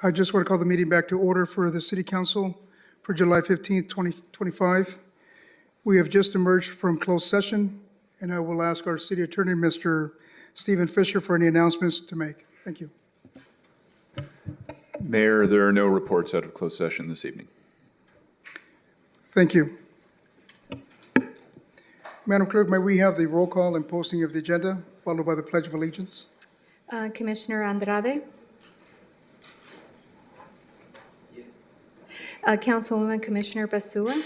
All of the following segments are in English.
I just want to call the meeting back to order for the City Council for July 15th, 2025. We have just emerged from closed session, and I will ask our City Attorney, Mr. Stephen Fisher, for any announcements to make. Thank you. Mayor, there are no reports out of closed session this evening. Thank you. Madam Clerk, may we have the roll call and posting of the agenda, followed by the Pledge of Allegiance? Commissioner Andrade? Yes. Councilwoman Commissioner Basua?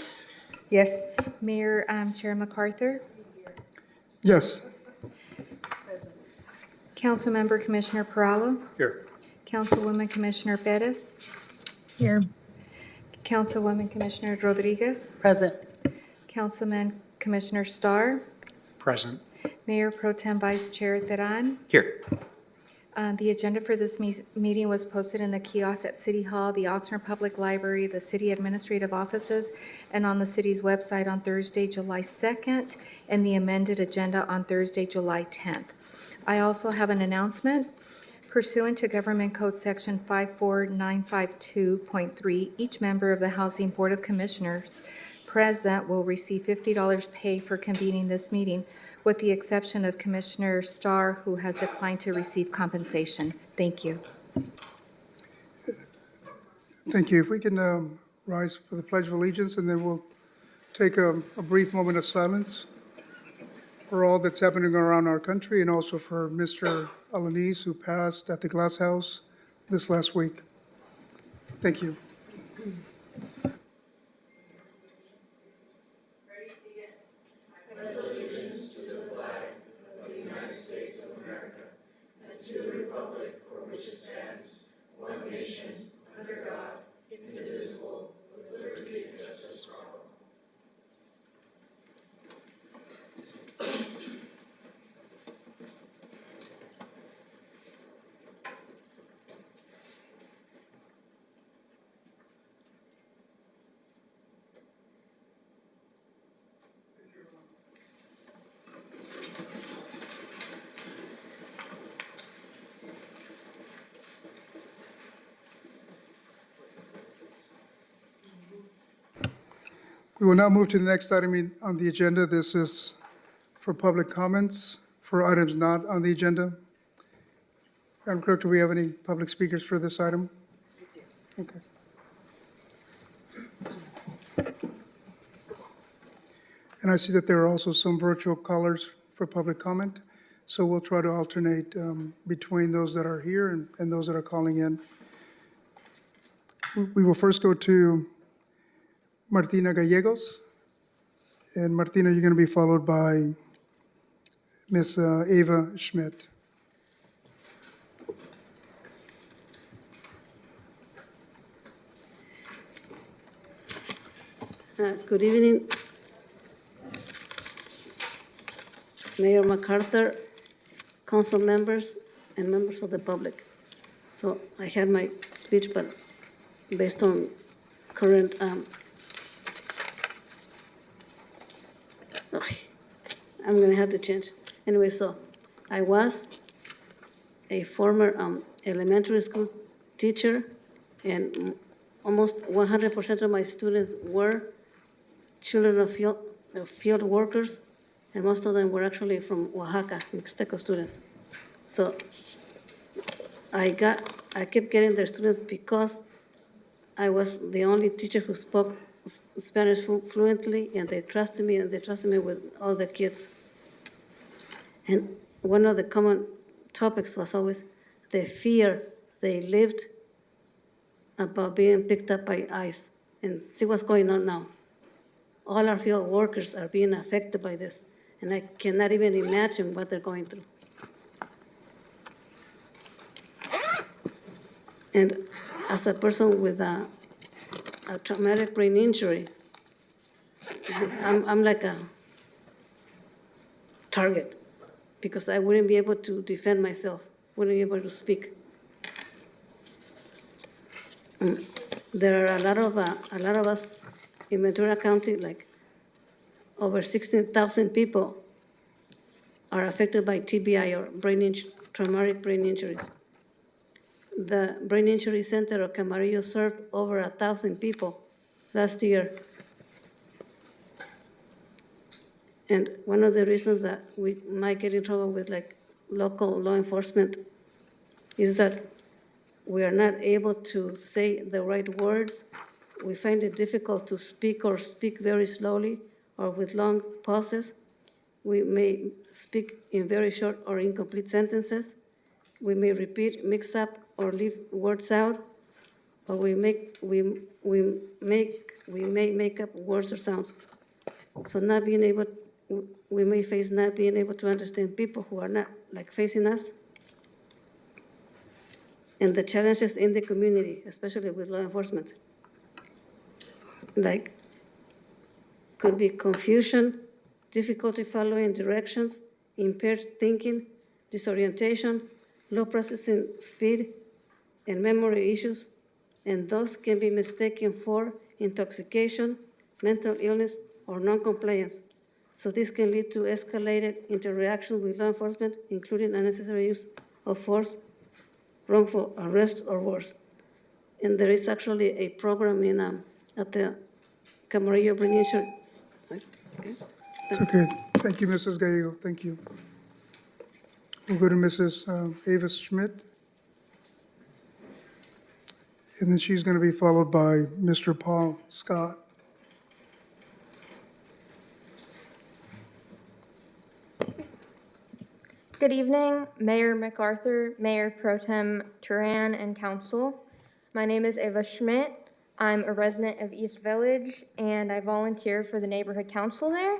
Yes. Mayor Chair MacArthur? Yes. Councilmember Commissioner Perallo? Here. Councilwoman Commissioner Perez? Here. Councilwoman Commissioner Rodriguez? Present. Councilman Commissioner Starr? Present. Mayor Pro Tem Vice Chair Teran? Here. The agenda for this meeting was posted in the kiosk at City Hall, the Oxnard Public Library, the city administrative offices, and on the city's website on Thursday, July 2nd, and the amended agenda on Thursday, July 10th. I also have an announcement. Pursuant to Government Code Section 54952.3, each member of the Housing Board of Commissioners present will receive $50 pay for convening this meeting, with the exception of Commissioner Starr, who has declined to receive compensation. Thank you. Thank you. If we can rise for the Pledge of Allegiance, and then we'll take a brief moment of silence for all that's happening around our country, and also for Mr. Alanis, who passed at the Glass House this last week. Thank you. We will now move to the next item on the agenda. This is for public comments for items not on the agenda. Madam Clerk, do we have any public speakers for this item? We do. Okay. And I see that there are also some virtual callers for public comment, so we'll try to alternate between those that are here and those that are calling in. We will first go to Martina Gallegos. And Martina, you're going to be followed by Ms. Ava Schmidt. Good evening, Mayor MacArthur, council members, and members of the public. So I had my speech, but based on current I'm going to have to change. Anyway, so I was a former elementary school teacher, and almost 100% of my students were children of field workers, and most of them were actually from Oaxaca, Mixteco students. So I kept getting their students because I was the only teacher who spoke Spanish fluently, and they trusted me, and they trusted me with all the kids. And one of the common topics was always the fear they lived about being picked up by ICE. And see what's going on now. All our field workers are being affected by this, and I cannot even imagine what they're going through. And as a person with a traumatic brain injury, I'm like a target, because I wouldn't be able to defend myself, wouldn't be able to speak. There are a lot of us in Ventura County, like over 16,000 people are affected by TBI or traumatic brain injuries. the Brain Injury Center of Camarillo served over 1,000 people last year. And one of the reasons that we might get in trouble with like local law enforcement is that we are not able to say the right words. We find it difficult to speak or speak very slowly or with long pauses. We may speak in very short or incomplete sentences. We may repeat, mix up, or leave words out, or we may make up words or sounds. So not being able, we may face not being able to understand people who are not like facing us, and the challenges in the community, especially with law enforcement. Like, could be confusion, difficulty following directions, impaired thinking, disorientation, low processing speed, and memory issues, and those can be mistaken for intoxication, mental illness, or non-compliance. So this can lead to escalated interactions with law enforcement, including unnecessary use of force, wrongful arrest, or worse. And there is actually a program in at the Camarillo Brain Injury. Okay. It's okay. Thank you, Mrs. Gallego. Thank you. We'll go to Mrs. Ava Schmidt. And then she's going to be followed by Mr. Paul Scott. Good evening, Mayor MacArthur, Mayor Pro Tem Turan, and Council. My name is Ava Schmidt. I'm a resident of East Village, and I volunteer for the Neighborhood Council there,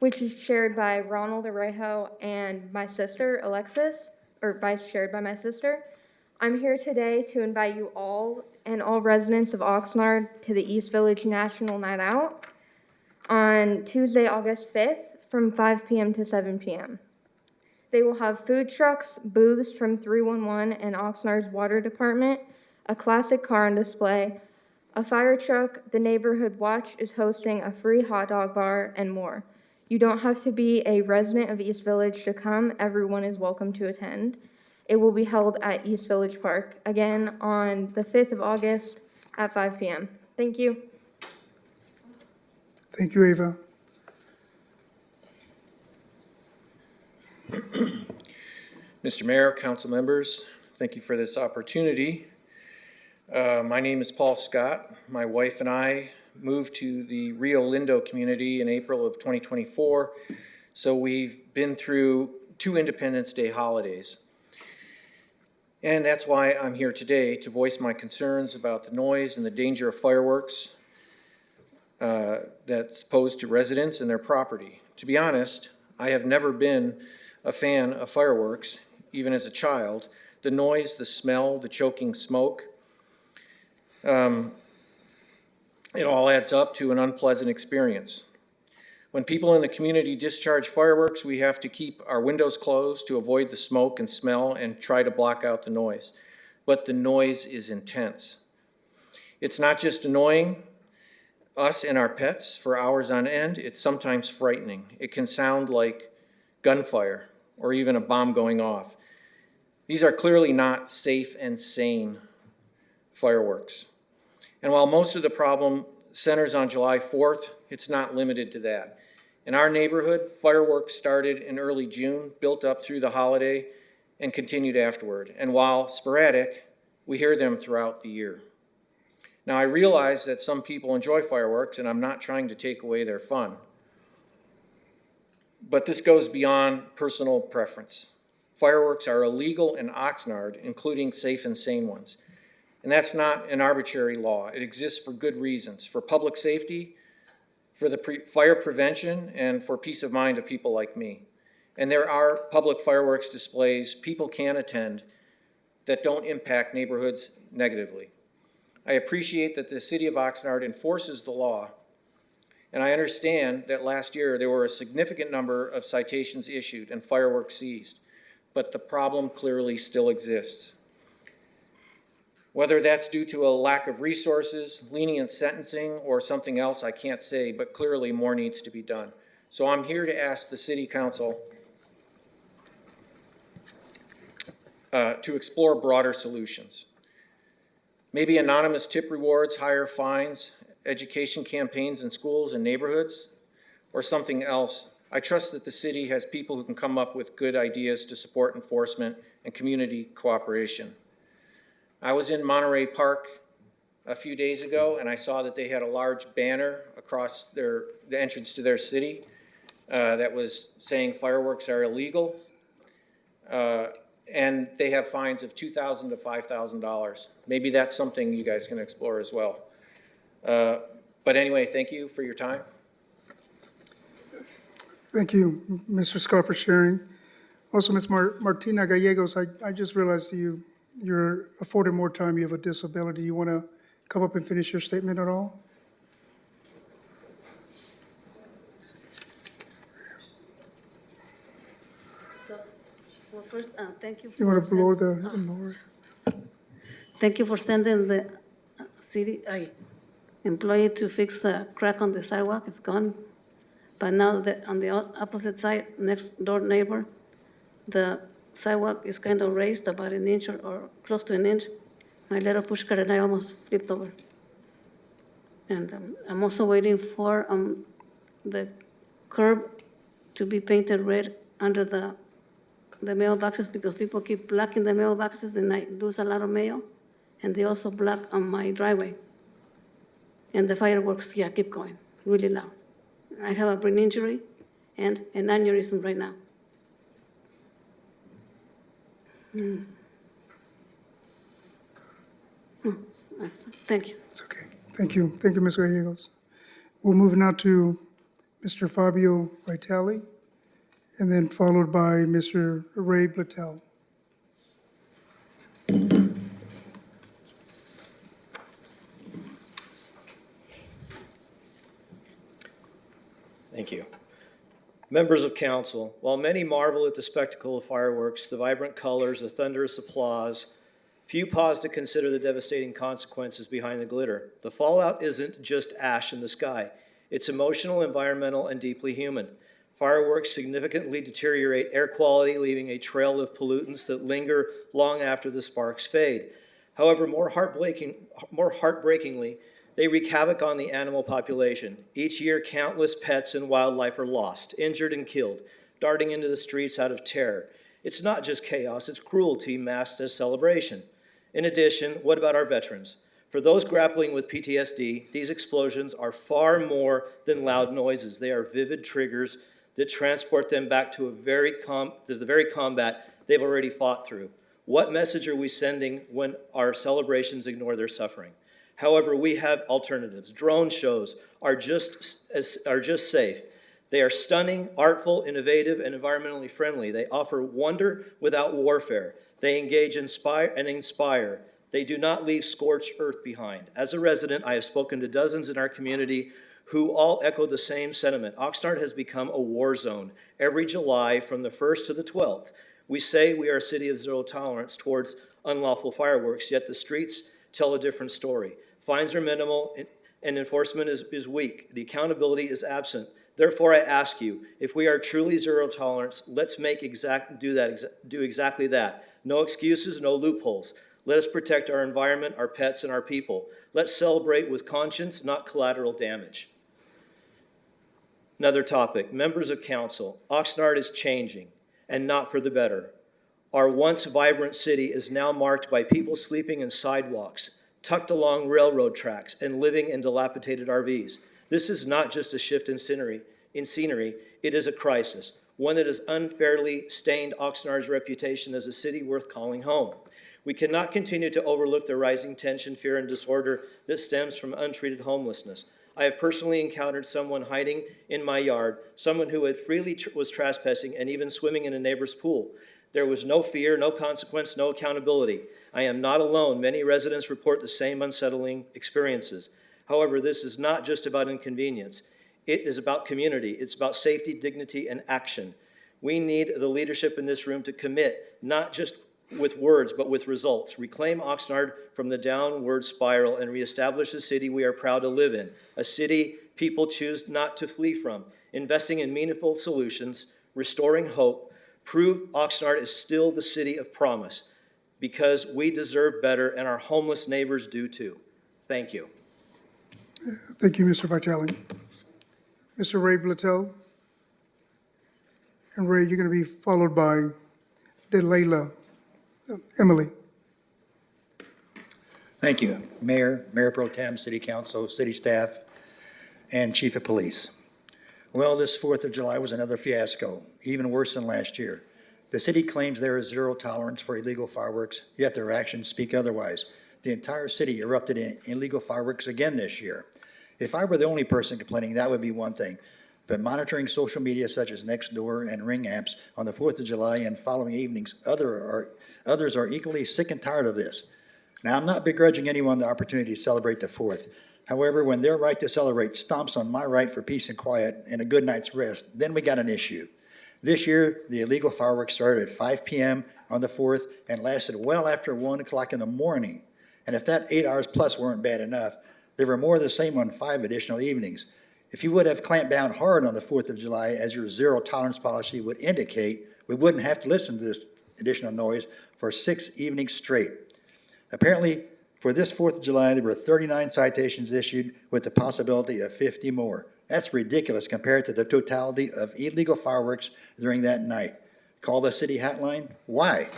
which is chaired by Ronald Arejo and my sister, Alexis, or vice chaired by my sister. I'm here today to invite you all and all residents of Oxnard to the East Village National Night Out on Tuesday, August 5th from 5 p.m. to 7 p.m. They will have food trucks, booths from 311 and Oxnard's water department, a classic car on display, a fire truck, the Neighborhood Watch is hosting a free hot dog bar, and more. You don't have to be a resident of East Village to come. Everyone is welcome to attend. It will be held at East Village Park, again on the 5th of August at 5 p.m. Thank you. Thank you, Ava. Mr. Mayor, council members, thank you for this opportunity. My name is Paul Scott. My wife and I moved to the Rio Lindo community in April of 2024, so we've been through 2 Independence Day holidays. And that's why I'm here today, to voice my concerns about the noise and the danger of fireworks that's posed to residents and their property. To be honest, I have never been a fan of fireworks, even as a child. The noise, the smell, the choking smoke, it all adds up to an unpleasant experience. When people in the community discharge fireworks, we have to keep our windows closed to avoid the smoke and smell and try to block out the noise. But the noise is intense. It's not just annoying us and our pets for hours on end, it's sometimes frightening. It can sound like gunfire or even a bomb going off. These are clearly not safe and sane fireworks. And while most of the problem centers on July 4th, it's not limited to that. In our neighborhood, fireworks started in early June, built up through the holiday, and continued afterward. And while sporadic, we hear them throughout the year. Now, I realize that some people enjoy fireworks, and I'm not trying to take away their fun. But this goes beyond personal preference. Fireworks are illegal in Oxnard, including safe and sane ones. And that's not an arbitrary law. It exists for good reasons, for public safety, for the fire prevention, and for peace of mind of people like me. And there are public fireworks displays people can attend that don't impact neighborhoods negatively. I appreciate that the city of Oxnard enforces the law, and I understand that last year there were a significant number of citations issued and fireworks seized, but the problem clearly still exists. Whether that's due to a lack of resources, lenient sentencing, or something else, I can't say, but clearly more needs to be done. So I'm here to ask the City Council to explore broader solutions. Maybe anonymous tip rewards, higher fines, education campaigns in schools and neighborhoods, or something else. I trust that the city has people who can come up with good ideas to support enforcement and community cooperation. I was in Monterey Park a few days ago, and I saw that they had a large banner across the entrance to their city that was saying fireworks are illegal. And they have fines of $2,000 to $5,000. Maybe that's something you guys can explore as well. But anyway, thank you for your time. Thank you, Mr. Scott, for sharing. Also, Ms. Martina Gallegos, I just realized you're afforded more time. You have a disability. You want to come up and finish your statement at all? So, well, first, thank you. You want to for lower send- lower? Thank you for sending the city employee to fix the crack on the sidewalk. It's gone. But now on the opposite side, next door neighbor, the sidewalk is kind of raised about an inch or close to an inch. My little pushcart and I almost flipped over. And I'm also waiting for the curb to be painted red under the mailboxes because people keep blocking the mailboxes and I lose a lot of mail. And they also block on my driveway. And the fireworks, keep going, really loud. I have a brain injury and an aneurysm right now. Thank you. It's okay. Thank you. Thank you, Ms. Gallegos. We'll move now to Mr. Fabio Vitale, and then followed by Mr. Ray Blatel. Thank you. Members of council, while many marvel at the spectacle of fireworks, the vibrant colors, the thunderous applause, few pause to consider the devastating consequences behind the glitter. The fallout isn't just ash in the sky. It's emotional, environmental, and deeply human. Fireworks significantly deteriorate air quality, leaving a trail of pollutants that linger long after the sparks fade. However, more heartbreakingly, they wreak havoc on the animal population. Each year, countless pets and wildlife are lost, injured, and killed, darting into the streets out of terror. It's not just chaos, it's cruelty masked as celebration. In addition, what about our veterans? For those grappling with PTSD, these explosions are far more than loud noises. They are vivid triggers that transport them back to the very combat they've already fought through. What message are we sending when our celebrations ignore their suffering? However, we have alternatives. Drone shows are just safe. They are stunning, artful, innovative, and environmentally friendly. They offer wonder without warfare. They engage, inspire. They do not leave scorched earth behind. As a resident, I have spoken to dozens in our community who all echo the same sentiment. Oxnard has become a war zone every July from the 1st to the 12th. We say we are a city of zero tolerance towards unlawful fireworks, yet the streets tell a different story. Fines are minimal and enforcement is weak. The accountability is absent. Therefore, I ask you, if we are truly zero tolerance, let's do exactly that. No excuses, no loopholes. Let us protect our environment, our pets, and our people. Let's celebrate with conscience, not collateral damage. Another topic, members of council, Oxnard is changing, and not for the better. Our once vibrant city is now marked by people sleeping in sidewalks, tucked along railroad tracks, and living in dilapidated RVs. This is not just a shift in scenery, it is a crisis, one that has unfairly stained Oxnard's reputation as a city worth calling home. We cannot continue to overlook the rising tension, fear, and disorder that stems from untreated homelessness. I have personally encountered someone hiding in my yard, someone who had was trespassing and even swimming in a neighbor's pool. There was no fear, no consequence, no accountability. I am not alone. Many residents report the same unsettling experiences. However, this is not just about inconvenience. It is about community. It's about safety, dignity, and action. We need the leadership in this room to commit, not just with words, but with results. Reclaim Oxnard from the downward spiral and reestablish the city we are proud to live in, a city people choose not to flee from. Investing in meaningful solutions, restoring hope, prove Oxnard is still the city of promise. because we deserve better and our homeless neighbors do too. Thank you. Thank you, Mr. Vitale. Mr. Ray Blatel. And Ray, you're going to be followed by Delayla Emily. Thank you, Mayor, Mayor Pro Tem, City Council, City staff, and Chief of Police. Well, this 4th of July was another fiasco, even worse than last year. The city claims there is zero tolerance for illegal fireworks, yet their actions speak otherwise. The entire city erupted in illegal fireworks again this year. If I were the only person complaining, that would be one thing. But monitoring social media such as Nextdoor and Ring apps on the 4th of July and following evenings, others are equally sick and tired of this. Now, I'm not begrudging anyone the opportunity to celebrate the 4th. However, when their right to celebrate stomps on my right for peace and quiet and a good night's rest, then we got an issue. This year, the illegal fireworks started at 5 p.m. on the 4th and lasted well after 1 o'clock in the morning. And if that 8 hours plus weren't bad enough, there were more of the same on 5 additional evenings. If you would have clamped down hard on the 4th of July, as your zero tolerance policy would indicate, we wouldn't have to listen to this additional noise for 6 evenings straight. Apparently, for this 4th of July, there were 39 citations issued with the possibility of 50 more. That's ridiculous compared to the totality of illegal fireworks during that night. Call the city hotline? Why?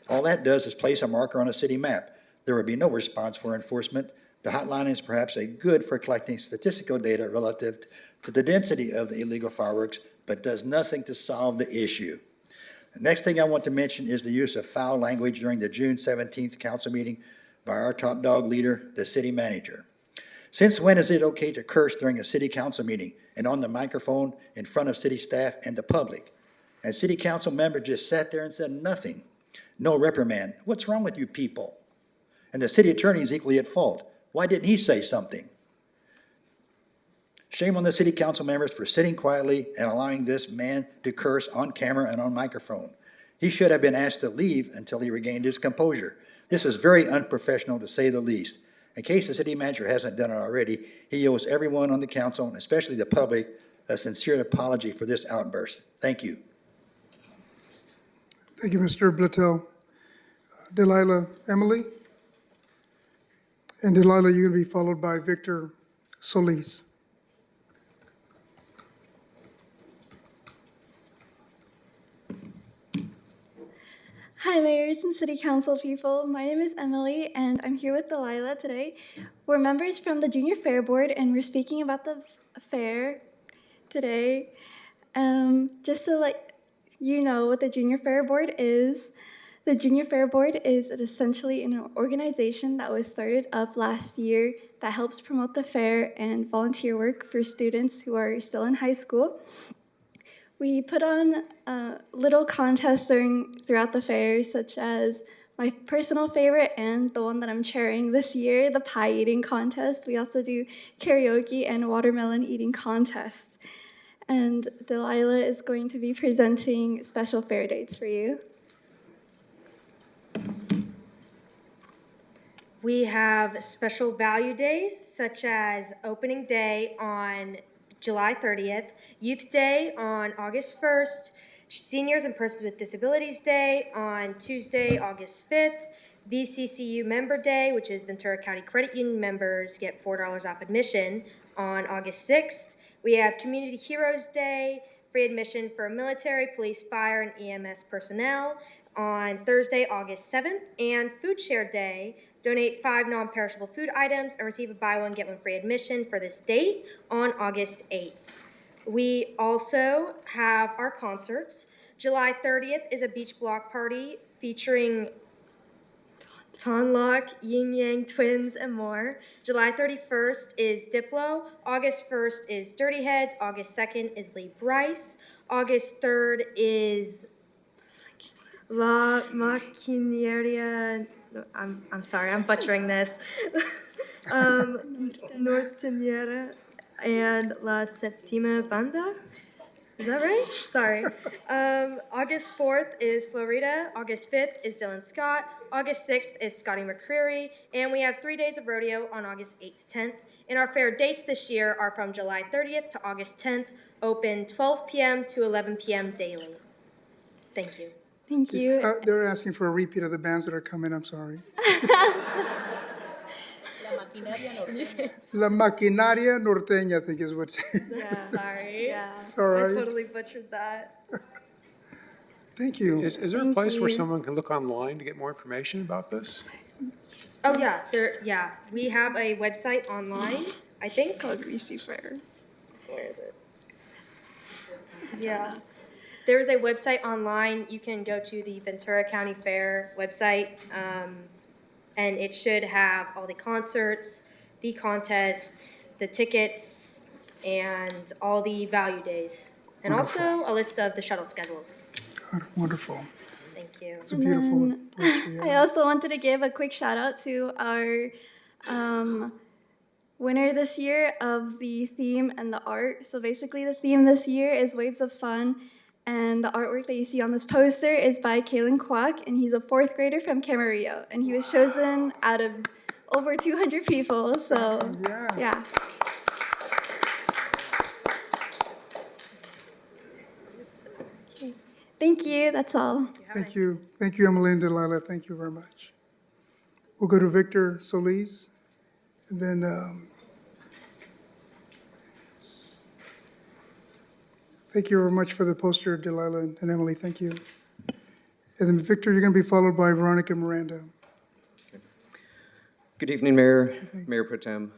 All that does is place a marker on a city map. There would be no response for enforcement. The hotline is perhaps a good for collecting statistical data relative to the density of the illegal fireworks, but does nothing to solve the issue. The next thing I want to mention is the use of foul language during the June 17th council meeting by our top dog leader, the city manager. Since when is it okay to curse during a city council meeting and on the microphone in front of city staff and the public? And city council member just sat there and said nothing. No reprimand. What's wrong with you people? And the city attorney is equally at fault. Why didn't he say something? Shame on the city council members for sitting quietly and allowing this man to curse on camera and on microphone. He should have been asked to leave until he regained his composure. This was very unprofessional, to say the least. In case the city manager hasn't done it already, he owes everyone on the council, and especially the public, a sincere apology for this outburst. Thank you. Thank you, Mr. Blatel. Delayla Emily. And Delayla, you're going to be followed by Victor Solis. Hi, mayors and city council people. My name is Emily, and I'm here with Delilah today. We're members from the Junior Fair Board, and we're speaking about the fair today. Just to let you know what the Junior Fair Board is. The Junior Fair Board is essentially an organization that was started up last year that helps promote the fair and volunteer work for students who are still in high school. We put on little contests throughout the fair, such as my personal favorite and the one that I'm chairing this year, the pie eating contest. We also do karaoke and watermelon eating contests. And Delilah is going to be presenting special fair dates for you. We have special value days, such as opening day on July 30th, Youth Day on August 1st, Seniors and Persons with Disabilities Day on Tuesday, August 5th, VCCU Member Day, which is Ventura County Credit Union members get $4 off admission on August 6th. We have Community Heroes Day, free admission for military, police, fire, and EMS personnel on Thursday, August 7th, and Food Share Day. Donate 5 non-perishable food items and receive a buy one, get one free admission for this date on August 8th. We also have our concerts. July 30th is a beach block party featuring Tonlock, Yin Yang Twins, and more. July 31st is Diplo. August 1st is Dirty Heads. August 2nd is Lee Bryce. August 3rd is La Maquinaria. I'm sorry, I'm butchering this. Norteñera and La Septima Banda. Is that right? Sorry. August 4th is Florida. August 5th is Dylan Scott. August 6th is Scotty McCreary. And we have 3 days of rodeo on August 8th to 10th. And our fair dates this year are from July 30th to August 10th, open 12 p.m. to 11 p.m. daily. Thank you. Thank you. They're asking for a repeat of the bands that are coming, I'm sorry. La Maquinaria Norteña, I think is what, Yeah. Sorry. Yeah. it's all right. Totally butchered that. Thank you. Is there a Thank place where you. someone can look online to get more information about this? Oh, yeah, we have a website online, I think. It's called Greasy Fair. Where is it? Yeah. There's a website online. You can go to the Ventura County Fair website, and it should have all the concerts, the contests, the tickets, and all the value days. And Wonderful. also a list of the shuttle schedules. Wonderful. Thank you. It's a beautiful place for you. I also wanted to give a quick shout out to our winner this year of the theme and the art. So basically the theme this year is Waves of Fun, and the artwork that you see on this poster is by Kalen Kwok, and he's a 4th grader from Camarillo, and he was chosen out of over 200 people, so Awesome, yeah. yeah. Okay. Thank you, that's all. Thank you. Thank you, Emily and Delilah. Thank you very much. We'll go to Victor Solis, and then, thank you very much for the poster, Delilah and Emily. Thank you. And then, Victor, you're going to be followed by Veronica Miranda. Good evening, Mayor, Mayor Pro Tem,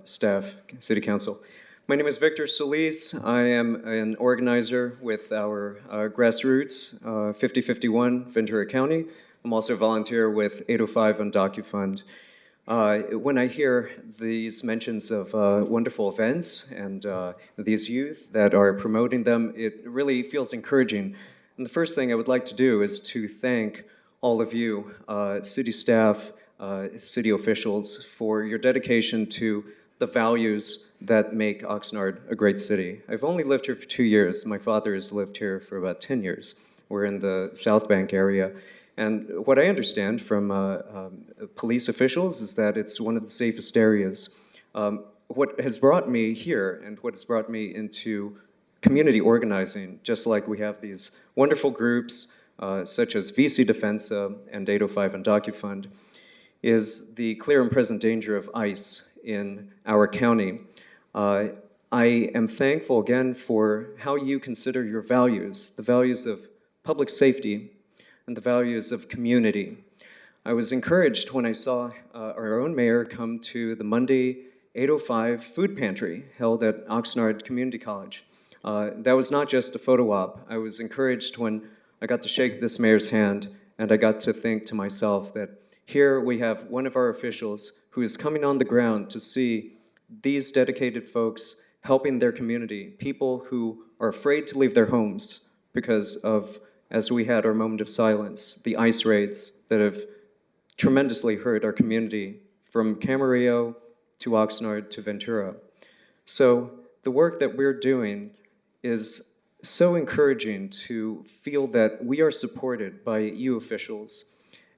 staff, City Council. My name is Victor Solis. I am an organizer with our grassroots 5051 Ventura County. I'm also a volunteer with 805 on DocuFund. When I hear these mentions of wonderful events and these youth that are promoting them, it really feels encouraging. And the first thing I would like to do is to thank all of you, city staff, city officials, for your dedication to the values that make Oxnard a great city. I've only lived here for 2 years. My father has lived here for about 10 years. We're in the South Bank area. And what I understand from police officials is that it's one of the safest areas. What has brought me here and what has brought me into community organizing, just like we have these wonderful groups such as VC Defensa and 805 and DocuFund, is the clear and present danger of ICE in our county. I am thankful again for how you consider your values, the values of public safety and the values of community. I was encouraged when I saw our own mayor come to the Monday 805 food pantry held at Oxnard Community College. That was not just a photo op. I was encouraged when I got to shake this mayor's hand and I got to think to myself that here we have one of our officials who is coming on the ground to see these dedicated folks helping their community, people who are afraid to leave their homes because of, as we had our moment of silence, the ICE raids that have tremendously hurt our community from Camarillo to Oxnard to Ventura. So the work that we're doing is so encouraging to feel that we are supported by you officials.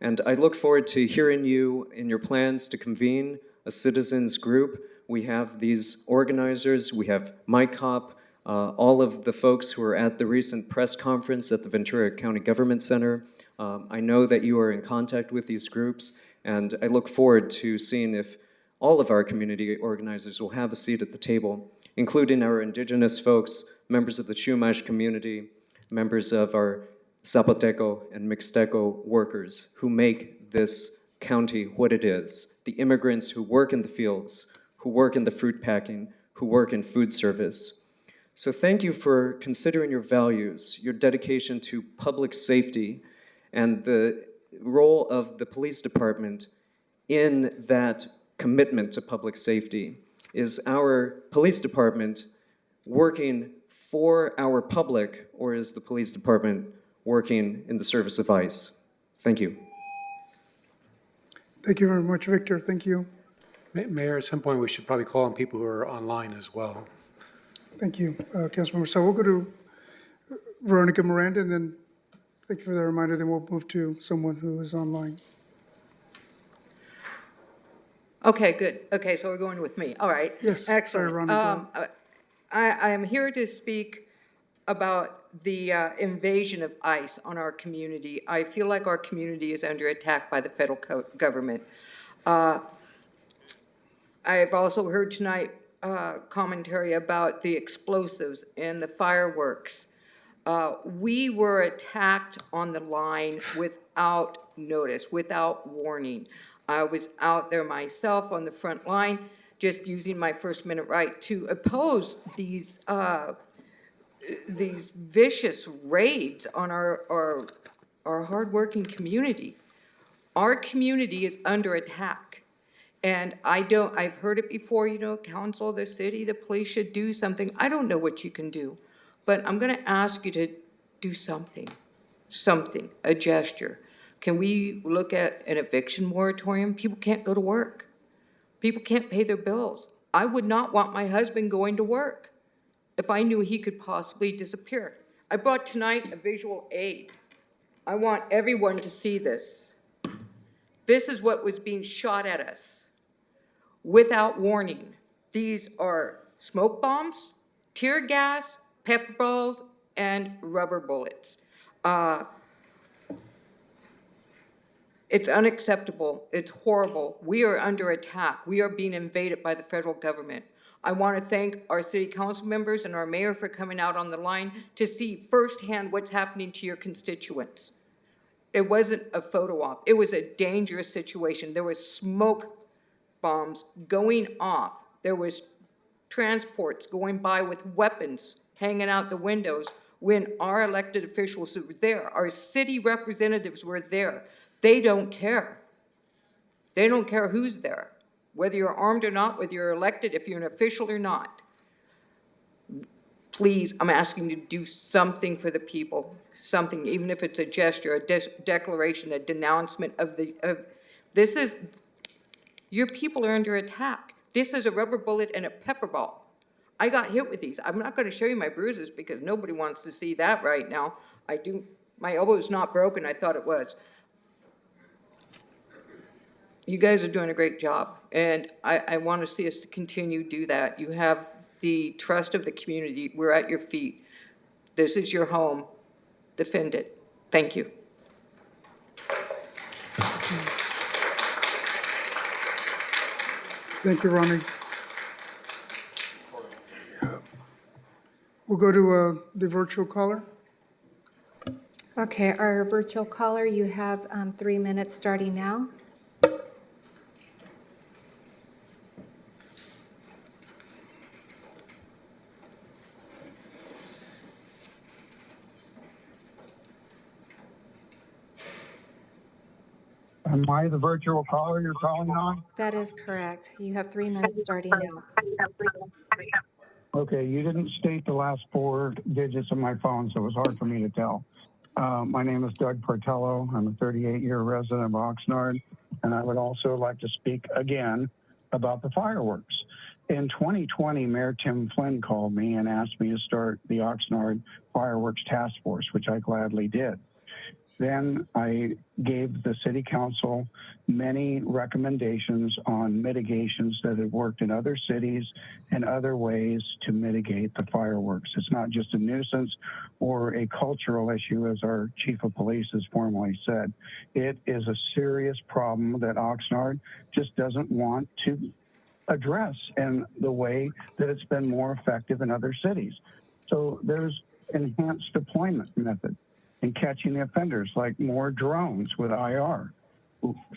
And I look forward to hearing you in your plans to convene a citizens group. We have these organizers, we have Mike Kopp, all of the folks who are at the recent press conference at the Ventura County Government Center. I know that you are in contact with these groups, and I look forward to seeing if all of our community organizers will have a seat at the table, including our indigenous folks, members of the Chumash community, members of our Zapoteco and Mixteco workers who make this county what it is, the immigrants who work in the fields, who work in the fruit packing, who work in food service. So thank you for considering your values, your dedication to public safety, and the role of the police department in that commitment to public safety. Is our police department working for our public, or is the police department working in the service of ICE? Thank you. Thank you very much, Victor. Thank you. Mayor, at some point, we should probably call on people who are online as well. Thank you, Councilmember. So we'll go to Veronica Miranda, and then thank you for the reminder, then we'll move to someone who is online. Okay, good. Okay, so we're going with me. All right. Yes. Excellent. Sorry, Veronica. I am here to speak about the invasion of ICE on our community. I feel like our community is under attack by the federal government. I've also heard tonight commentary about the explosives and the fireworks. We were attacked on the line without notice, without warning. I was out there myself on the front line, just using my First Amendment right to oppose these vicious raids on our hardworking community. Our community is under attack. And I've heard it before, council, the city, the police should do something. I don't know what you can do, but I'm gonna ask you to do something, a gesture. Can we look at an eviction moratorium? People can't go to work. People can't pay their bills. I would not want my husband going to work if I knew he could possibly disappear. I brought tonight a visual aid. I want everyone to see this. This is what was being shot at us without warning. These are smoke bombs, tear gas, pepper balls, and rubber bullets. It's unacceptable. It's horrible. We are under attack. We are being invaded by the federal government. I want to thank our city council members and our mayor for coming out on the line to see firsthand what's happening to your constituents. It wasn't a photo op. It was a dangerous situation. There was smoke bombs going off. There was transports going by with weapons hanging out the windows when our elected officials were there. Our city representatives were there. They don't care. They don't care who's there, whether you're armed or not, whether you're elected, if you're an official or not. Please, I'm asking you to do something for the people, something, even if it's a gesture, a declaration, a denouncement of this is, your people are under attack. This is a rubber bullet and a pepper ball. I got hit with these. I'm not going to show you my bruises because nobody wants to see that right now. My elbow is not broken. I thought it was. You guys are doing a great job, and I want to see us continue to do that. You have the trust of the community. We're at your feet. This is your home. Defend it. Thank you. Thank you, Ronnie. We'll go to the virtual caller. Okay, our virtual caller, you have 3 minutes starting now. Am I the virtual caller you're calling on? That is correct. You have 3 minutes starting now. Okay, you didn't state the last 4 digits of my phone, so it was hard for me to tell. My name is Doug Portello. I'm a 38-year resident of Oxnard, and I would also like to speak again about the fireworks. In 2020, Mayor Tim Flynn called me and asked me to start the Oxnard Fireworks Task Force, which I gladly did. Then I gave the city council many recommendations on mitigations that have worked in other cities and other ways to mitigate the fireworks. It's not just a nuisance or a cultural issue, as our chief of police has formally said. It is a serious problem that Oxnard just doesn't want to address in the way that it's been more effective in other cities. So there's enhanced deployment method in catching the offenders, like more drones with IR.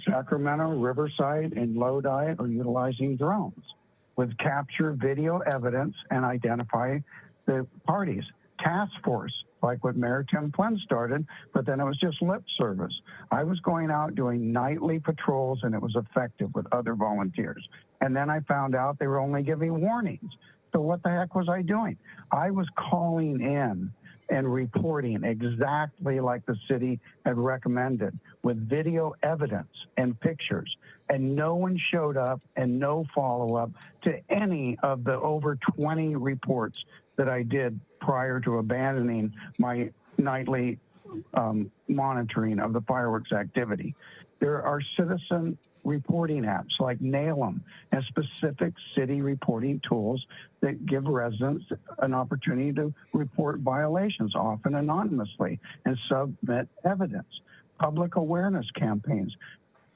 Sacramento, Riverside, and Lodi are utilizing drones with capture video evidence and identify the parties. Task force, like what Mayor Tim Flynn started, but then it was just lip service. I was going out doing nightly patrols, and it was effective with other volunteers. And then I found out they were only giving warnings. So what the heck was I doing? I was calling in and reporting exactly like the city had recommended with video evidence and pictures. And no one showed up and no follow-up to any of the over 20 reports that I did prior to abandoning my nightly monitoring of the fireworks activity. There are citizen reporting apps like NAIL'em and specific city reporting tools that give residents an opportunity to report violations, often anonymously, and submit evidence. Public awareness campaigns,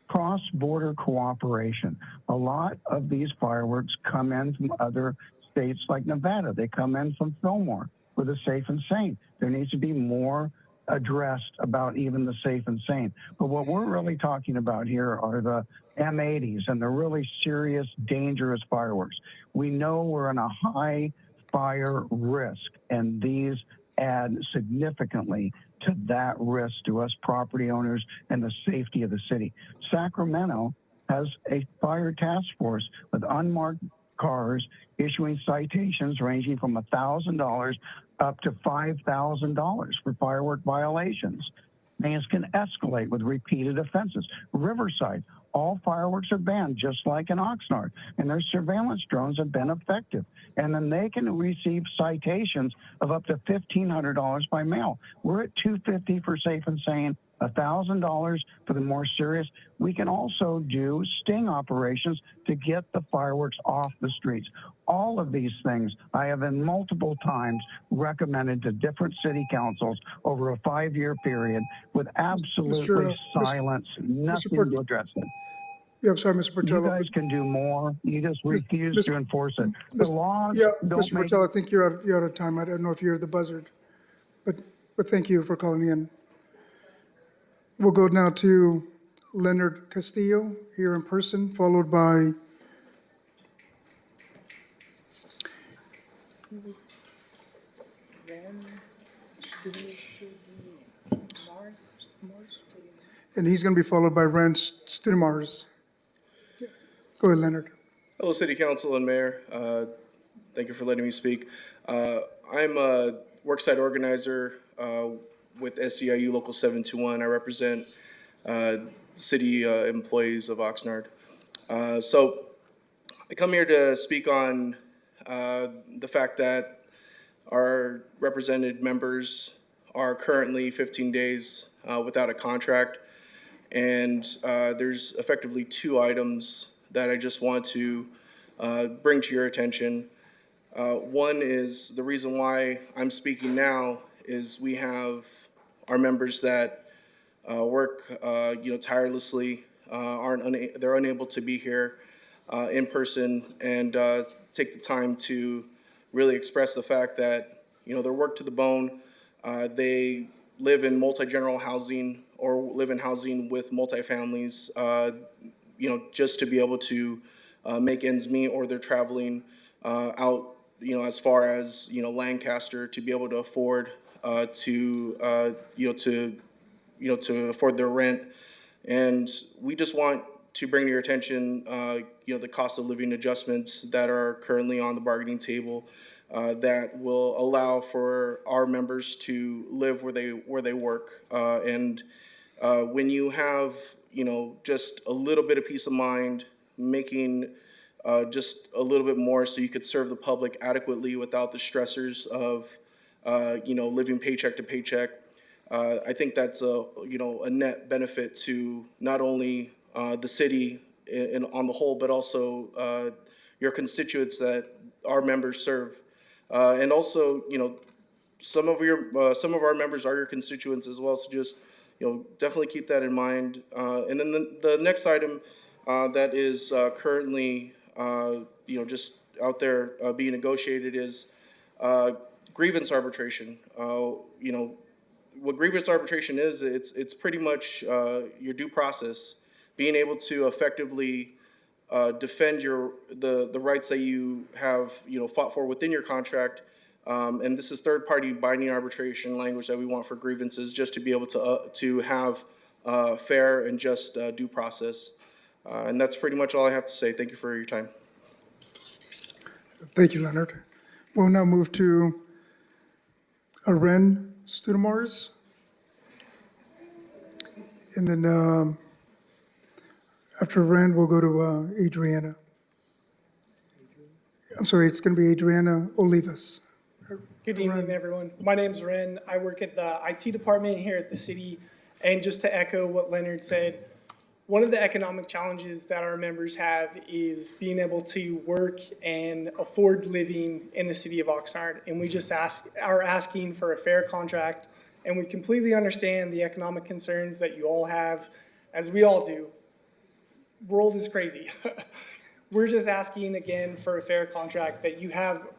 cross-border cooperation. A lot of these fireworks come in from other states like Nevada. They come in from Fillmore for the safe and sane. There needs to be more addressed about even the safe and sane. But what we're really talking about here are the M80s and the really serious, dangerous fireworks. We know we're in a high fire risk, and these add significantly to that risk to us property owners and the safety of the city. Sacramento has a fire task force with unmarked cars issuing citations ranging from $1,000 up to $5,000 for firework violations. Things can escalate with repeated offenses. Riverside, all fireworks are banned, just like in Oxnard, and their surveillance drones have been effective. And then they can receive citations of up to $1,500 by mail. We're at $250 for safe and sane, $1,000 for the more serious. We can also do sting operations to get the fireworks off the streets. All of these things I have in multiple times recommended to different city councils over a 5-year period with absolutely silence, nothing to address it. Yeah, I'm sorry, Mr. Portello. You guys can do more. You just refuse to enforce it. The laws Yeah, don't Mr. make... Portello, I think you're out of time. I don't know if you're the buzzard, but thank you for calling in. We'll go now to Leonard Castillo here in person, followed by and he's going to be followed by Rand Studemars. Go ahead, Leonard. Hello, City Council and Mayor. Thank you for letting me speak. I'm a worksite organizer with SEIU Local 721. I represent city employees of Oxnard. So I come here to speak on the fact that our represented members are currently 15 days without a contract. And there's effectively 2 items that I just want to bring to your attention. One is the reason why I'm speaking now is we have our members that work tirelessly, they're unable to be here in person and take the time to really express the fact that they're worked to the bone. They live in multi-general housing or live in housing with multifamilies, just to be able to make ends meet, or they're traveling out, as far as, Lancaster to be able to afford to afford their rent. And we just want to bring to your attention, the cost of living adjustments that are currently on the bargaining table that will allow for our members to live where they work. And when you have, just a little bit of peace of mind, making just a little bit more so you could serve the public adequately without the stressors of, living paycheck to paycheck. I think that's a net benefit to not only the city on the whole, but also your constituents that our members serve. And also, some of our members are your constituents as well. So just, definitely keep that in mind. And then the next item that is currently, just out there being negotiated is grievance arbitration. What grievance arbitration is, it's pretty much your due process, being able to effectively defend the rights that you have fought for within your contract. And this is third-party binding arbitration language that we want for grievances, just to be able to have fair and just due process. And that's pretty much all I have to say. Thank you for your time. Thank you, Leonard. We'll now move to Ren Studemars. And then after Ren, we'll go to Adriana. I'm sorry, it's going to be Adriana Olivas. Good evening, everyone. My name's Ren. I work at the IT department here at the city. And just to echo what Leonard said, one of the economic challenges that our members have is being able to work and afford living in the city of Oxnard. And we just are asking for a fair contract. And we completely understand the economic concerns that you all have, as we all do. World is crazy. We're just asking again for a fair contract, that you have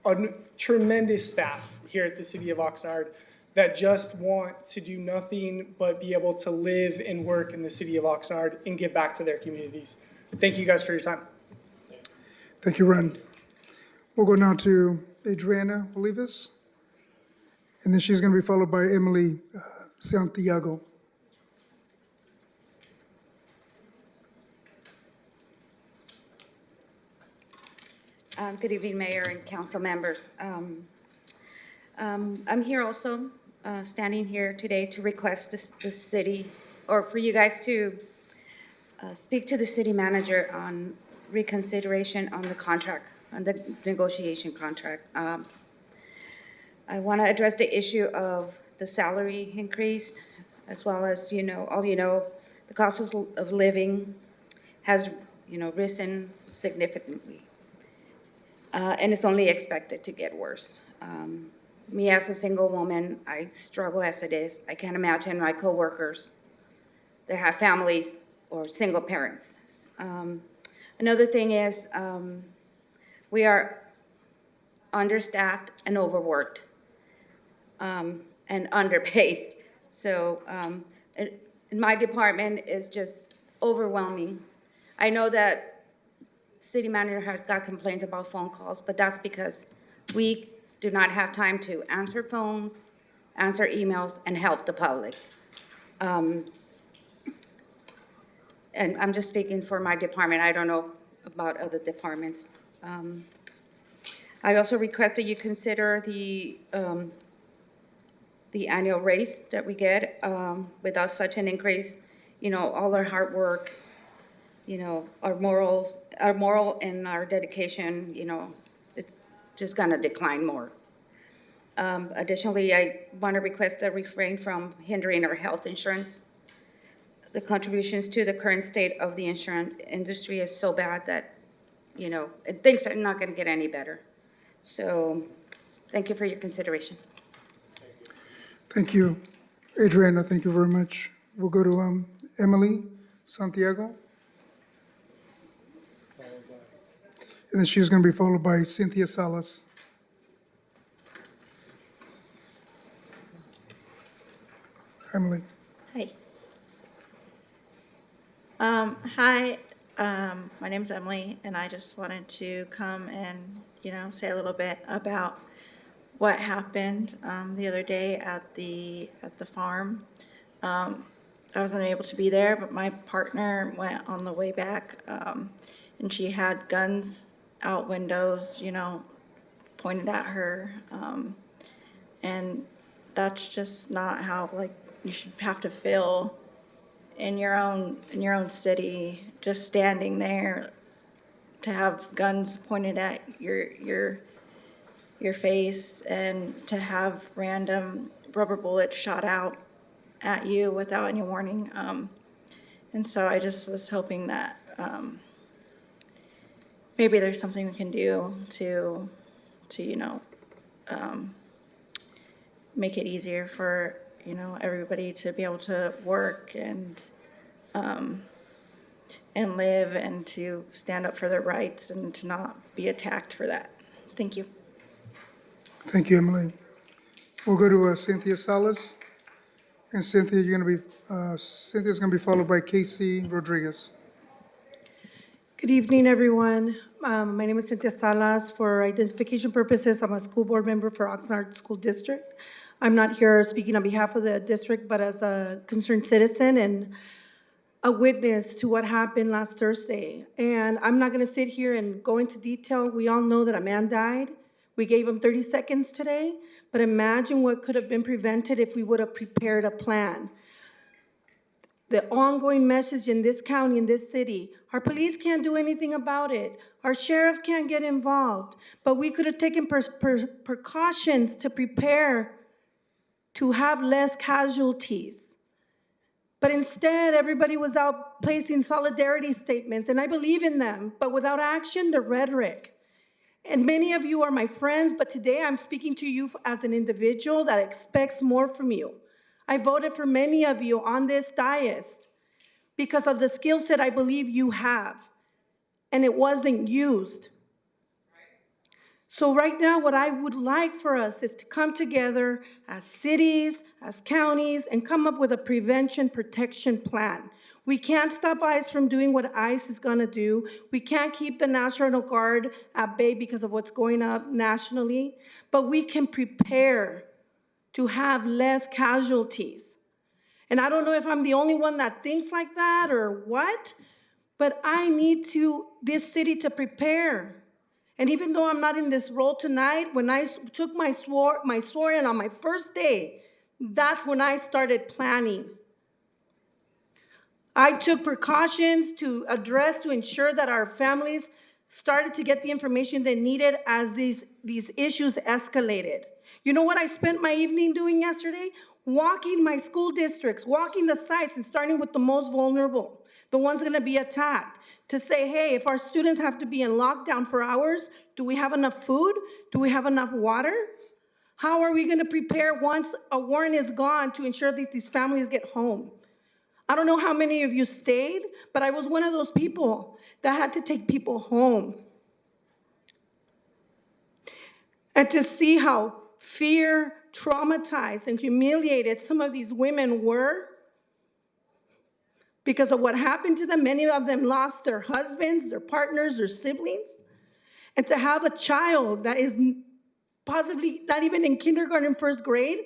a tremendous staff here at the city of Oxnard that just want to do nothing but be able to live and work in the city of Oxnard and give back to their communities. Thank you guys for your time. Thank you, Ren. We'll go now to Adriana Olivas, and then she's going to be followed by Emily Santiago. Good evening, Mayor and council members. I'm here also, standing here today to request the city, or for you guys to speak to the city manager on reconsideration on the contract, on the negotiation contract. I want to address the issue of the salary increase, as well as, the cost of living has, risen significantly. And it's only expected to get worse. Me as a single woman, I struggle as it is. I can't imagine my coworkers that have families or single parents. Another thing is we are understaffed and overworked and underpaid. So my department is just overwhelming. I know that city manager has got complaints about phone calls, but that's because we do not have time to answer phones, answer emails, and help the public. And I'm just speaking for my department. I don't know about other departments. I also request that you consider the annual raise that we get. Without such an increase, all our hard work, our moral and our dedication, it's just gonna decline more. Additionally, I want to request a refrain from hindering our health insurance. The contributions to the current state of the insurance industry is so bad that, things are not gonna get any better. So, thank you for your consideration. Thank you, Adriana. Thank you very much. We'll go to Emily Santiago. And then she's going to be followed by Cynthia Salas. Emily. Hi. Hi, my name's Emily, and I just wanted to come and, say a little bit about what happened the other day at the farm. I wasn't able to be there, but my partner went on the way back, and she had guns out windows, pointed at her, and that's just not how you should have to feel in your own city, just standing there to have guns pointed at your face and to have random rubber bullets shot out at you without any warning. And so I just was hoping that maybe there's something we can do to make it easier for, everybody to be able to work and live and to stand up for their rights and to not be attacked for that. Thank you. Thank you, Emily. We'll go to Cynthia Salas. And Cynthia, Cynthia's going to be followed by Casey Rodriguez. Good evening, everyone. My name is Cynthia Salas. For identification purposes, I'm a school board member for Oxnard School District. I'm not here speaking on behalf of the district, but as a concerned citizen and a witness to what happened last Thursday. And I'm not going to sit here and go into detail. We all know that a man died. We gave him 30 seconds today, but imagine what could have been prevented if we would have prepared a plan. the ongoing message in this county, in this city. Our police can't do anything about it. Our sheriff can't get involved. But we could have taken precautions to prepare to have less casualties. But instead, everybody was out placing solidarity statements, and I believe in them, but without action, the rhetoric. And many of you are my friends, but today I'm speaking to you as an individual that expects more from you. I voted for many of you on this dais because of the skill set I believe you have, and it wasn't used. So right now, what I would like for us is to come together as cities, as counties, and come up with a prevention protection plan. We can't stop ICE from doing what ICE is gonna do. We can't keep the National Guard at bay because of what's going on nationally, but we can prepare to have less casualties. And I don't know if I'm the only one that thinks like that or what, but I need this city to prepare. And even though I'm not in this role tonight, when I took my swearing on my first day, that's when I started planning. I took precautions to ensure that our families started to get the information they needed as these issues escalated. You know what I spent my evening doing yesterday? Walking my school districts, walking the sites, and starting with the most vulnerable, the ones gonna be attacked, to say, hey, if our students have to be in lockdown for hours, do we have enough food? Do we have enough water? How are we gonna prepare once a warrant is gone to ensure that these families get home? I don't know how many of you stayed, but I was one of those people that had to take people home. And to see how fear, traumatized, and humiliated some of these women were because of what happened to them. Many of them lost their husbands, their partners, their siblings. And to have a child that is possibly not even in kindergarten, first grade,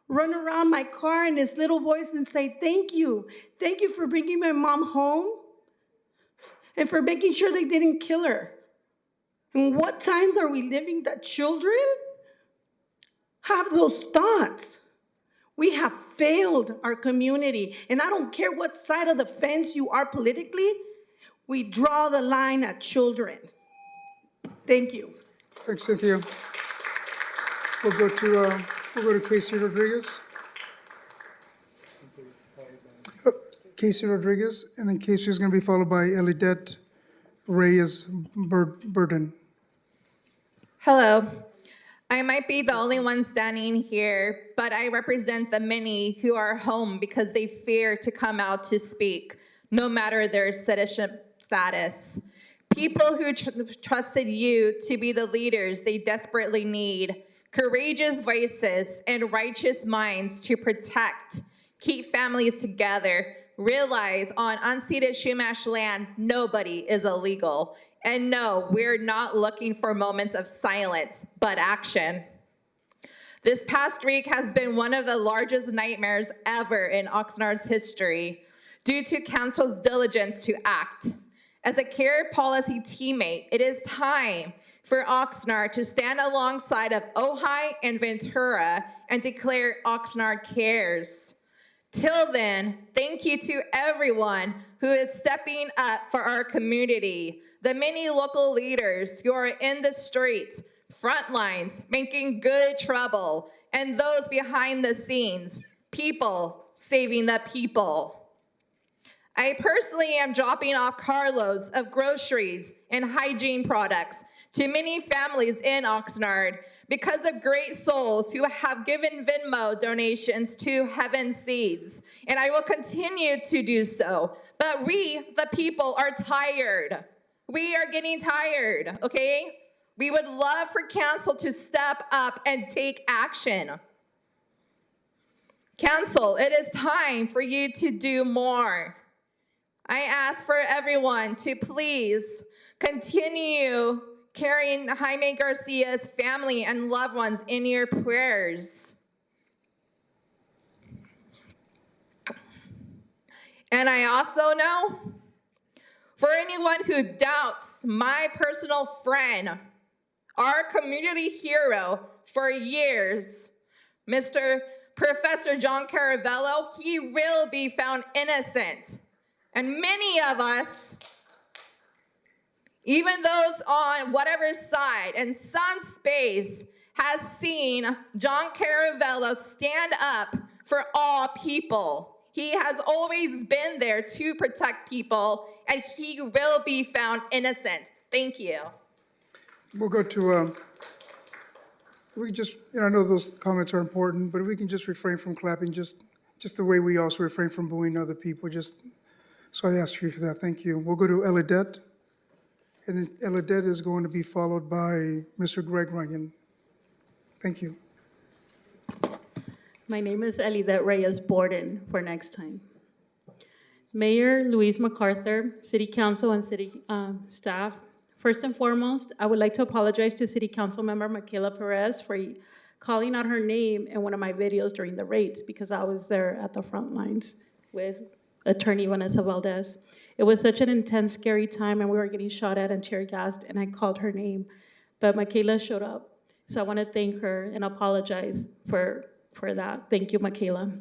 run around my car in this little voice and say, thank you. Thank you for bringing my mom home and for making sure they didn't kill her. And what times are we living that children have those thoughts? We have failed our community. And I don't care what side of the fence you are politically, we draw the line at children. Thank you. Thanks, Cynthia. We'll go to Casey Rodriguez. Casey Rodriguez, and then Casey is going to be followed by Elidette Reyes Burden. Hello. I might be the only one standing here, but I represent the many who are home because they fear to come out to speak, no matter their citizenship status. People who trusted you to be the leaders they desperately need, courageous voices and righteous minds to protect, keep families together, realize on unceded Chumash land, nobody is illegal. And no, we're not looking for moments of silence, but action. This past week has been one of the largest nightmares ever in Oxnard's history due to council's diligence to act. As a care policy teammate, it is time for Oxnard to stand alongside of Ojai and Ventura and declare Oxnard cares. Till then, thank you to everyone who is stepping up for our community, the many local leaders who are in the streets, front lines, making good trouble, and those behind the scenes, people saving the people. I personally am dropping off carloads of groceries and hygiene products to many families in Oxnard because of great souls who have given Venmo donations to Heaven Seeds, and I will continue to do so. But we, the people, are tired. We are getting tired, okay? We would love for council to step up and take action. Council, it is time for you to do more. I ask for everyone to please continue carrying Jaime Garcia's family and loved ones in your prayers. And I also know, for anyone who doubts my personal friend, our community hero for years, Mr. Professor John Caravello, he will be found innocent. And many of us, even those on whatever side, in some space, has seen John Caravello stand up for all people. He has always been there to protect people, and he will be found innocent. Thank you. We'll go to, we just, I know those comments are important, but we can just refrain from clapping, just the way we also refrain from booing other people, so I asked you for that, thank you. We'll go to Eladette, and then Eladette is going to be followed by Mr. Greg Runyon. Thank you. My name is Elidette Reyes Borden for next time. Mayor Luis MacArthur, City Council, and City staff. First and foremost, I would like to apologize to City Council member Michaela Perez for calling out her name in one of my videos during the raids because I was there at the front lines with Attorney Vanessa Valdez. It was such an intense, scary time, and we were getting shot at and tear gassed, and I called her name. But Michaela showed up, so I want to thank her and apologize for that. Thank you, Michaela.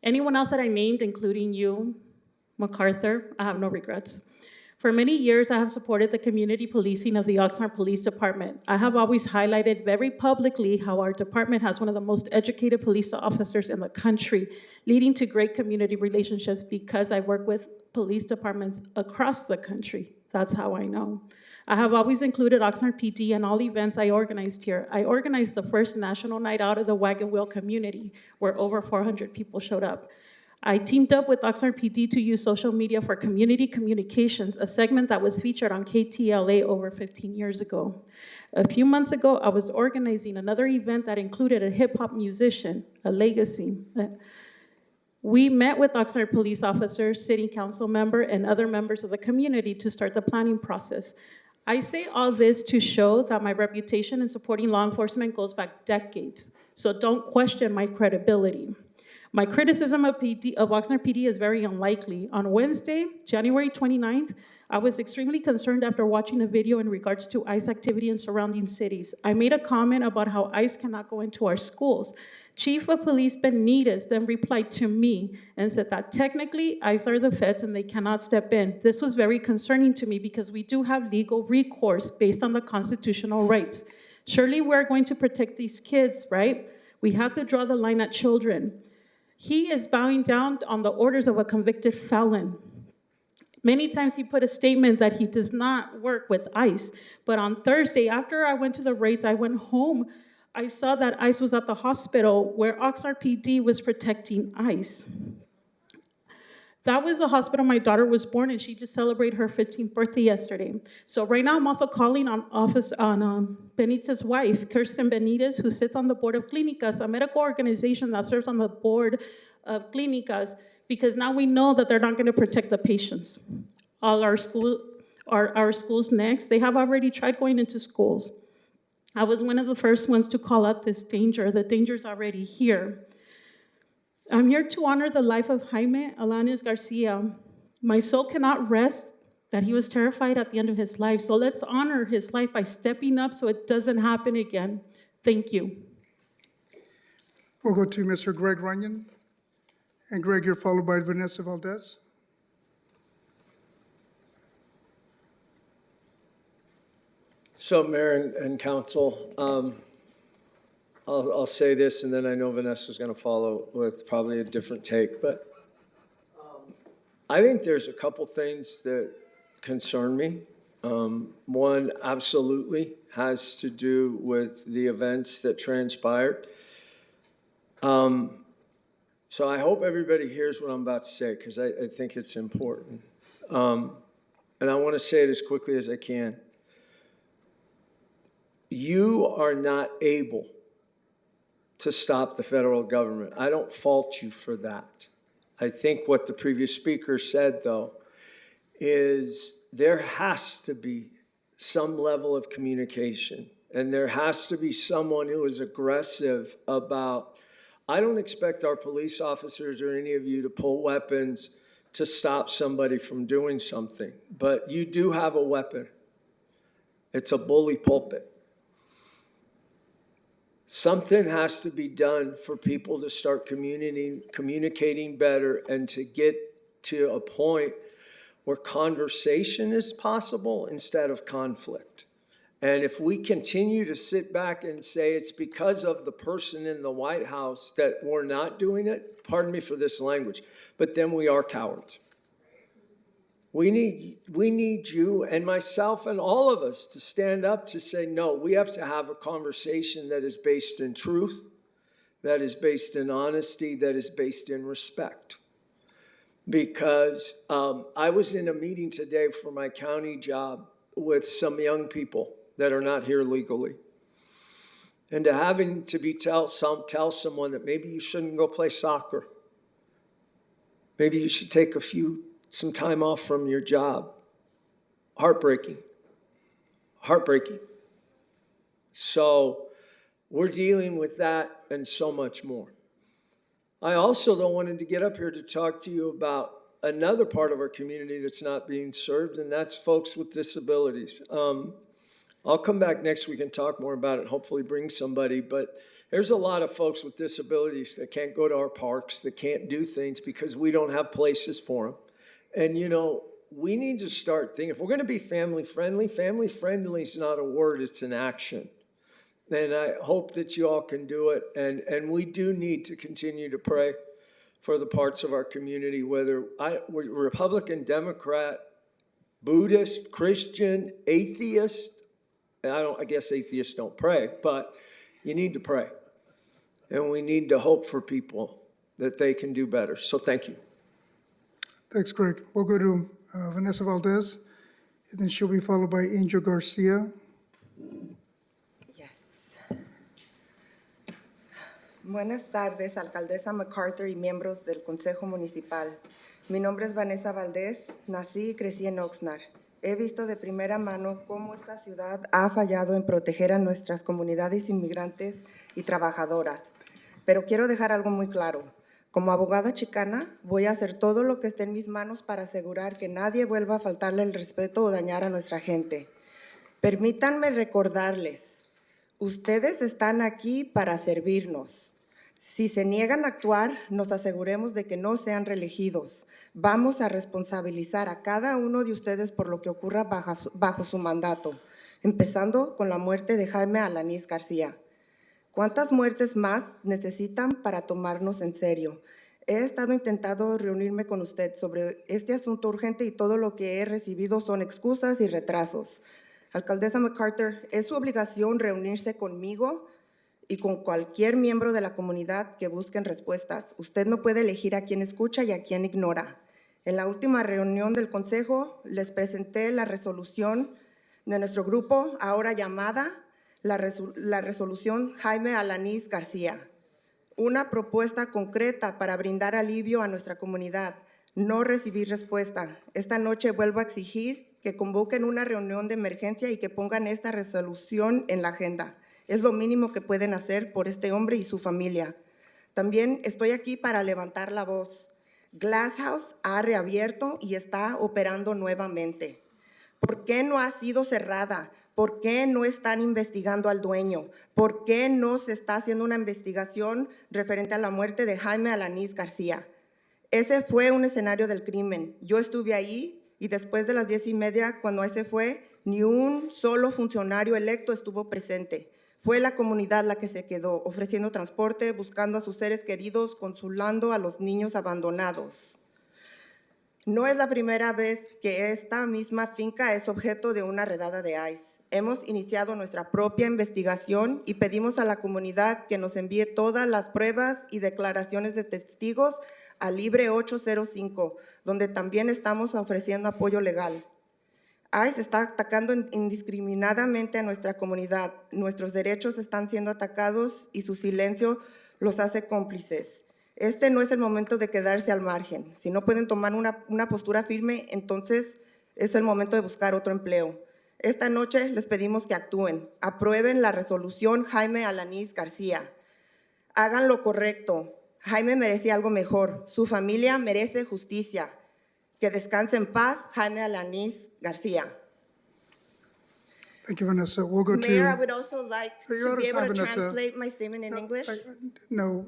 Anyone else that I named, including you, MacArthur, I have no regrets. For many years, I have supported the community policing of the Oxnard Police Department. I have always highlighted very publicly how our department has one of the most educated police officers in the country, leading to great community relationships because I work with police departments across the country. That's how I know. I have always included Oxnard PD in all events I organized here. I organized the first National Night Out of the Wagon Wheel community, where over 400 people showed up. I teamed up with Oxnard PD to use social media for community communications, a segment that was featured on KTLA over 15 years ago. A few months ago, I was organizing another event that included a hip-hop musician, a legacy. We met with Oxnard police officers, city council member, and other members of the community to start the planning process. I say all this to show that my reputation in supporting law enforcement goes back decades, so don't question my credibility. My criticism of Oxnard PD is very unlikely. On Wednesday, January 29th, I was extremely concerned after watching a video in regards to ICE activity in surrounding cities. I made a comment about how ICE cannot go into our schools. Chief of Police Benitez then replied to me and said that technically ICE are the feds and they cannot step in. This was very concerning to me because we do have legal recourse based on the constitutional rights. Surely we're going to protect these kids, right? We have to draw the line at children. He is bowing down on the orders of a convicted felon. Many times he put a statement that he does not work with ICE, but on Thursday, after I went to the raids, I went home. I saw that ICE was at the hospital where Oxnard PD was protecting ICE. That was the hospital my daughter was born in. She just celebrated her 15th birthday yesterday. So right now I'm also calling on Benitez's wife, Kirsten Benitez, who sits on the board of Clínicas, a medical organization that serves on the board of Clínicas, because now we know that they're not going to protect the patients. All our schools next, they have already tried going into schools. I was one of the first ones to call out this danger. The danger's already here. I'm here to honor the life of Jaime Alanis Garcia. My soul cannot rest that he was terrified at the end of his life. So let's honor his life by stepping up so it doesn't happen again. Thank you. We'll go to Mr. Greg Runyon. And Greg, you're followed by Vanessa Valdez. So, Mayor and Council, I'll say this, and then I know Vanessa's going to follow with probably a different take, but I think there's a couple things that concern me. One absolutely has to do with the events that transpired. So I hope everybody hears what I'm about to say, because I think it's important. And I want to say it as quickly as I can. You are not able to stop the federal government. I don't fault you for that. I think what the previous speaker said, though, is there has to be some level of communication, and there has to be someone who is aggressive about, I don't expect our police officers or any of you to pull weapons to stop somebody from doing something, but you do have a weapon. It's a bully pulpit. Something has to be done for people to start communicating better and to get to a point where conversation is possible instead of conflict. And if we continue to sit back and say it's because of the person in the White House that we're not doing it, pardon me for this language, but then we are cowards. We need you and myself and all of us to stand up to say, no, we have to have a conversation that is based in truth, that is based in honesty, that is based in respect. Because I was in a meeting today for my county job with some young people that are not here legally. And to having to be tell someone that maybe you shouldn't go play soccer. Maybe you should take some time off from your job. Heartbreaking. Heartbreaking. So we're dealing with that and so much more. I also though wanted to get up here to talk to you about another part of our community that's not being served, and that's folks with disabilities. I'll come back next week and talk more about it, hopefully bring somebody, but there's a lot of folks with disabilities that can't go to our parks, that can't do things because we don't have places for them. And you know, we need to start thinking, if we're going to be family friendly is not a word, it's an action. And I hope that you all can do it. And we do need to continue to pray for the parts of our community, whether we're Republican, Democrat, Buddhist, Christian, atheist. I guess atheists don't pray, but you need to pray. And we need to hope for people that they can do better. So thank you. Thanks, Greg. We'll go to Vanessa Valdez, and then she'll be followed by Angel Garcia. Buenas tardes, Alcaldesa MacArthur y miembros del Consejo Municipal. Mi nombre es Vanessa Valdez, nací y crecí en Oxnard. He visto de primera mano cómo esta ciudad ha fallado en proteger a nuestras comunidades inmigrantes y trabajadoras. Pero quiero dejar algo muy claro. Como abogada chicana, voy a hacer todo lo que esté en mis manos para asegurar que nadie vuelva a faltarle el respeto o dañar a nuestra gente. Permítanme recordarles, ustedes están aquí para servirnos. Si se niegan a actuar, nos aseguremos de que no sean reelegidos. Vamos a responsabilizar a cada uno de ustedes por lo que ocurra bajo su mandato, empezando con la muerte de Jaime Alanís García. ¿Cuántas muertes más necesitan para tomarnos en serio? He estado intentando reunirme con usted sobre este asunto urgente y todo lo que he recibido son excusas y retrasos. Alcaldesa MacArthur, es su obligación reunirse conmigo y con cualquier miembro de la comunidad que busquen respuestas. Usted no puede elegir a quién escucha y a quién ignora. En la última reunión del Consejo les presenté la resolución de nuestro grupo, ahora llamada la resolución Jaime Alanís García. Una propuesta concreta para brindar alivio a nuestra comunidad. No recibí respuesta. Esta noche vuelvo a exigir que convoquen una reunión de emergencia y que pongan esta resolución en la agenda. Es lo mínimo que pueden hacer por este hombre y su familia. También estoy aquí para levantar la voz. Glass House ha reabierto y está operando nuevamente. ¿Por qué no ha sido cerrada? ¿Por qué no están investigando al dueño? ¿Por qué no se está haciendo una investigación referente a la muerte de Jaime Alanís García? Ese fue un escenario del crimen. Yo estuve ahí y después de las 10:30, cuando ese fue, ni un solo funcionario electo estuvo presente. Fue la comunidad la que se quedó, ofreciendo transporte, buscando a sus seres queridos, consolando a los niños abandonados. No es la primera vez que esta misma finca es objeto de una redada de ICE. Hemos iniciado nuestra propia investigación y pedimos a la comunidad que nos envíe todas las pruebas y declaraciones de testigos al Libre 805, donde también estamos ofreciendo apoyo legal. ICE está atacando indiscriminadamente a nuestra comunidad. Nuestros derechos están siendo atacados y su silencio los hace cómplices. Este no es el momento de quedarse al margen. Si no pueden tomar una postura firme, entonces es el momento de buscar otro empleo. Esta noche les pedimos que actúen. Aprueben la resolución Jaime Alanís García. Hagan lo correcto. Jaime merecía algo mejor. Su familia merece justicia. Que descanse en paz, Jaime Alanís García. Thank you, Vanessa. We'll go Mayor, I to, would also like So you're to out be of able time, to Vanessa. translate my statement in English. no.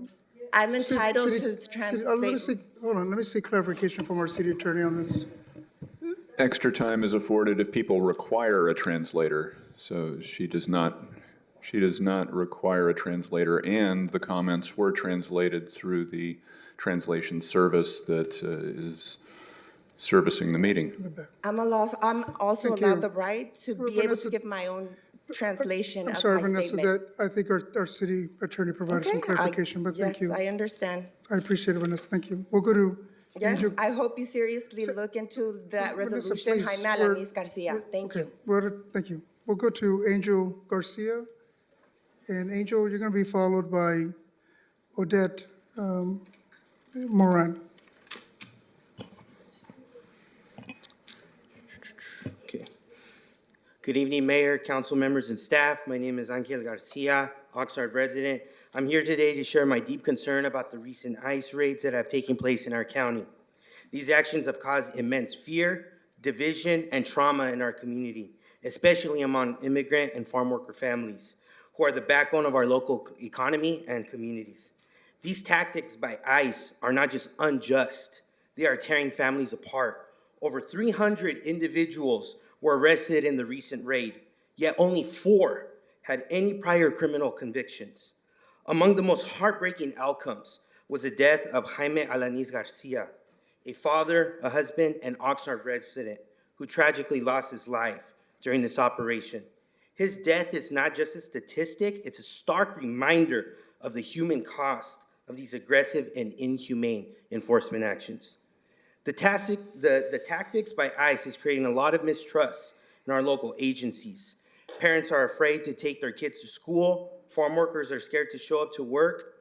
I'm entitled to Let me translate. see, hold on, let me see clarification from our city attorney on this. Extra time is afforded if people require a translator. So she does not require a translator, and the comments were translated through the translation service that is servicing the meeting. I'm also Thank allowed you. the right to be able Vanessa, to give my own translation I'm of sorry, my Vanessa, statement. that I think our city attorney provided some Okay, clarification, but thank you. Yes, I understand. I appreciate it, Vanessa, thank you. We'll go to Yes, Angel. I hope you seriously look into that Vanessa, resolution, please, Jaime Alanis Garcia. Thank you. Thank you. We'll go to Angel Garcia. And Angel, you're going to be followed by Odette Moran. Okay. Good evening, Mayor, council members, and staff. My name is Angel Garcia, Oxnard resident. I'm here today to share my deep concern about the recent ICE raids that have taken place in our county. These actions have caused immense fear, division, and trauma in our community, especially among immigrant and farm worker families, who are the backbone of our local economy and communities. These tactics by ICE are not just unjust, they are tearing families apart. Over 300 individuals were arrested in the recent raid, yet only 4 had any prior criminal convictions. Among the most heartbreaking outcomes was the death of Jaime Alanis Garcia, a father, a husband, and Oxnard resident who tragically lost his life during this operation. His death is not just a statistic, it's a stark reminder of the human cost of these aggressive and inhumane enforcement actions. The tactics by ICE is creating a lot of mistrust in our local agencies. Parents are afraid to take their kids to school. Farm workers are scared to show up to work.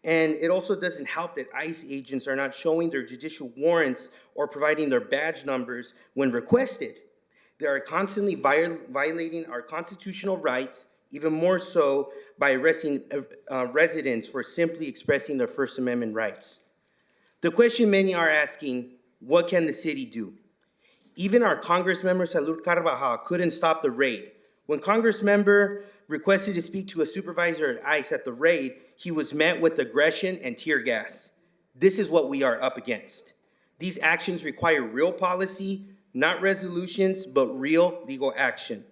And it also doesn't help that ICE agents are not showing their judicial warrants or providing their badge numbers when requested. They are constantly violating our constitutional rights, even more so by arresting residents for simply expressing their First Amendment rights. The question many are asking, what can the city do? Even our Congressmember Salud Carvajal couldn't stop the raid. When Congressmember requested to speak to a supervisor at ICE at the raid, he was met with aggression and tear gas. This is what we are up against. These actions require real policy, not resolutions, but real legal action.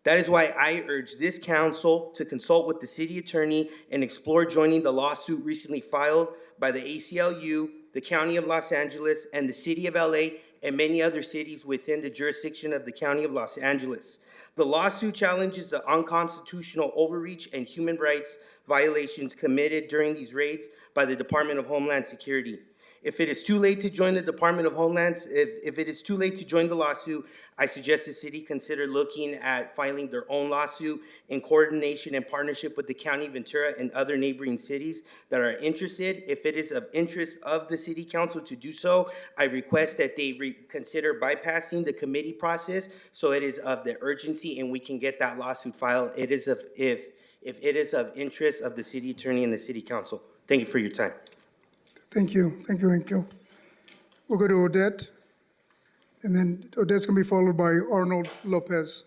That is why I urge this council to consult with the city attorney and explore joining the lawsuit recently filed by the ACLU, the County of Los Angeles, and the City of LA, and many other cities within the jurisdiction of the County of Los Angeles. The lawsuit challenges the unconstitutional overreach and human rights violations committed during these raids by the Department of Homeland Security. If it is too late to join the Department of Homeland, if it is too late to join the lawsuit, I suggest the city consider looking at filing their own lawsuit in coordination and partnership with the County of Ventura and other neighboring cities that are interested. If it is of interest of the City Council to do so, I request that they consider bypassing the committee process so it is of the urgency and we can get that lawsuit filed. It is of, if it is of interest of the City Attorney and the City Council. Thank you for your time. Thank you, Angel. We'll go to Odette, and then Odette's going to be followed by Arnold Lopez.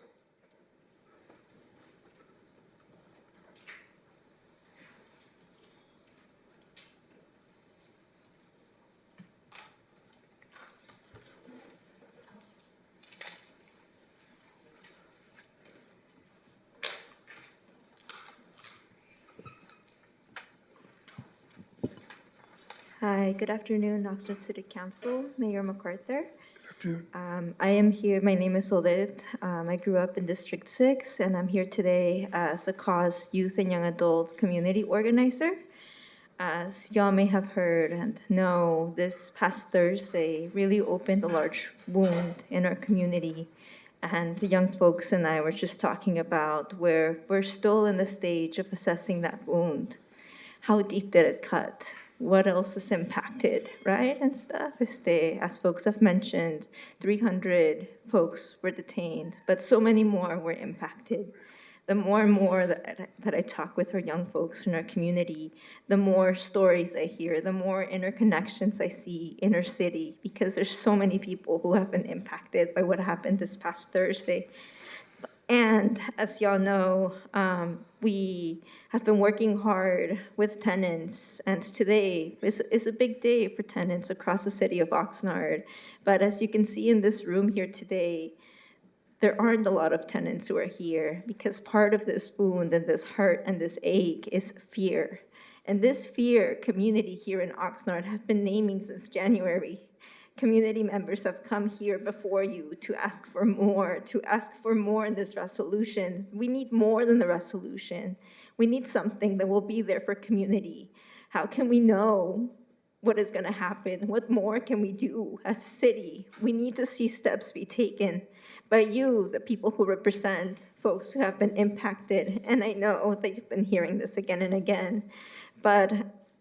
Hi, good afternoon, Oxnard City Council, Mayor MacArthur. I am here, my name is Odette. I grew up in District 6, and I'm here today as a cause youth and young adult community organizer. As y'all may have heard and know, this past Thursday really opened a large wound in our community. And the young folks and I were just talking about where we're still in the stage of assessing that wound. How deep did it cut? What else is impacted, right? And stuff. As folks have mentioned, 300 folks were detained, but so many more were impacted. The more and more that I talk with our young folks in our community, the more stories I hear, the more interconnections I see in our city, because there's so many people who have been impacted by what happened this past Thursday. And as y'all know, we have been working hard with tenants, and today is a big day for tenants across the city of Oxnard. But as you can see in this room here today, there aren't a lot of tenants who are here because part of this wound and this hurt and this ache is fear. And this fear, community here in Oxnard have been naming since January. Community members have come here before you to ask for more in this resolution. We need more than the resolution. We need something that will be there for community. How can we know what is going to happen? What more can we do as a city? We need to see steps be taken by you, the people who represent folks who have been impacted. And I know that you've been hearing this again and again, but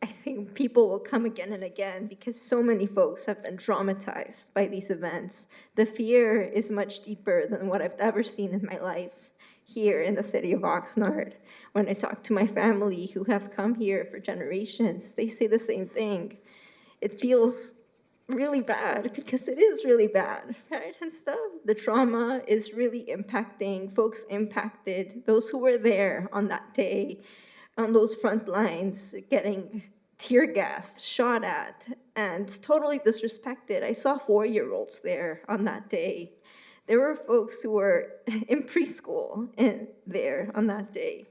I think people will come again and again because so many folks have been traumatized by these events. The fear is much deeper than what I've ever seen in my life here in the city of Oxnard. When I talk to my family who have come here for generations, they say the same thing. It feels really bad because it is really bad, right? And stuff. The trauma is really impacting folks impacted, those who were there on that day, on those front lines, getting tear gassed, shot at, and totally disrespected. I saw 4-year-olds there on that day. There were folks who were in preschool there on that day.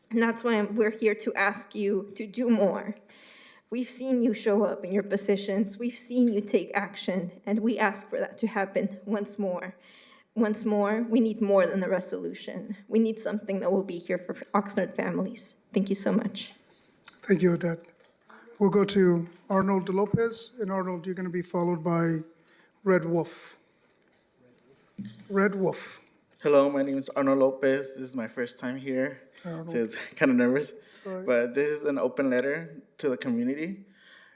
And that's why we're here to ask you to do more. We've seen you show up in your positions. We've seen you take action, and we ask for that to happen once more. Once more, we need more than the resolution. We need something that will be here for Oxnard families. Thank you so much. Thank you, Odette. We'll go to Arnold Lopez, and Arnold, you're going to be followed by Red Wolf. Red Wolf. Hello, my name is Arnold Lopez. This is my first time here, Arnold. so it's kind of nervous. all right. But this is an open letter to the community.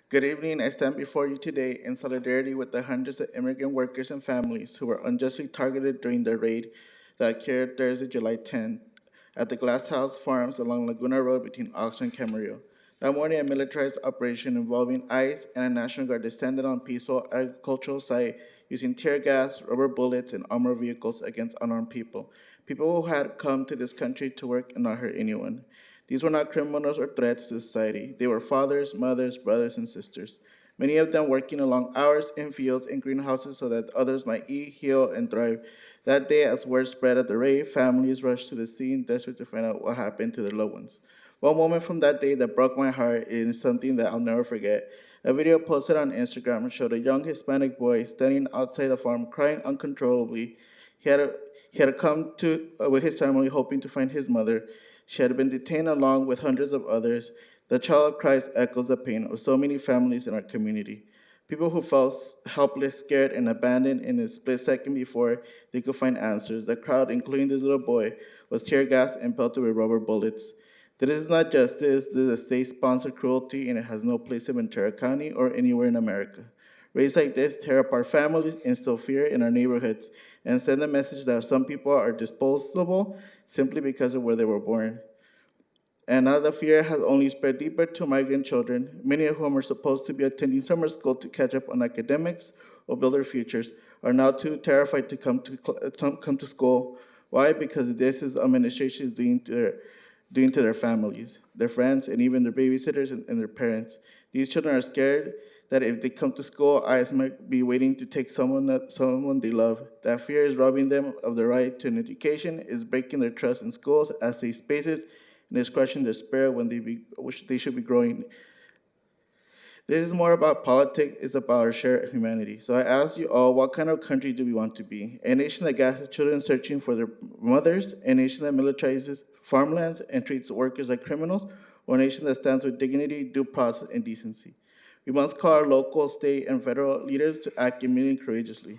Good evening. I stand before you today in solidarity with the hundreds of immigrant workers and families who were unjustly targeted during the raid that occurred Thursday, July 10th at the Glass House Farms along Laguna Road between Oxnard and Camarillo. That morning, a militarized operation involving ICE and a National Guard descended on peaceful agricultural site using tear gas, rubber bullets, and armored vehicles against unarmed people who had come to this country to work and not hurt anyone. These were not criminals or threats to society. They were fathers, mothers, brothers, and sisters, many of them working long hours in fields and greenhouses so that others might eat, heal, and thrive. That day, as word spread of the raid, families rushed to the scene, desperate to find out what happened to their loved ones. One moment from that day that broke my heart is something that I'll never forget. A video posted on Instagram showed a young Hispanic boy standing outside the farm crying uncontrollably. He had come to with his family hoping to find his mother. She had been detained along with hundreds of others. The child cries echoes the pain of so many families in our community. People who felt helpless, scared, and abandoned in a split second before they could find answers. The crowd, including this little boy, was tear gassed and pelted with rubber bullets. This is not justice, this is a state-sponsored cruelty, and it has no place in Ventura County or anywhere in America. Raids like this tear apart families, instill fear in our neighborhoods, and send a message that some people are disposable simply because of where they were born. And now the fear has only spread deeper to migrant children, many of whom are supposed to be attending summer school to catch up on academics or build their futures, are now too terrified to come to school. Why? Because this is administration is doing to their families, their friends, and even their babysitters and their parents. These children are scared that if they come to school, ICE might be waiting to take someone they love. That fear is robbing them of the right to an education, is breaking their trust in schools as safe spaces, and is crushing their spirit when they should be growing. This is more about politics, it's about our shared humanity. So I ask you all, what kind of country do we want to be? A nation that gasses children searching for their mothers, a nation that militarizes farmlands and treats workers like criminals, or a nation that stands with dignity, due process, and decency? We must call our local, state, and federal leaders to act immediately and courageously.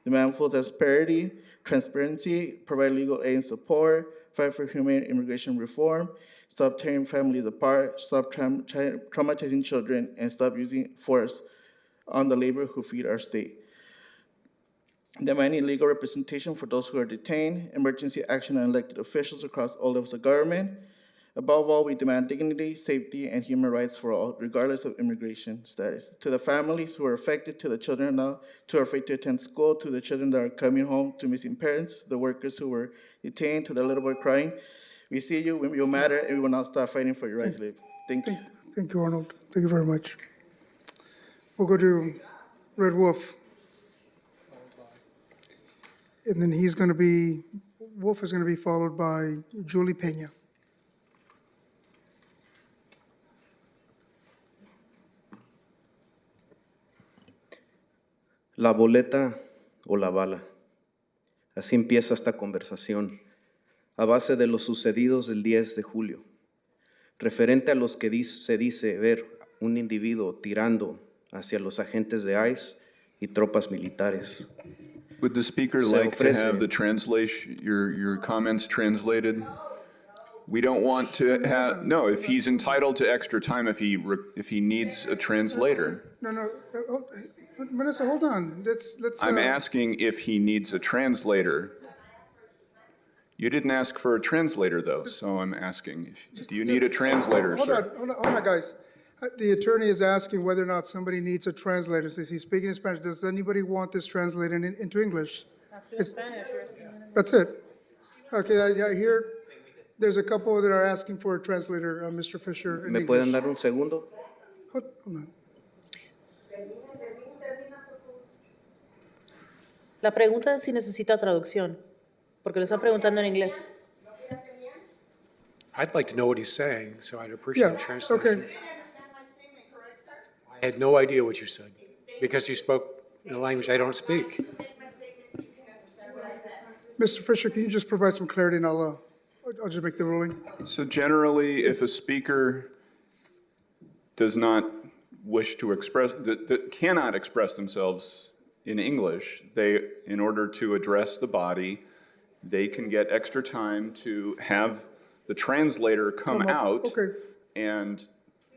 Demand full transparency, provide legal aid and support, fight for humane immigration reform, stop tearing families apart, stop traumatizing children, and stop using force on the labor who feed our state. Demanding legal representation for those who are detained, emergency action on elected officials across all levels of government, Above all, we demand dignity, safety, and human rights for all, regardless of immigration status. To the families who are affected, to the children now who are afraid to attend school, to the children that are coming home, to missing parents, the workers who were detained, to the little boy crying, we see you, you matter, and we will not stop fighting for your right to live. Thank you. Thank you, Arnold. Thank you very much. We'll go to Red Wolf. And then Wolf is going to be followed by Julie Peña. La boleta o la bala. Así empieza esta conversación, a base de los sucedidos del 10 de julio, referente a los que se dice ver un individuo tirando hacia los agentes de ICE y tropas militares. Would the speaker like to have the translation, your comments translated? We don't want to have, no, if he's entitled to extra time, if he needs a translator. No, Vanessa, hold on. Let's. I'm asking if he needs a translator. You didn't ask for a translator, though, so I'm asking, do you need a translator, sir? Hold on, guys. The attorney is asking whether or not somebody needs a translator. Is he speaking in Spanish? Does anybody want this translated into English? That's it. Okay, I hear there's a couple that are asking for a translator, Mr. Fisher. ¿Me pueden dar un segundo? Hold on. La pregunta es si necesita traducción, porque le están preguntando en inglés. I'd like to know what he's saying, so I'd appreciate translation. Okay. I had no idea what you said, because you spoke in a language I don't speak. Mr. Fisher, can you just provide some clarity and I'll just make the ruling? So generally, if a speaker does not wish to express, that cannot express themselves in English, in order to address the body, they can get extra time to have the translator come out and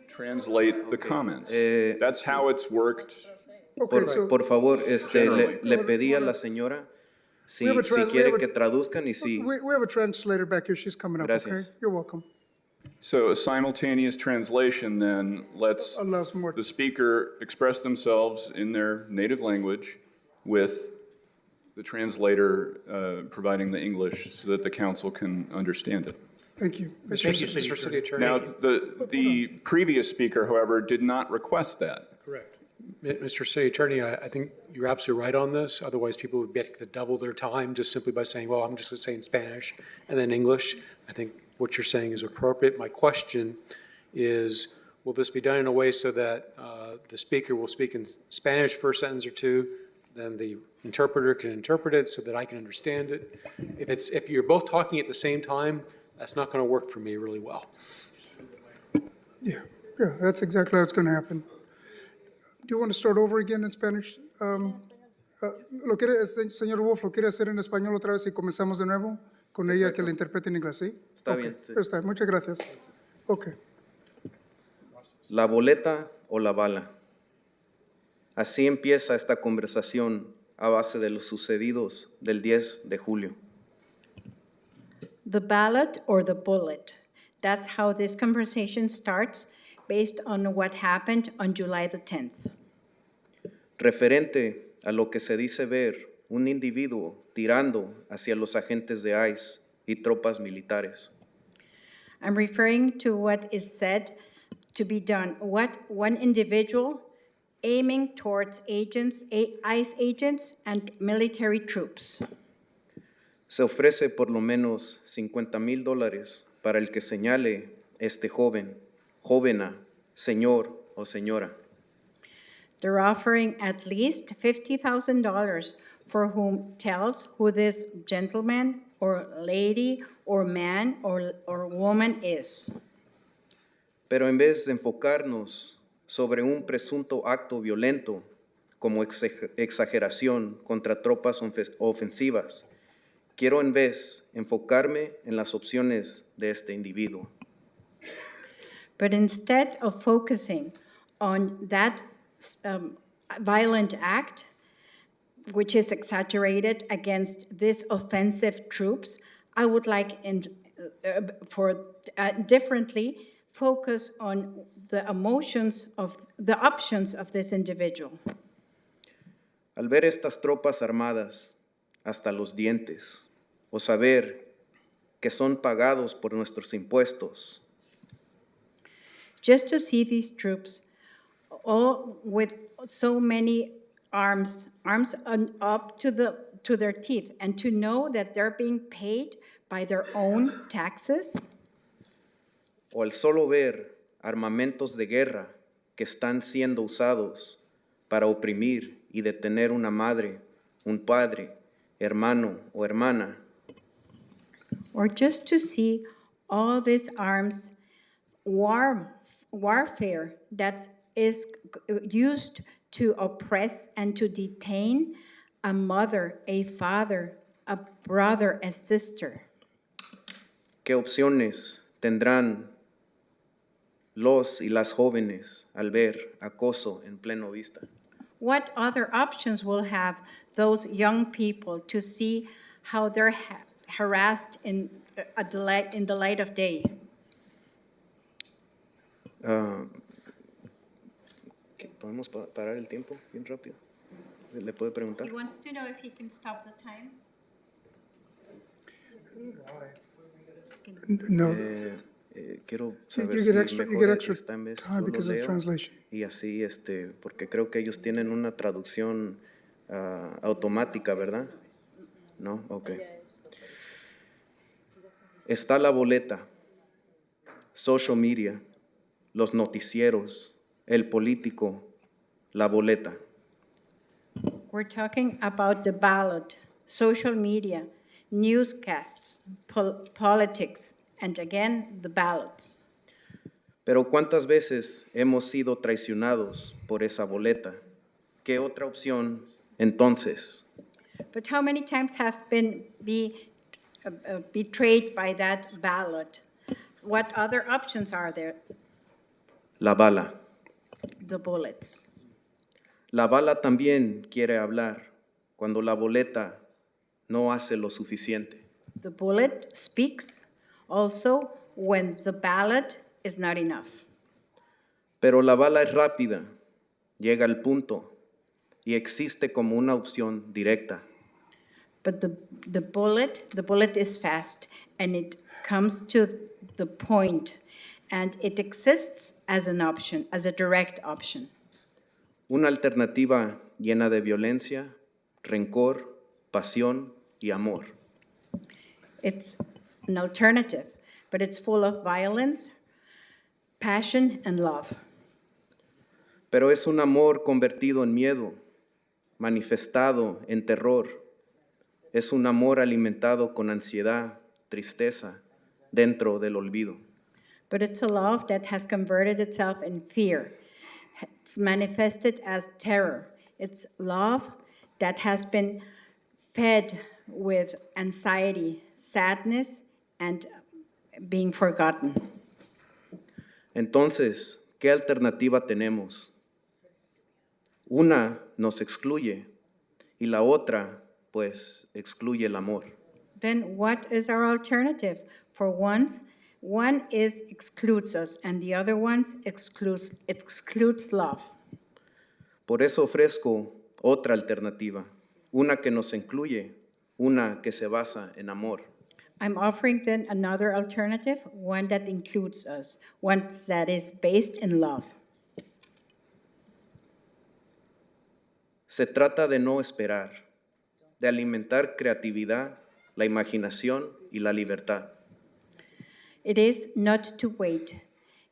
translate the comments. That's how it's worked. Por favor, le pedí a la señora si quiere que traduzcan y si. We have a translator back here. She's coming up, Gracias. okay? You're welcome. So a simultaneous translation then lets the speaker express themselves in their native language with the translator providing the English so that the council can understand it. Thank you. Mr. City Attorney. Now, the previous speaker, however, did not request that. Correct. Mr. City Attorney, I think you're absolutely right on this. Otherwise, people would get to double their time just simply by saying, well, I'm just going to say in Spanish and then English. I think what you're saying is appropriate. My question is, will this be done in a way so that the speaker will speak in Spanish for a sentence or two, then the interpreter can interpret it so that I can understand it? If you're both talking at the same time, that's not going to work for me really well. Yeah, that's exactly how it's going to happen. Do you want to start over again in Spanish? Señor Wolf, ¿lo quiere hacer en español otra vez y comenzamos de nuevo? Con ella que le interprete en inglés, ¿sí? Está bien. Sí. Está, muchas gracias. Ok. La boleta o la bala. Así empieza esta conversación a base de los sucedidos del 10 de julio. The ballot or the bullet. That's how this conversation starts, based on what happened on July the 10th. Referente a lo que se dice ver un individuo tirando hacia los agentes de ICE y tropas militares. I'm referring to what is said to be done. One individual aiming towards agents, ICE agents and military troops. Se ofrece por lo menos $50,000 para el que señale este joven, jovena, señor o señora. They're offering at least $50,000 for whom tells who this gentleman or lady or man or woman is. Pero en vez de enfocarnos sobre un presunto acto violento como exageración contra tropas ofensivas, quiero en vez enfocarme en las opciones de este individuo. But instead of focusing on that violent act, which is exaggerated against these offensive troops, I would like differently focus on the emotions of the options of this individual. Al ver estas tropas armadas hasta los dientes, o saber que son pagados por nuestros impuestos, Just to see these troops all with so many arms up to their teeth, and to know that they're being paid by their own taxes, o al solo ver armamentos de guerra que están siendo usados para oprimir y detener una madre, un padre, hermano o hermana, or just to see all these arms warfare that is used to oppress and to detain a mother, a father, a brother, a sister. ¿qué opciones tendrán los y las jóvenes al ver acoso en pleno vista? What other options will have those young people to see how they're harassed in the light of day? ¿Podemos parar el tiempo bien rápido? ¿Le puede preguntar? He wants to know if he can stop the time. No, Quiero you saber get si extra, you mejor get extra esta vez time yo lo because of leo translation. y así, porque creo que ellos tienen una traducción automática, ¿verdad? ¿No? Ok. Está la boleta, social media, los noticieros, el político, la boleta. We're talking about the ballot, social media, newscasts, politics, and again, the ballots. Pero ¿cuántas veces hemos sido traicionados por esa boleta? ¿Qué otra opción entonces? But how many times have been betrayed by that ballot? What other options are there? La bala. The bullets. La bala también quiere hablar cuando la boleta no hace lo suficiente. The bullet speaks also when the ballot is not enough. Pero la bala es rápida, llega al punto y existe como una opción directa. But the bullet is fast, and it comes to the point, and it exists as an option, as a direct option. Una alternativa llena de violencia, rencor, pasión y amor. It's an alternative, but it's full of violence, passion, and love. Pero es un amor convertido en miedo, manifestado en terror. Es un amor alimentado con ansiedad, tristeza, dentro del olvido. But it's a love that has converted itself in fear. It's manifested as terror. It's love that has been fed with anxiety, sadness, and being forgotten. Entonces, ¿qué alternativa tenemos? Una nos excluye y la otra, pues, excluye el amor. Then what is our alternative? For one excludes us, and the other one excludes love. Por eso ofrezco otra alternativa, una que nos incluye, una que se basa en amor. I'm offering then another alternative, one that includes us, one that is based in love. Se trata de no esperar, de alimentar creatividad, la imaginación y la libertad. It is not to wait.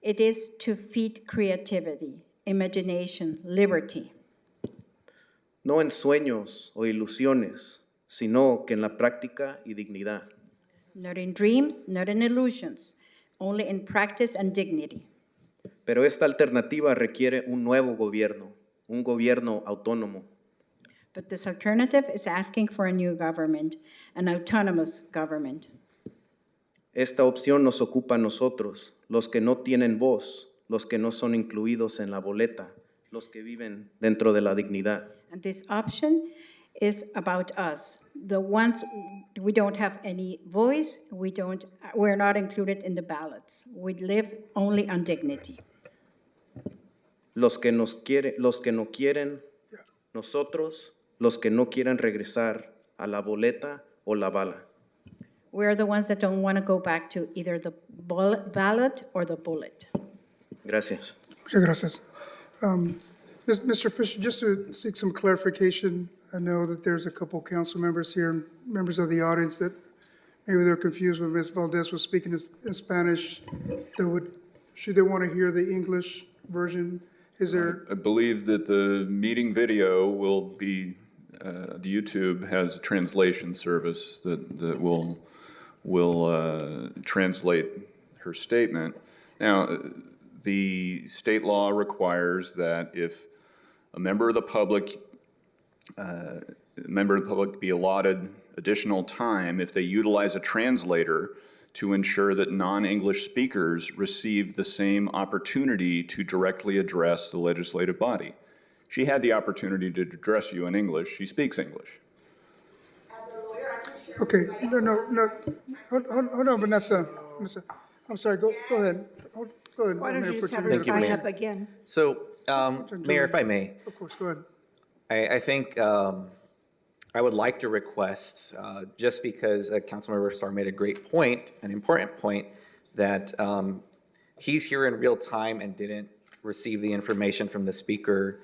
It is to feed creativity, imagination, liberty. No en sueños o ilusiones, sino que en la práctica y dignidad. Not in dreams, not in illusions, only in practice and dignity. Pero esta alternativa requiere un nuevo gobierno, un gobierno autónomo. But this alternative is asking for a new government, an autonomous government. Esta opción nos ocupa a nosotros, los que no tienen voz, los que no son incluidos en la boleta, los que viven dentro de la dignidad. And this option is about us, the ones, we don't have any voice, we're not included in the ballots. We live only on dignity. Los que no quieren, nosotros, los que no quieran regresar a la boleta o la bala. We're the ones that don't want to go back to either the ballot or the bullet. Gracias. Muchas gracias. Mr. Fisher, just to seek some clarification, I know that there's a couple council members here, members of the audience, that maybe they're confused when Ms. Valdez was speaking in Spanish. Should they want to hear the English version? Is there? I believe that the meeting video will be, the YouTube has a translation service that will translate her statement. Now, the state law requires that if a member of the public be allotted additional time if they utilize a translator to ensure that non-English speakers receive the same opportunity to directly address the legislative body. She had the opportunity to address you in English. She speaks English. Okay, no. Hold on, Vanessa. I'm sorry, go ahead. Go ahead. Why don't Mayor you just have Pro Tem. her sign up again? So, Mayor, if I may, Of course, go ahead. I think I would like to request, just because Councilmember Starr made a great point, an important point, that he's here in real time and didn't receive the information from the speaker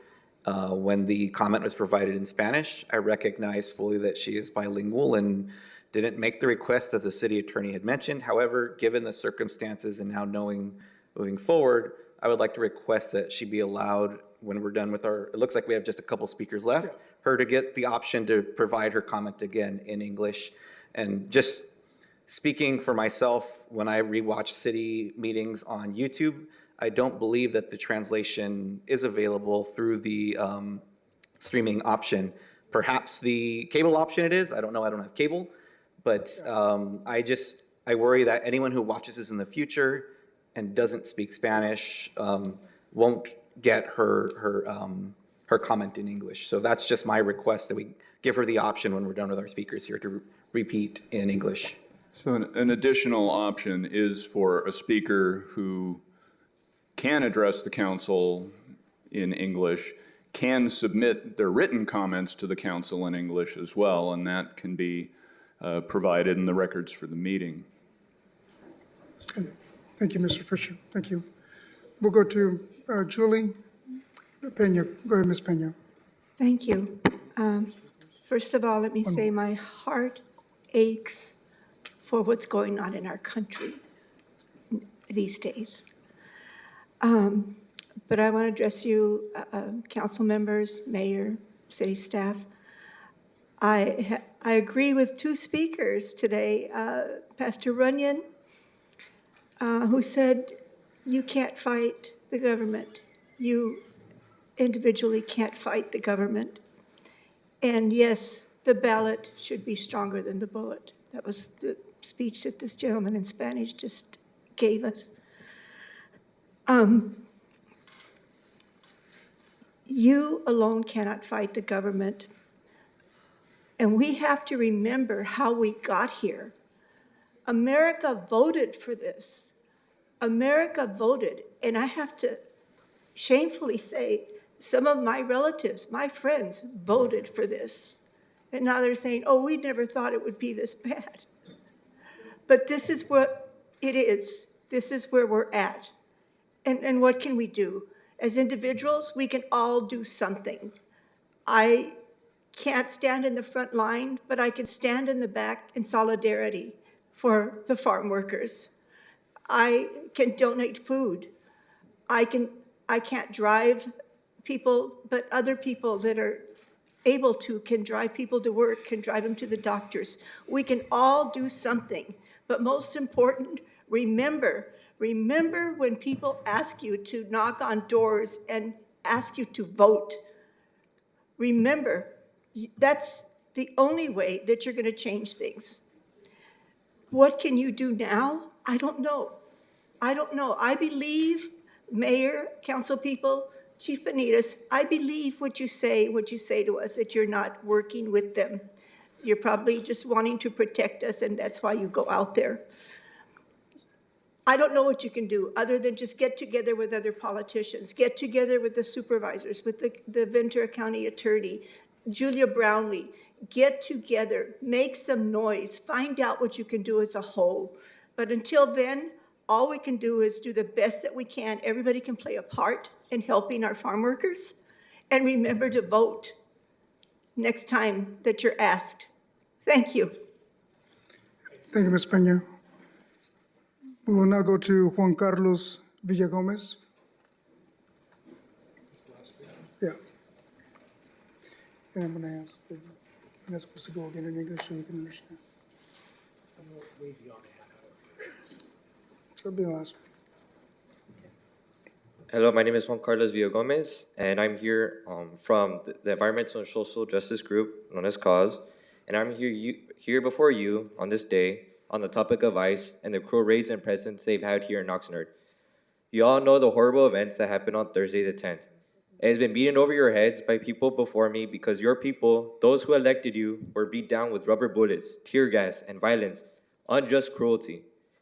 when the comment was provided in Spanish. I recognize fully that she is bilingual and didn't make the request as the city attorney had mentioned. However, given the circumstances and now knowing moving forward, I would like to request that she be allowed, when we're done with it looks like we have just a couple speakers left, her to get the option to provide her comment again in English. And just speaking for myself, when I rewatch city meetings on YouTube, I don't believe that the translation is available through the streaming option. Perhaps the cable option it is, I don't know, I don't have cable, but I worry that anyone who watches this in the future and doesn't speak Spanish won't get her comment in English. So that's just my request, that we give her the option when we're done with our speakers here to repeat in English. So an additional option is for a speaker who can address the council in English, can submit their written comments to the council in English as well, and that can be provided in the records for the meeting. Thank you, Mr. Fisher. Thank you. We'll go to Julie Pena. Go ahead, Ms. Pena. Thank you. First of all, let me say my heart aches for what's going on in our country these days. But I want to address you, council members, mayor, city staff. I agree with two speakers today, Pastor Runyon, who said, you can't fight the government. You individually can't fight the government. And yes, the ballot should be stronger than the bullet. That was the speech that this gentleman in Spanish just gave us. You alone cannot fight the government. And we have to remember how we got here. America voted for this. America voted, and I have to shamefully say, some of my relatives, my friends, voted for this. And now they're saying, oh, we never thought it would be this bad. But this is what it is. This is where we're at. And what can we do? As individuals, we can all do something. I can't stand in the front line, but I can stand in the back in solidarity for the farm workers. I can donate food. I can't drive people, but other people that are able to can drive people to work, can drive them to the doctors. We can all do something, but most important, remember when people ask you to knock on doors and ask you to vote. Remember, that's the only way that you're going to change things. What can you do now? I don't know. I believe, Mayor, council people, Chief Benitez, I believe what you say to us, that you're not working with them. You're probably just wanting to protect us, and that's why you go out there. I don't know what you can do other than just get together with other politicians, get together with the supervisors, with the Ventura County Attorney, Julia Brownlee, get together, make some noise, find out what you can do as a whole. But until then, all we can do is do the best that we can. Everybody can play a part in helping our farm workers. And remember to vote next time that you're asked. Thank you. Thank you, Ms. Peña. We will now go to Juan Carlos Villagomez. Yeah. And I'm going to ask, am I supposed to go again in English so you can understand? That'll be the last one. Hello, my name is Juan Carlos Villagomez, and I'm here from the Environmental and Social Justice Group, known as CAUSE, and I'm here before you on this day on the topic of ICE and the cruel raids and presence they've had here in Oxnard. You all know the horrible events that happened on Thursday the 10th. It has been beaten over your heads by people before me because your people, those who elected you, were beat down with rubber bullets, tear gas, and violence, unjust cruelty.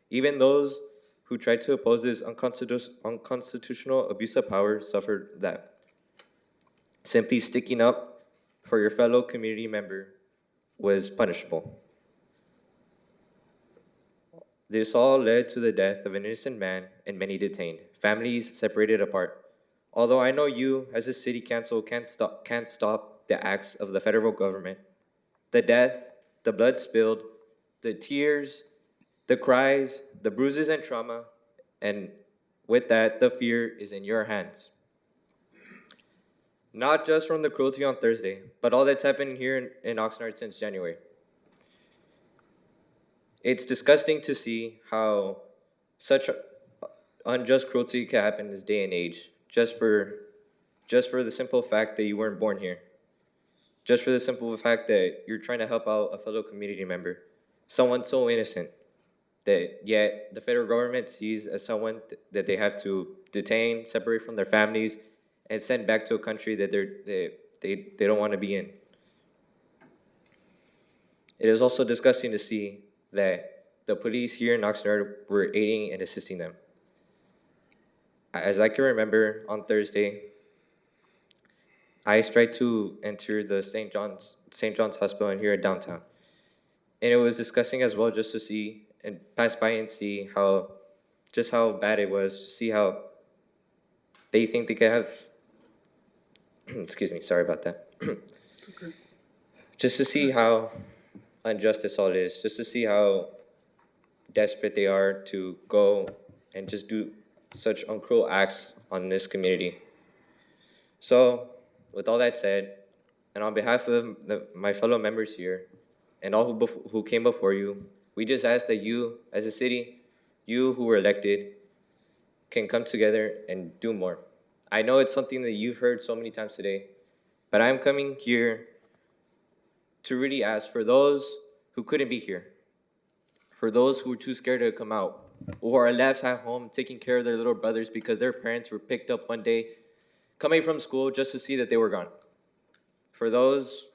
Even those who tried to oppose this unconstitutional abuse of power suffered that. Simply sticking up for your fellow community member was punishable. This all led to the death of an innocent man and many detained, families separated apart. Although I know you, as a city council, can't stop the acts of the federal government, the death, the blood spilled, the tears, the cries, the bruises and trauma, and with that, the fear is in your hands. Not just from the cruelty on Thursday, but all that's happened here in Oxnard since January. It's disgusting to see how such unjust cruelty can happen in this day and age, just for the simple fact that you weren't born here. Just for the simple fact that you're trying to help out a fellow community member, someone so innocent, that yet the federal government sees as someone that they have to detain, separate from their families, and send back to a country that they don't want to be in. It is also disgusting to see that the police here in Oxnard were aiding and assisting them. As I can remember, on Thursday, I tried to enter the St. John's Hospital in here in downtown. And it was disgusting as well just to see and pass by and see how bad it was, see how they think they could have, excuse me, sorry about that. It's okay. Just to see how unjust this all is, just to see how desperate they are to go and just do such uncruel acts on this community. So, with all that said, and on behalf of my fellow members here, and all who came before you, we just ask that you, as a city, you who were elected, can come together and do more. I know it's something that you've heard so many times today, but I'm coming here to really ask for those who couldn't be here, for those who were too scared to come out, who are left at home taking care of their little brothers because their parents were picked up one day coming from school just to see that they were gone. For those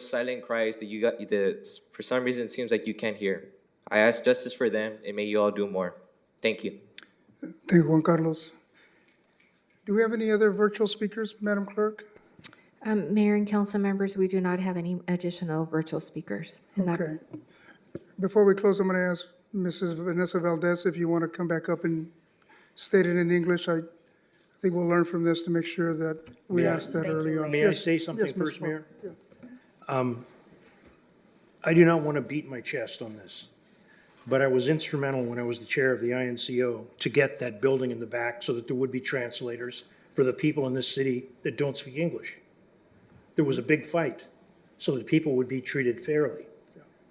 silent cries that for some reason it seems like you can't hear, I ask justice for them, and may you all do more. Thank you. Thank you, Juan Carlos. Do we have any other virtual speakers, Madam Clerk? Mayor and council members, we do not have any additional virtual speakers. Okay. Before we close, I'm going to ask Mrs. Vanessa Valdez if you want to come back up and state it in English. I think we'll learn from this to make sure that we ask that early on. May I Yes. say something Yes, first, Mr. Mayor? Yeah. I do not want to beat my chest on this, but I was instrumental when I was the chair of the INCO to get that building in the back so that there would be translators for the people in this city that don't speak English. There was a big fight so that people would be treated fairly,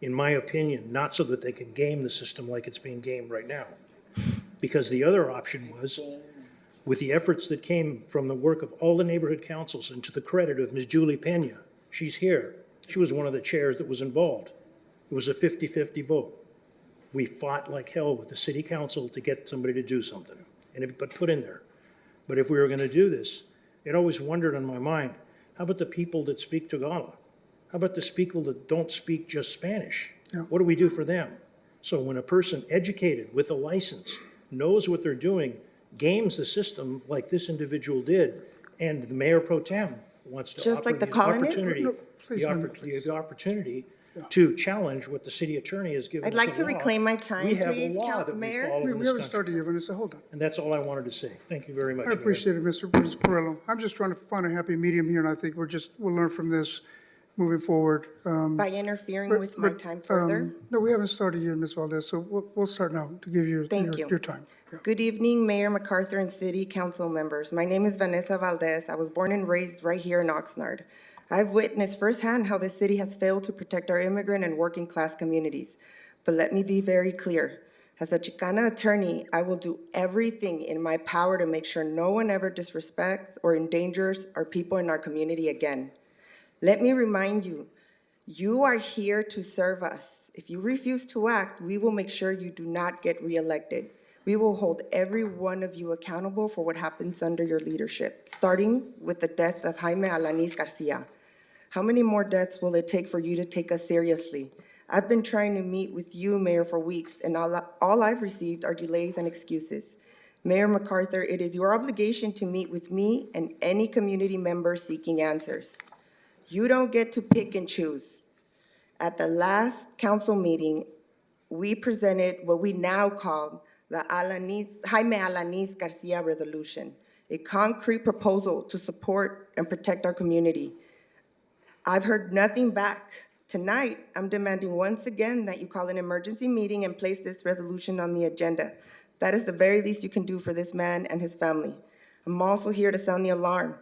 in my opinion, not so that they can game the system like it's being gamed right now. Because the other option was, with the efforts that came from the work of all the neighborhood councils, and to the credit of Ms. Julie Peña, she's here. She was one of the chairs that was involved. It was a 50-50 vote. We fought like hell with the city council to get somebody to do something, and it got put in there. But if we were going to do this, it always wondered on my mind, how about the people that speak Tagalog? How about the people that don't speak just Spanish? Yeah. What do we do for them? So when a person educated with a license knows what they're doing, games the system like this individual did, and the mayor pro tem wants to Just offer like the the colonists? opportunity, No, please, ma'am, the opportunity to challenge what the city attorney has given us I'd like a to law. reclaim my time, We have a please, law that we Mayor. follow we in we this haven't country. started yet, Vanessa, hold on. And that's all I wanted to say. Thank you very much. I Mayor. appreciate it, Mr. Perillo. I'm just trying to find a happy medium here, and I think we'll learn from this moving forward. By interfering with my time further. No, we haven't started yet, Ms. Valdez, so we'll start now to give you Thank you. your time. Yeah. Good evening, Mayor MacArthur and City Council members. My name is Vanessa Valdez. I was born and raised right here in Oxnard. I've witnessed firsthand how the city has failed to protect our immigrant and working class communities. But let me be very clear. As a Chicana attorney, I will do everything in my power to make sure no one ever disrespects or endangers our people in our community again. Let me remind you, you are here to serve us. If you refuse to act, we will make sure you do not get reelected. We will hold every one of you accountable for what happens under your leadership, starting with the death of Jaime Alanis Garcia. How many more deaths will it take for you to take us seriously? I've been trying to meet with you, Mayor, for weeks, and all I've received are delays and excuses. Mayor MacArthur, it is your obligation to meet with me and any community member seeking answers. You don't get to pick and choose. At the last council meeting, we presented what we now call the Jaime Alanis Garcia Resolution, a concrete proposal to support and protect our community. I've heard nothing back. Tonight, I'm demanding once again that you call an emergency meeting and place this resolution on the agenda. That is the very least you can do for this man and his family. I'm also here to sound the alarm.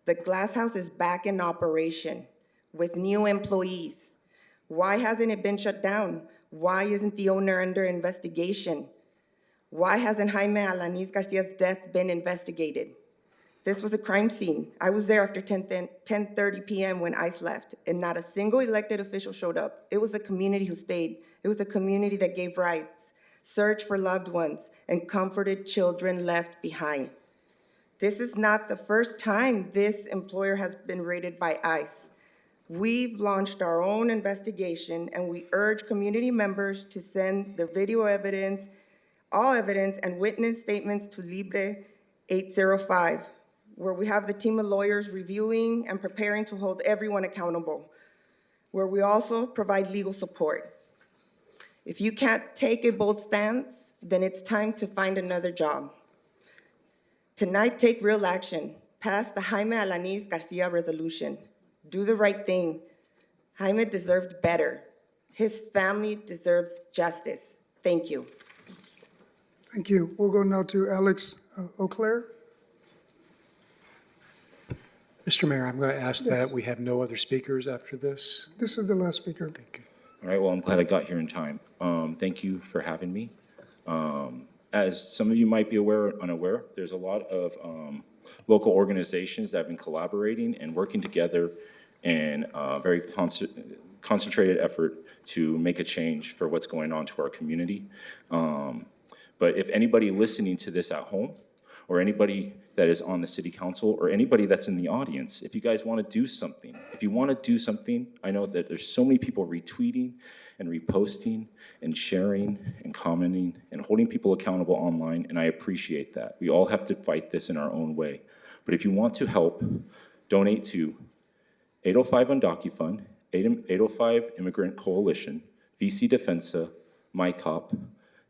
The glass house is back in operation with new employees. Why hasn't it been shut down? Why isn't the owner under investigation? Why hasn't Jaime Alanis Garcia's death been investigated? This was a crime scene. I was there after 10:30 p.m. when ICE left, and not a single elected official showed up. It was the community who stayed. It was the community that gave rights, searched for loved ones, and comforted children left behind. This is not the first time this employer has been raided by ICE. We've launched our own investigation, and we urge community members to send their video evidence, all evidence, and witness statements to Libre 805, where we have the team of lawyers reviewing and preparing to hold everyone accountable, where we also provide legal support. If you can't take a bold stance, then it's time to find another job. Tonight, take real action. Pass the Jaime Alanis Garcia resolution. Do the right thing. Jaime deserves better. His family deserves justice. Thank you. Thank you. We'll go now to Alex O'Clair. Mr. Mayor, I'm going to ask that we have no other speakers after this. This is the last speaker. Thank you. All right, well, I'm glad I got here in time. Thank you for having me. As some of you might be aware or unaware, there's a lot of local organizations that have been collaborating and working together in a very concentrated effort to make a change for what's going on to our community. But if anybody listening to this at home, or anybody that is on the city council, or anybody that's in the audience, if you guys want to do something, I know that there's so many people retweeting and reposting and sharing and commenting and holding people accountable online, and I appreciate that. We all have to fight this in our own way. But if you want to help, donate to 805 Undocufund, 805 Immigrant Coalition, VC Defensa, MyCop.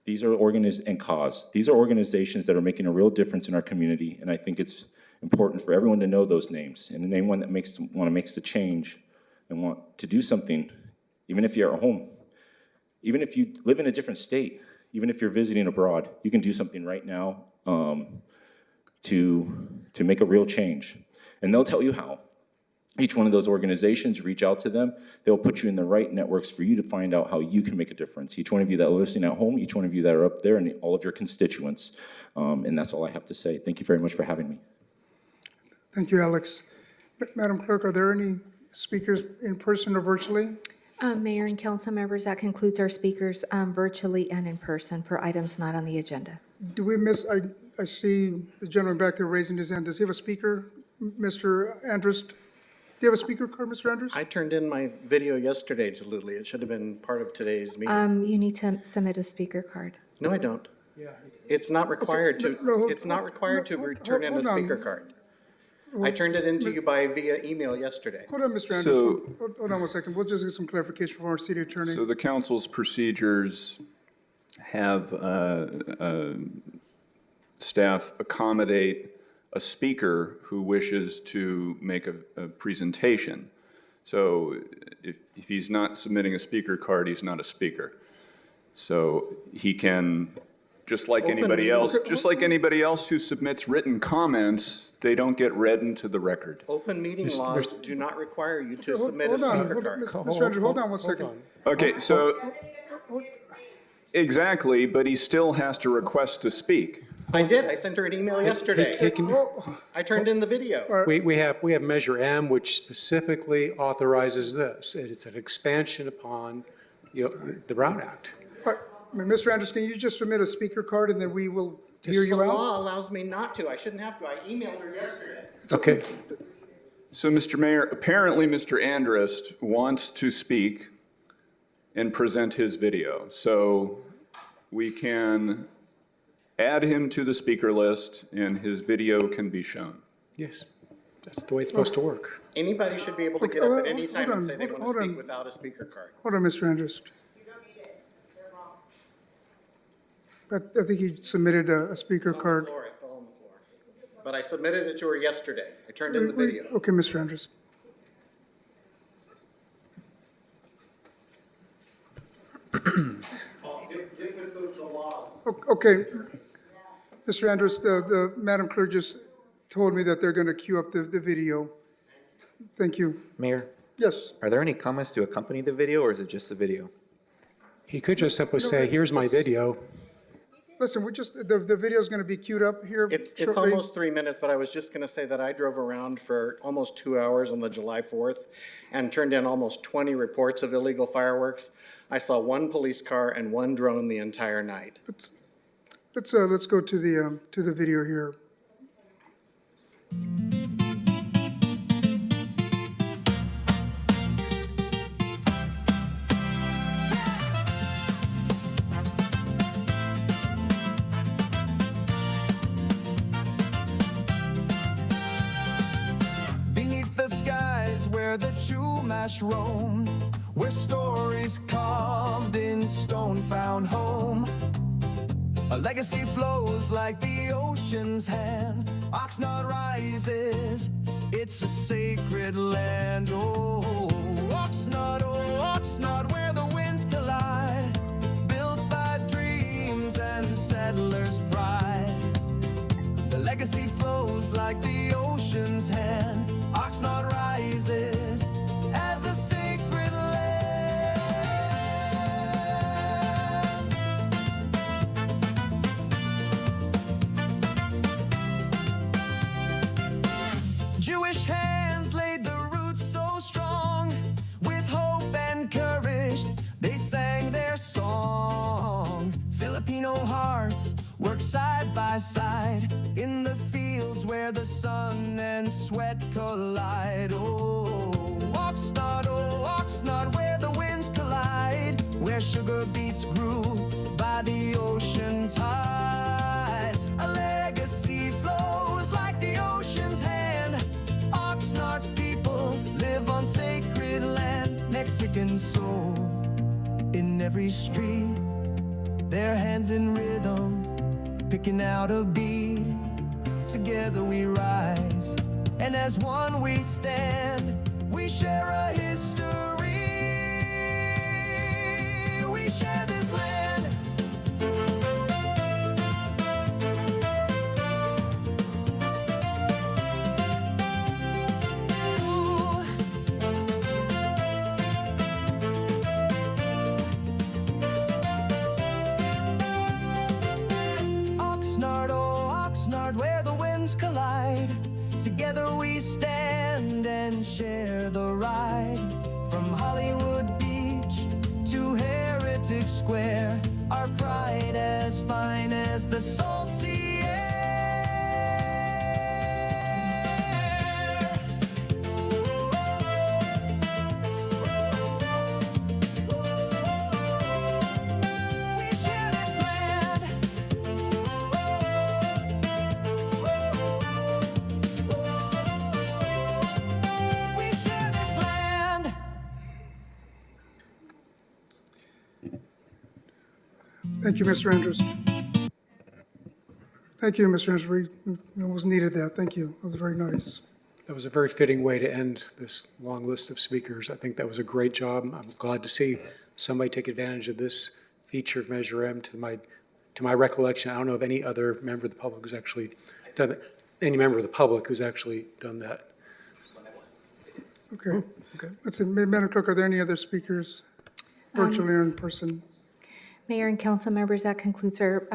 These are and Cause. These are organizations that are making a real difference in our community, and I think it's important for everyone to know those names. And anyone that want to make the change and want to do something, even if you're at home, even if you live in a different state, even if you're visiting abroad, you can do something right now to make a real change. And they'll tell you how. Each one of those organizations, reach out to them. They'll put you in the right networks for you to find out how you can make a difference. Each one of you that are listening at home, each one of you that are up there, and all of your constituents. And that's all I have to say. Thank you very much for having me. Thank you, Alex. Madam Clerk, are there any speakers in person or virtually? Mayor and council members, that concludes our speakers virtually and in person for items not on the agenda. Do we miss, I see the gentleman back there raising his hand. Does he have a speaker? Mr. Andrist? Do you have a speaker card, Mr. Andrews? I turned in my video yesterday to Lutely. It should have been part of today's meeting. You need to submit a speaker card. No, I don't. It's not required to, it's not required to return in a speaker card. I turned it into you via email yesterday. Hold on, Mr. Andrews. Hold on one second. We'll just get some clarification from our city attorney. So the council's procedures have staff accommodate a speaker who wishes to make a presentation. So if he's not submitting a speaker card, he's not a speaker. So he can, just like anybody else, just like anybody else who submits written comments, they don't get read into the record. Open meeting laws do not require you to submit a Hold on, speaker card. Mr. Andrews, hold on one second. Okay, so, exactly, but he still has to request to speak. I did. I sent her an email yesterday. I turned in the video. We have Measure M, which specifically authorizes this. It's an expansion upon, the Brown Act. Mr. Andrews, can you just submit a speaker card and then we will hear you The out? law allows me not to. I shouldn't have to. I emailed her yesterday. Okay. So, Mr. Mayor, apparently Mr. Andrist wants to speak and present his video. So we can add him to the speaker list and his video can be shown. Yes, that's the way it's supposed to work. Anybody should be able to get up at any time and say they want to speak without a speaker card. Hold on, Mr. Andrus. I think he submitted a speaker card. It fell on the floor. But I submitted it to her yesterday. I turned in the video. Okay, Mr. Andrus. Okay, Mr. Andrus, the Madam Clerk just told me that they're going to queue up the video. Thank you. Mayor, Yes. are there any comments to accompany the video, or is it just the video? He could just simply say, here's my video. Listen, the video is going to be queued up here It's shortly. almost 3 minutes, but I was just going to say that I drove around for almost 2 hours on the July 4th and turned in almost 20 reports of illegal fireworks. I saw one police car and one drone the entire night. Let's go to the video here. Beneath the skies where the Chumash roam, where stories carved in stone found home. A legacy flows like the ocean's hand. Oxnard rises, it's a sacred land. Oh, Oxnard, where the winds collide. Built by dreams and settlers' pride. The legacy flows like the ocean's hand. Oxnard rises as a sacred land. Jewish hands laid the roots so strong. With hope and courage, they sang their song. Filipino hearts work side by side in the fields where the sun and sweat collide. Oh, Oxnard, where the winds collide, where sugar beets grew by the ocean tide. A legacy flows like the ocean's hand. Oxnard's people live on sacred land. Mexican soul in every street, their hands in rhythm, picking out a beat. Together we rise, and as one we stand. We share a history. We share this land. Ooh. Oxnard, oh Oxnard, where the winds collide. Together we stand and share the ride. From Hollywood Beach to Heritage Square, our pride as fine as the salt sea air. Thank you, Mr. Andrews. Thank you, Mr. Andrews. We almost needed that. Thank you. That was very nice. That was a very fitting way to end this long list of speakers. I think that was a great job. I'm glad to see somebody take advantage of this feature of Measure M. To my recollection, I don't know of any other member of the public who's actually done that. Any member of the public who's actually done that. Okay. Let's see, Madam Clerk, are there any other speakers, virtually or in person? Mayor and council members, that concludes our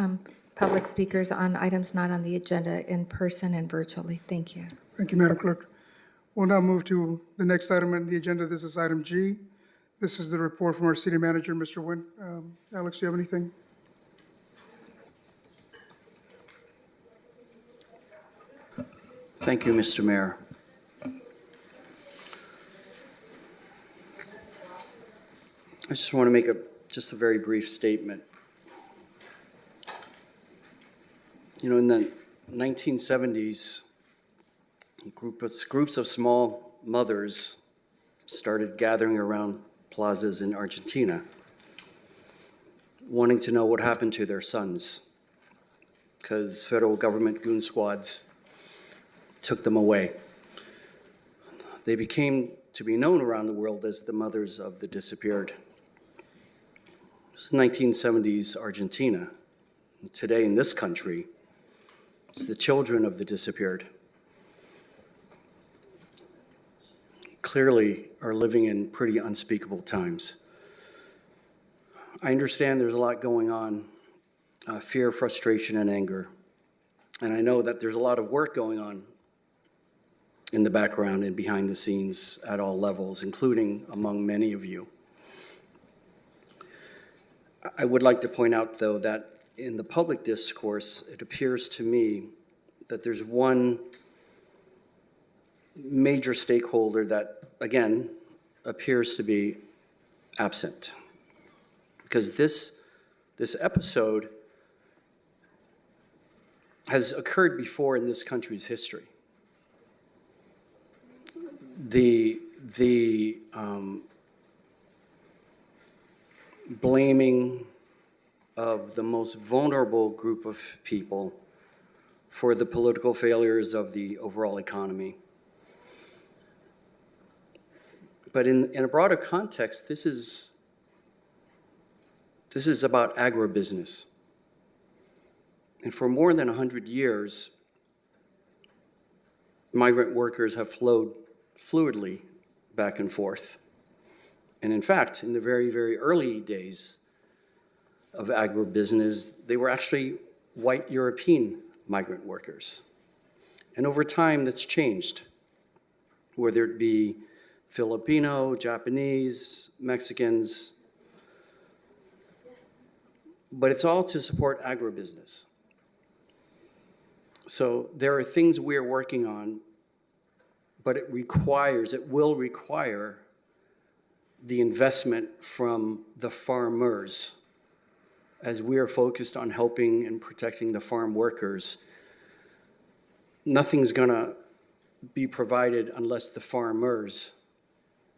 public speakers on items not on the agenda in person and virtually. Thank you. Thank you, Madam Clerk. We'll now move to the next item on the agenda. This is item G. This is the report from our city manager, Mr. Nguyen. Alex, do you have anything? Thank you, Mr. Mayor. I just want to make just a very brief statement. You know, in the 1970s, groups of small mothers started gathering around plazas in Argentina, wanting to know what happened to their sons, because federal government goon squads took them away. They became to be known around the world as the mothers of the disappeared. It's 1970s Argentina. Today in this country, it's the children of the disappeared. Clearly are living in pretty unspeakable times. I understand there's a lot going on, fear, frustration, and anger. And I know that there's a lot of work going on in the background and behind the scenes at all levels, including among many of you. I would like to point out, though, that in the public discourse, it appears to me that there's one major stakeholder that, again, appears to be absent. Because this episode has occurred before in this country's history. The blaming of the most vulnerable group of people for the political failures of the overall economy. But in a broader context, this is about agribusiness. And for more than 100 years, migrant workers have flowed fluidly back and forth. And in fact, in the very, very early days of agribusiness, they were actually white European migrant workers. And over time, that's changed, whether it be Filipino, Japanese, Mexicans, but it's all to support agribusiness. So there are things we're working on, but it will require the investment from the farmers, as we are focused on helping and protecting the farm workers. Nothing's gonna be provided unless the farmers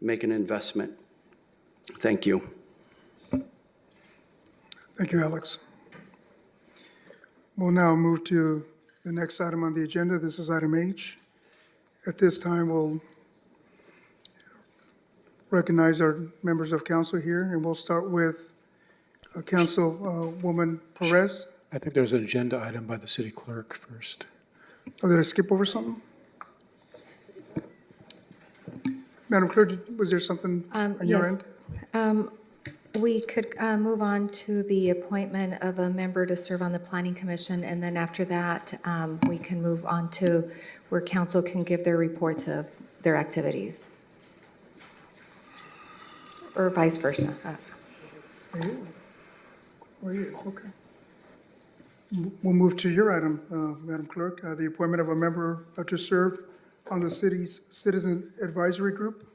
make an investment. Thank you. Thank you, Alex. We'll now move to the next item on the agenda. This is item H. At this time, we'll recognize our members of council here, and we'll start with Councilwoman Perez. I think there's an agenda item by the city clerk first. Oh, did I skip over something? Madam Clerk, was there something on your Yes. end? We could move on to the appointment of a member to serve on the Planning Commission, and then after that, we can move on to where council can give their reports of their activities. Or vice versa. Where are you? Okay. We'll move to your item, Madam Clerk, the appointment of a member to serve on the city's Citizen Advisory Group,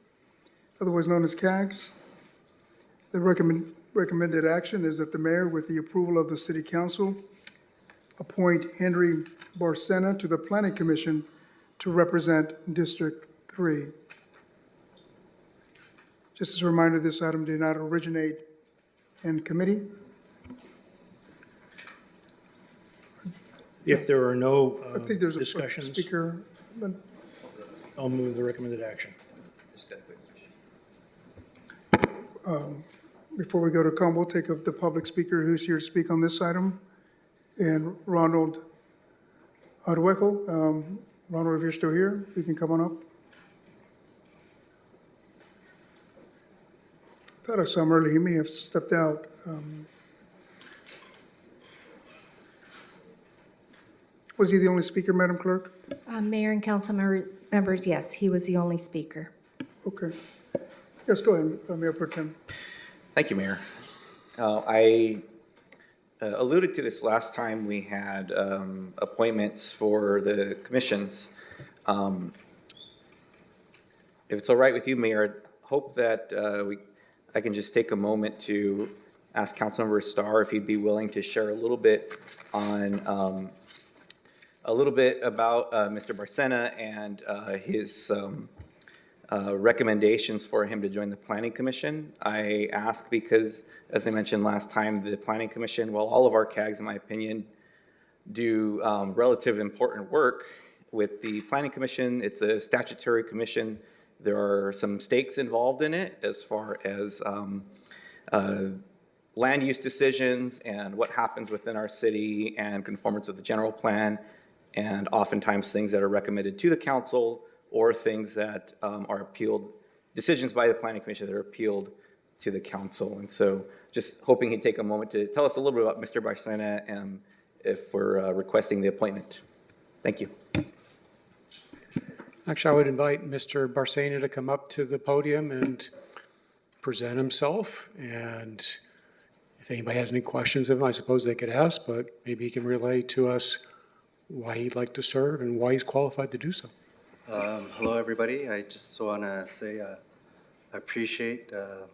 otherwise known as CAGS. The recommended action is that the mayor, with the approval of the city council, appoint Henry Barcena to the Planning Commission to represent District 3. Just as a reminder, this item did not originate in committee. If there are no I think there's a discussions, speaker. I'll move the recommended action. Before we go to come, we'll take up the public speaker who's here to speak on this item. And Ronald Arduejo. Ronald, if you're still here, you can come on up. I thought I saw him earlier. He may have stepped out. Was he the only speaker, Madam Clerk? Mayor and council members, yes, he was the only speaker. Okay. Yes, go ahead, Mayor Pro Tem. Thank you, Mayor. I alluded to this last time we had appointments for the commissions. If it's all right with you, Mayor, I hope that I can just take a moment to ask Councilmember Starr if he'd be willing to share a little bit on a little bit about Mr. Barcena and his recommendations for him to join the Planning Commission. I ask because, as I mentioned last time, the Planning Commission, well, all of our CAGs, in my opinion, do relative important work. With the Planning Commission, it's a statutory commission. There are some stakes involved in it as far as land use decisions and what happens within our city and conformance with the general plan, and oftentimes things that are recommended to the council or things that are appealed, decisions by the Planning Commission that are appealed to the council. And so just hoping he'd take a moment to tell us a little bit about Mr. Barcena and if we're requesting the appointment. Thank you. Actually, I would invite Mr. Barcena to come up to the podium and present himself. And if anybody has any questions of him, I suppose they could ask, but maybe he can relay to us why he'd like to serve and why he's qualified to do so. Hello, everybody. I just want to say I appreciate the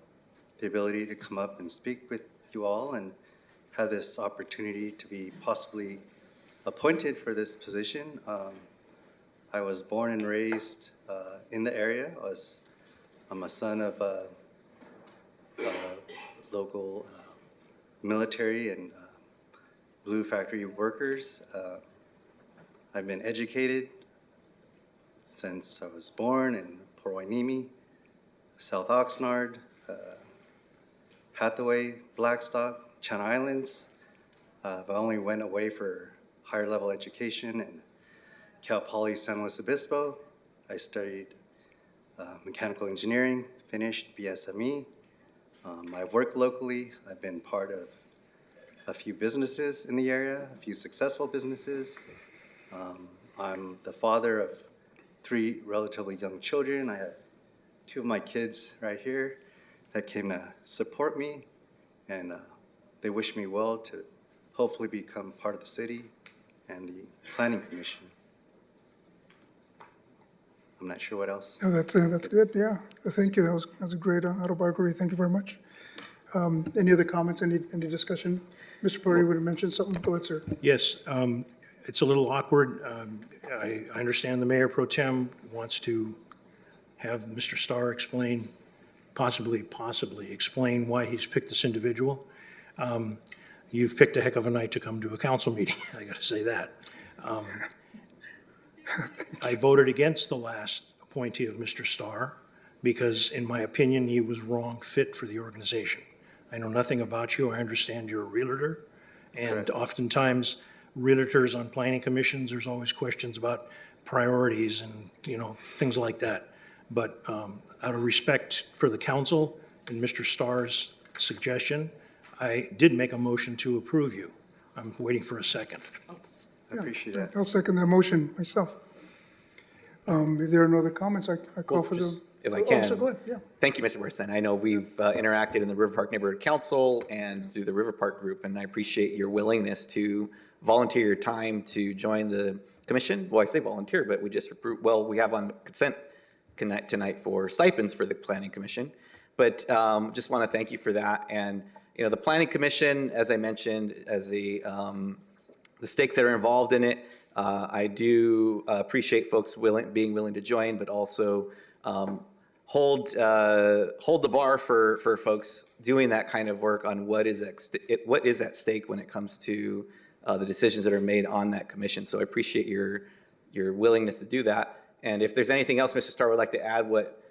ability to come up and speak with you all and have this opportunity to be possibly appointed for this position. I was born and raised in the area. I'm a son of local military and blue factory workers. I've been educated since I was born in Port Hueneme, South Oxnard, Hathaway, Blackstock, Channel Islands. I only went away for higher level education in Cal Poly San Luis Obispo. I studied mechanical engineering, finished BSME. I've worked locally. I've been part of a few businesses in the area, a few successful businesses. I'm the father of 3 relatively young children. I have 2 of my kids right here that came to support me, and they wish me well to hopefully become part of the city and the Planning Commission. I'm not sure what else. Oh, that's good, yeah. Thank you, that was a great autobiography, thank you very much. Any other comments, any discussion? Mr. Purdy would have mentioned something, go ahead, sir. Yes, it's a little awkward. I understand the Mayor Pro Tem wants to have Mr. Starr explain, possibly explain why he's picked this individual. You've picked a heck of a night to come to a council meeting, I gotta say that. I voted against the last appointee of Mr. Starr because, in my opinion, he was wrong fit for the organization. I know nothing about you. I understand you're a realtor, and oftentimes realtors on planning commissions, there's always questions about priorities and, things like that. But out of respect for the council and Mr. Starr's suggestion, I did make a motion to approve you. I'm waiting for a second. I appreciate that. I'll second that motion myself. If there are no other comments, I call for the. If I Oh, can. so go ahead, yeah. Thank you, Mr. Barcena. I know we've interacted in the River Park Neighborhood Council and through the River Park Group, and I appreciate your willingness to volunteer your time to join the commission. Well, I say volunteer, but we just approved, we have on consent tonight for stipends for the Planning Commission. But just want to thank you for that. And, the Planning Commission, as I mentioned, as the stakes that are involved in it, I do appreciate folks being willing to join, but also hold the bar for folks doing that kind of work on what is at stake when it comes to the decisions that are made on that commission. So I appreciate your willingness to do that. And if there's anything else Mr. Starr would like to add, what,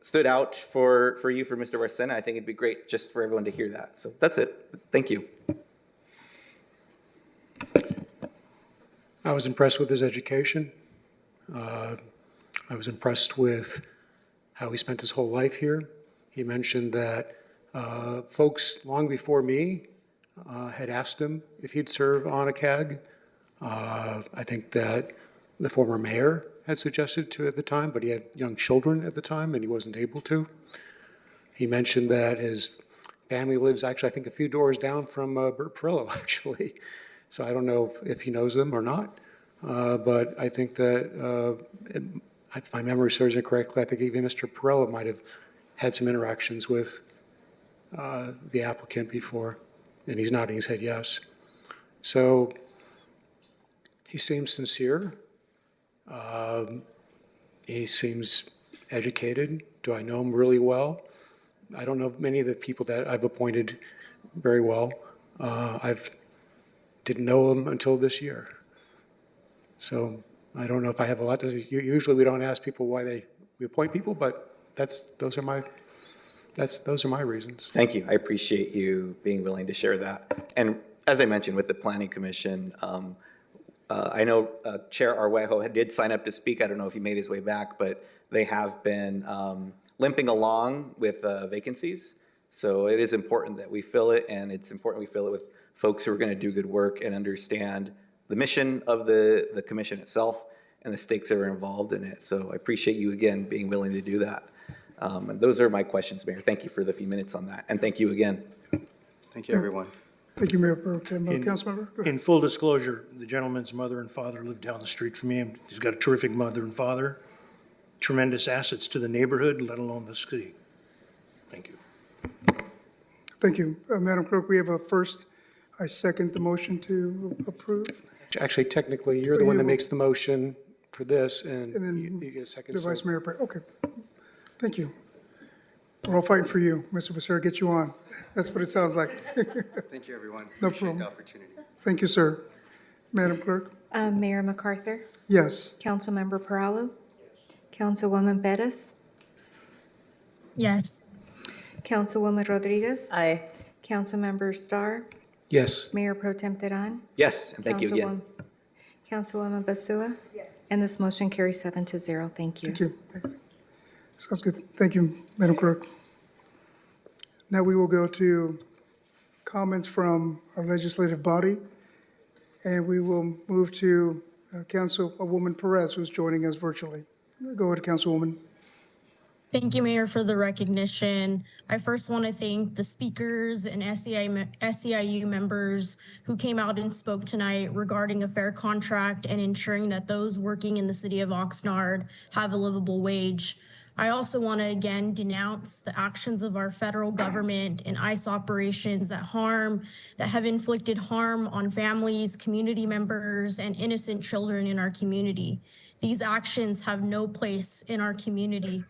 stood out for you, for Mr. Barcena, I think it'd be great just for everyone to hear that. So that's it. Thank you. I was impressed with his education. I was impressed with how he spent his whole life here. He mentioned that folks long before me had asked him if he'd serve on a CAG. I think that the former mayor had suggested to at the time, but he had young children at the time and he wasn't able to. He mentioned that his family lives actually, I think, a few doors down from Bert Perillo, actually. So I don't know if he knows them or not. But I think that, if my memory serves me correctly, I think even Mr. Perillo might have had some interactions with the applicant before, and he's nodding his head yes. So he seems sincere. He seems educated. Do I know him really well? I don't know many of the people that I've appointed very well. Didn't know him until this year. So I don't know if I have a lot to say. Usually we don't ask people why we appoint people, but those are my reasons. Thank you. I appreciate you being willing to share that. And as I mentioned with the Planning Commission, I know Chair Arwejo did sign up to speak. I don't know if he made his way back, but they have been limping along with vacancies. So it is important that we fill it, and it's important we fill it with folks who are going to do good work and understand the mission of the commission itself and the stakes that are involved in it. So I appreciate you again being willing to do that. And those are my questions, Mayor. Thank you for the few minutes on that, and thank you again. Thank you, everyone. Thank you, Mayor Pro Tem. Councilmember? Go ahead. In full disclosure, the gentleman's mother and father live down the street from me. He's got a terrific mother and father, tremendous assets to the neighborhood, let alone the city. Thank you. Thank you. Madam Clerk, we have a first. I second the motion to approve. Actually, technically, you're the one that makes the motion for this, and then you get a second. The Vice Mayor, okay. Thank you. We're all fighting for you. Mr. Becerra, get you on. That's what it sounds like. Thank you, everyone. No Appreciate problem. the opportunity. Thank you, sir. Madam Clerk? Mayor MacArthur, Yes. Councilmember Perallo, Councilwoman Bettis, Yes. Councilwoman Rodriguez, Aye. Councilmember Starr, Yes. Mayor Pro Tem Teran, Yes, and thank you again. Councilwoman Basua. Yes. And this motion carries 7-0. Thank you. Thank you. Thanks. Sounds good. Thank you, Madam Clerk. Now we will go to comments from our legislative body, and we will move to Councilwoman Perez, who's joining us virtually. Go ahead, Councilwoman. Thank you, Mayor, for the recognition. I first want to thank the speakers and SEIU members who came out and spoke tonight regarding a fair contract and ensuring that those working in the city of Oxnard have a livable wage. I also want to again denounce the actions of our federal government and ICE operations that have inflicted harm on families, community members, and innocent children in our community. These actions have no place in our community.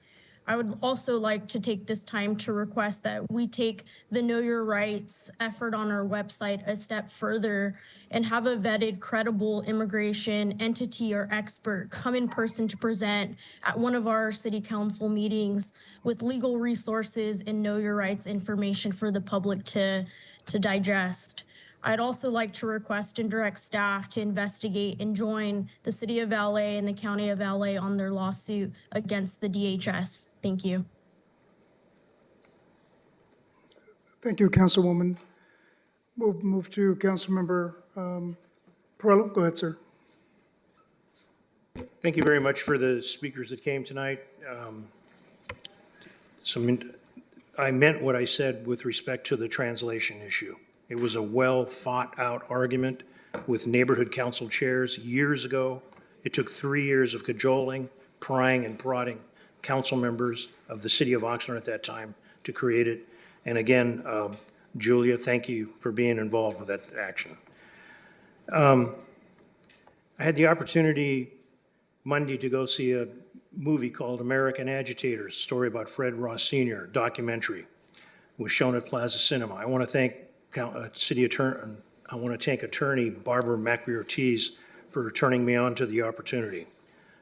I would also like to take this time to request that we take the Know Your Rights effort on our website a step further and have a vetted, credible immigration entity or expert come in person to present at one of our city council meetings with legal resources and Know Your Rights information for the public to digest. I'd also like to request and direct staff to investigate and join the City of LA and the County of LA on their lawsuit against the DHS. Thank you. Thank you, Councilwoman. Move to Councilmember Perallo. Go ahead, sir. Thank you very much for the speakers that came tonight. I meant what I said with respect to the translation issue. It was a well-thought-out argument with neighborhood council chairs years ago. It took 3 years of cajoling, prying, and prodding council members of the city of Oxnard at that time to create it. And again, Julia, thank you for being involved with that action. I had the opportunity Monday to go see a movie called American Agitators, story about Fred Ross Sr., documentary, was shown at Plaza Cinema. I want to thank city attorney, I want to thank Attorney Barbara McRae-Ortiz for turning me on to the opportunity.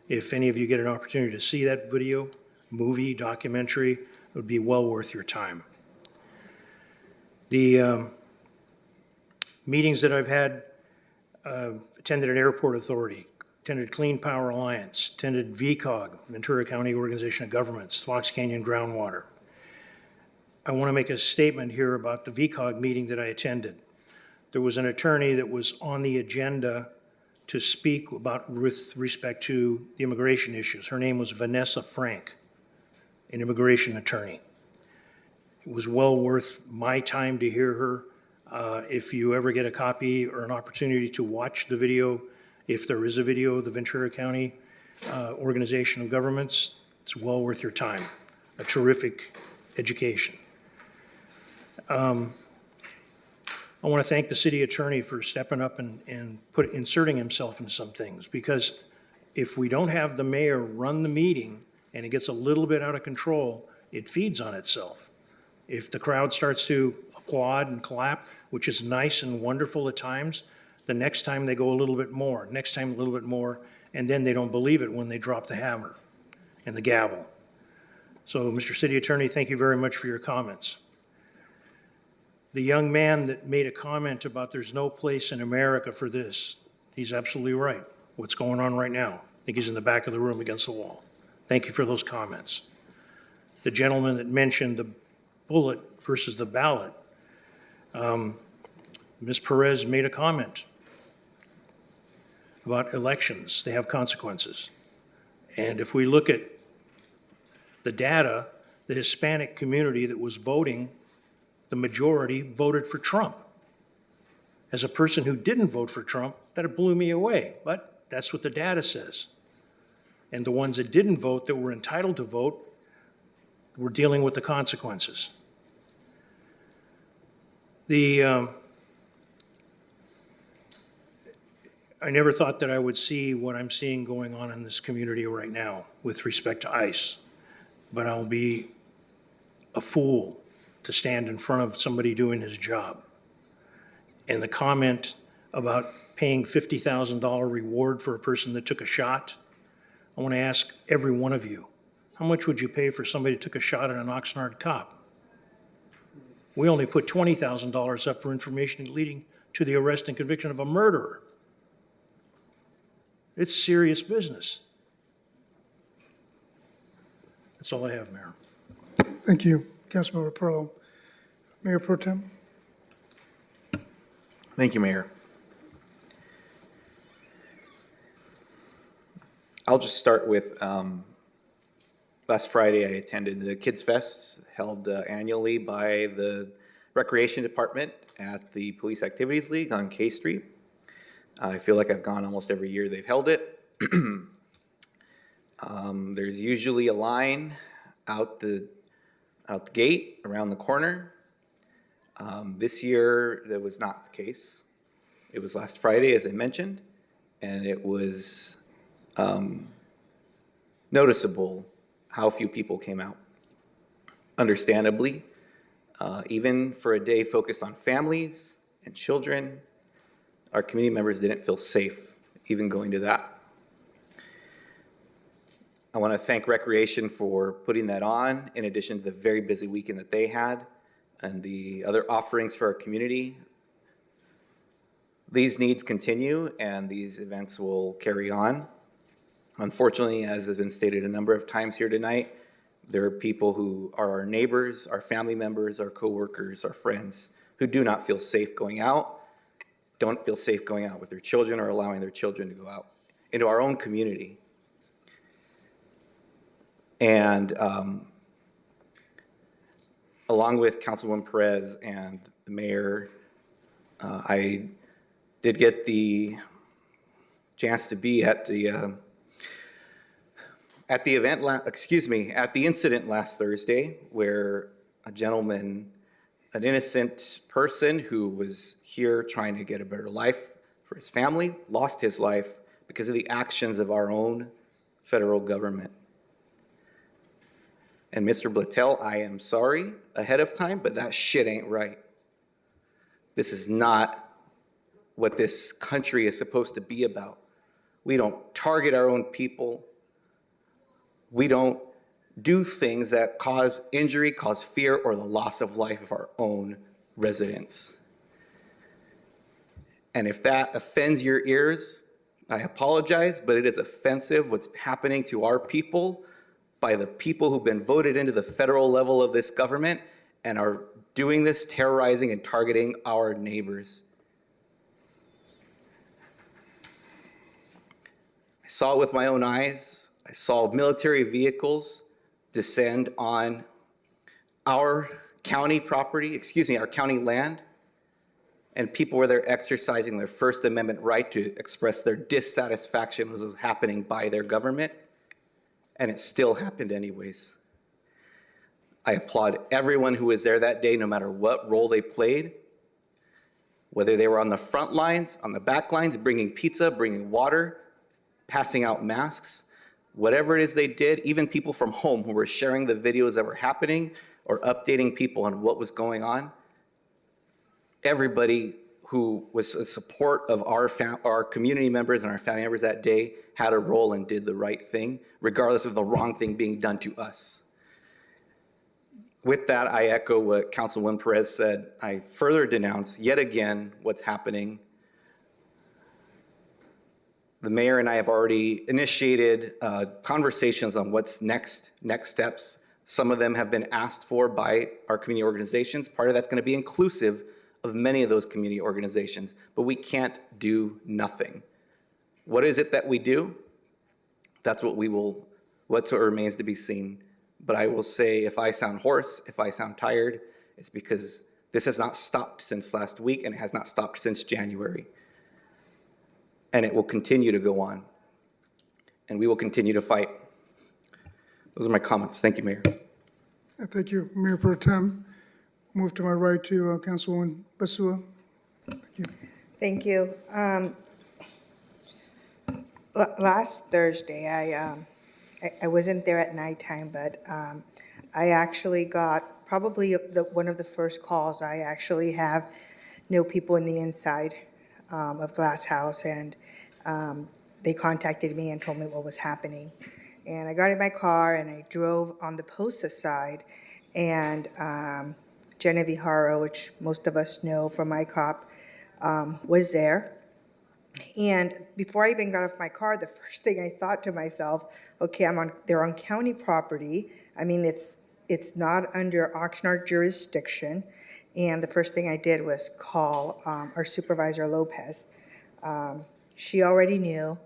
If any of you get an opportunity to see that video, movie, documentary, it would be well worth your time. The meetings that I've had, attended an airport authority, attended Clean Power Alliance, attended VCOG, Ventura County Organization of Governments, Fox Canyon Groundwater. I want to make a statement here about the VCOG meeting that I attended. There was an attorney that was on the agenda to speak about with respect to the immigration issues. Her name was Vanessa Frank, an immigration attorney. It was well worth my time to hear her. If you ever get a copy or an opportunity to watch the video, if there is a video of the Ventura County Organization of Governments, it's well worth your time. A terrific education. I want to thank the city attorney for stepping up and inserting himself in some things, because if we don't have the mayor run the meeting and it gets a little bit out of control, it feeds on itself. If the crowd starts to applaud and clap, which is nice and wonderful at times, the next time they go a little bit more, next time a little bit more, and then they don't believe it when they drop the hammer and the gavel. So, Mr. City Attorney, thank you very much for your comments. The young man that made a comment about there's no place in America for this, he's absolutely right. What's going on right now? I think he's in the back of the room against the wall. Thank you for those comments. The gentleman that mentioned the bullet versus the ballot, Ms. Perez made a comment about elections. They have consequences. And if we look at the data, the Hispanic community that was voting, the majority voted for Trump. As a person who didn't vote for Trump, that blew me away, but that's what the data says. And the ones that didn't vote, that were entitled to vote, were dealing with the consequences. I never thought that I would see what I'm seeing going on in this community right now with respect to ICE, but I'll be a fool to stand in front of somebody doing his job. And the comment about paying $50,000 reward for a person that took a shot, I want to ask every one of you, how much would you pay for somebody who took a shot at an Oxnard cop? We only put $20,000 up for information leading to the arrest and conviction of a murderer. It's serious business. That's all I have, Mayor. Thank you, Councilmember Perlow. Mayor Pro Tem. Thank you, Mayor. I'll just start with last Friday I attended the Kids Fest held annually by the Recreation Department at the Police Activities League on K Street. I feel like I've gone almost every year they've held it. There's usually a line out the gate around the corner. This year, that was not the case. It was last Friday, as I mentioned, and it was noticeable how few people came out. Understandably, even for a day focused on families and children, our community members didn't feel safe even going to that. I want to thank Recreation for putting that on, in addition to the very busy weekend that they had and the other offerings for our community. These needs continue and these events will carry on. Unfortunately, as has been stated a number of times here tonight, there are people who are our neighbors, our family members, our coworkers, our friends who do not feel safe going out, don't feel safe going out with their children or allowing their children to go out into our own community. And along with Councilwoman Perez and the mayor, I did get the chance to be at the incident last Thursday, where a gentleman, an innocent person who was here trying to get a better life for his family, lost his life because of the actions of our own federal government. And Mr. Blattel, I am sorry ahead of time, but that shit ain't right. This is not what this country is supposed to be about. We don't target our own people. We don't do things that cause injury, cause fear, or the loss of life of our own residents. And if that offends your ears, I apologize, but it is offensive what's happening to our people by the people who've been voted into the federal level of this government and are doing this, terrorizing and targeting our neighbors. I saw it with my own eyes. I saw military vehicles descend on our county property, our county land, and people were there exercising their First Amendment right to express their dissatisfaction with what was happening by their government, and it still happened anyways. I applaud everyone who was there that day, no matter what role they played, whether they were on the front lines, on the back lines, bringing pizza, bringing water, passing out masks, whatever it is they did, even people from home who were sharing the videos that were happening or updating people on what was going on. Everybody who was in support of our community members and our family members that day had a role and did the right thing, regardless of the wrong thing being done to us. With that, I echo what Councilwoman Perez said. I further denounce yet again what's happening. The mayor and I have already initiated conversations on what's next steps. Some of them have been asked for by our community organizations. Part of that's going to be inclusive of many of those community organizations, but we can't do nothing. What is it that we do? That's what remains to be seen. But I will say, if I sound hoarse, if I sound tired, it's because this has not stopped since last week, and it has not stopped since January. And it will continue to go on. And we will continue to fight. Those are my comments. Thank you, Mayor. Thank you, Mayor Pro Tem. Move to my right to Councilwoman Basua. Thank you. Thank you. Last Thursday, I wasn't there at nighttime, but I actually got probably one of the first calls. I actually know people in the inside of Glass House, and they contacted me and told me what was happening. And I got in my car and I drove on the Posa side, and Genevieve Haro, which most of us know from ICOP, was there. And before I even got off my car, the first thing I thought to myself, okay, they're on county property. I mean, it's not under Oxnard jurisdiction. And the first thing I did was call our supervisor, Lopez. She already knew.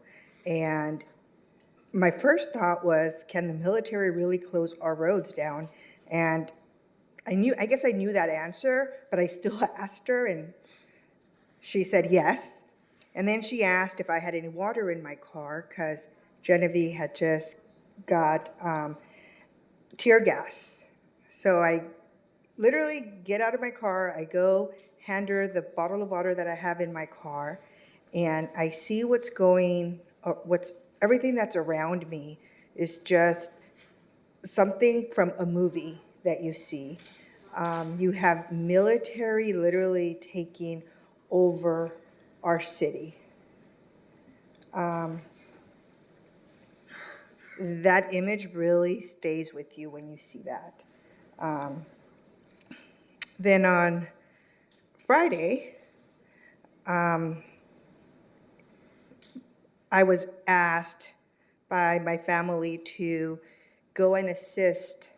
And my first thought was, can the military really close our roads down? And I guess I knew that answer, but I still asked her, and she said yes. And then she asked if I had any water in my car, because Genevieve had just got tear gas. So I literally get out of my car, I go hand her the bottle of water that I have in my car, and I see everything that's around me is just something from a movie that you see. You have military literally taking over our city. That image really stays with you when you see that. Then on Friday, I was asked by my family to go and assist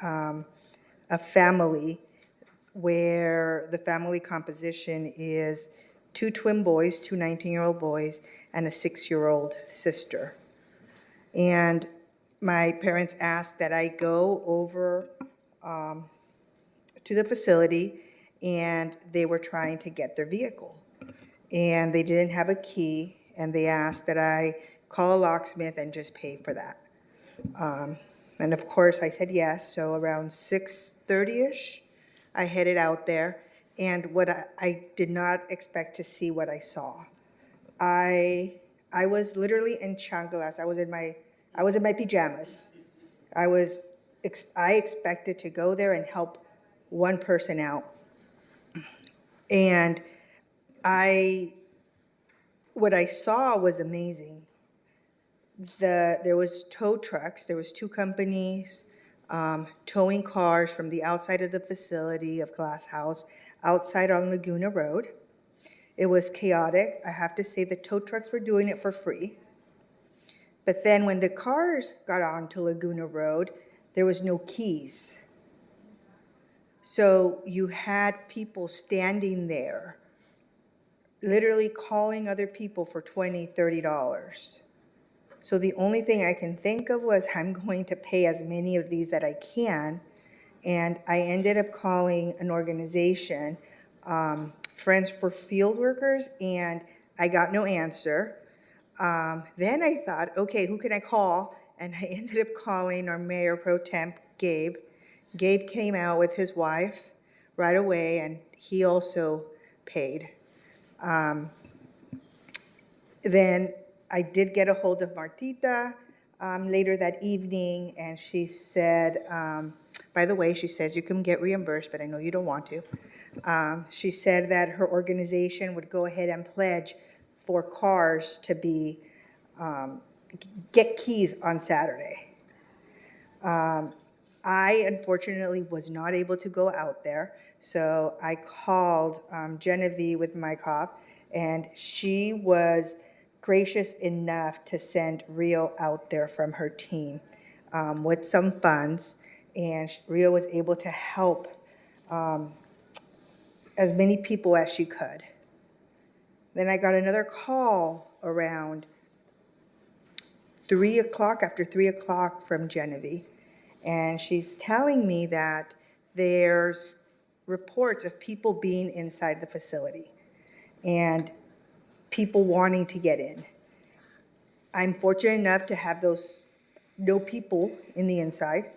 a family where the family composition is 2 twin boys, 2 19-year-old boys, and a 6-year-old sister. And my parents asked that I go over to the facility, and they were trying to get their vehicle. And they didn't have a key, and they asked that I call a locksmith and just pay for that. And of course, I said yes, so around 6:30-ish, I headed out there, and I did not expect to see what I saw. I was literally in chanclas. I was in my pajamas. I expected to go there and help one person out. And what I saw was amazing. There was tow trucks, there was two companies towing cars from the outside of the facility of Glass House outside on Laguna Road. It was chaotic. I have to say the tow trucks were doing it for free. But then when the cars got onto Laguna Road, there was no keys. So you had people standing there, literally calling other people for $20, $30. So the only thing I can think of was I'm going to pay as many of these that I can. And I ended up calling an organization, Friends for Field Workers, and I got no answer. Then I thought, okay, who can I call? And I ended up calling our Mayor Pro Temp, Gabe. Gabe came out with his wife right away, and he also paid. Then I did get a hold of Martita later that evening, and she said, by the way, she says you can get reimbursed, but I know you don't want to. She said that her organization would go ahead and pledge for cars to be, get keys on Saturday. I unfortunately was not able to go out there, so I called Genevieve with my cop, and she was gracious enough to send Rio out there from her team with some funds, and Rio was able to help as many people as she could. Then I got another call around 3 o'clock, after 3 o'clock from Genevieve, and she's telling me that there's reports of people being inside the facility and people wanting to get in. I'm fortunate enough to have no people in the inside.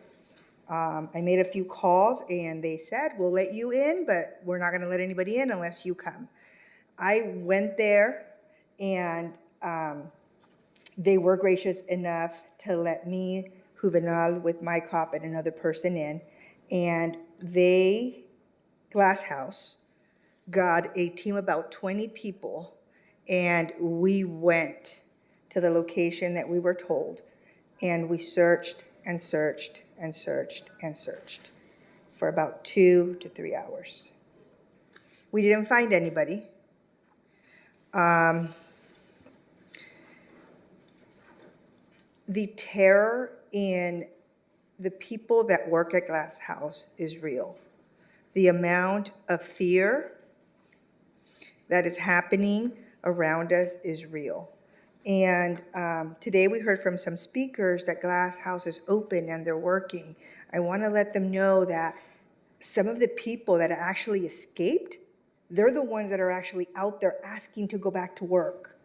I made a few calls and they said, we'll let you in, but we're not gonna let anybody in unless you come. I went there and they were gracious enough to let me, Juvenal, with my cop and another person in, and Glass House, got a team of about 20 people, and we went to the location that we were told, and we searched and searched and searched and searched for about 2 to 3 hours. We didn't find anybody. The terror in the people that work at Glass House is real. The amount of fear that is happening around us is real. And today we heard from some speakers that Glass House is open and they're working. I want to let them know that some of the people that actually escaped, they're the ones that are actually out there asking to go back to work.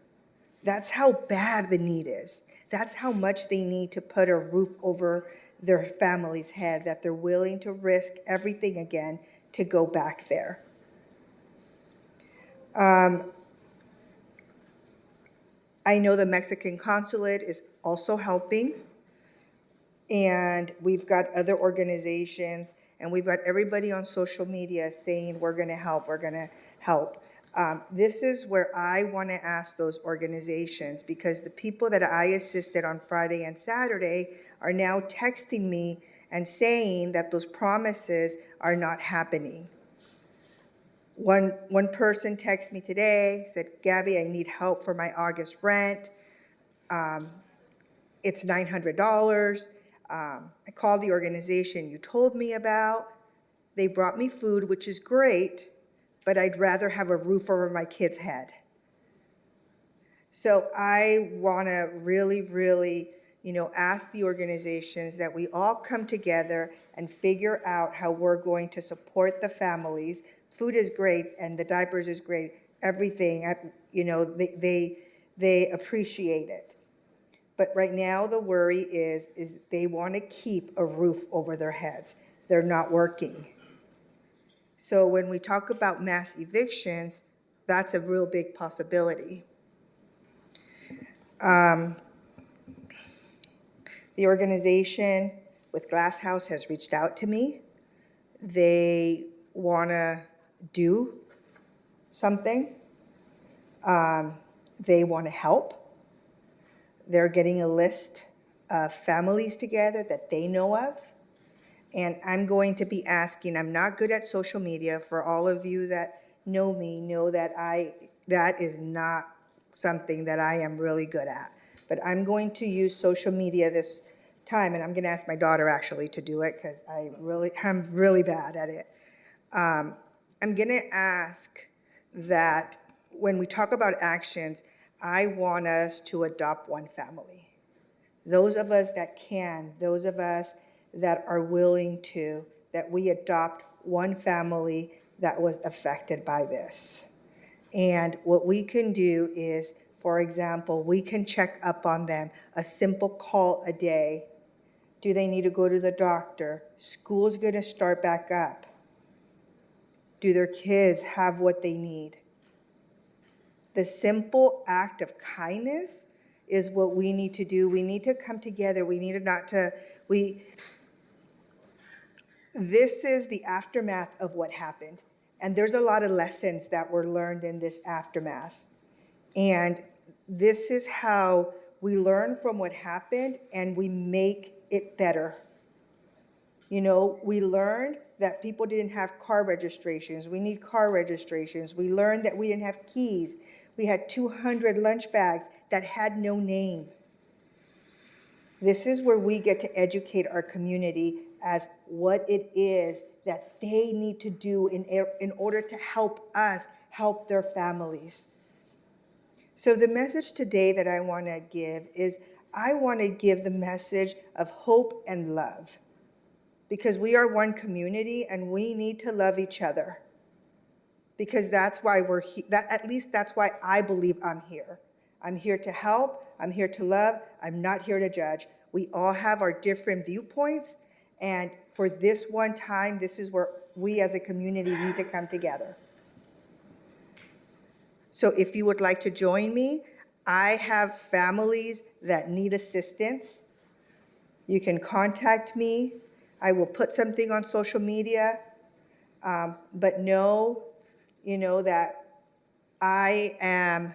That's how bad the need is. That's how much they need to put a roof over their family's head, that they're willing to risk everything again to go back there. I know the Mexican consulate is also helping, and we've got other organizations, and we've got everybody on social media saying we're gonna help, we're gonna help. This is where I wanna ask those organizations, because the people that I assisted on Friday and Saturday are now texting me and saying that those promises are not happening. One person texted me today, said, Gabby, I need help for my August rent. It's $900. I called the organization you told me about. They brought me food, which is great, but I'd rather have a roof over my kid's head. So I wanna really, ask the organizations that we all come together and figure out how we're going to support the families. Food is great and the diapers is great, everything, they appreciate it. But right now the worry is they want to keep a roof over their heads. They're not working. So when we talk about mass evictions, that's a real big possibility. The organization with Glass House has reached out to me. They want to do something. They want to help. They're getting a list of families together that they know of. And I'm going to be asking, I'm not good at social media. For all of you that know me, know that that is not something that I am really good at. But I'm going to use social media this time, and I'm going to ask my daughter actually to do it because I'm really bad at it. I'm going to ask that when we talk about actions, I want us to adopt one family. Those of us that can, those of us that are willing to, that we adopt one family that was affected by this. And what we can do is, for example, we can check up on them, a simple call a day. Do they need to go to the doctor? School's going to start back up. Do their kids have what they need? The simple act of kindness is what we need to do. We need to come together. We need this is the aftermath of what happened. And there's a lot of lessons that were learned in this aftermath. And this is how we learn from what happened and we make it better. You know, we learned that people didn't have car registrations. We need car registrations. We learned that we didn't have keys. We had 200 lunch bags that had no name. This is where we get to educate our community as what it is that they need to do in order to help us help their families. So the message today that I want to give is I want to give the message of hope and love, because we are one community and we need to love each other, because that's why we're here. At least that's why I believe I'm here. I'm here to help. I'm here to love. I'm not here to judge. We all have our different viewpoints, and for this one time, this is where we as a community need to come together. So if you would like to join me, I have families that need assistance. You can contact me. I will put something on social media, but know, that I am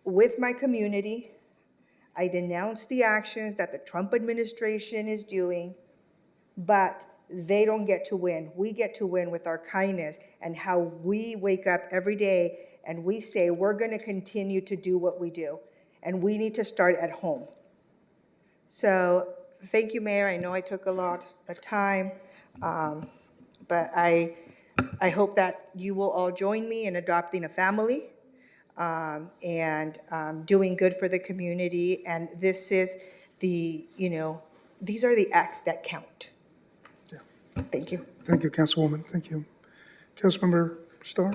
with my community. I denounce the actions that the Trump administration is doing, but they don't get to win. We get to win with our kindness and how we wake up every day and we say we're going to continue to do what we do, and we need to start at home. So thank you, Mayor. I know I took a lot of time, but I hope that you will all join me in adopting a family and doing good for the community. And this is these are the acts that count. Yeah. Thank you. Thank you, Councilwoman. Thank you. Councilmember Starr?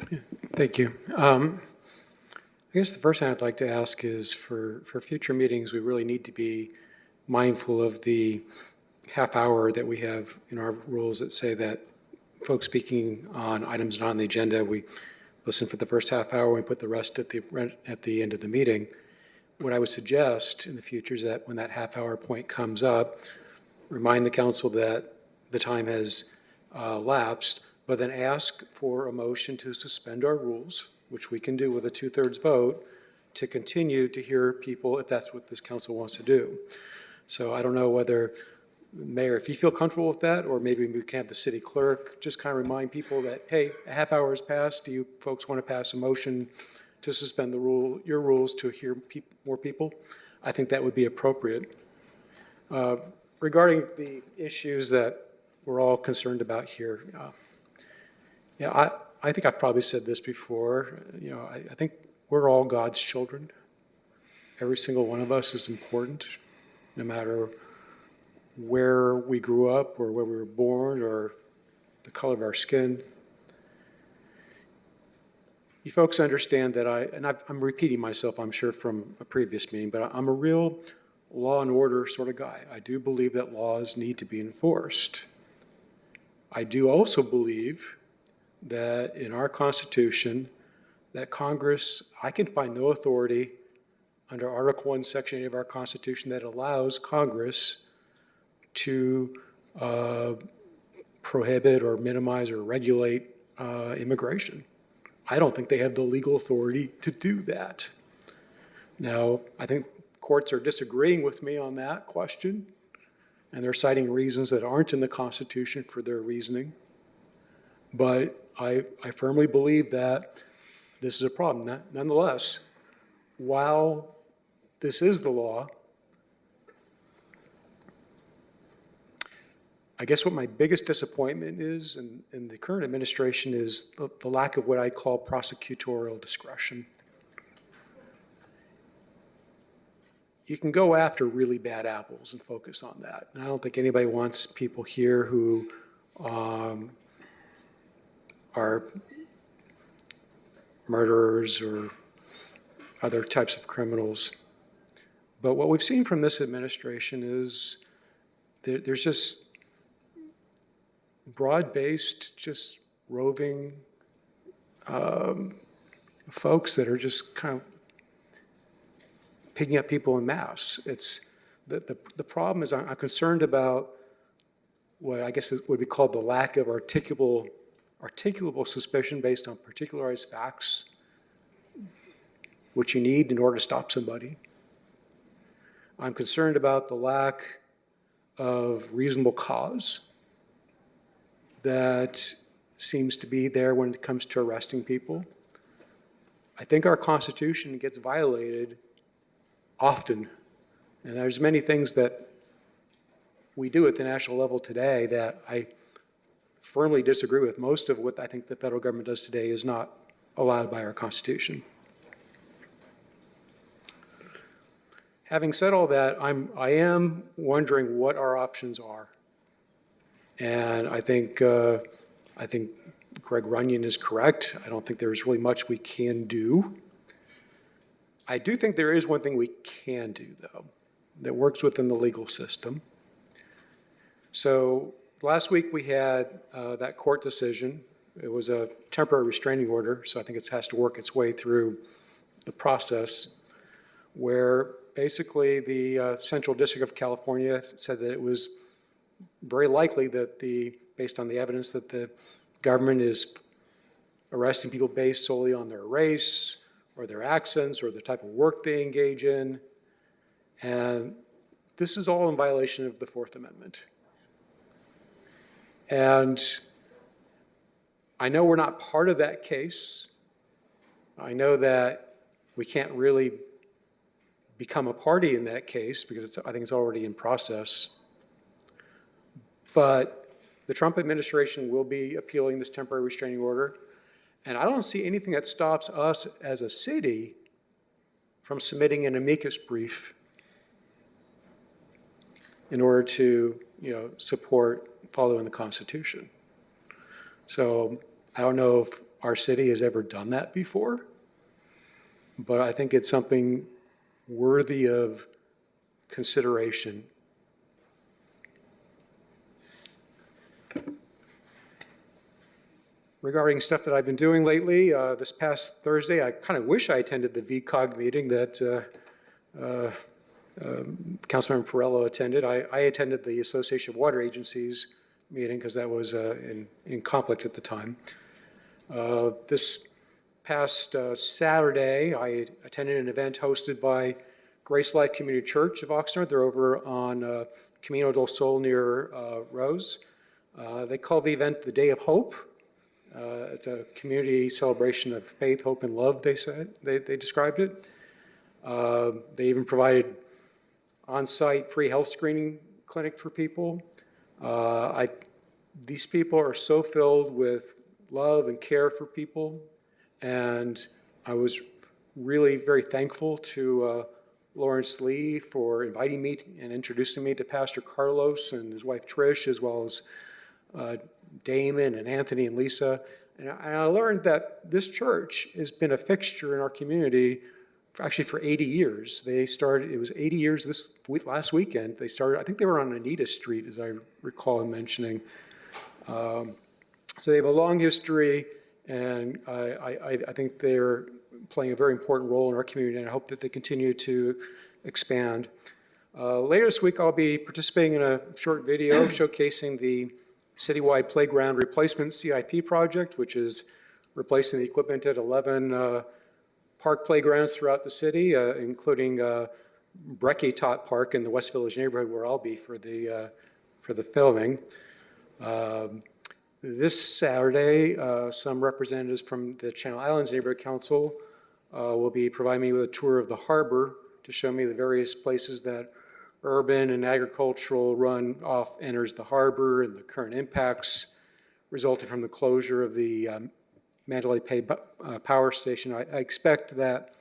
Yeah, thank you. I guess the first thing I'd like to ask is for future meetings, we really need to be mindful of the half hour that we have in our rules that say that folks speaking on items not on the agenda, we listen for the first half hour, we put the rest at the end of the meeting. What I would suggest in the future is that when that half hour point comes up, remind the council that the time has lapsed, but then ask for a motion to suspend our rules, which we can do with a 2/3 vote, to continue to hear people if that's what this council wants to do. So I don't know whether, Mayor, if you feel comfortable with that, or maybe we can have the city clerk just kind of remind people that, hey, a half hour has passed. Do you folks want to pass a motion to suspend your rules to hear more people? I think that would be appropriate. Regarding the issues that we're all concerned about here, I think I've probably said this before. I think we're all God's children. Every single one of us is important, no matter where we grew up or where we were born or the color of our skin. You folks understand that I'm repeating myself, I'm sure, from a previous meeting, but I'm a real law and order sort of guy. I do believe that laws need to be enforced. I do also believe that in our Constitution, that Congress, I can find no authority under Article 1, Section 8 of our Constitution that allows Congress to prohibit or minimize or regulate immigration. I don't think they have the legal authority to do that. Now, I think courts are disagreeing with me on that question, and they're citing reasons that aren't in the Constitution for their reasoning. But I firmly believe that this is a problem. Nonetheless, while this is the law, I guess what my biggest disappointment is in the current administration is the lack of what I call prosecutorial discretion. You can go after really bad apples and focus on that. And I don't think anybody wants people here who are murderers or other types of criminals. But what we've seen from this administration is there's just broad-based, just roving folks that are just kind of picking up people en masse. It's the problem is I'm concerned about what I guess would be called the lack of articulable suspicion based on particularized facts, which you need in order to stop somebody. I'm concerned about the lack of reasonable cause that seems to be there when it comes to arresting people. I think our Constitution gets violated often, and there's many things that we do at the national level today that I firmly disagree with. Most of what I think the federal government does today is not allowed by our Constitution. Having said all that, I am wondering what our options are. And I think Greg Runyon is correct. I don't think there's really much we can do. I do think there is one thing we can do, though, that works within the legal system. So last week we had that court decision. It was a temporary restraining order, so I think it has to work its way through the process, where basically the Central District of California said that it was very likely that based on the evidence that the government is arresting people based solely on their race or their accents or the type of work they engage in. And this is all in violation of the Fourth Amendment. And I know we're not part of that case. I know that we can't really become a party in that case because I think it's already in process. But the Trump administration will be appealing this temporary restraining order. And I don't see anything that stops us as a city from submitting an amicus brief in order to, support following the Constitution. So I don't know if our city has ever done that before, but I think it's something worthy of consideration. Regarding stuff that I've been doing lately, this past Thursday, I kind of wish I attended the VCOG meeting that Councilmember Perello attended. I attended the Association of Water Agencies meeting because that was in conflict at the time. This past Saturday, I attended an event hosted by Grace Life Community Church of Oxnard. They're over on Camino del Sol near Rose. They call the event the Day of Hope. It's a community celebration of faith, hope, and love, they said. They described it. They even provided on-site free health screening clinic for people. These people are so filled with love and care for people, and I was really very thankful to Lawrence Lee for inviting me and introducing me to Pastor Carlos and his wife Trish, as well as Damon and Anthony and Lisa. And I learned that this church has been a fixture in our community for 80 years. They started, it was 80 years last weekend. They started, I think they were on Anita Street, as I recall him mentioning. So they have a long history, and I think they're playing a very important role in our community, and I hope that they continue to expand. Later this week, I'll be participating in a short video showcasing the citywide playground replacement CIP project, which is replacing the equipment at 11 park playgrounds throughout the city, including Brecky Tot Park in the West Village neighborhood where I'll be for the filming. This Saturday, some representatives from the Channel Islands Neighborhood Council will be providing me with a tour of the harbor to show me the various places that urban and agricultural runoff enters the harbor and the current impacts resulting from the closure of the Mandalay Bay power station. I expect that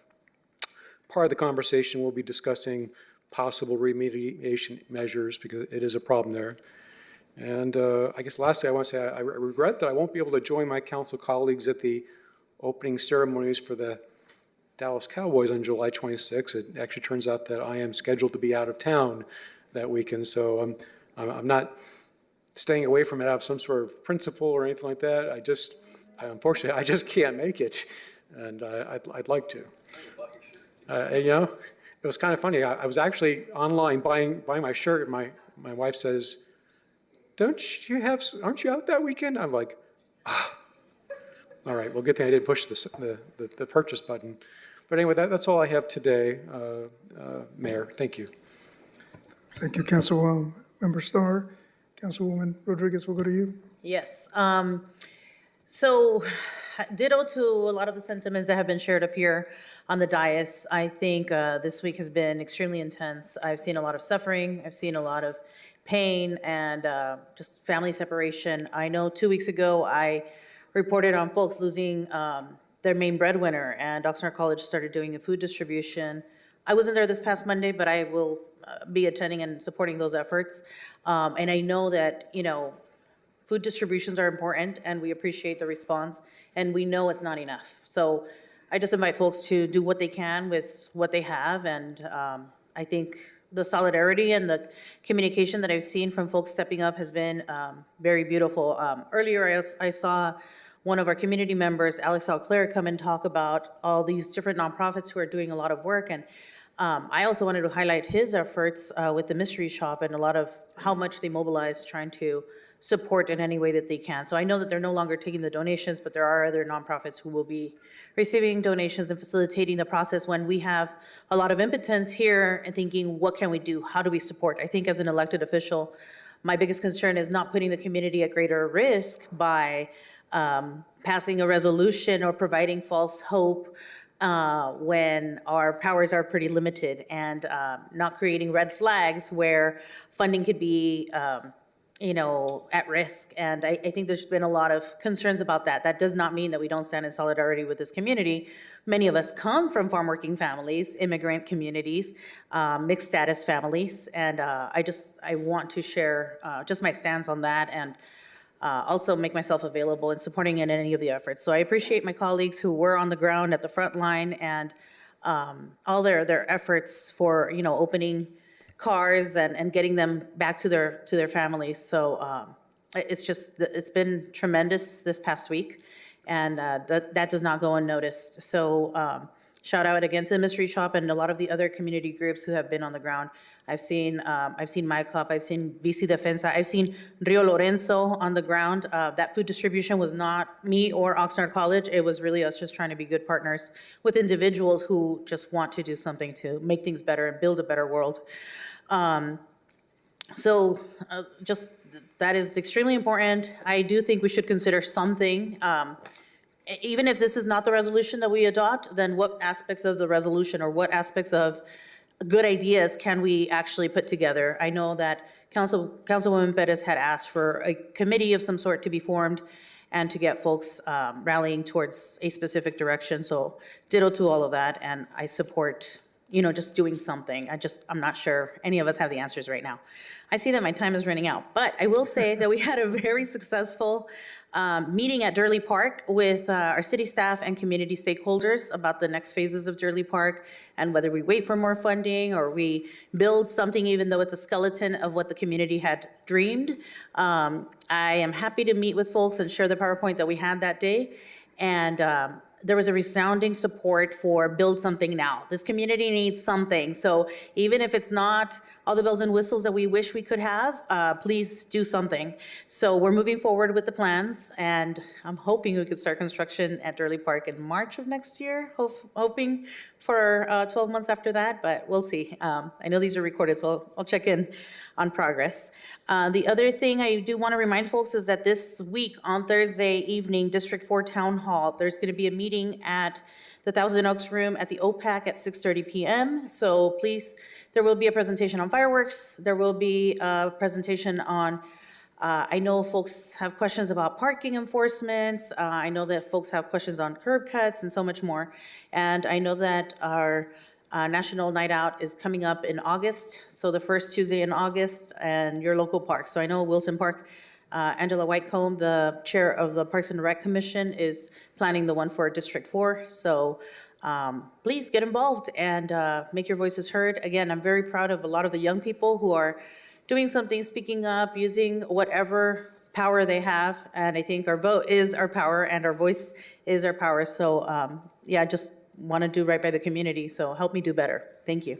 part of the conversation will be discussing possible remediation measures because it is a problem there. And I guess lastly, I want to say I regret that I won't be able to join my council colleagues at the opening ceremonies for the Dallas Cowboys on July 26th. It actually turns out that I am scheduled to be out of town that weekend, so I'm not staying away from it out of some sort of principle or anything like that. Unfortunately, I just can't make it, and I'd like to. You know, it was kind of funny. I was actually online buying my shirt, and my wife says, aren't you out that weekend? I'm like, all right, well, good thing I didn't push the purchase button. But anyway, that's all I have today, Mayor. Thank you. Thank you, Councilmember Starr. Councilwoman Rodriguez, we'll go to you. Yes. So ditto to a lot of the sentiments that have been shared up here on the dais. I think this week has been extremely intense. I've seen a lot of suffering. I've seen a lot of pain and just family separation. I know 2 weeks ago I reported on folks losing their main breadwinner, and Oxnard College started doing a food distribution. I wasn't there this past Monday, but I will be attending and supporting those efforts. And I know that, you know, food distributions are important and we appreciate the response, and we know it's not enough. So I just invite folks to do what they can with what they have, and I think the solidarity and the communication that I've seen from folks stepping up has been very beautiful. Earlier, I saw one of our community members, Alex Alclair, come and talk about all these different nonprofits who are doing a lot of work. And I also wanted to highlight his efforts with the mystery shop and a lot of how much they mobilize trying to support in any way that they can. So I know that they're no longer taking the donations, but there are other nonprofits who will be receiving donations and facilitating the process when we have a lot of impotence here and thinking, what can we do? How do we support? I think as an elected official, my biggest concern is not putting the community at greater risk by passing a resolution or providing false hope when our powers are pretty limited, and not creating red flags where funding could be at risk. And I think there's been a lot of concerns about that. That does not mean that we don't stand in solidarity with this community. Many of us come from farm working families, immigrant communities, mixed status families, and I want to share just my stance on that, and also make myself available in supporting in any of the efforts. So I appreciate my colleagues who were on the ground at the front line, and all their efforts for opening cars and getting them back to their families. So it's been tremendous this past week, and that does not go unnoticed. So shout out again to the Mystery Shop and a lot of the other community groups who have been on the ground. I've seen MyCop, I've seen VC Defensa, I've seen Rio Lorenzo on the ground. That food distribution was not me or Oxnard College. It was really us just trying to be good partners with individuals who just want to do something to make things better and build a better world. Just that is extremely important. I do think we should consider something. Even if this is not the resolution that we adopt, then what aspects of the resolution or what aspects of good ideas can we actually put together? I know that Councilwoman Perez had asked for a committee of some sort to be formed and to get folks rallying towards a specific direction. So ditto to all of that, and I support just doing something. I'm not sure any of us have the answers right now. I see that my time is running out, but I will say that we had a very successful meeting at Durley Park with our city staff and community stakeholders about the next phases of Durley Park and whether we wait for more funding or we build something even though it's a skeleton of what the community had dreamed. I am happy to meet with folks and share the PowerPoint that we had that day. And there was a resounding support for build something now. This community needs something. So even if it's not all the bells and whistles that we wish we could have, please do something. So we're moving forward with the plans, and I'm hoping we could start construction at Durley Park in March of next year, hoping for 12 months after that, but we'll see. I know these are recorded, so I'll check in on progress. The other thing I do want to remind folks is that this week on Thursday evening, District 4 Town Hall, there's going to be a meeting at the Thousand Oaks Room at the OPAC at 6:30 p.m. So please, there will be a presentation on fireworks. There will be a presentation on, I know folks have questions about parking enforcement. I know that folks have questions on curb cuts and so much more. And I know that our National Night Out is coming up in August, so the first Tuesday in August, and your local parks. So I know Wilson Park, Angela Whitecomb, the chair of the Parks and Rec Commission, is planning the one for District 4. So please get involved and make your voices heard. Again, I'm very proud of a lot of the young people who are doing something, speaking up, using whatever power they have. And I think our vote is our power and our voice is our power. So yeah, just want to do right by the community. So help me do better. Thank you.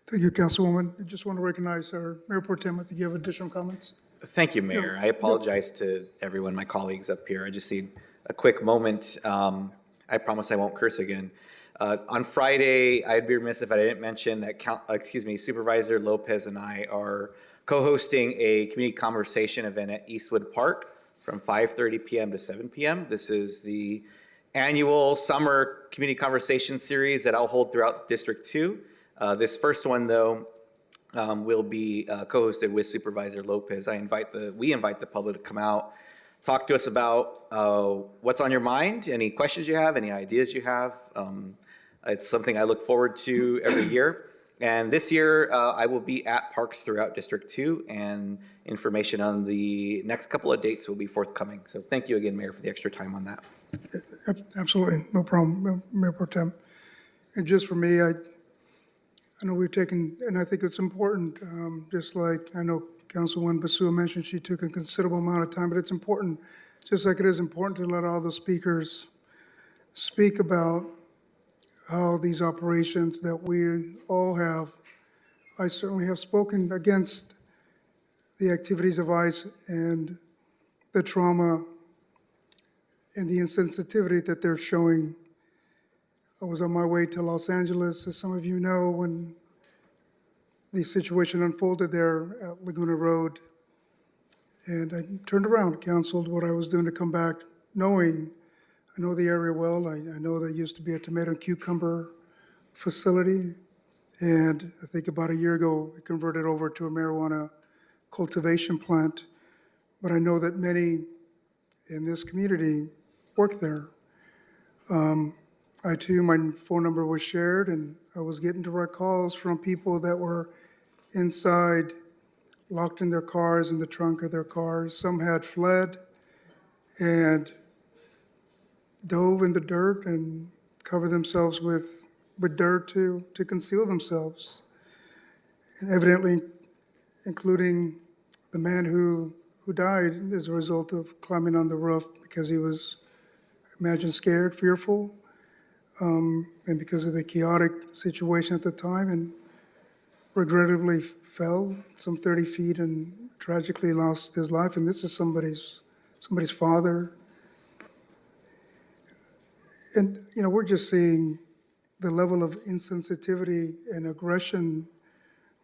Thank you, Councilwoman. I just want to recognize our Mayor Pro Tem. Do you have additional comments? Thank you, Mayor. I apologize to everyone, my colleagues up here. I just need a quick moment. I promise I won't curse again. On Friday, I'd be remiss if I didn't mention that Supervisor Lopez and I are co-hosting a community conversation event at Eastwood Park from 5:30 p.m. to 7 p.m. This is the annual summer community conversation series that I'll hold throughout District 2. This first one, though, will be co-hosted with Supervisor Lopez. We invite the public to come out, talk to us about what's on your mind, any questions you have, any ideas you have. It's something I look forward to every year. And this year, I will be at parks throughout District 2, and information on the next couple of dates will be forthcoming. So thank you again, Mayor, for the extra time on that. Absolutely, no problem, Mayor Pro Tem. And just for me, I know we've taken, and I think it's important, just like I know Councilwoman Basua mentioned, she took a considerable amount of time, but it's important, just like it is important to let all the speakers speak about how these operations that we all have. I certainly have spoken against the activities of ICE and the trauma and the insensitivity that they're showing. I was on my way to Los Angeles, as some of you know, when the situation unfolded there at Laguna Road. And I turned around, canceled what I was doing to come back, knowing I know the area well. I know there used to be a tomato and cucumber facility. And I think about a year ago, we converted over to a marijuana cultivation plant. But I know that many in this community work there. I too, my phone number was shared, and I was getting direct calls from people that were inside, locked in their cars, in the trunk of their cars. Some had fled and dove in the dirt and covered themselves with dirt to conceal themselves. And evidently, including the man who died as a result of climbing on the roof because he was, imagine, scared, fearful, and because of the chaotic situation at the time, and regrettably fell some 30 feet and tragically lost his life. And this is somebody's father. And, you know, we're just seeing the level of insensitivity and aggression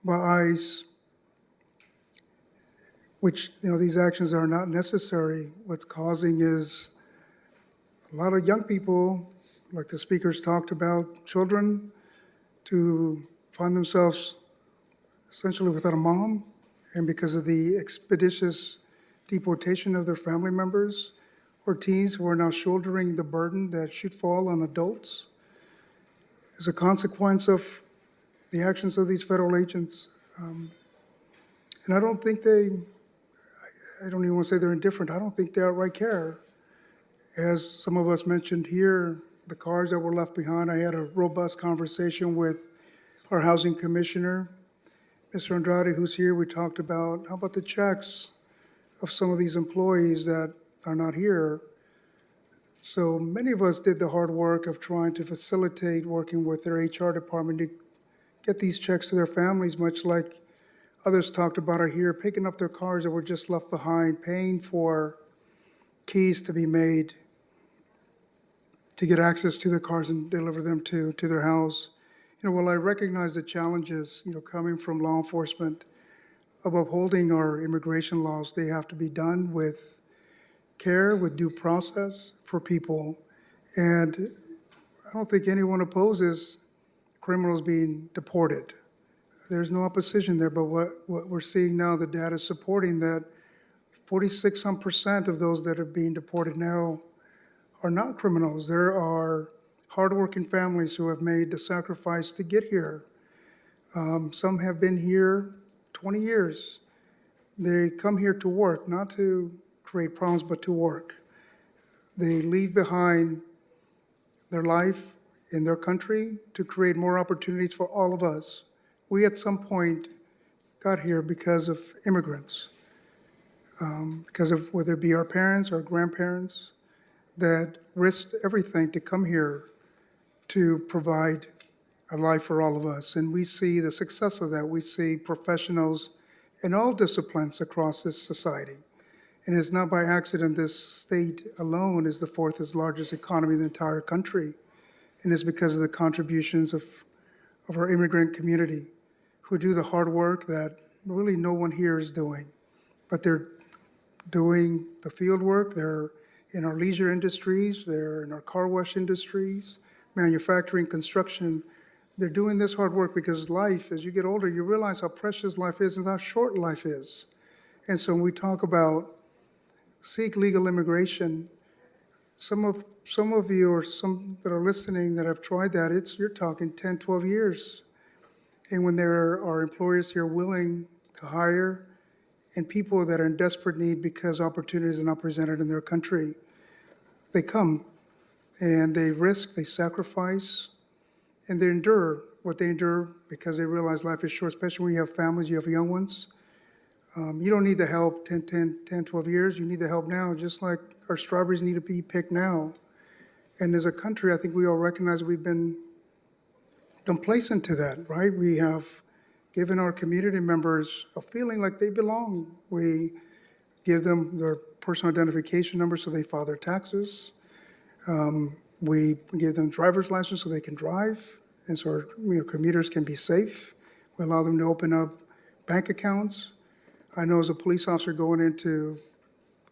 by ICE, which, you know, these actions are not necessary. What's causing is a lot of young people, like the speakers talked about, children, to find themselves essentially without a mom, and because of the expeditious deportation of their family members, or teens who are now shouldering the burden that should fall on adults as a consequence of the actions of these federal agents. And I don't think I don't even want to say they're indifferent. I don't think they outright care. As some of us mentioned here, the cars that were left behind, I had a robust conversation with our housing commissioner, Mr. Andrade, who's here. We talked about, how about the checks of some of these employees that are not here? So many of us did the hard work of trying to facilitate working with their HR department to get these checks to their families, much like others talked about are here, picking up their cars that were just left behind, paying for keys to be made to get access to their cars and deliver them to their house. While I recognize the challenges, coming from law enforcement of upholding our immigration laws, they have to be done with care, with due process for people. And I don't think anyone opposes criminals being deported. There's no opposition there, but what we're seeing now, the data is supporting that 46% of those that are being deported now are not criminals. There are hardworking families who have made the sacrifice to get here. Some have been here 20 years. They come here to work, not to create problems, but to work. They leave behind their life in their country to create more opportunities for all of us. We at some point got here because of immigrants, because of whether it be our parents or grandparents that risked everything to come here to provide a life for all of us. And we see the success of that. We see professionals in all disciplines across this society. And it's not by accident this state alone is the fourth largest economy in the entire country. And it's because of the contributions of our immigrant community who do the hard work that really no one here is doing. But they're doing the field work. They're in our leisure industries. They're in our car wash industries, manufacturing, construction. They're doing this hard work because life, as you get older, you realize how precious life is and how short life is. And so when we talk about seek legal immigration, some of you or some that are listening that have tried that, you're talking 10, 12 years. And when there are employers here willing to hire and people that are in desperate need because opportunities are not presented in their country, they come and they risk, they sacrifice, and they endure what they endure because they realize life is short, especially when you have families, you have young ones. You don't need the help 10, 12 years. You need the help now, just like our strawberries need to be picked now. And as a country, I think we all recognize we've been complacent to that, right? We have given our community members a feeling like they belong. We give them their personal identification number so they file their taxes. We give them driver's license so they can drive, and so our commuters can be safe. We allow them to open up bank accounts. I know as a police officer going into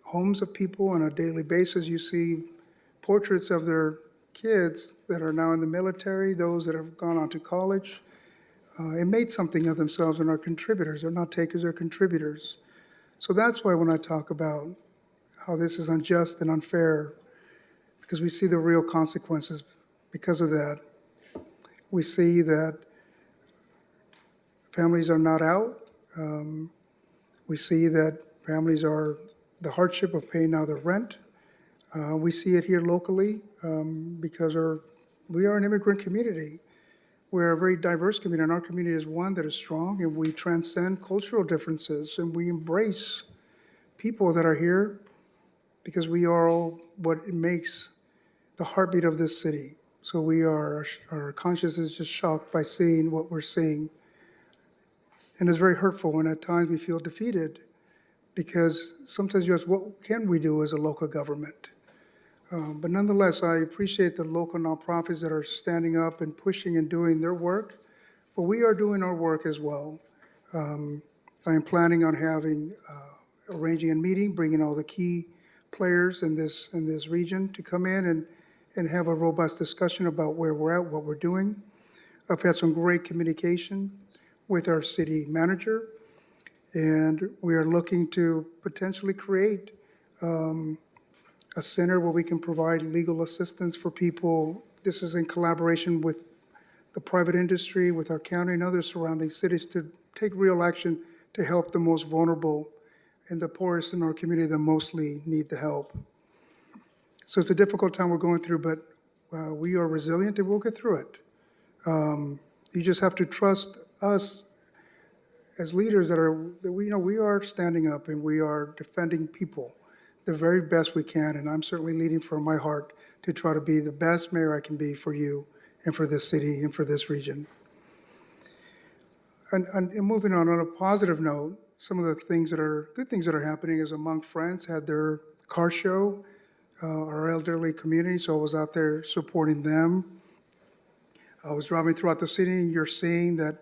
homes of people on a daily basis, you see portraits of their kids that are now in the military, those that have gone on to college, and made something of themselves and are contributors. They're not takers, they're contributors. So that's why when I talk about how this is unjust and unfair, because we see the real consequences because of that. We see that families are not out. We see that families are the hardship of paying now their rent. We see it here locally because we are an immigrant community. We're a very diverse community, and our community is one that is strong, and we transcend cultural differences, and we embrace people that are here because we are all what makes the heartbeat of this city. So our conscience is just shocked by seeing what we're seeing. And it's very hurtful when at times we feel defeated because sometimes you ask, what can we do as a local government? But nonetheless, I appreciate the local nonprofits that are standing up and pushing and doing their work, but we are doing our work as well. I am planning on arranging a meeting, bringing all the key players in this region to come in and have a robust discussion about where we're at, what we're doing. I've had some great communication with our city manager, and we are looking to potentially create a center where we can provide legal assistance for people. This is in collaboration with the private industry, with our county and other surrounding cities to take real action to help the most vulnerable and the poorest in our community that mostly need the help. So it's a difficult time we're going through, but we are resilient and we'll get through it. You just have to trust us as leaders that we are standing up and we are defending people the very best we can. And I'm certainly leading from my heart to try to be the best mayor I can be for you and for this city and for this region. And moving on a positive note, some of the things that are, good things that are happening is Among Friends had their car show, our elderly community, so I was out there supporting them. I was driving throughout the city, and you're seeing that,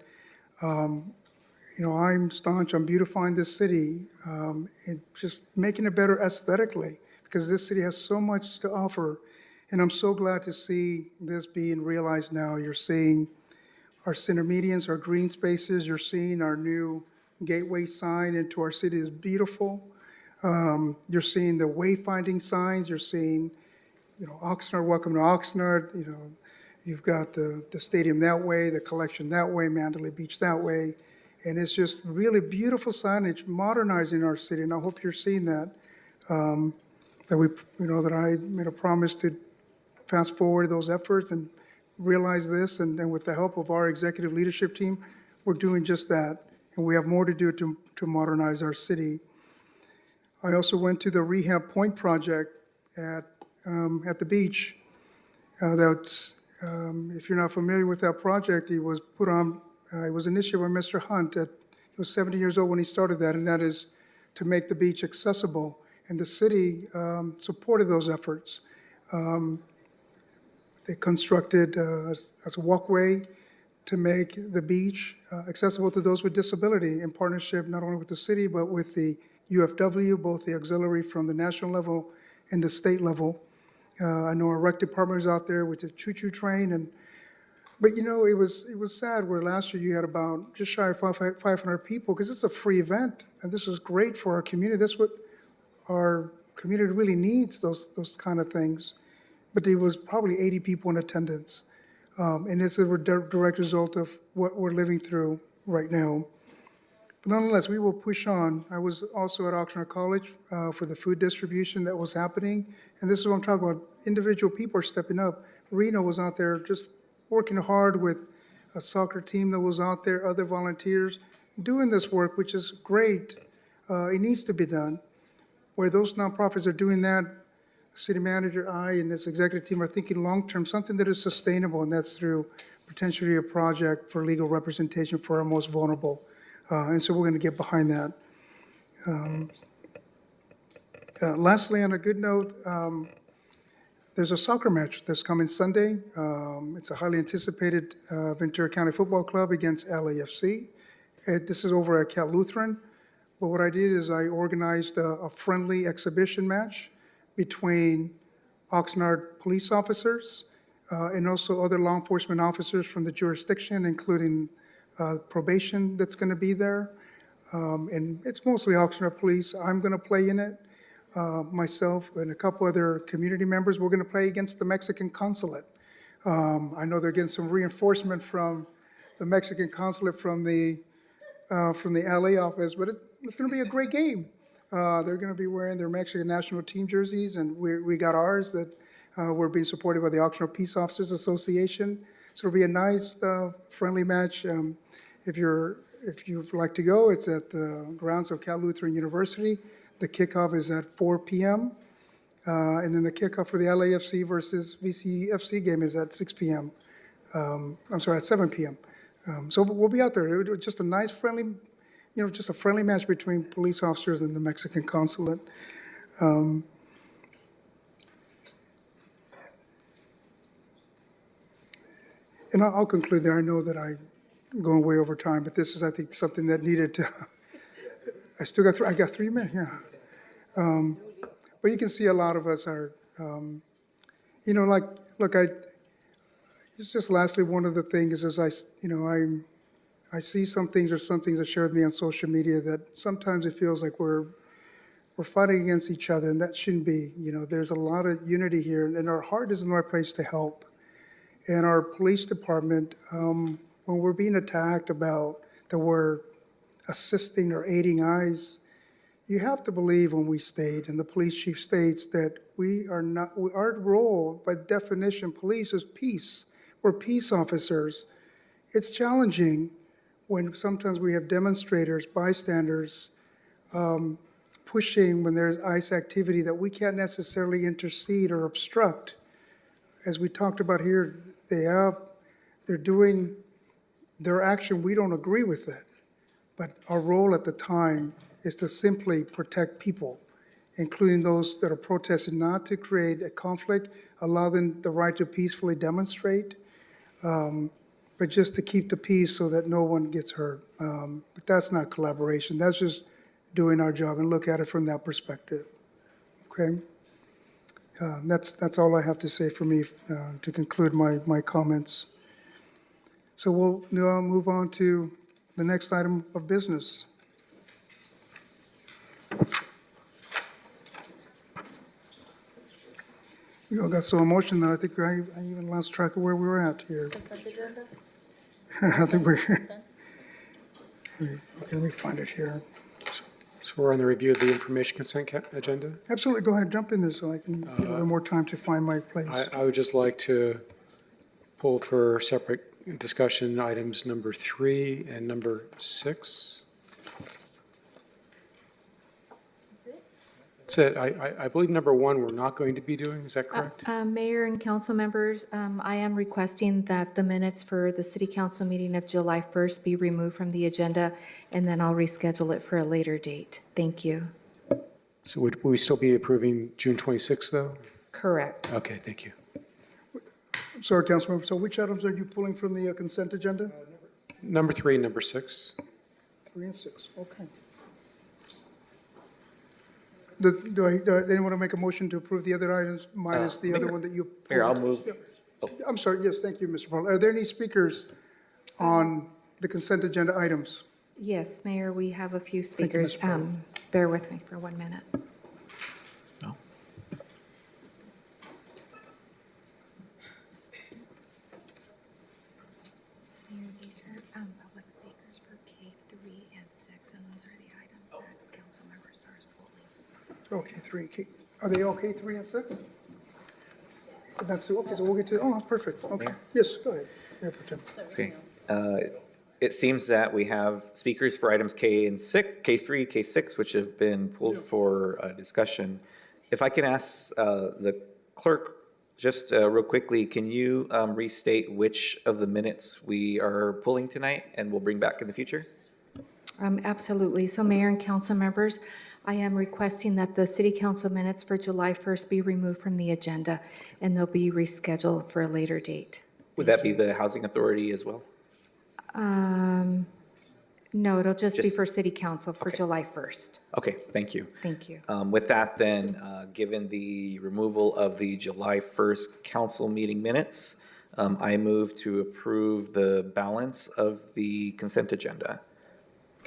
I'm staunch on beautifying this city, and just making it better aesthetically, because this city has so much to offer. And I'm so glad to see this being realized now. You're seeing our center medians, our green spaces. You're seeing our new gateway sign into our city is beautiful. You're seeing the wayfinding signs. You're seeing, Oxnard, welcome to Oxnard. You've got the stadium that way, the collection that way, Mandalay Beach that way. And it's just really beautiful signage modernizing our city. And I hope you're seeing that. That I made a promise to fast forward those efforts and realize this. And with the help of our executive leadership team, we're doing just that. And we have more to do to modernize our city. I also went to the Rehab Point project at the beach. If you're not familiar with that project, it was put on, it was initiated by Mr. Hunt. He was 70 years old when he started that, and that is to make the beach accessible. And the city supported those efforts. They constructed as a walkway to make the beach accessible to those with disability in partnership not only with the city, but with the UFW, both the auxiliary from the national level and the state level. I know our rec department is out there with the choo-choo train, but it was sad where last year you had about just shy of 500 people, because it's a free event, and this was great for our community. That's what our community really needs, those kind of things. But there was probably 80 people in attendance, and it's a direct result of what we're living through right now. But nonetheless, we will push on. I was also at Oxnard College for the food distribution that was happening. And this is what I'm talking about. Individual people are stepping up. Reno was out there just working hard with a soccer team that was out there, other volunteers doing this work, which is great. It needs to be done. Where those nonprofits are doing that, the city manager, I, and this executive team are thinking long-term, something that is sustainable, and that's through potentially a project for legal representation for our most vulnerable. And so we're going to get behind that. Lastly, on a good note, there's a soccer match that's coming Sunday. It's a highly anticipated Ventura County Football Club against LAFC. This is over at Cal Lutheran. But what I did is I organized a friendly exhibition match between Oxnard police officers and also other law enforcement officers from the jurisdiction, including probation that's going to be there. And it's mostly Oxnard police. I'm going to play in it. Myself and a couple other community members, we're going to play against the Mexican consulate. I know they're getting some reinforcement from the Mexican consulate from the LA office, but it's going to be a great game. They're going to be wearing their Mexican national team jerseys, and we got ours that we're being supported by the Oxnard Peace Officers Association. So it'll be a nice, friendly match. If you'd like to go, it's at the grounds of Cal Lutheran University. The kickoff is at 4 p.m. And then the kickoff for the LAFC versus VCFC game is at 6 p.m. At 7 p.m. So we'll be out there. It was just a nice, friendly, just a friendly match between police officers and the Mexican consulate. And I'll conclude there. I know that I'm going way over time, but this is, I think, something that needed to. I got 3 minutes. Yeah. But you can see a lot of us are, it's just lastly, one of the things is I see some things that share with me on social media that sometimes it feels like we're fighting against each other, and that shouldn't be. There's a lot of unity here, and our heart is in the right place to help. And our police department, when we're being attacked about that we're assisting or aiding ICE, you have to believe when we state, and the police chief states, that we are not, our role by definition, police is peace. We're peace officers. It's challenging when sometimes we have demonstrators, bystanders, pushing when there's ICE activity that we can't necessarily intercede or obstruct. As we talked about here, they're doing their action, we don't agree with that. But our role at the time is to simply protect people, including those that are protesting, not to create a conflict, allow them the right to peacefully demonstrate, but just to keep the peace so that no one gets hurt. But that's not collaboration. That's just doing our job and look at it from that perspective. Okay? That's all I have to say for me to conclude my comments. So we'll now move on to the next item of business. We all got so emotional that I think I even lost track of where we were at here. Consent agenda? I think we're, okay, let me find it here. So we're on the review of the information consent agenda. Absolutely, go ahead, jump in there so I can get a little more time to find my place. I would just like to pull for separate discussion items number 3 and number 6. That's it. I believe number 1 we're not going to be doing, is that correct? Mayor and council members, I am requesting that the minutes for the city council meeting of July 1st be removed from the agenda, and then I'll reschedule it for a later date. Thank you. So would we still be approving June 26th, though? Correct. Okay, thank you. I'm sorry, Councilmember, so which items are you pulling from the consent agenda? Number 3 and number 6. 3 and 6, okay. Do anyone want to make a motion to approve the other items minus the other one that you pulled? Mayor, I'll move. Yeah. I'm sorry, yes, thank you, Mr. Paul. Are there any speakers on the consent agenda items? Yes, Mayor, we have a few Thank you, speakers. Ms. Brown. Bear with me for 1 minute. Mayor, these are public speakers for K3 and 6, and those are the items that council member Starr is pulling. Okay, 3, are they okay, 3 and 6? That's, okay, so we'll get to, oh, perfect, okay. Mayor? Yes, go ahead. Mayor Pro Tem. Okay. It seems that we have speakers for items K and 6, K3, K6, which have been pulled for discussion. If I can ask the clerk, just real quickly, can you restate which of the minutes we are pulling tonight and we'll bring back in the future? Absolutely. So Mayor and council members, I am requesting that the city council minutes for July 1st be removed from the agenda, and they'll be rescheduled for a later date. Would that be the Housing Authority as well? No, it'll just be Just- for city council for okay. July 1st. Okay, thank you. Thank you. With that then, given the removal of the July 1st council meeting minutes, I move to approve the balance of the consent agenda,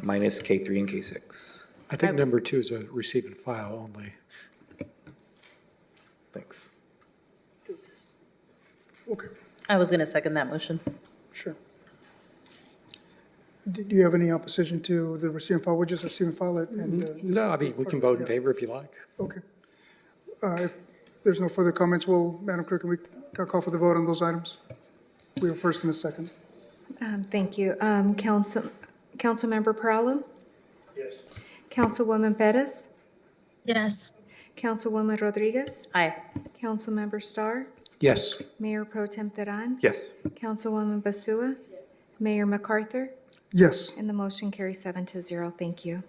minus K3 and K6. I think number 2 is a receive and file only. Thanks. Okay, I was going to second that motion. sure. Do you have any opposition to the receive and file? We'll just receive and file it and. No, I mean, we can vote in favor if you like. Okay. If there's no further comments, Madam Clerk, can we call for the vote on those items? We have first and a second. Thank you. Councilmember Perallo? Yes. Councilwoman Perez? Yes. Councilwoman Rodriguez? Aye. Councilmember Starr? Yes. Mayor Pro Tem Teran? Yes. Councilwoman Basua? Mayor MacArthur? Yes, And the motion carries 7-0. Thank you.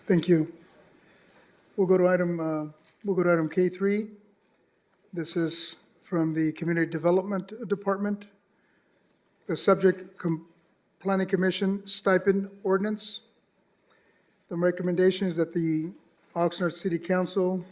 thank you. We'll go to item K3. This is from the Community Development Department. The subject, Planning Commission stipend ordinance. The recommendation is that the Oxnard City Council.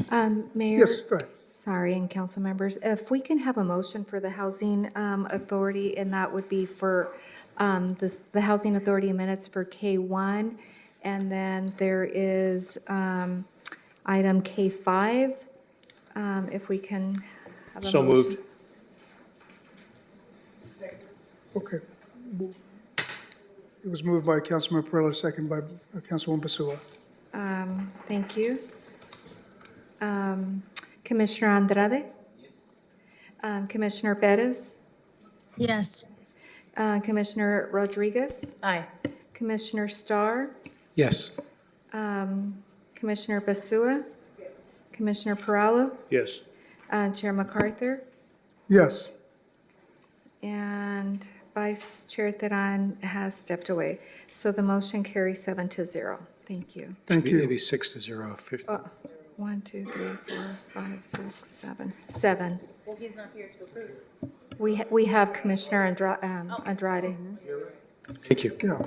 Mayor? Yes, go ahead. Sorry, and council members, if we can have a motion for the Housing Authority, and that would be for the Housing Authority minutes for K1, and then there is item K5, if we can have a motion. So moved. Okay. It was moved by Councilman Pereira, second by Councilwoman Basua. Thank you. Commissioner Andrade? Commissioner Perez? Yes. Commissioner Rodriguez? Aye. Commissioner Starr? Yes. Commissioner Basua? Commissioner Perallo? Yes. Chair MacArthur? Yes. And Vice Chair Teran has stepped away. So the motion carries 7-0. Thank you. Thank you. Maybe 6-0. 1, 2, 3, 4, 5, 6, 7. 7. Well, he's not here to approve. We have Commissioner Andrade. Thank you. Yeah.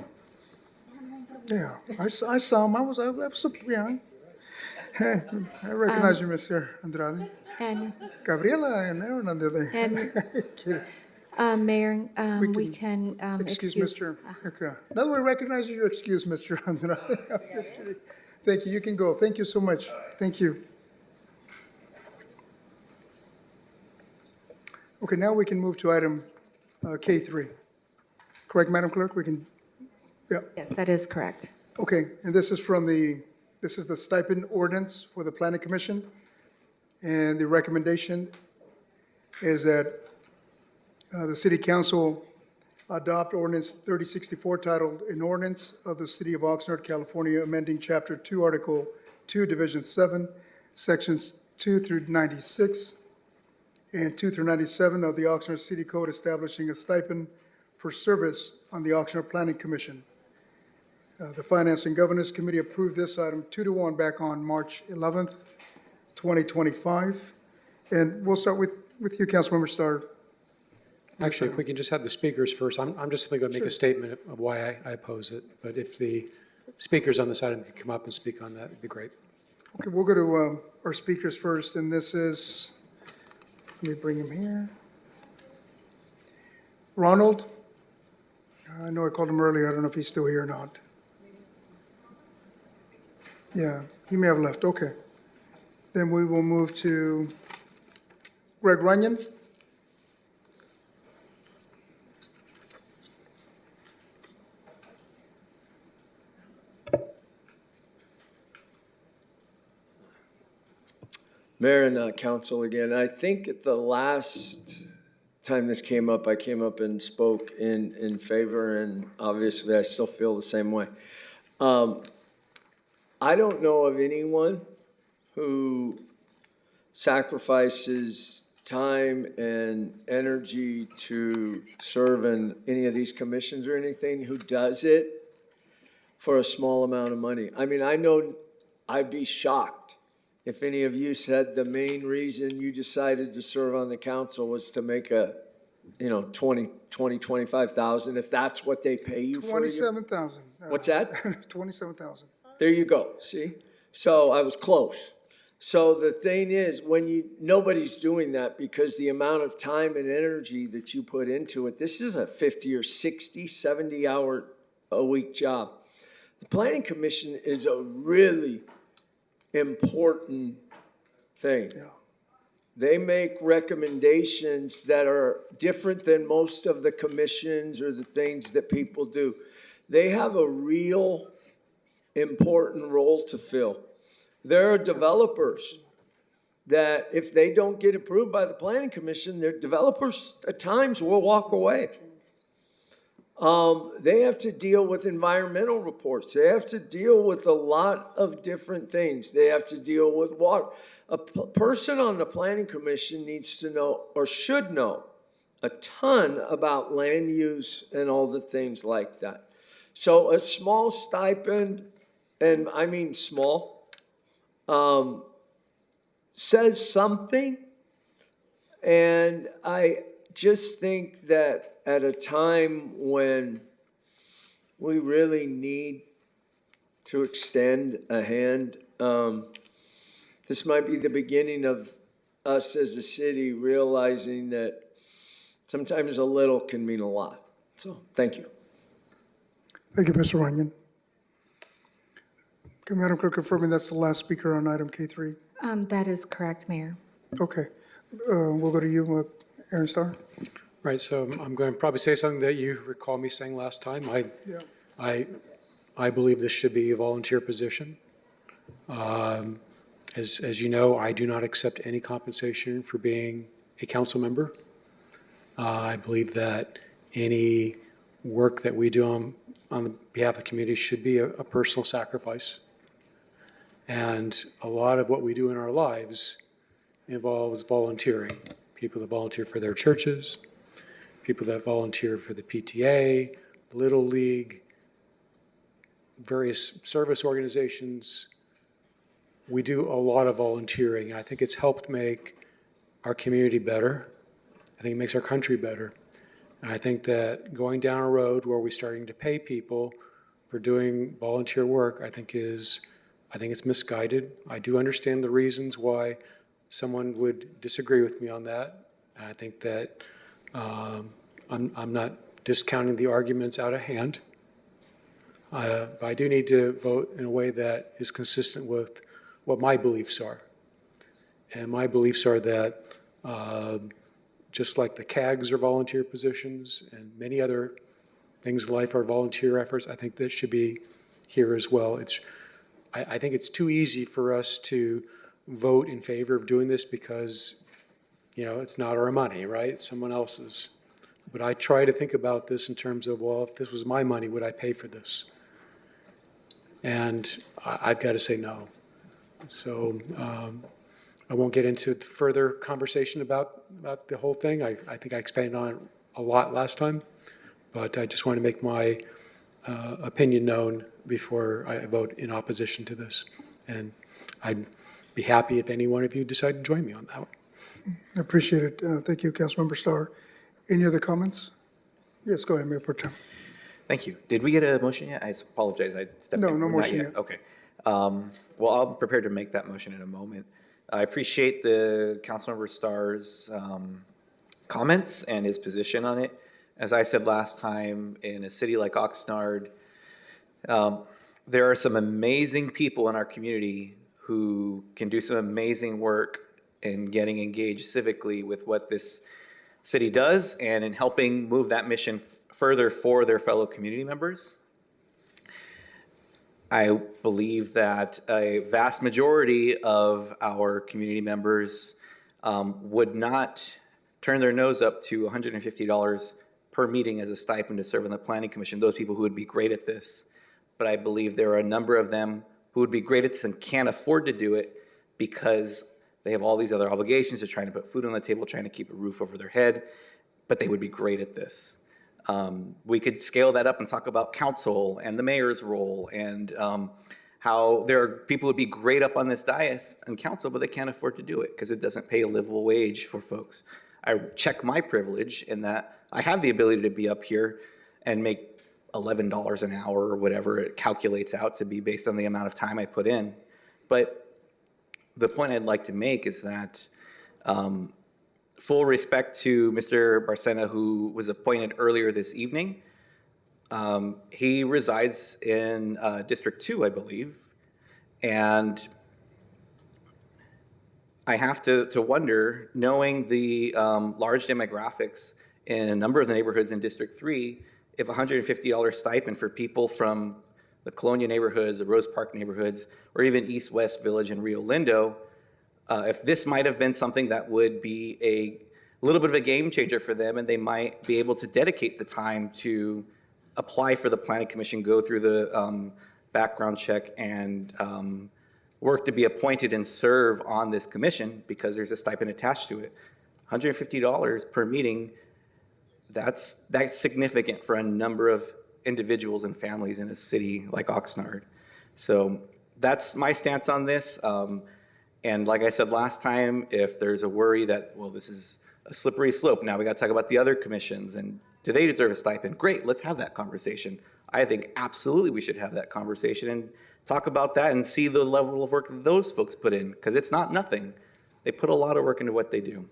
Yeah, I saw him. I was yeah. I recognize you, Mr. Andrade. And Gabriela and Aaron on the other. And Mayor, we can Excuse excuse. Mr. Okay. Now that we recognize you, excuse Mr. Andrade. I'm just kidding. Thank you. You can go. Thank you so much. Thank you. Okay, now we can move to item K3. Correct, Madam Clerk? We can, yeah. Yes, that is correct. Okay, and this is the stipend ordinance for the Planning Commission. And the recommendation is that the City Council adopt ordinance 3064 titled, "An Ordinance of the City of Oxnard, California, amending Chapter 2, Article 2, Division 7, Sections 2 through 96 and 2 through 97 of the Oxnard City Code, establishing a stipend for service on the Oxnard Planning Commission." The Finance and Governance Committee approved this item 2-1 back on March 11th, 2025. And we'll start with you, Councilmember Starr. Actually, if we can just have the speakers first, I'm just simply going to make a statement of why I oppose it. But if the speakers on this item could come up and speak on that, it'd be great. Okay, we'll go to our speakers first, and this is, let me bring him here. Ronald. I know I called him earlier. I don't know if he's still here or not. Yeah, he may have left. Okay. Then we will move to Greg Runyon. Mayor and council again, I think at the last time this came up, I came up and spoke in favor, and obviously I still feel the same way. I don't know of anyone who sacrifices time and energy to serve in any of these commissions or anything who does it for a small amount of money. I mean, I know I'd be shocked if any of you said the main reason you decided to serve on the council was to make a, 25,000, if that's what they pay you for. 27,000. What's that? 27,000. There you go, see? So I was close. So the thing is, nobody's doing that because the amount of time and energy that you put into it, this is a 50 or 60, 70 hour a week job. The Planning Commission is a really important thing. Yeah. They make recommendations that are different than most of the commissions or the things that people do. They have a real important role to fill. There are developers that if they don't get approved by the Planning Commission, their developers at times will walk away. They have to deal with environmental reports. They have to deal with a lot of different things. They have to deal with water. A person on the Planning Commission needs to know, or should know, a ton about land use and all the things like that. So a small stipend, and I mean small, says something. And I just think that at a time when we really need to extend a hand, this might be the beginning of us as a city realizing that sometimes a little can mean a lot. So, thank you. Thank you, Mr. Runyon. Can Madam Clerk confirm that's the last speaker on item K3? That is correct, Mayor. Okay. We'll go to you, Aaron Starr. Right, so I'm going to probably say something that you recall me saying last time. I believe this should be a volunteer position. As you know, I do not accept any compensation for being a council member. I believe that any work that we do on behalf of the community should be a personal sacrifice. And a lot of what we do in our lives involves volunteering. people that volunteer for their churches, people that volunteer for the PTA, Little League, various service organizations. We do a lot of volunteering. I think it's helped make our community better. I think it makes our country better. And I think that going down a road where we're starting to pay people for doing volunteer work, I think it's misguided. I do understand the reasons why someone would disagree with me on that. I think that I'm not discounting the arguments out of hand. But I do need to vote in a way that is consistent with what my beliefs are. And my beliefs are that just like the CAGs are volunteer positions and many other things in life are volunteer efforts, I think that should be here as well. I think it's too easy for us to vote in favor of doing this because, it's not our money, right? It's someone else's. But I try to think about this in terms of, well, if this was my money, would I pay for this? And I've got to say no. So I won't get into further conversation about the whole thing. I think I expanded on it a lot last time, but I just want to make my opinion known before I vote in opposition to this. And I'd be happy if any one of you decide to join me on that one. I appreciate it. Thank you, Councilmember Starr. Any other comments? Yes, go ahead, Mayor Pro Tem. Thank you. Did we get a motion yet? I apologize. I stepped in. No Not motion yet. Okay. Well, I'm prepared to make that motion in a moment. I appreciate the Councilmember Starr's comments and his position on it. As I said last time, in a city like Oxnard, there are some amazing people in our community who can do some amazing work in getting engaged civically with what this city does and in helping move that mission further for their fellow community members. I believe that a vast majority of our community members would not turn their nose up to $150 per meeting as a stipend to serve on the Planning Commission, those people who would be great at this. But I believe there are a number of them who would be great at this and can't afford to do it because they have all these other obligations. They're trying to put food on the table, trying to keep a roof over their head, but they would be great at this. We could scale that up and talk about council and the mayor's role and how there are people who would be great up on this dais and council, but they can't afford to do it because it doesn't pay a livable wage for folks. I check my privilege in that I have the ability to be up here and make $11 an hour or whatever it calculates out to be based on the amount of time I put in. But the point I'd like to make is that full respect to Mr. Barcena, who was appointed earlier this evening. He resides in District 2, I believe. And I have to wonder, knowing the large demographics in a number of the neighborhoods in District 3, if $150 stipend for people from the Colonia neighborhoods, the Rose Park neighborhoods, or even East West Village and Rio Lindo, if this might have been something that would be a little bit of a game changer for them, and they might be able to dedicate the time to apply for the Planning Commission, go through the background check, and work to be appointed and serve on this commission because there's a stipend attached to it. $150 per meeting, that's significant for a number of individuals and families in a city like Oxnard. So that's my stance on this. And like I said last time, if there's a worry that, well, this is a slippery slope, now we got to talk about the other commissions and do they deserve a stipend? Great, let's have that conversation. I think absolutely we should have that conversation and talk about that and see the level of work that those folks put in, because it's not nothing. They put a lot of work into what they do.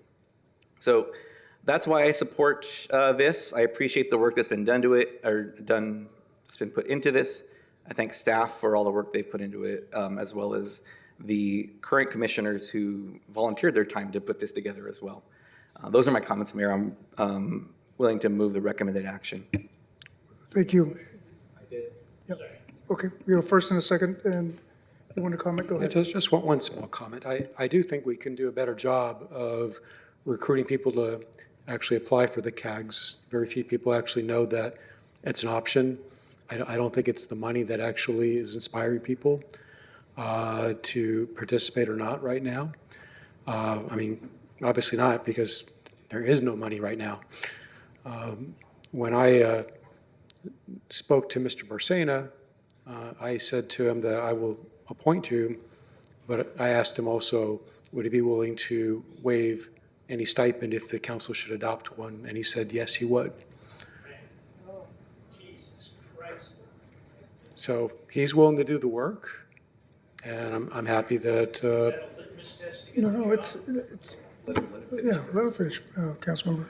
So that's why I support this. I appreciate the work that's been done to it, that's been put into this. I thank staff for all the work they've put into it, as well as the current commissioners who volunteered their time to put this together as well. Those are my comments, Mayor. I'm willing to move the recommended action. Thank you. I did. Yep. Okay, we have a first and a second, and you want to comment? Go ahead. Just one small comment. I do think we can do a better job of recruiting people to actually apply for the CAGs. Very few people actually know that it's an option. I don't think it's the money that actually is inspiring people to participate or not right now. I mean, obviously not, because There is no money right now. When I spoke to Mr. Barcena, I said to him that I will appoint you, but I asked him also, would he be willing to waive any stipend if the council should adopt one? And he said, yes, he would. Oh, Jesus Christ. So he's willing to do the work, and I'm happy that, No, it's, yeah, let him finish, Councilmember.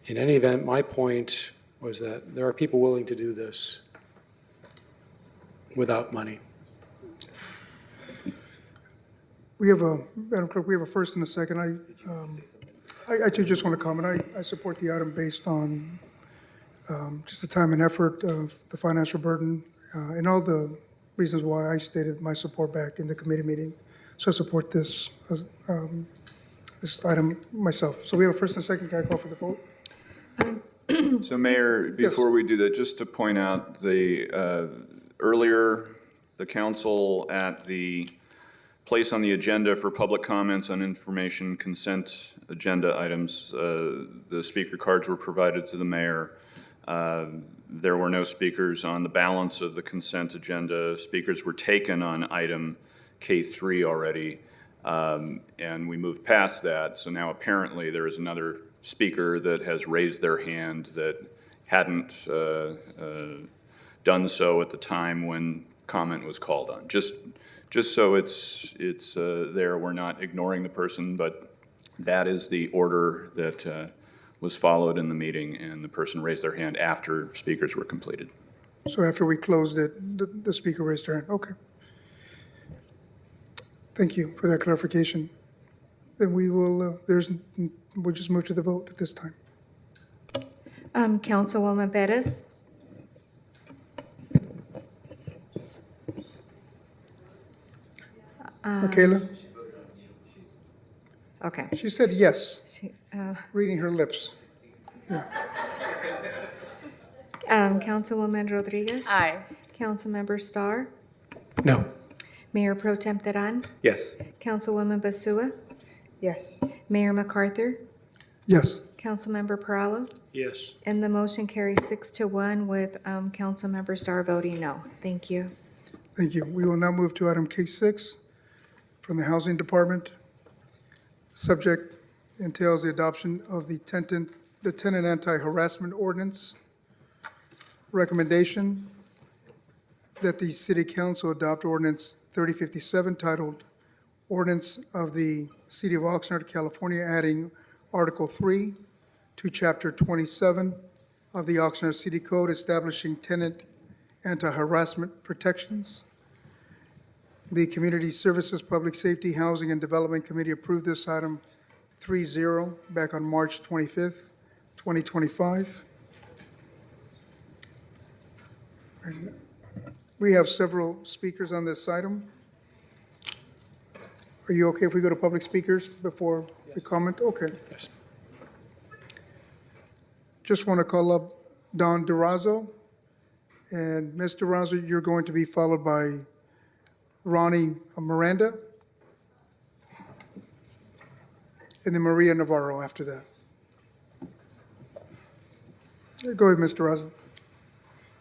in any event, my point was that there are people willing to do this without money. We have a, Madam Clerk, we have a first and a second. I too just want to comment. I support the item based on just the time and effort of the financial burden and all the reasons why I stated my support back in the committee meeting. So I support this item myself. So we have a first and a second. Can I call for the vote? So Mayor, before we do that, just to point out earlier, the council at the place on the agenda for public comments on information consent agenda items, the speaker cards were provided to the mayor. There were no speakers on the balance of the consent agenda. Speakers were taken on item K3 already, and we moved past that. So now apparently there is another speaker that has raised their hand that hadn't done so at the time when comment was called on. Just so it's there, we're not ignoring the person, but that is the order that was followed in the meeting, and the person raised their hand after speakers were completed. So after we closed it, the speaker raised her hand. Okay. Thank you for that clarification. Then we will, we'll just move to the vote at this time. Councilwoman Perez? Michaela? Okay. She said yes, She- reading her lips. Yeah. Councilwoman Rodriguez? Aye. Councilmember Starr? No. Mayor Pro Tem Teran? Yes. Councilwoman Basua? Yes. Mayor MacArthur? Yes. Councilmember Perallo? Yes. And the motion carries 6-1 with Councilmember Starr voting no. Thank you. Thank you. We will now move to item K6 from the Housing Department. Subject entails the adoption of the tenant anti-harassment ordinance. Recommendation that the City Council adopt ordinance 3057 titled Ordinance of the City of Oxnard, California, adding Article 3 to Chapter 27 of the Oxnard City Code establishing tenant anti-harassment protections. The Community Services, Public Safety, Housing, and Development Committee approved this item 3-0 back on March 25th, 2025. And we have several speakers on this item. Are you okay if we go to public speakers before we comment? Okay. Yes. Just want to call up Don Durazo. And Ms. Durazo, you're going to be followed by Ronnie Miranda, and then Maria Navarro after that. Go ahead, Ms. Durazo.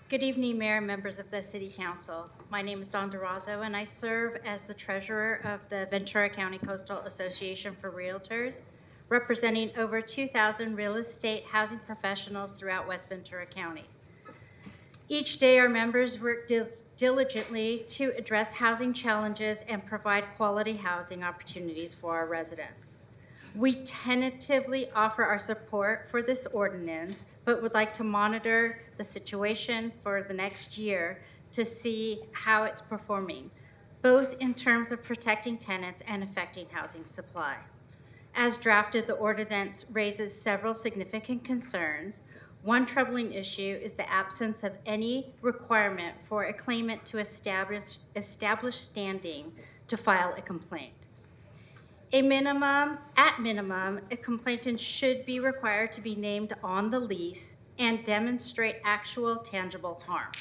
Good evening, Mayor and members of the City Council. My name is Dawn Durazo, and I serve as the treasurer of the Ventura County Coastal Association for Realtors, representing over 2,000 real estate housing professionals throughout West Ventura County. Each day, our members work diligently to address housing challenges and provide quality housing opportunities for our residents. We tentatively offer our support for this ordinance, but would like to monitor the situation for the next year to see how it's performing, both in terms of protecting tenants and affecting housing supply. As drafted, the ordinance raises several significant concerns. One troubling issue is the absence of any requirement for a claimant to establish standing to file a complaint. At minimum, a complainant should be required to be named on the lease and demonstrate actual tangible harm.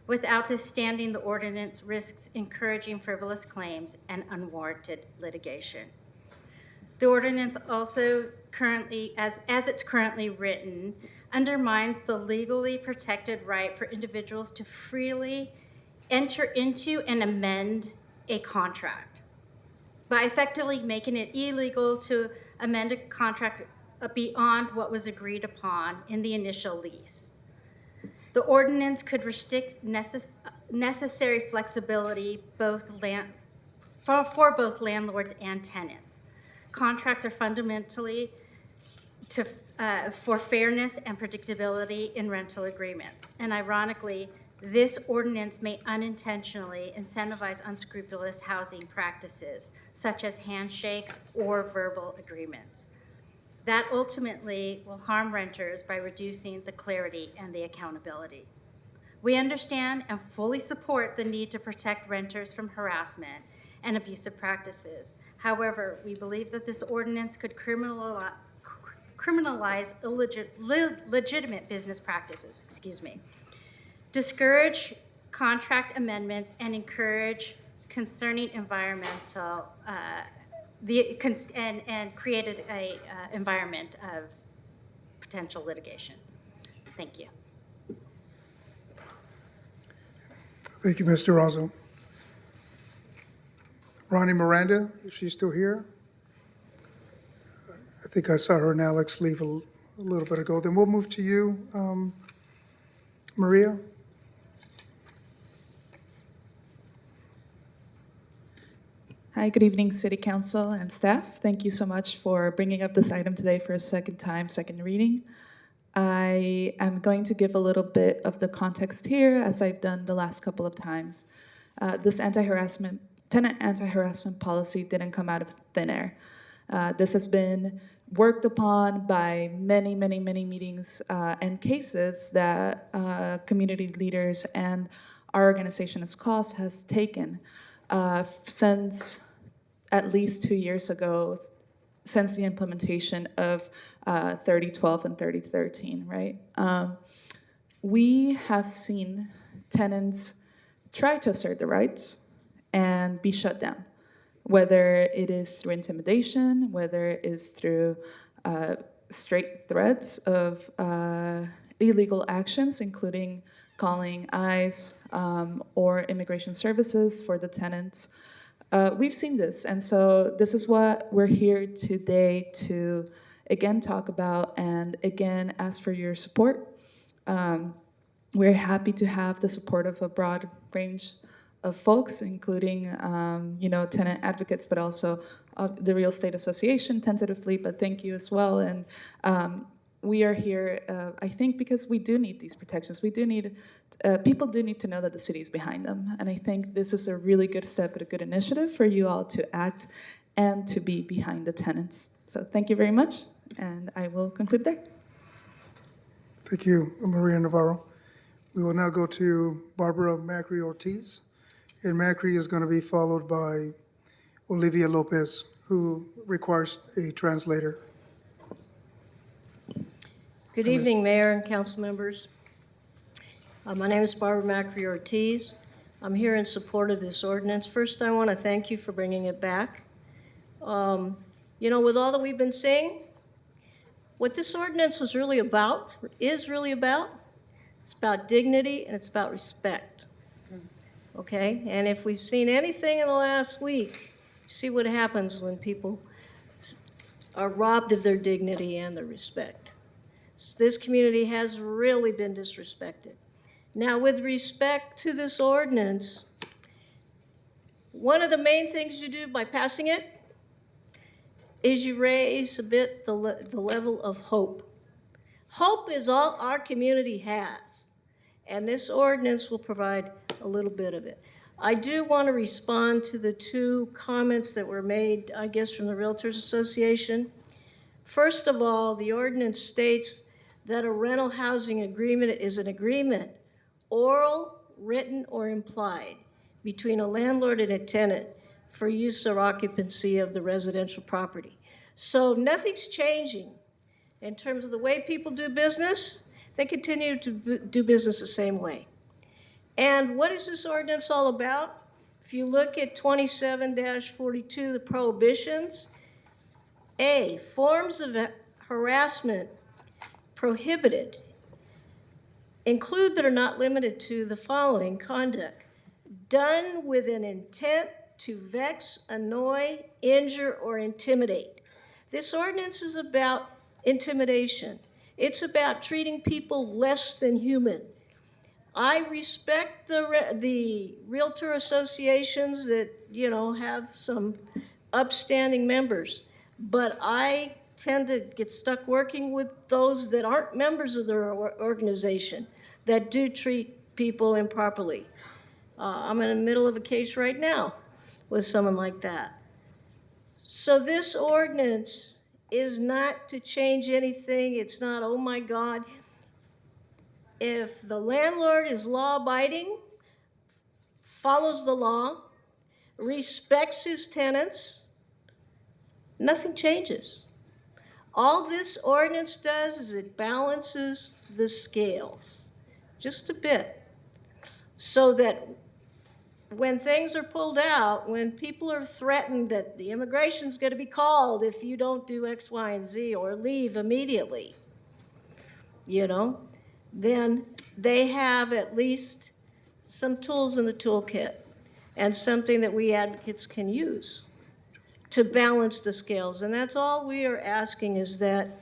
Without this standing, the ordinance risks encouraging frivolous claims and unwarranted litigation. The ordinance also currently, as it's currently written, undermines the legally protected right for individuals to freely enter into and amend a contract by effectively making it illegal to amend a contract beyond what was agreed upon in the initial lease. The ordinance could restrict necessary flexibility for both landlords and tenants. Contracts are fundamentally for fairness and predictability in rental agreements. And ironically, this ordinance may unintentionally incentivize unscrupulous housing practices, such as handshakes or verbal agreements. That ultimately will harm renters by reducing the clarity and the accountability. We understand and fully support the need to protect renters from harassment and abusive practices. However, we believe that this ordinance could criminalize legitimate business practices, discourage contract amendments, and encourage concerning environmental, and created a environment of potential litigation. Thank you. Thank you, Mr. Razzo. Ronnie Miranda, is she still here? I think I saw her and Alex leave a little bit ago. Then we'll move to you, Maria. Hi, good evening, City Council and staff. Thank you so much for bringing up this item today for a second reading. I am going to give a little bit of the context here, as I've done the last couple of times. This tenant anti-harassment policy didn't come out of thin air. This has been worked upon by many meetings and cases that community leaders and our organization as CAUSE has taken since at least 2 years ago, since the implementation of 3012 and 3013, right? We have seen tenants try to assert their rights and be shut down, whether it is through intimidation, whether it is through straight threats of illegal actions, including calling ICE or immigration services for the tenants. We've seen this, and so this is what we're here today to again talk about and again ask for your support. We're happy to have the support of a broad range of folks, including tenant advocates, but also the Real Estate Association tentatively, but thank you as well. And we are here, I think, because we do need these protections. We do need, people do need to know that the city is behind them. And I think this is a really good step and a good initiative for you all to act and to be behind the tenants. So thank you very much, and I will conclude there. Thank you, Maria Navarro. We will now go to Barbara Macri-Ortiz, and Macri is going to be followed by Olivia Lopez, who requires a translator. Good evening, Mayor and council members. My name is Barbara Macri-Ortiz. I'm here in support of this ordinance. First, I want to thank you for bringing it back. With all that we've been saying, what this ordinance is really about, it's about dignity and it's about respect. Okay? And if we've seen anything in the last week, see what happens when people are robbed of their dignity and their respect. This community has really been disrespected. Now, with respect to this ordinance, one of the main things you do by passing it is you raise a bit the level of hope. Hope is all our community has, and this ordinance will provide a little bit of it. I do want to respond to the two comments that were made, I guess, from the Realtors Association. First of all, the ordinance states that a rental housing agreement is an agreement, oral, written, or implied, between a landlord and a tenant for use or occupancy of the residential property. So nothing's changing in terms of the way people do business. They continue to do business the same way. And what is this ordinance all about? If you look at 27-42, the prohibitions, A, forms of harassment prohibited include but are not limited to the following conduct: done with an intent to vex, annoy, injure, or intimidate. This ordinance is about intimidation. It's about treating people less than human. I respect the realtor associations that, have some upstanding members, but I tend to get stuck working with those that aren't members of their organization, that do treat people improperly. I'm in the middle of a case right now with someone like that. So this ordinance is not to change anything. It's not, oh my God. If the landlord is law-abiding, follows the law, respects his tenants, nothing changes. All this ordinance does is it balances the scales just a bit, so that when things are pulled out, when people are threatened that the immigration's going to be called if you don't do X, Y, and Z or leave immediately, then they have at least some tools in the toolkit and something that we advocates can use to balance the scales. And that's all we are asking, is that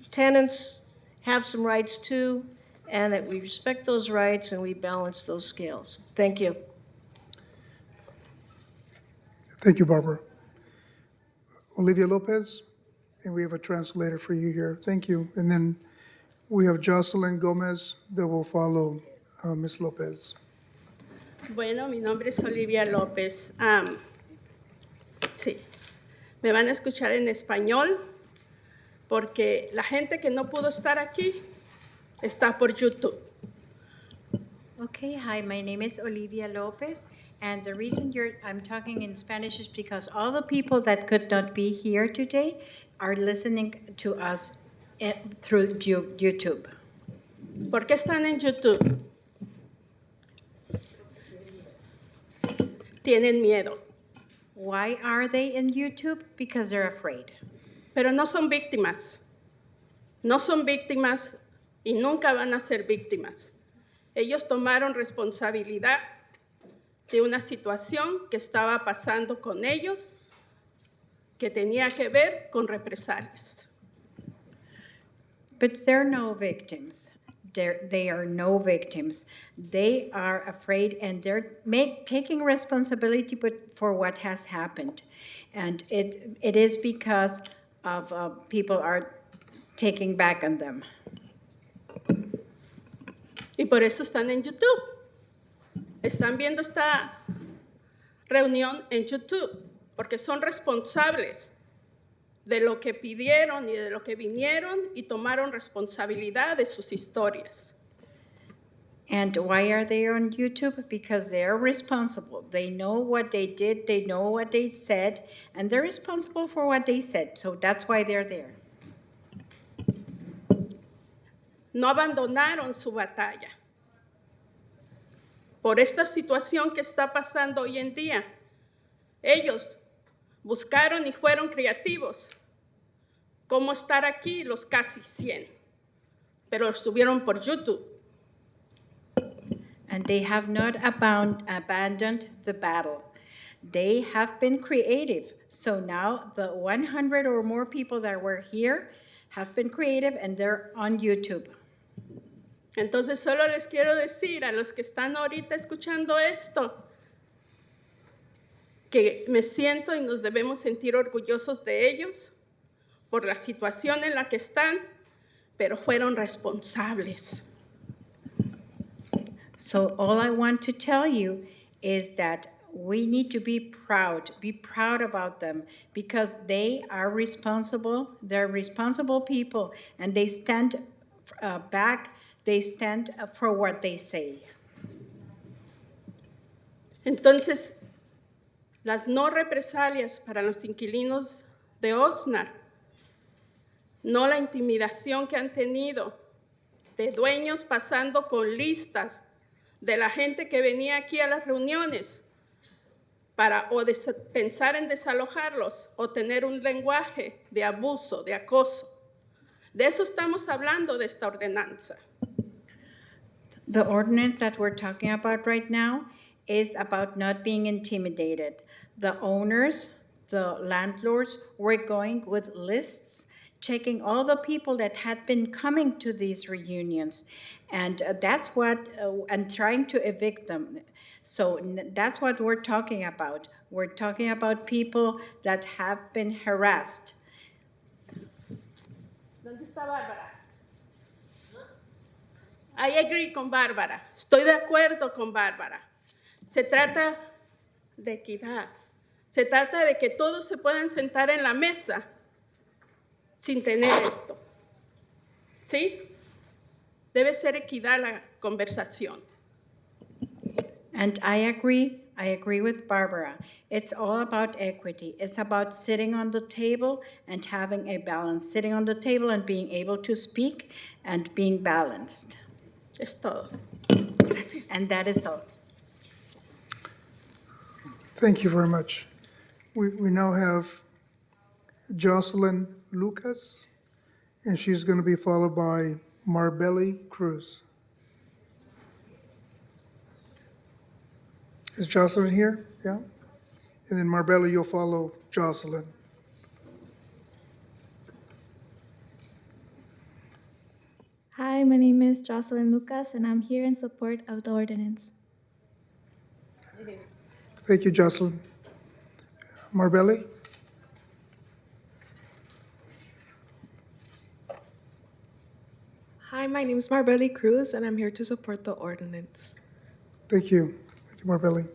tenants have some rights too, and that we respect those rights and we balance those scales. Thank you. Thank you, Barbara. Olivia Lopez, and we have a translator for you here. Thank you. And then we have Jocelyn Gomez that will follow Ms. Lopez. Bueno, mi nombre es Olivia López. Sí, me van a escuchar en español porque la gente que no pudo estar aquí está por YouTube. Okay, hi, my name is Olivia Lopez, and the reason I'm talking in Spanish is because all the people that could not be here today are listening to us through YouTube. ¿Por qué están en YouTube? Tienen miedo. Why are they in YouTube? Because they're afraid. Pero no son víctimas. No son víctimas y nunca van a ser víctimas. Ellos tomaron responsabilidad de una situación que estaba pasando con ellos, que tenía que ver con represalias. But they're no victims. They are no victims. They are afraid, and they're taking responsibility for what has happened. And it is because of people are taking back on them. Y por eso están en YouTube. Están viendo esta reunión en YouTube, porque son responsables de lo que pidieron y de lo que vinieron y tomaron responsabilidad de sus historias. And why are they on YouTube? Because they're responsible. They know what they did, they know what they said, and they're responsible for what they said. So that's why they're there. No abandonaron su batalla. Por esta situación que está pasando hoy en día, ellos buscaron y fueron creativos cómo estar aquí los casi 100, pero estuvieron por YouTube. And they have not abandoned the battle. They have been creative. So now the 100 or more people that were here have been creative, and they're on YouTube. Entonces solo les quiero decir a los que están ahorita escuchando esto, que me siento y nos debemos sentir orgullosos de ellos por la situación en la que están, pero fueron responsables. So all I want to tell you is that we need to be proud about them, because they are responsible. They're responsible people, and they stand back. They stand for what they say. Entonces, las no represalias para los inquilinos de Oxnard, no la intimidación que han tenido de dueños pasando con listas de la gente que venía aquí a las reuniones, para pensar en desalojarlos o tener un lenguaje de abuso, de acoso. De eso estamos hablando de esta ordenanza. The ordinance that we're talking about right now is about not being intimidated. The owners, the landlords, were going with lists, checking all the people that had been coming to these reunions. And and trying to evict them. So that's what we're talking about. We're talking about people that have been harassed. ¿Dónde está Bárbara? I agree con Bárbara. Estoy de acuerdo con Bárbara. Se trata de equidad. Se trata de que todos se puedan sentar en la mesa sin tener esto. ¿Sí? Debe ser equidad la conversación. And I agree with Barbara. It's all about equity. It's about sitting on the table and having a balance, sitting on the table and being able to speak and being balanced. Es todo. And that is all. Thank you very much. We now have Jocelyn Lucas, and she's going to be followed by Marbelli Cruz. Is Jocelyn here? Yeah? And then Marbella, you'll follow Jocelyn. Hi, my name is Jocelyn Lucas, and I'm here in support of the ordinance. Thank you, Jocelyn. Marbelli? Hi, my name is Marbelli Cruz, and I'm here to support the ordinance. Thank you. Thank you, Marbelli.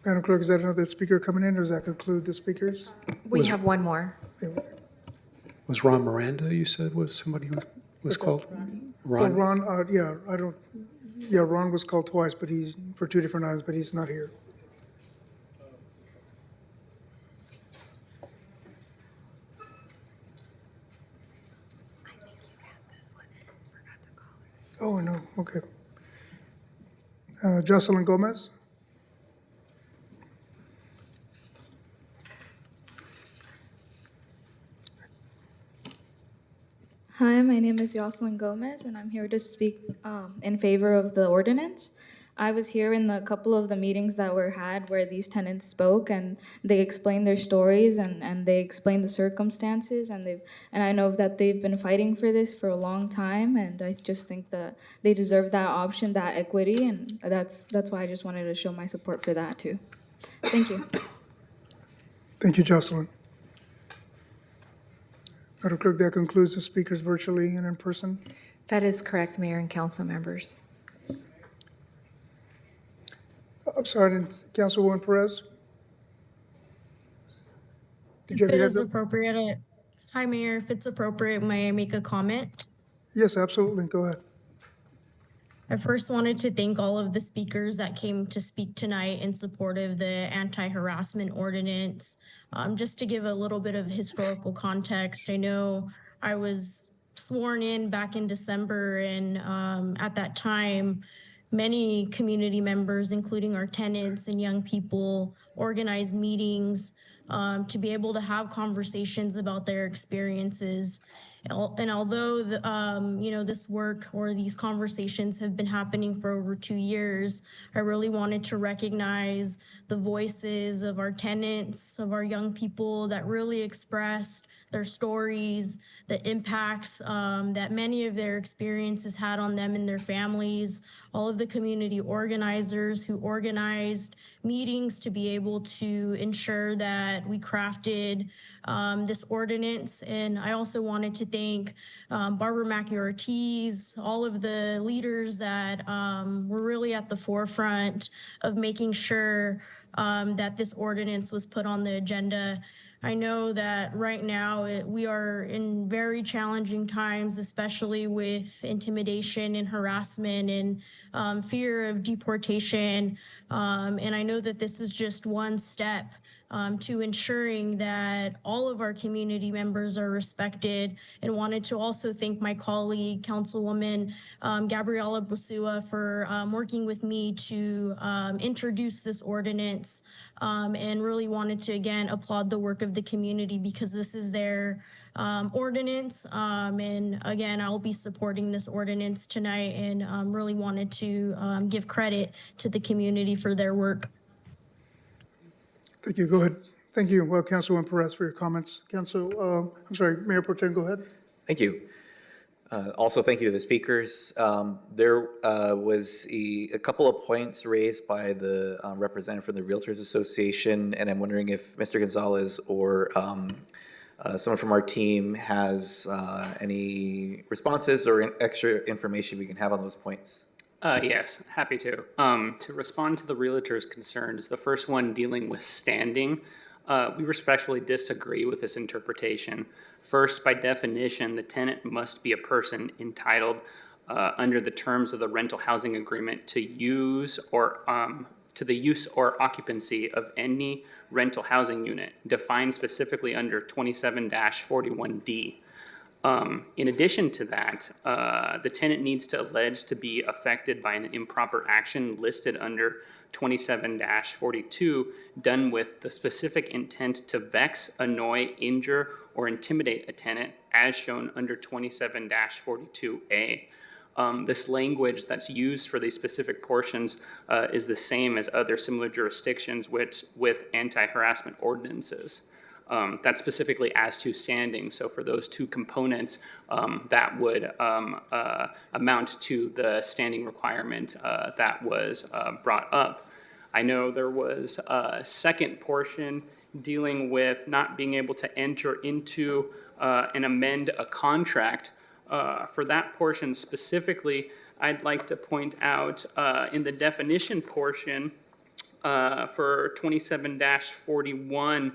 Madam Clerk, is that another speaker coming in, or does that conclude the speakers? We have one more. Was Ron Miranda, you said, was somebody who was called? Well, Ron? Ron, Ron was called twice, but he's for two different items, but he's not here. Oh, no, okay. Jocelyn Gomez? Hi, my name is Jocelyn Gomez, and I'm here to speak in favor of the ordinance. I was here in a couple of the meetings that were had where these tenants spoke, and they explained their stories and they explained the circumstances, and I know that they've been fighting for this for a long time, and I just think that they deserve that option, that equity, and that's why I just wanted to show my support for that too. Thank you. Thank you, Jocelyn. Madam Clerk, that concludes the speakers virtually and in person. That is correct, Mayor and council members. I'm sorry, Councilwoman Perez? Did you If have it your is hand up? appropriate, hi, Mayor, if it's appropriate, may I make a comment? Yes, absolutely. Go ahead. I first wanted to thank all of the speakers that came to speak tonight in support of the anti-harassment ordinance. Just to give a little bit of historical context, I know I was sworn in back in December, and at that time, many community members, including our tenants and young people, organized meetings to be able to have conversations about their experiences. And although this work or these conversations have been happening for over 2 years, I really wanted to recognize the voices of our tenants, of our young people that really expressed their stories, the impacts that many of their experiences had on them and their families, all of the community organizers who organized meetings to be able to ensure that we crafted this ordinance. And I also wanted to thank Barbara Mackey-Ortiz, all of the leaders that were really at the forefront of making sure that this ordinance was put on the agenda. I know that right now we are in very challenging times, especially with intimidation and harassment and fear of deportation. And I know that this is just one step to ensuring that all of our community members are respected, and wanted to also thank my colleague, Councilwoman Gabriela Busua, for working with me to introduce this ordinance, and really wanted to, again, applaud the work of the community because this is their ordinance. And again, I'll be supporting this ordinance tonight, and really wanted to give credit to the community for their work. Thank you. Go ahead. Thank you, Councilwoman Perez, for your comments. I'm sorry, Mayor Pro Tem, go ahead. Thank you. Also, thank you to the speakers. There was a couple of points raised by the representative from the Realtors Association, and I'm wondering if Mr. Gonzalez or someone from our team has any responses or extra information we can have on those points. Yes, happy to. To respond to the realtor's concerns, the first one dealing with standing, we respectfully disagree with this interpretation. First, by definition, the tenant must be a person entitled under the terms of the rental housing agreement to use or to the use or occupancy of any rental housing unit, defined specifically under 27-41D. In addition to that, the tenant needs to allege to be affected by an improper action listed under 27-42 done with the specific intent to vex, annoy, injure, or intimidate a tenant as shown under 27-42A. This language that's used for these specific portions is the same as other similar jurisdictions with anti-harassment ordinances. That's specifically as to standing. So for those two components, that would amount to the standing requirement that was brought up. I know there was a second portion dealing with not being able to enter into and amend a contract. For that portion specifically, I'd like to point out in the definition portion for 27-41,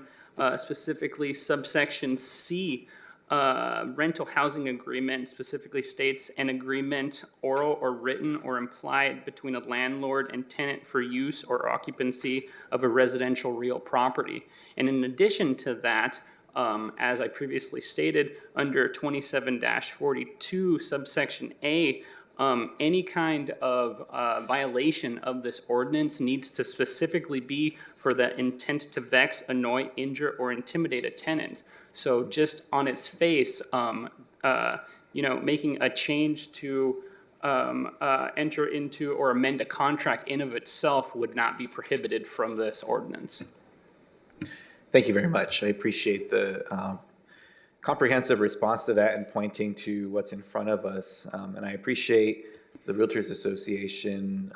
specifically subsection C, rental housing agreement specifically states an agreement, oral or written or implied, between a landlord and tenant for use or occupancy of a residential real property. And in addition to that, as I previously stated, under 27-42 subsection A, any kind of violation of this ordinance needs to specifically be for the intent to vex, annoy, injure, or intimidate a tenant. So just on its face, making a change to enter into or amend a contract in of itself would not be prohibited from this ordinance. Thank you very much. I appreciate the comprehensive response to that and pointing to what's in front of us. And I appreciate the Realtors Association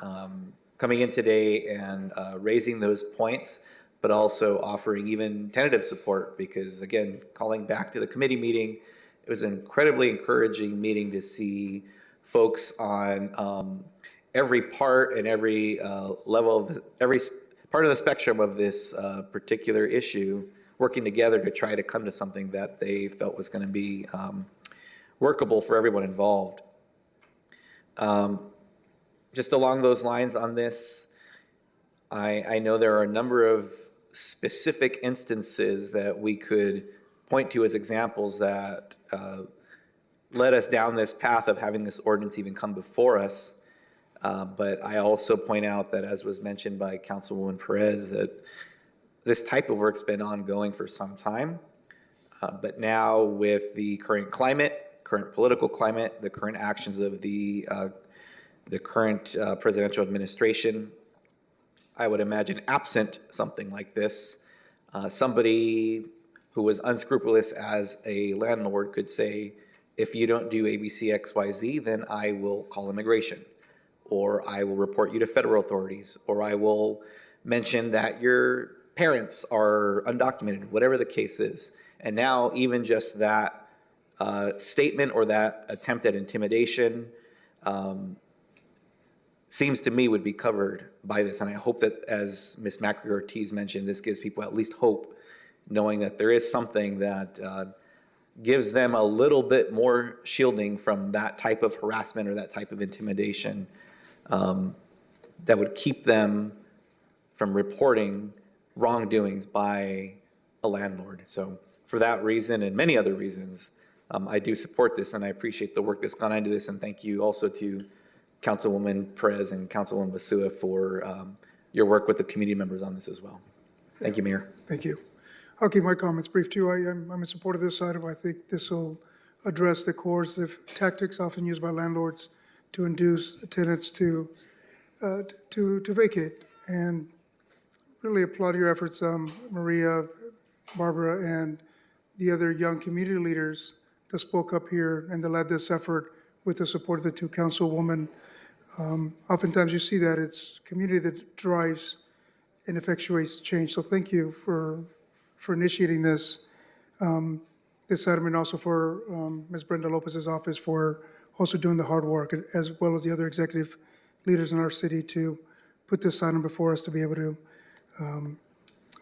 coming in today and raising those points, but also offering even tentative support because, again, calling back to the committee meeting, it was an incredibly encouraging meeting to see folks on every part and every level of every part of the spectrum of this particular issue working together to try to come to something that they felt was going to be workable for everyone involved. Just along those lines on this, I know there are a number of specific instances that we could point to as examples that led us down this path of having this ordinance even come before us. But I also point out that, as was mentioned by Councilwoman Perez, that this type of work's been ongoing for some time. But now with the current climate, current political climate, the current actions of the current presidential administration, I would imagine absent something like this, somebody who was unscrupulous as a landlord could say, if you don't do ABC, XYZ, then I will call immigration, or I will report you to federal authorities, or I will mention that your parents are undocumented, whatever the case is. And now even just that statement or that attempt at intimidation seems to me would be covered by this. And I hope that, as Ms. Macri-Ortiz mentioned, this gives people at least hope, knowing that there is something that gives them a little bit more shielding from that type of harassment or that type of intimidation that would keep them from reporting wrongdoings by a landlord. So for that reason and many other reasons, I do support this, and I appreciate the work that's gone into this, and thank you also to Councilwoman Perez and Councilwoman Basua for your work with the community members on this as well. Thank you, Mayor. Thank you. I'll keep my comments brief too. I'm in support of this item. I think this will address the coercive tactics often used by landlords to induce tenants to vacate. And really applaud your efforts, Maria, Barbara, and the other young community leaders that spoke up here and that led this effort with the support of the two councilwomen. Oftentimes you see that it's community that drives and effectuates change. So thank you for initiating this item, and also for Ms. Brenda Lopez's office for also doing the hard work, as well as the other executive leaders in our city to put this item before us to be able to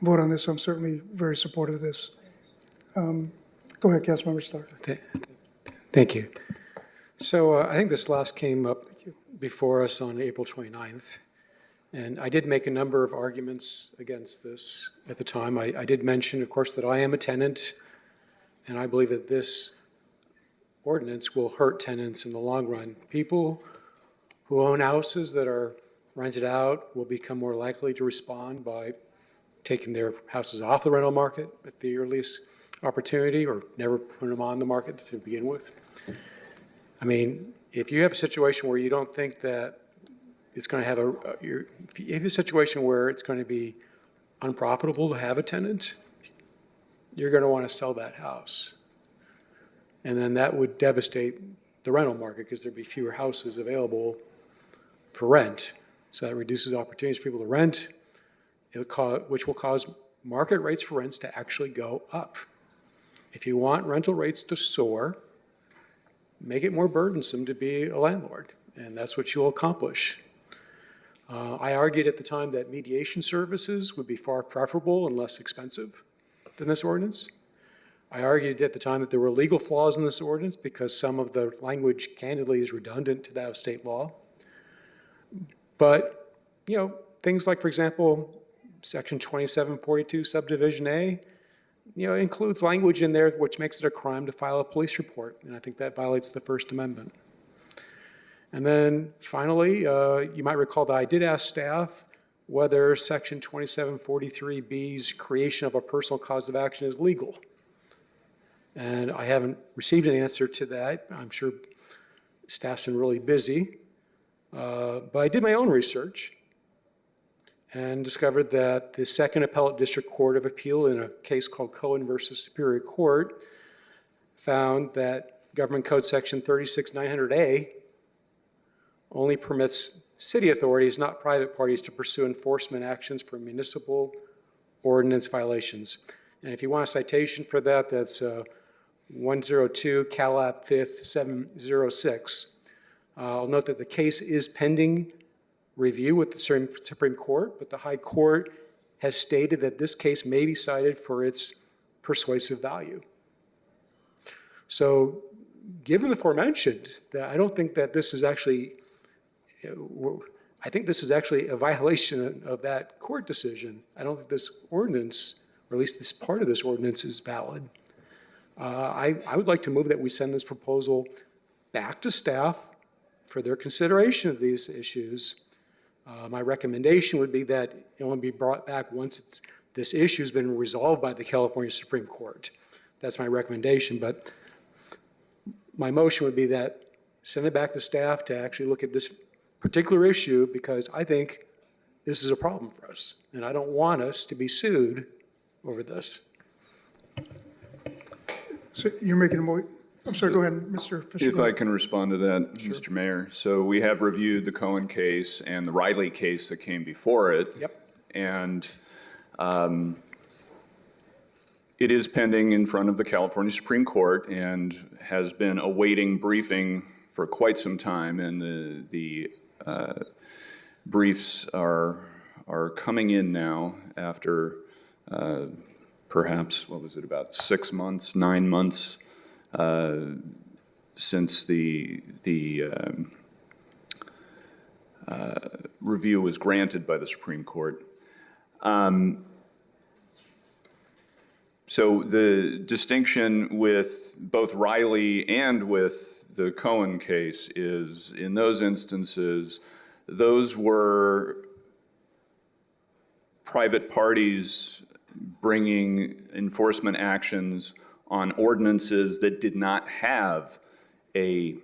vote on this. So I'm certainly very supportive of this. Go ahead, Councilmember Starr. Thank you. So I think this last came up before us on April 29th. And I did make a number of arguments against this at the time. I did mention, of course, that I am a tenant, and I believe that this ordinance will hurt tenants in the long run. People who own houses that are rented out will become more likely to respond by taking their houses off the rental market at the earliest opportunity, or never putting them on the market to begin with. I mean, if you have a situation where you don't think that it's going to have if you have a situation where it's going to be unprofitable to have a tenant, you're going to want to sell that house. And then that would devastate the rental market because there'd be fewer houses available for rent. So that reduces opportunities for people to rent, which will cause market rates for rents to actually go up. If you want rental rates to soar, make it more burdensome to be a landlord, and that's what you'll accomplish. I argued at the time that mediation services would be far preferable and less expensive than this ordinance. I argued at the time that there were legal flaws in this ordinance because some of the language candidly is redundant to that of state law. But, you know, things like, for example, Section 2742, Subdivision A, you know, includes language in there which makes it a crime to file a police report, and I think that violates the First Amendment. And then finally, you might recall that I did ask staff whether Section 2743B's creation of a personal cause of action is legal. And I haven't received an answer to that. I'm sure staff's been really busy. But I did my own research and discovered that the Second Appellate District Court of Appeal in a case called Cohen versus Superior Court found that Government Code Section 36900A only permits city authorities, not private parties, to pursue enforcement actions for municipal ordinance violations. And if you want a citation for that, that's 102 Calap 5th 706. I'll note that the case is pending review with the Supreme Court, but the High Court has stated that this case may be cited for its persuasive value. So given the aforementioned, I don't think that this is actually, I think this is actually a violation of that court decision. I don't think this ordinance, or at least this part of this ordinance, is valid. I would like to move that we send this proposal back to staff for their consideration of these issues. My recommendation would be that it only be brought back once this issue has been resolved by the California Supreme Court. That's my recommendation, but my motion would be that send it back to staff to actually look at this particular issue, because I think this is a problem for us, and I don't want us to be sued over this. So you're making a motion? I'm sorry, go ahead, Mr. Fisher. If I can respond to that, sure. Mr. Mayor. So we have reviewed the Cohen case and the Riley case that came before it. Yep. And it is pending in front of the California Supreme Court and has been awaiting briefing for quite some time. And the briefs are coming in now after perhaps, what was it, about 6 months, 9 months since the review was granted by the Supreme Court. So the distinction with both Riley and with the Cohen case is, in those instances, those were private parties bringing enforcement actions on ordinances that did not have a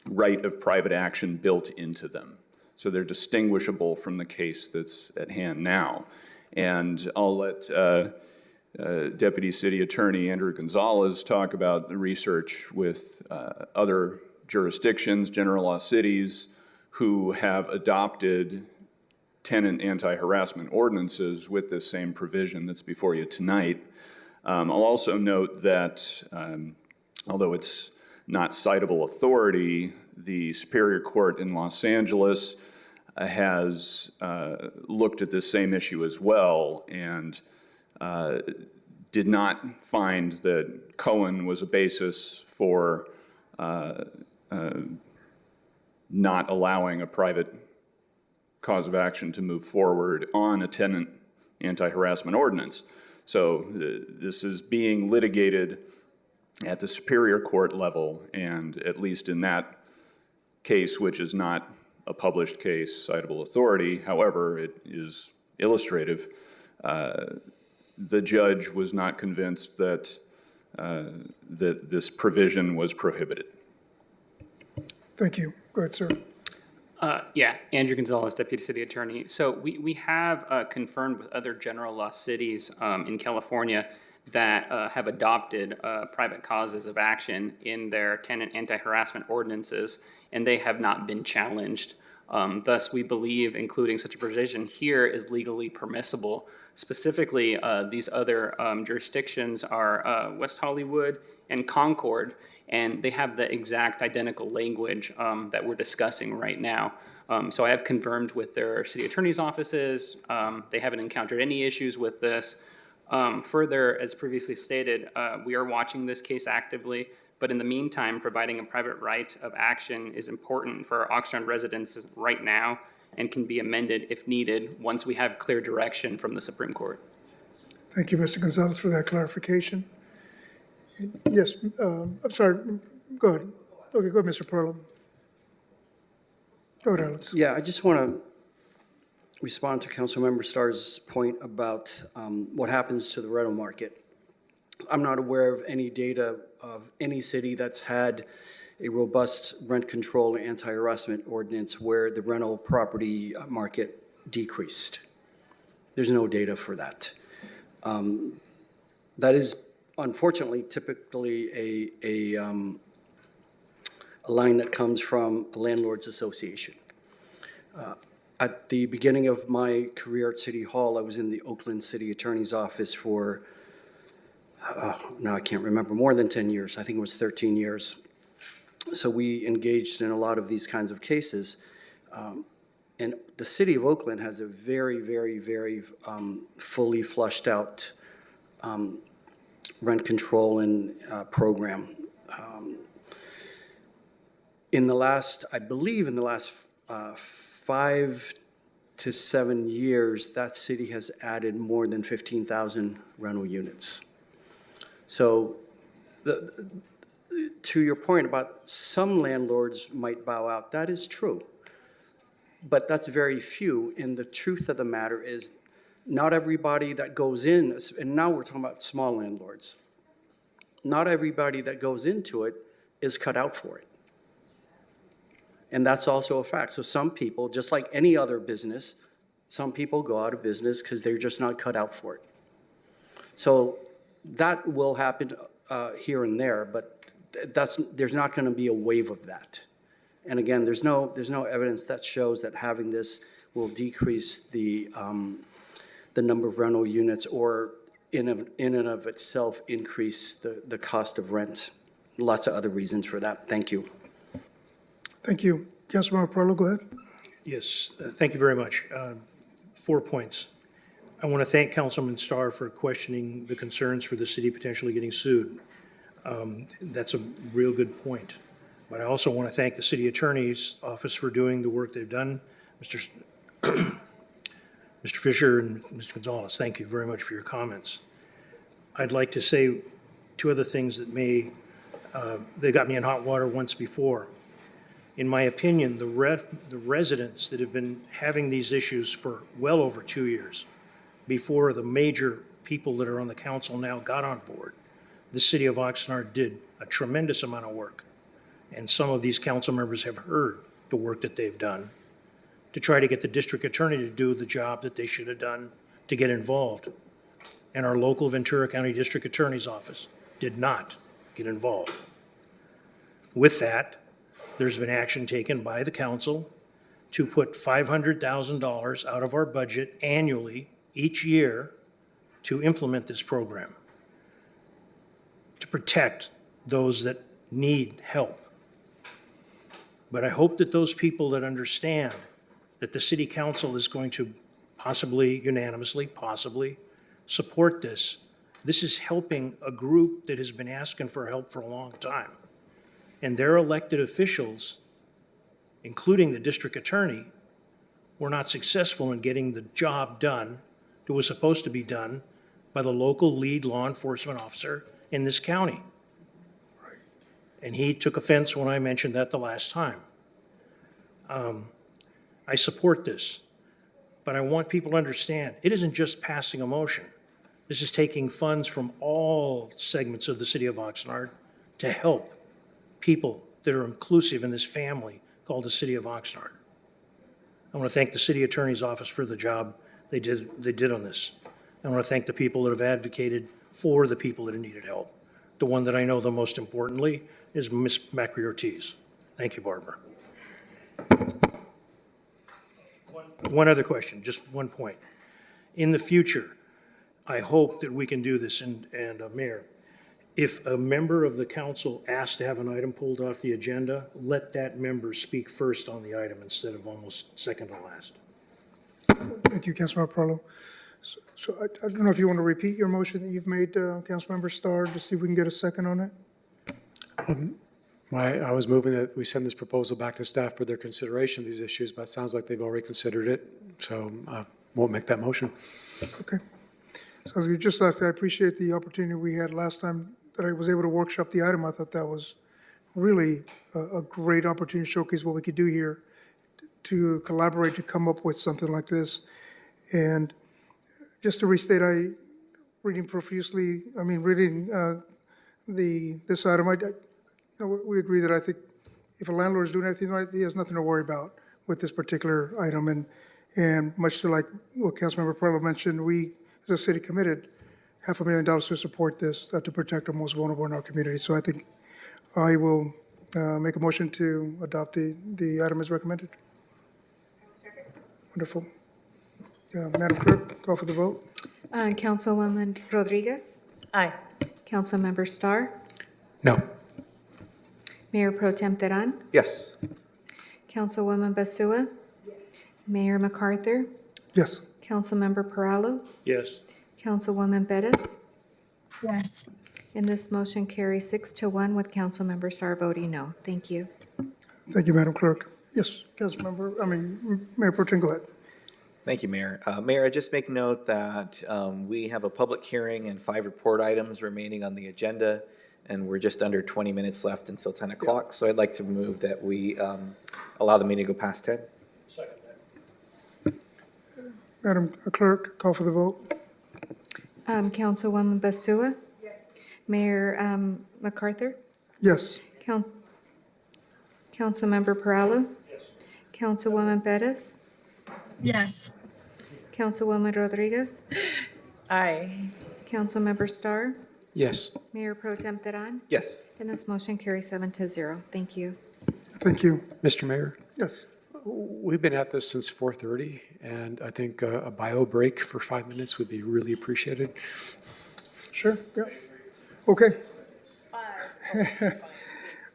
right of private action built into them. So they're distinguishable from the case that's at hand now. And I'll let Deputy City Attorney Andrew Gonzalez talk about the research with other jurisdictions, general law cities, who have adopted tenant anti-harassment ordinances with this same provision that's before you tonight. I'll also note that although it's not citable authority, the Superior Court in Los Angeles has looked at this same issue as well and did not find that Cohen was a basis for not allowing a private cause of action to move forward on a tenant anti-harassment ordinance. So this is being litigated at the Superior Court level, and at least in that case, which is not a published case, citable authority, however, it is illustrative, the judge was not convinced that that this provision was prohibited. Thank you. Go ahead, sir. Yeah, Andrew Gonzalez, Deputy City Attorney. So we have confirmed with other general law cities in California that have adopted private causes of action in their tenant anti-harassment ordinances, and they have not been challenged. Thus, we believe including such a provision here is legally permissible. Specifically, these other jurisdictions are West Hollywood and Concord, and they have the exact identical language that we're discussing right now. So I have confirmed with their city attorney's offices. They haven't encountered any issues with this. Further, as previously stated, we are watching this case actively, but in the meantime, providing a private right of action is important for our Oxnard residents right now and can be amended if needed once we have clear direction from the Supreme Court. Thank you, Mr. Gonzalez, for that clarification. Yes, I'm sorry, go ahead. Okay, go ahead, Mr. Perlo. Go ahead, Alex. Yeah, I just want to respond to Councilmember Starr's point about what happens to the rental market. I'm not aware of any data of any city that's had a robust rent control and anti-harassment ordinance where the rental property market decreased. There's no data for that. That is unfortunately typically a line that comes from a landlord's association. At the beginning of my career at City Hall, I was in the Oakland City Attorney's Office for, now I can't remember, more than 10 years. I think it was 13 years. So we engaged in a lot of these kinds of cases. And the city of Oakland has a very, very, very fully flushed out rent control and program. In the last, I believe in the last 5 to 7 years, that city has added more than 15,000 rental units. So to your point about some landlords might bow out, that is true. But that's very few. And the truth of the matter is not everybody that goes in, and now we're talking about small landlords, not everybody that goes into it is cut out for it. And that's also a fact. So some people, just like any other business, some people go out of business because they're just not cut out for it. So that will happen here and there, but there's not going to be a wave of that. And again, there's no evidence that shows that having this will decrease the number of rental units or in and of itself increase the cost of rent. Lots of other reasons for that. Thank you. Thank you. Councilmember Perlo, go ahead. Yes, thank you very much. 4 points. I want to thank Councilman Starr for questioning the concerns for the city potentially getting sued. That's a real good point. But I also want to thank the city attorney's office for doing the work they've done. Mr. Fisher and Mr. Gonzalez, thank you very much for your comments. I'd like to say two other things that they got me in hot water once before. In my opinion, the residents that have been having these issues for well over 2 years, before the major people that are on the council now got on board, the city of Oxnard did a tremendous amount of work. And some of these council members have heard the work that they've done to try to get the district attorney to do the job that they should have done to get involved. And our local Ventura County District Attorney's Office did not get involved. With that, there's been action taken by the council to put $500,000 out of our budget annually each year to implement this program, to protect those that need help. But I hope that those people that understand that the city council is going to possibly, unanimously, possibly, support this. This is helping a group that has been asking for help for a long time. And their elected officials, including the district attorney, were not successful in getting the job done that was supposed to be done by the local lead law enforcement officer in this county. And he took offense when I mentioned that the last time. I support this, but I want people to understand, it isn't just passing a motion. This is taking funds from all segments of the city of Oxnard to help people that are inclusive in this family called the city of Oxnard. I want to thank the city attorney's office for the job they did on this. I want to thank the people that have advocated for the people that have needed help. The one that I know the most importantly is Ms. Macri-Ortiz. Thank you, Barbara. One other question, just one point. In the future, I hope that we can do this, and Mayor, if a member of the council asks to have an item pulled off the agenda, let that member speak first on the item instead of almost second to last. Thank you, Councilmember Parlo. So I don't know if you want to repeat your motion that you've made, Councilmember Starr, to see if we can get a second on it? I was moving that we send this proposal back to staff for their consideration of these issues, but it sounds like they've already considered it, so I won't make that motion. Okay. So just lastly, I appreciate the opportunity we had last time that I was able to workshop the item. I thought that was really a great opportunity to showcase what we could do here to collaborate to come up with something like this. And just to restate, reading this item, we agree that I think if a landlord is doing anything right, he has nothing to worry about with this particular item. And much to like what Councilmember Perlo mentioned, we, as a city, committed $500,000 to support this, to protect the most vulnerable in our community. So I think I will make a motion to adopt the item as recommended. Second. Wonderful. Madam Clerk, call for the vote. Councilwoman Rodriguez? Aye. Councilmember Starr? No. Mayor Pro Tem Teran? Yes. Councilwoman Basua? Yes. Mayor MacArthur? Yes. Councilmember Perallo? Yes. Councilwoman Bettis? Yes. And this motion carries 6-1 with Councilmember Starr voting no. Thank you. Thank you, Madam Clerk. Yes, Mayor Pro Tem, go ahead. Thank you, Mayor. Mayor, I just make note that we have a public hearing and 5 report items remaining on the agenda, and we're just under 20 minutes left until 10 o'clock. So I'd like to move that we allow the meeting to go past 10. Second. Madam Clerk, call for the vote. Councilwoman Basua? Yes. Mayor MacArthur? Yes. Councilmember Perallo? Yes. Councilwoman Bettis? Yes. Councilwoman Rodriguez? Aye. Councilmember Starr? Yes. Mayor Pro Tem Teran? Yes. And this motion carries 7-0. Thank you. Thank you. Mr. Mayor? Yes. We've been at this since 4:30, and I think a bio break for 5 minutes would be really appreciated. Sure, yeah. Okay.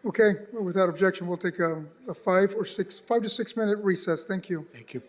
Okay, without objection, we'll take a 5 to 6 minute recess. Thank you. Thank you.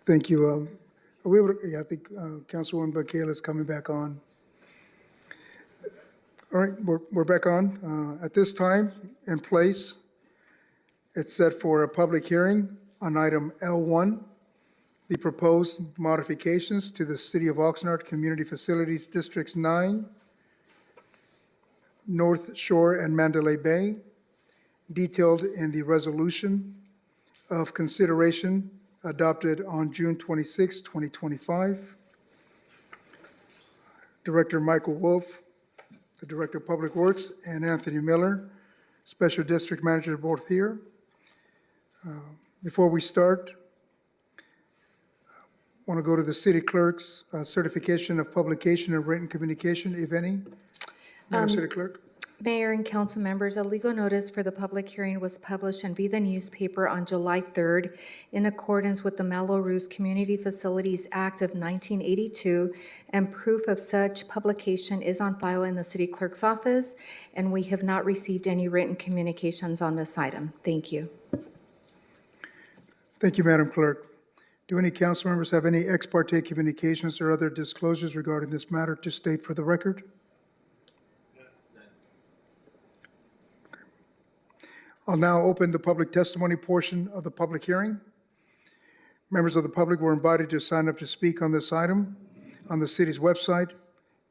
Thank you. Are we able to, yeah, I think Councilwoman Bakela is coming back on. All right, we're back on. At this time and place, it's set for a public hearing on item L1, the proposed modifications to the City of Oxnard Community Facilities Districts 9, North Shore and Mandalay Bay, detailed in the resolution of consideration adopted on June 26, 2025. Director Michael Wolf, the Director of Public Works, and Anthony Miller, Special District Manager, both here. Before we start, want to go to the City Clerk's certification of publication and written communication, if any. Madam City Clerk. Mayor and council members, a legal notice for the public hearing was published in the newspaper on July 3rd in accordance with the Melrose Community Facilities Act of 1982, and proof of such publication is on file in the city clerk's office, and we have not received any written communications on this item. Thank you. Thank you, Madam Clerk. Do any council members have any ex parte communications or other disclosures regarding this matter to state for the record? I'll now open the public testimony portion of the public hearing. Members of the public were invited to sign up to speak on this item on the city's website,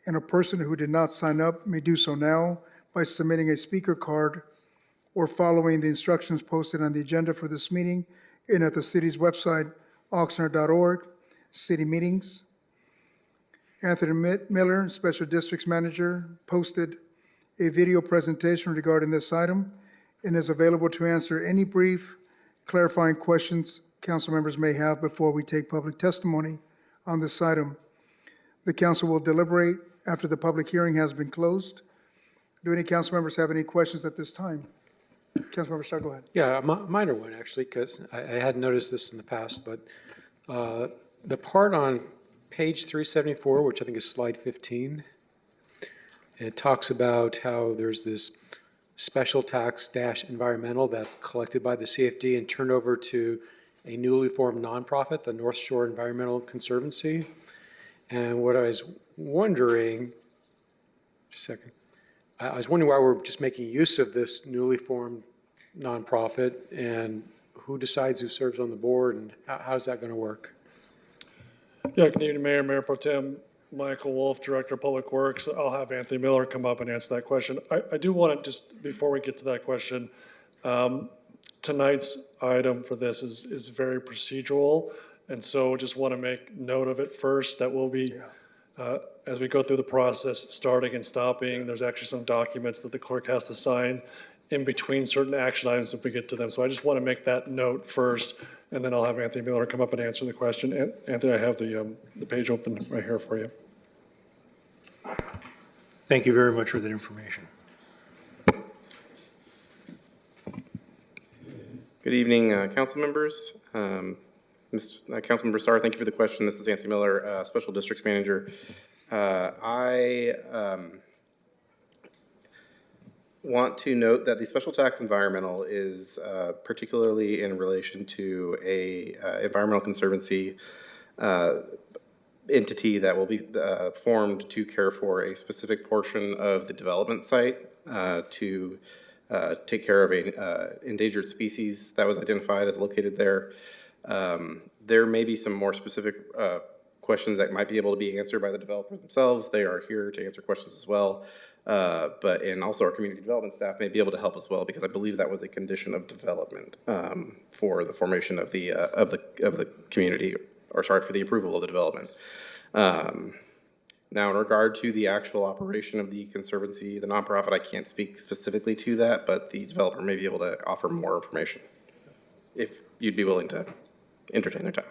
and a person who did not sign up may do so now by submitting a speaker card or following the instructions posted on the agenda for this meeting and at the city's website, oxnard.org, city meetings. Anthony Miller, Special Districts Manager, posted a video presentation regarding this item and is available to answer any brief clarifying questions council members may have before we take public testimony on this item. The council will deliberate after the public hearing has been closed. Do any council members have any questions at this time? Councilmember Starr, go ahead. Yeah, a minor one, actually, because I hadn't noticed this in the past, but the part on page 374, which I think is slide 15, it talks about how there's this special tax dash environmental that's collected by the CFD and turned over to a newly formed nonprofit, the North Shore Environmental Conservancy. And what I was wondering, just a second, I was wondering why we're just making use of this newly formed nonprofit, and who decides who serves on the board, and how's that going to work? Yeah, good evening, Mayor Pro Tem Michael Wolf, Director of Public Works. I'll have Anthony Miller come up and answer that question. I do want to just, before we get to that question, tonight's item for this is very procedural, and so just want to make note of it first, that we'll be, as we go through the process, starting and stopping, there's actually some documents that the clerk has to sign in between certain action items if we get to them. So I just want to make that note first, and then I'll have Anthony Miller come up and answer the question. Anthony, I have the page open right here for you. Thank you very much for that information. Good evening, council members. Councilmember Starr, thank you for the question. This is Anthony Miller, Special Districts Manager. I want to note that the special tax environmental is particularly in relation to a environmental conservancy entity that will be formed to care for a specific portion of the development site to take care of a endangered species that was identified as located there. There may be some more specific questions that might be able to be answered by the developer themselves. They are here to answer questions as well. And also our community development staff may be able to help as well, because I believe that was a condition of development for the formation of the community, or sorry, for the approval of the development. Now, in regard to the actual operation of the conservancy, the nonprofit, I can't speak specifically to that, but the developer may be able to offer more information if you'd be willing to entertain their time.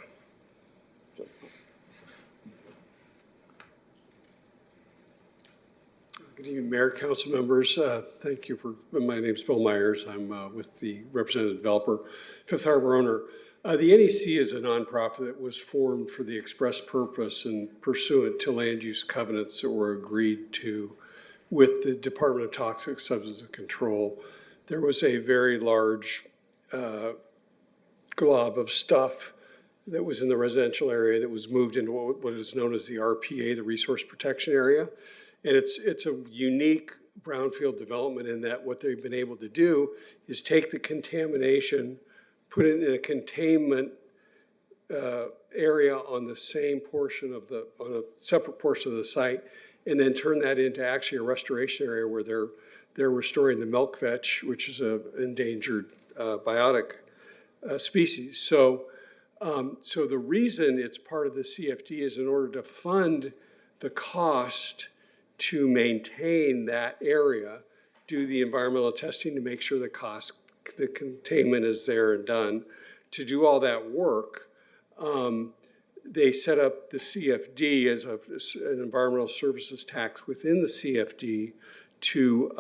Good evening, Mayor, council members. Thank you for, my name's Bill Myers. I'm with the representative developer, Fifth Harbor owner. The NEC is a nonprofit that was formed for the express purpose and pursuant to land use covenants that were agreed to with the Department of Toxic Substances Control. There was a very large glob of stuff that was in the residential area that was moved into what is known as the RPA, the Resource Protection Area. And it's a unique brownfield development in that what they've been able to do is take the contamination, put it in a containment area on the same portion of on a separate portion of the site, and then turn that into actually a restoration area where they're restoring the milk vetch, which is an endangered biotic species. So the reason it's part of the CFD is in order to fund the cost to maintain that area, do the environmental testing to make sure the containment is there and done. To do all that work, they set up the CFD as an environmental services tax within the CFD to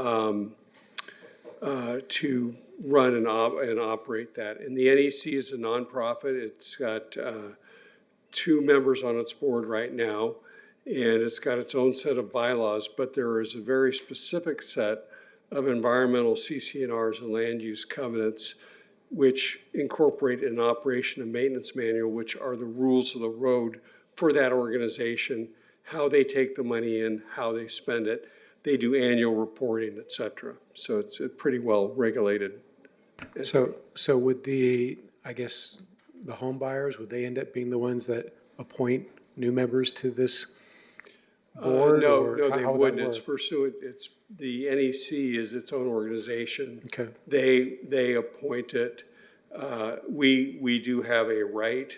run and operate that. And the NEC is a nonprofit. It's got 2 members on its board right now, and it's got its own set of bylaws, but there is a very specific set of environmental CC&Rs and land use covenants which incorporate an operation and maintenance manual, which are the rules of the road for that organization, how they take the money in, how they spend it. They do annual reporting, et cetera. So it's pretty well regulated. So would I guess, the home buyers, would they end up being the ones that appoint new members to this board? No, or they how would wouldn't. that It's work? pursuant, the NEC is its own organization. Okay. They appoint it. We do have a right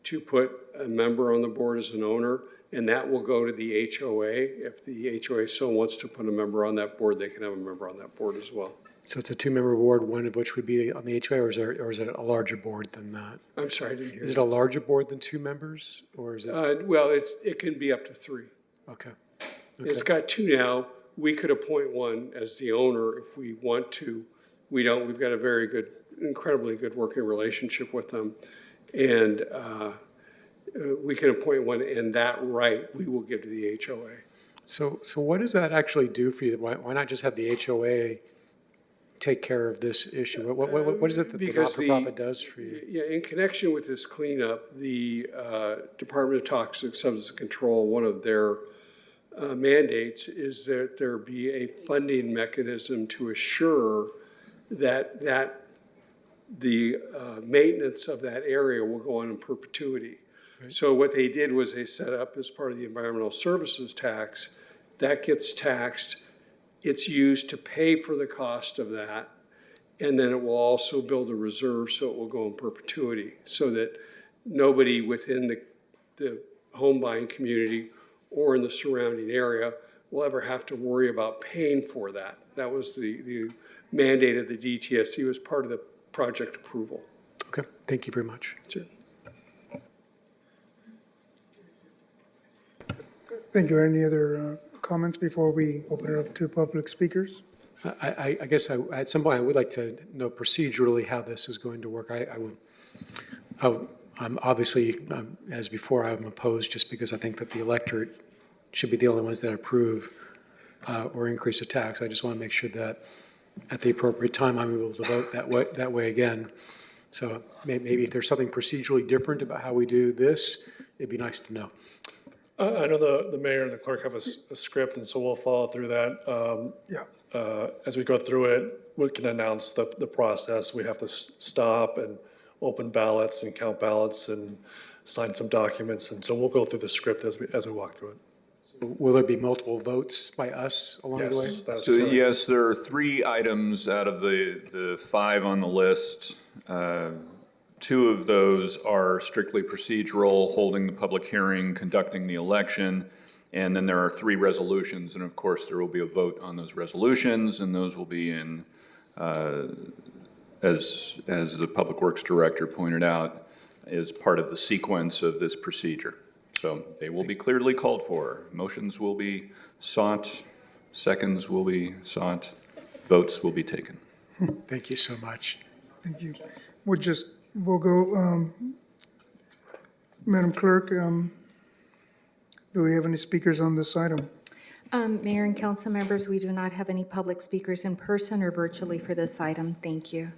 to put a member on the board as an owner, and that will go to the HOA. If the HOA so wants to put a member on that board, they can have a member on that board as well. So it's a 2-member board, one of which would be on the HOA, or is it a larger board than that? I'm sorry, I didn't hear. Is it a larger board than 2 members, or is it? Well, it can be up to 3. Okay. It's got 2 now. We could appoint one as the owner if we want to. We don't. We've got a very good, incredibly good working relationship with them. And we can appoint one, and that right we will give to the HOA. So what does that actually do for you? Why not just have the HOA take care of this issue? What is it that the not-for-profit does for you? Yeah, in connection with this cleanup, the Department of Toxic Substance Control, one of their mandates is that there be a funding mechanism to assure that the maintenance of that area will go on in perpetuity. Right. So what they did was they set up as part of the environmental services tax, that gets taxed. It's used to pay for the cost of that, and then it will also build a reserve so it will go in perpetuity, so that nobody within the home buying community or in the surrounding area will ever have to worry about paying for that. That was the mandate of the DTSC, was part of the project approval. Okay, thank you very much. Sure. Thank you. Any other comments before we open it up to public speakers? I guess at some point I would like to know procedurally how this is going to work. I'm obviously, as before, I'm opposed just because I think that the electorate should be the only ones that approve or increase a tax. I just want to make sure that at the appropriate time I'm able to vote that way again. So maybe if there's something procedurally different about how we do this, it'd be nice to know. I know the mayor and the clerk have a script, and so we'll follow through that. As we go through it, we can announce the process. We have to stop and open ballots and count ballots and sign some documents, and so we'll go through the script as we walk through it. Will there be multiple votes by us along the way? Yes. So yes, there are 3 items out of the 5 on the list. 2 of those are strictly procedural, holding the public hearing, conducting the election, and then there are 3 resolutions, and of course there will be a vote on those resolutions, and those will be in, as the Public Works Director pointed out, is part of the sequence of this procedure. So they will be clearly called for. Motions will be sought, seconds will be sought, votes will be taken. Thank you so much. Thank you. We'll go, Madam Clerk, do we have any speakers on this item? Mayor and council members, we do not have any public speakers in person or virtually for this item. Thank you.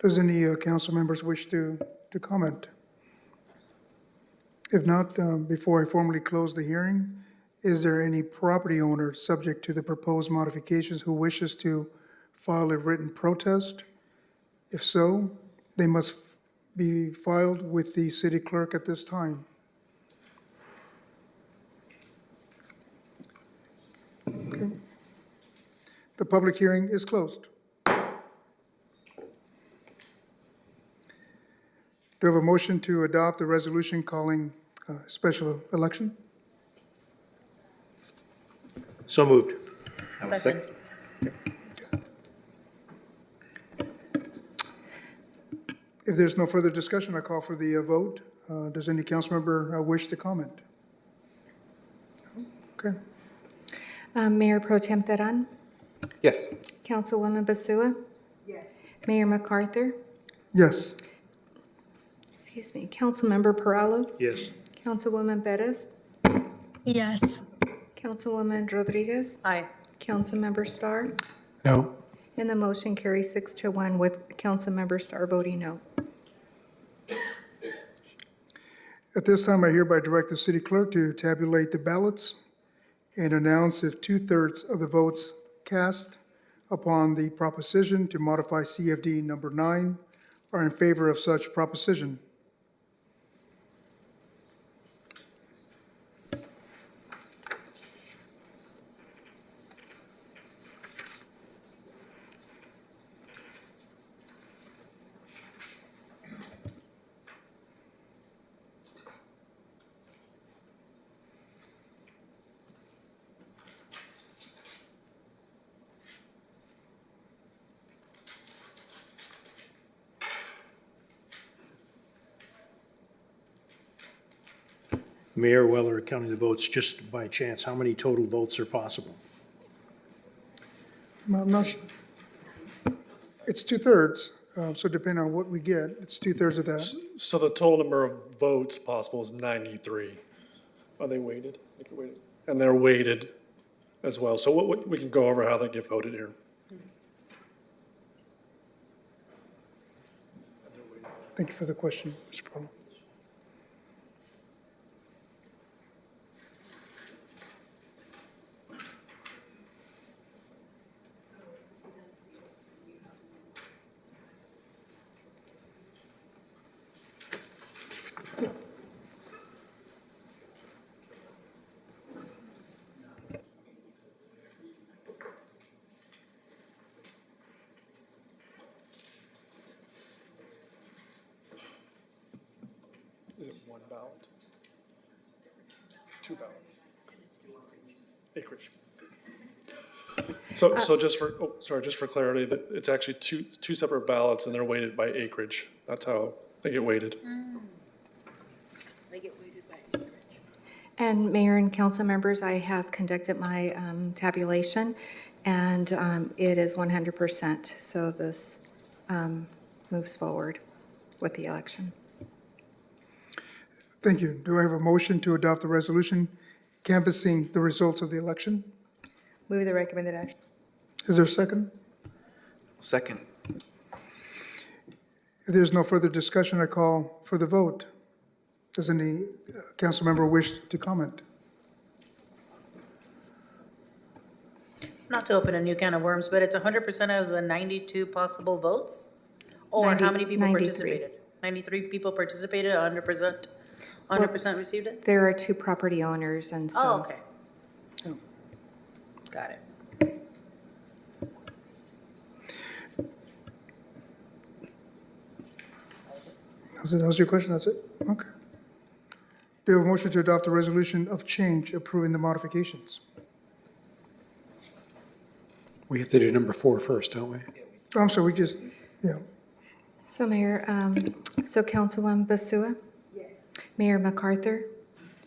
Does any council members wish to comment? If not, before I formally close the hearing, is there any property owner subject to the proposed modifications who wishes to file a written protest? If so, they must be filed with the city clerk at this time. Okay. The public hearing is closed. Do I have a motion to adopt the resolution calling a special election? So moved. Second. If there's no further discussion, I call for the vote. Does any council member wish to comment? Okay. Mayor Pro Tem Teran, Yes. Councilwoman Basua, Yes. Mayor MacArthur, Yes. excuse me, Councilmember Perallo, Yes. Councilwoman Bettis, Yes. Councilwoman Rodriguez, Aye. Councilmember Starr, No. and the motion carries 6-1 with Councilmember Starr voting no. At this time, I hereby direct the city clerk to tabulate the ballots and announce if 2/3 of the votes cast upon the proposition to modify CFD number 9 are in favor of such proposition. Mayor Weller counting the votes just by chance. How many total votes are possible? I'm not sure. It's 2/3, so depending on what we get, it's 2/3 of that. So the total number of votes possible is 93. Are they weighted? I think they're weighted. And they're weighted as well. So we can go over how they get voted here. Thank you for the question, Mr. Perallo. Is it one ballot? Two ballots? Acreage. So just for, just for clarity, that it's actually two separate ballots and they're weighted by acreage. That's how they get weighted. They get weighted by acreage. And Mayor and council members, I have conducted my tabulation, and it is 100%. So this moves forward with the election. Thank you. Do I have a motion to adopt the resolution canvassing the results of the election? Move the recommended action. Is there a second? Second. If there's no further discussion, I call for the vote. Does any council member wish to comment? Not to open a new can of worms, but it's 100% of the 92 possible votes? Or 90 how many people 93. participated? 93 people participated, 100%? 100% received it? There are two property owners, and so. Oh, okay. Got it. That was your question, that's it? Okay. Do you have a motion to adopt a resolution of change approving the modifications? We have to do number 4 first, don't we? Oh, I'm sorry, we just, yeah. So Mayor, so Councilwoman Basua? Yes. Mayor MacArthur?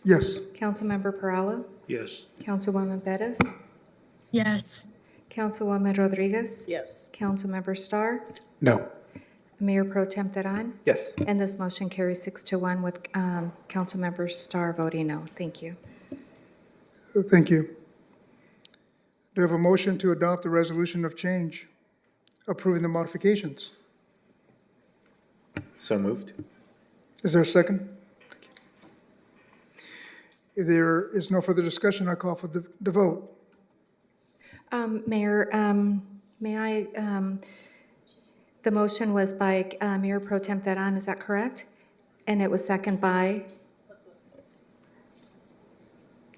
Yes. Councilmember Perallo? Yes. Councilwoman Bettis? Yes. Councilwoman Rodriguez? Yes. Councilmember Starr? No. Mayor Pro Tem Teran? Yes. And this motion carries 6-1 with Councilmember Starr voting no. Thank you. Thank you. Do you have a motion to adopt the resolution of change approving the modifications? So moved. Is there a second? Thank you. If there is no further discussion, I call for the vote. Mayor, may I, the motion was by Mayor Pro Tem Teran, is that correct? And it was second by?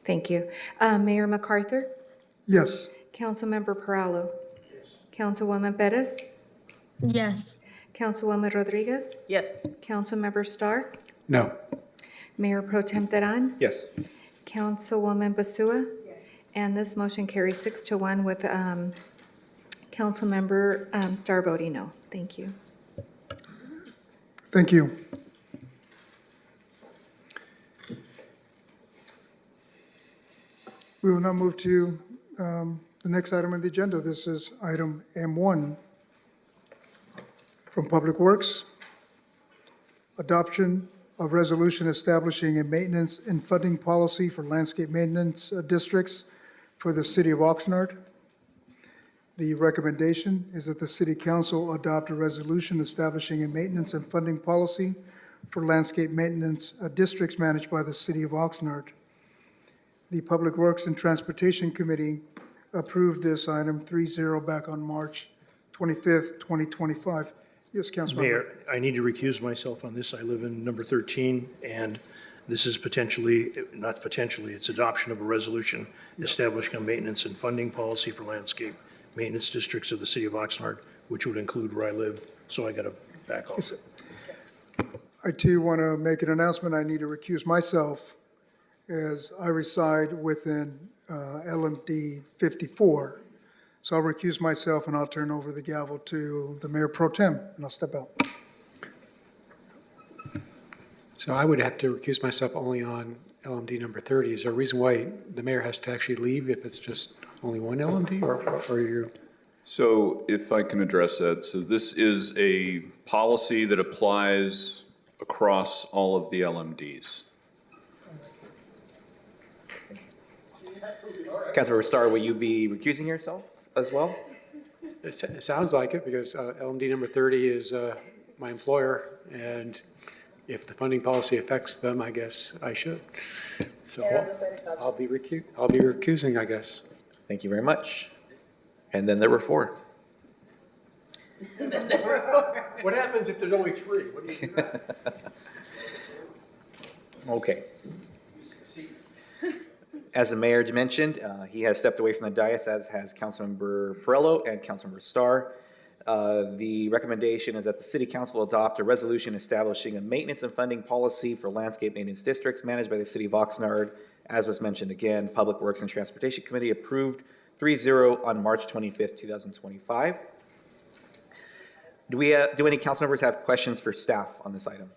Thank you. Mayor MacArthur? Yes. Councilmember Perallo? Yes. Councilwoman Perez? Yes. Councilwoman Rodriguez? Yes. Councilmember Starr? No. Mayor Pro Tem Teran? Yes. Councilwoman Basua? Yes. And this motion carries 6-1 with Councilmember Starr voting no. Thank you. Thank you. We will now move to the next item on the agenda. This is item M1 from Public Works. Adoption of resolution establishing a maintenance and funding policy for landscape maintenance districts for the city of Oxnard. The recommendation is that the City Council adopt a resolution establishing a maintenance and funding policy for landscape maintenance districts managed by the city of Oxnard. The Public Works and Transportation Committee approved this item 3-0 back on March 25th, 2025. Yes, Councilmember. Mayor, I need to recuse myself on this. I live in number 13, and this is potentially, not potentially, it's adoption of a resolution establishing a maintenance and funding policy for landscape maintenance districts of the city of Oxnard, which would include where I live, so I got to back off. I too want to make an announcement. I need to recuse myself as I reside within LMD 54. So I'll recuse myself and I'll turn over the gavel to the Mayor Pro Tem and I'll step out. So I would have to recuse myself only on LMD number 30. Is there a reason why the mayor has to actually leave if it's just only one LMD, or you? So if I can address that, so this is a policy that applies across all of the LMDs. Councilmember Starr, will you be recusing yourself as well? It sounds like it, because LMD number 30 is my employer, and if the funding policy affects them, I guess I should. So I'll be recusing, I guess. Thank you very much. And then there were 4. What happens if there's only 3? What do you do then? Okay. As the mayor mentioned, he has stepped away from the dais, as has Councilmember Perello and Councilmember Starr. The recommendation is that the City Council adopt a resolution establishing a maintenance and funding policy for landscape maintenance districts managed by the City of Oxnard. As was mentioned again, Public Works and Transportation Committee approved 3-0 on March 25th, 2025. Do any council members have questions for staff on this item?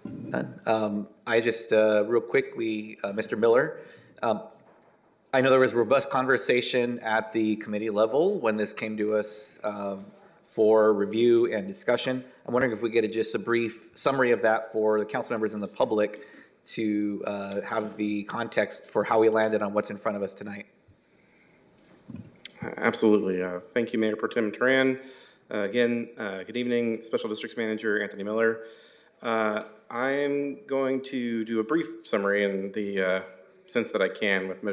None. I just, real quickly, Mr. Miller, I know there was robust conversation at the committee level when this came to us for review and discussion. I'm wondering if we get just a brief summary of that for the council members and the public to have the context for how we landed on what's in front of us tonight. Absolutely. Thank you, Mayor Pro Tem Teran. Again, good evening, Special Districts Manager Anthony Miller. I'm going to do a brief summary in the sense that I can with the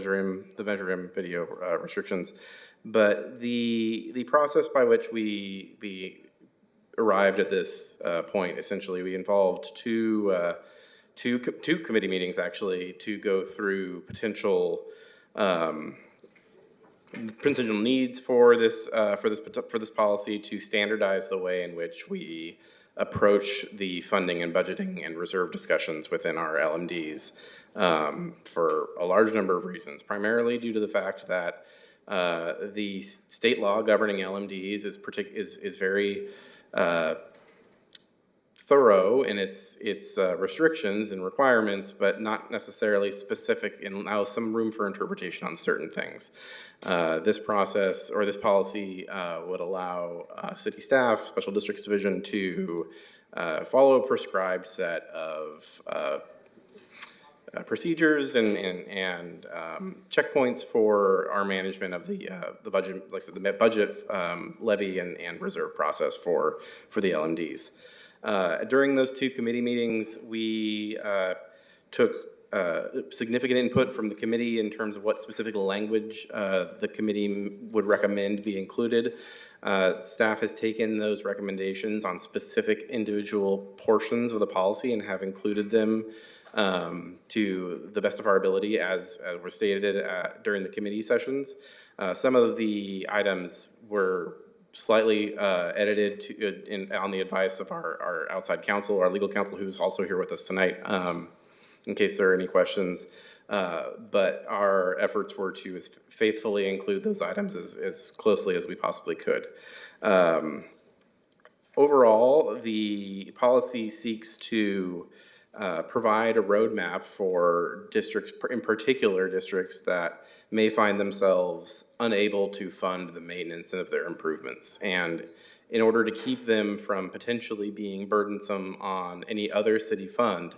Measure M video restrictions. But the process by which we arrived at this point, essentially, we involved two committee meetings actually to go through potential needs for this policy, to standardize the way in which we approach the funding and budgeting and reserve discussions within our LMDs for a large number of reasons, primarily due to the fact that the state law governing LMDs is very thorough in its restrictions and requirements, but not necessarily specific, and allows some room for interpretation on certain things. This process or this policy would allow city staff, Special Districts Division to follow a prescribed set of procedures and checkpoints for our management of the budget, like I said, the budget levy and reserve process for the LMDs. During those two committee meetings, we took significant input from the committee in terms of what specific language the committee would recommend be included. Staff has taken those recommendations on specific individual portions of the policy and have included them to the best of our ability as were stated during the committee sessions. Some of the items were slightly edited on the advice of our outside counsel, our legal counsel, who's also here with us tonight, in case there are any questions. But our efforts were to faithfully include those items as closely as we possibly could. Overall, the policy seeks to provide a roadmap for districts, in particular districts that may find themselves unable to fund the maintenance of their improvements. And in order to keep them from potentially being burdensome on any other city fund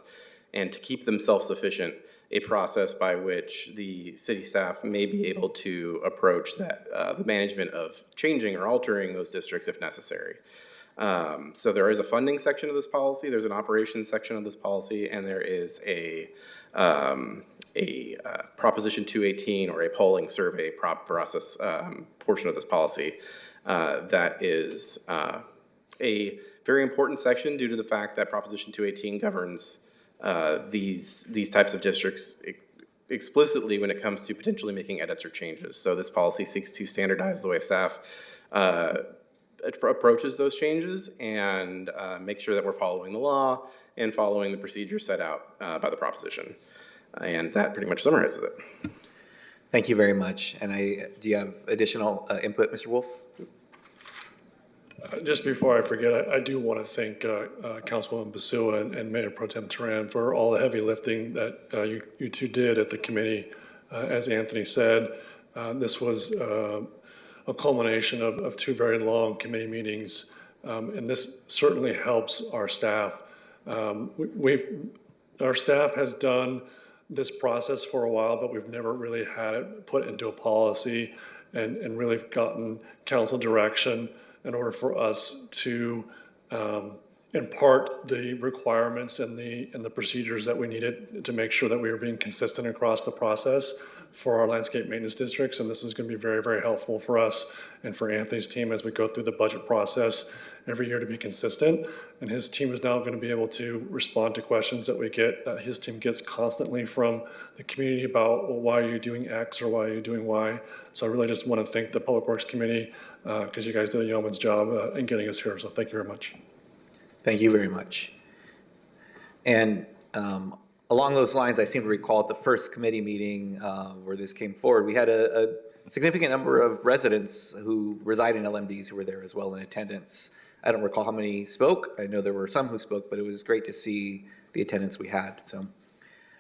and to keep them self-sufficient, a process by which the city staff may be able to approach the management of changing or altering those districts if necessary. So there is a funding section of this policy, there's an operations section of this policy, and there is a Proposition 218 or a polling survey process portion of this policy that is a very important section due to the fact that Proposition 218 governs these types of districts explicitly when it comes to potentially making edits or changes. So this policy seeks to standardize the way staff approaches those changes and make sure that we're following the law and following the procedures set out by the proposition. And that pretty much summarizes it. Thank you very much. And do you have additional input, Mr. Wolf? Just before I forget, I do want to thank Councilwoman Basua and Mayor Pro Tem Teran for all the heavy lifting that you two did at the committee. As Anthony said, this was a culmination of two very long committee meetings, and this certainly helps our staff. Our staff has done this process for a while, but we've never really had it put into a policy and really gotten council direction in order for us to impart the requirements and the procedures that we needed to make sure that we were being consistent across the process for our landscape maintenance districts. And this is going to be very, very helpful for us and for Anthony's team as we go through the budget process every year to be consistent. And his team is now going to be able to respond to questions that his team gets constantly from the community about, well, why are you doing X or why are you doing Y? So I really just want to thank the Public Works Committee because you guys did a yeoman's job in getting us here. So thank you very much. Thank you very much. And along those lines, I seem to recall at the first committee meeting where this came forward, we had a significant number of residents who reside in LMDs who were there as well in attendance. I don't recall how many spoke. I know there were some who spoke, but it was great to see the attendance we had. So,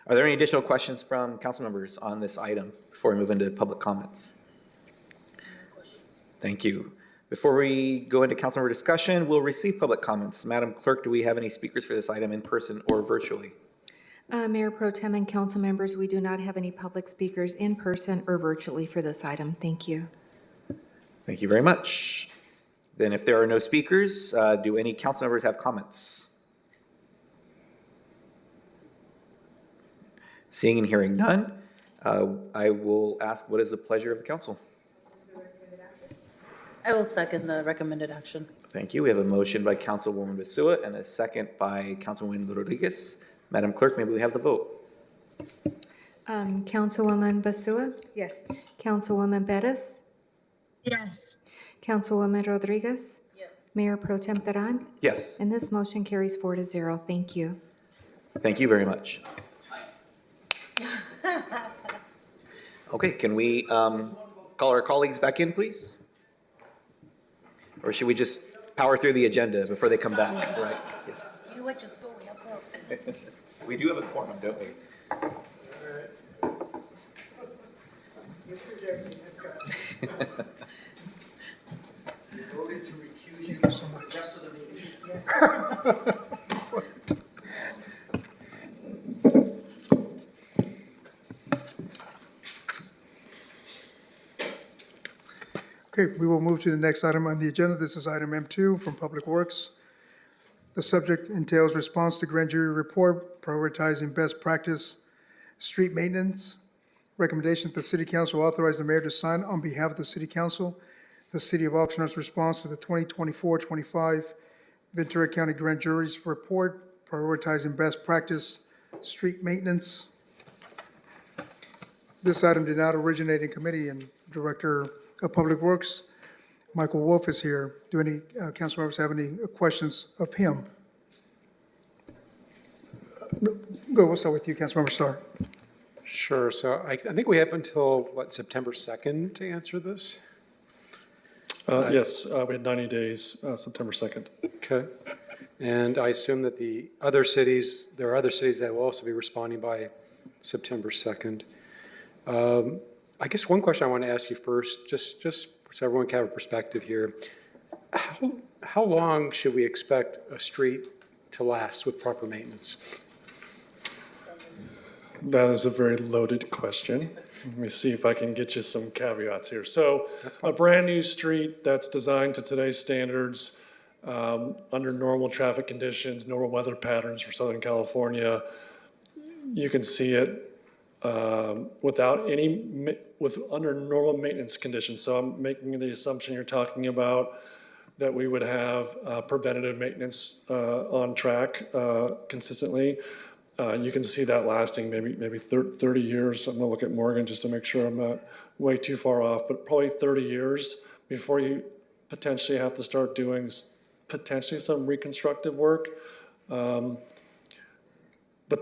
are there any additional questions from council members on this item before we move into public comments? Thank you. Before we go into council member discussion, we'll receive public comments. Madam Clerk, do we have any speakers for this item in person or virtually? Mayor Pro Tem and council members, we do not have any public speakers in person or virtually for this item. Thank you. Thank you very much. Then if there are no speakers, do any council members have comments? Seeing and hearing none, I will ask, what is the pleasure of the council? I will second the recommended action. Thank you. We have a motion by Councilwoman Basua and a second by Councilwoman Rodriguez. Madam Clerk, maybe we have the vote. Councilwoman Basua? Yes. Councilwoman Bettis? Yes. Councilwoman Rodriguez? Yes. Mayor Pro Tem Teran? Yes. And this motion carries 4-0. Thank you. Thank you very much. Okay, can we call our colleagues back in, please? Or should we just power through the agenda before they come back? Right, yes. You know what, just go, we have quorum. We do have a quorum, don't we? You voted to recuse you from the rest of the meeting. we'll move to the next item on the agenda. This is item M2 from Public Works. The subject entails response to grand jury report prioritizing best practice street maintenance. Recommendation that the City Council authorize the mayor to sign on behalf of the City Council the City of Oxnard's response to the 2024-25 Ventura County Grand Jury's report prioritizing best practice street maintenance. This item did not originate in committee, and Director of Public Works, Michael Wolf, is here. Do any council members have any questions of him? Go, we'll start with you, Councilmember Starr. Sure, so I think we have until, what, September 2nd to answer this? Yes, we had 90 days, September 2nd. Okay. And I assume that there are other cities that will also be responding by September 2nd. I guess one question I want to ask you first, just so everyone can have a perspective here. How long should we expect a street to last with proper maintenance? That is a very loaded question. Let me see if I can get you some caveats here. So a brand new street that's designed to today's standards, under normal traffic conditions, normal weather patterns for Southern California, you can see it under normal maintenance conditions. So I'm making the assumption you're talking about that we would have preventative maintenance on track consistently. You can see that lasting maybe 30 years. I'm gonna look at Morgan just to make sure I'm not way too far off, but probably 30 years before you potentially have to start doing potentially some reconstructive work. But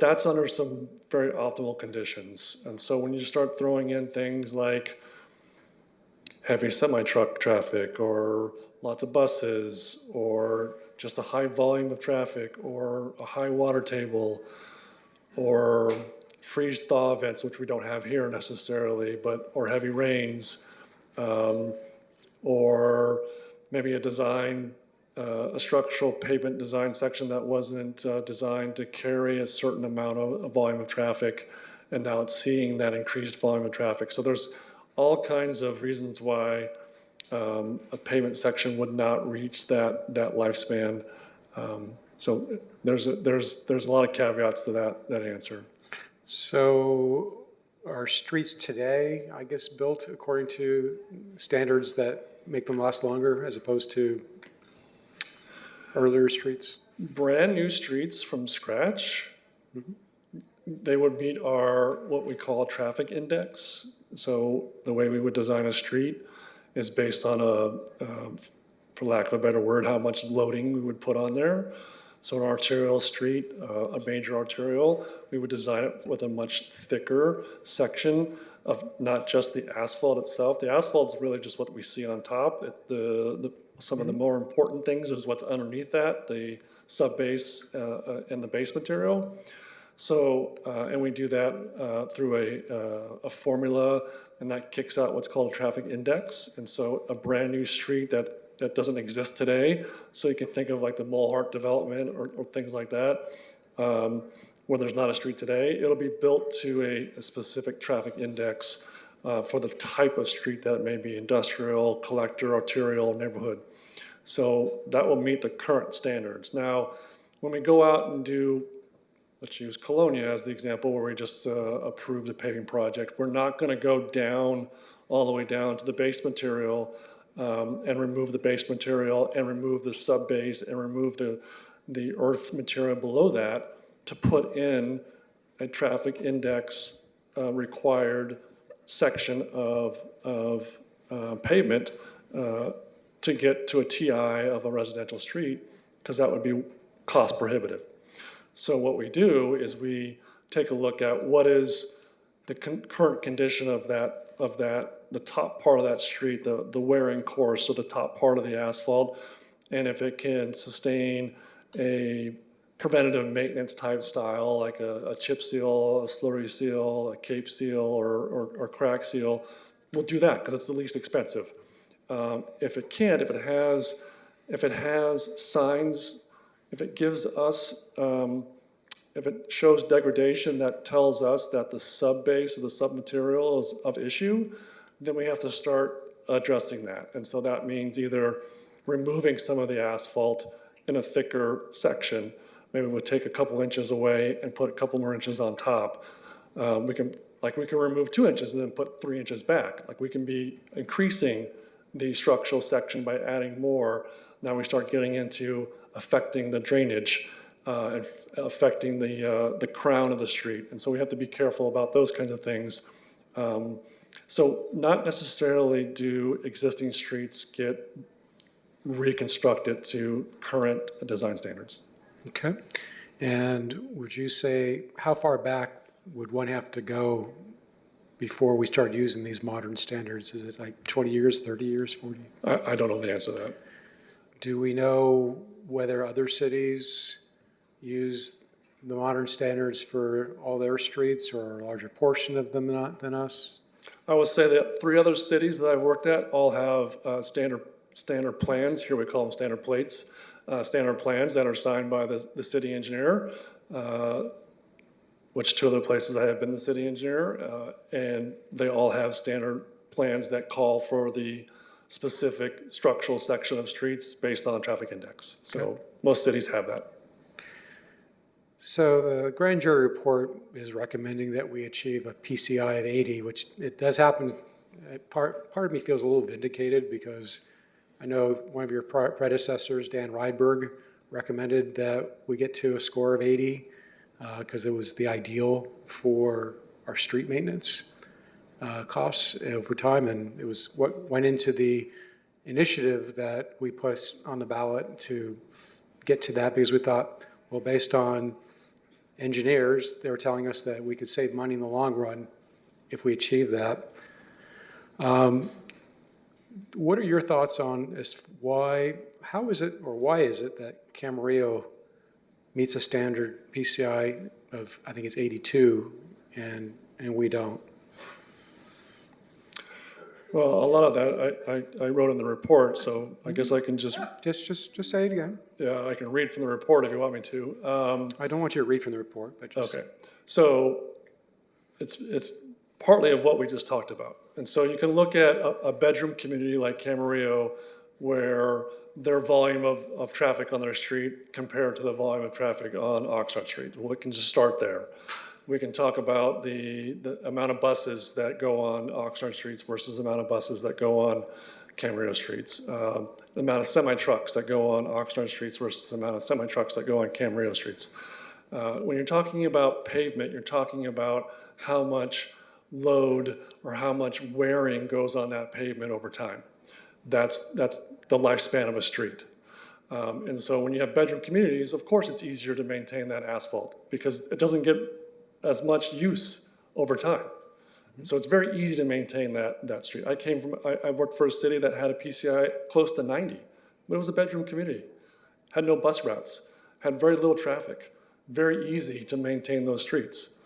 that's under some very optimal conditions. And so when you start throwing in things like heavy semi-truck traffic or lots of buses or just a high volume of traffic or a high water table or freeze-thaw events, which we don't have here necessarily, or heavy rains, or maybe a structural pavement design section that wasn't designed to carry a certain amount of volume of traffic, and now it's seeing that increased volume of traffic. So there's all kinds of reasons why a pavement section would not reach that lifespan. So there's a lot of caveats to that answer. So are streets today, I guess, built according to standards that make them last longer as opposed to earlier streets? Brand new streets from scratch, they would meet our, what we call a traffic index. So the way we would design a street is based on for lack of a better word, how much loading we would put on there. So an arterial street, a major arterial, we would design it with a much thicker section of not just the asphalt itself. The asphalt is really just what we see on top. Some of the more important things is what's underneath that, the subbase and the base material. So, and we do that through a formula, and that kicks out what's called a traffic index. And so a brand new street that doesn't exist today, so you can think of like the Mulhart development or things like that, where there's not a street today, it'll be built to a specific traffic index for the type of street that it may be, industrial, collector, arterial, neighborhood. So that will meet the current standards. Now, when we go out and do, let's use Colonia as the example where we just approved a paving project, we're not gonna go down, all the way down to the base material and remove the base material and remove the subbase and remove the earth material below that to put in a traffic index required section of pavement to get to a TI of a residential street, because that would be cost prohibitive. So what we do is we take a look at what is the current condition of the top part of that street, the wearing course, so the top part of the asphalt, and if it can sustain a preventative maintenance type style, like a chip seal, a slurry seal, a cape seal, or crack seal, we'll do that because it's the least expensive. If it can't, if it has signs, if it gives us, if it shows degradation that tells us that the subbase or the submaterial is of issue, then we have to start addressing that. And so that means either removing some of the asphalt in a thicker section. Maybe we'll take a couple inches away and put a couple more inches on top. We can remove 2 inches and then put 3 inches back. Like we can be increasing the structural section by adding more. Now we start getting into affecting the drainage and affecting the crown of the street. And so we have to be careful about those kinds of things. So not necessarily do existing streets get reconstructed to current design standards. Okay. And would you say, how far back would one have to go before we start using these modern standards? Is it like 20 years, 30 years, 40? I don't know the answer to that. Do we know whether other cities use the modern standards for all their streets, or a larger portion of them than us? I would say that 3 other cities that I've worked at all have standard plans. Here we call them standard plates. Standard plans that are signed by the city engineer, which 2 other places I have been the city engineer, and they all have standard plans that call for the specific structural section of streets based on traffic index. So most cities have that. So the grand jury report is recommending that we achieve a PCI of 80, which it does happen. Part of me feels a little vindicated because I know one of your predecessors, Dan Rydberg, recommended that we get to a score of 80 because it was the ideal for our street maintenance costs over time, and it was what went into the initiative that we put on the ballot to get to that, because we thought, well, based on engineers, they were telling us that we could save money in the long run if we achieve that. What are your thoughts on why is it that Camarillo meets a standard PCI of, I think it's 82, and we don't? Well, a lot of that I wrote in the report, so I guess I can just say it again. Yeah, I can read from the report if you want me to. I don't want you to read from the report, but just okay. So it's partly of what we just talked about, and so you can look at a bedroom community like Camarillo, where their volume of traffic on their street compared to the volume of traffic on Oxnard Street. Well, we can just start there. We can talk about the amount of buses that go on Oxnard streets versus the amount of buses that go on Camarillo streets. The amount of semi-trucks that go on Oxnard streets versus the amount of semi-trucks that go on Camarillo streets. When you're talking about pavement, you're talking about how much load or how much wearing goes on that pavement over time. That's the lifespan of a street. And so when you have bedroom communities, of course it's easier to maintain that asphalt because it doesn't get as much use over time. So it's very easy to maintain that street. I worked for a city that had a PCI close to 90, but it was a bedroom community. Had no bus routes, had very little traffic, very easy to maintain those streets.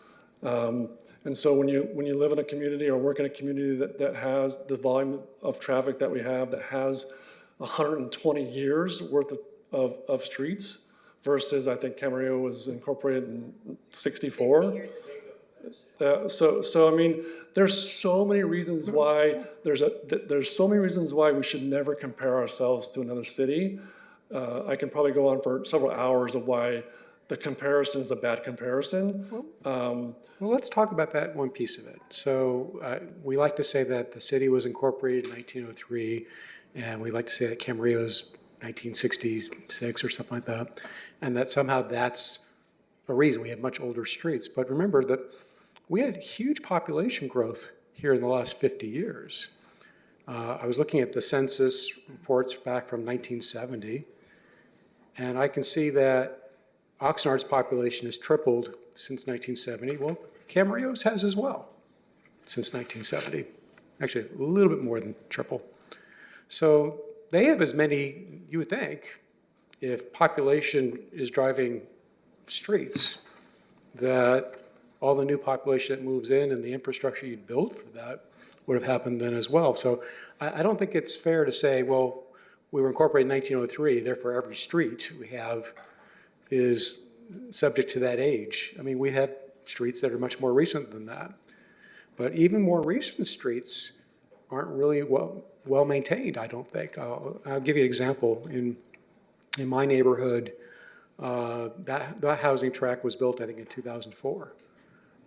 And so when you live in a community or work in a community that has the volume of traffic that we have, that has 120 years worth of streets, versus I think Camarillo was incorporated in 64. So I mean, there's so many reasons why there's so many reasons why we should never compare ourselves to another city. I can probably go on for several hours of why the comparison is a bad comparison. Well, let's talk about that one piece of it. So we like to say that the city was incorporated in 1903, and we like to say that Camarillo's 1966 or something like that, and that somehow that's a reason we have much older streets. But remember that we had huge population growth here in the last 50 years. I was looking at the census reports back from 1970, and I can see that Oxnard's population has tripled since 1970. Well, Camarillo's has as well since 1970. Actually, a little bit more than triple. So they have as many, you would think, if population is driving streets, that all the new population that moves in and the infrastructure you'd build for that would have happened then as well. So I don't think it's fair to say, well, we were incorporated in 1903, therefore every street we have is subject to that age. I mean, we have streets that are much more recent than that. But even more recent streets aren't really, well, well-maintained, I don't think. I'll give you an example. In my neighborhood, that housing tract was built, I think, in 2004.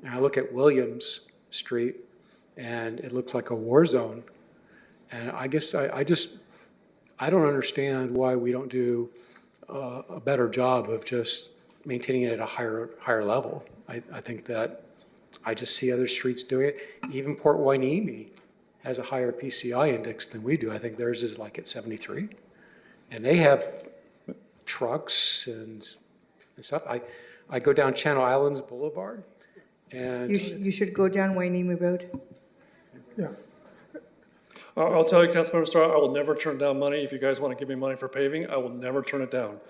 And I look at Williams Street, and it looks like a war zone. And I guess I don't understand why we don't do a better job of just maintaining it at a higher level. I think that I just see other streets doing it. Even Port Hueneme has a higher PCI index than we do. I think theirs is like at 73. And they have trucks and stuff. I go down Channel Islands Boulevard, and You should go down Hueneme Road. Yeah. I'll tell you, Councilmember Starr, I will never turn down money. If you guys want to give me money for paving, I will never turn it down.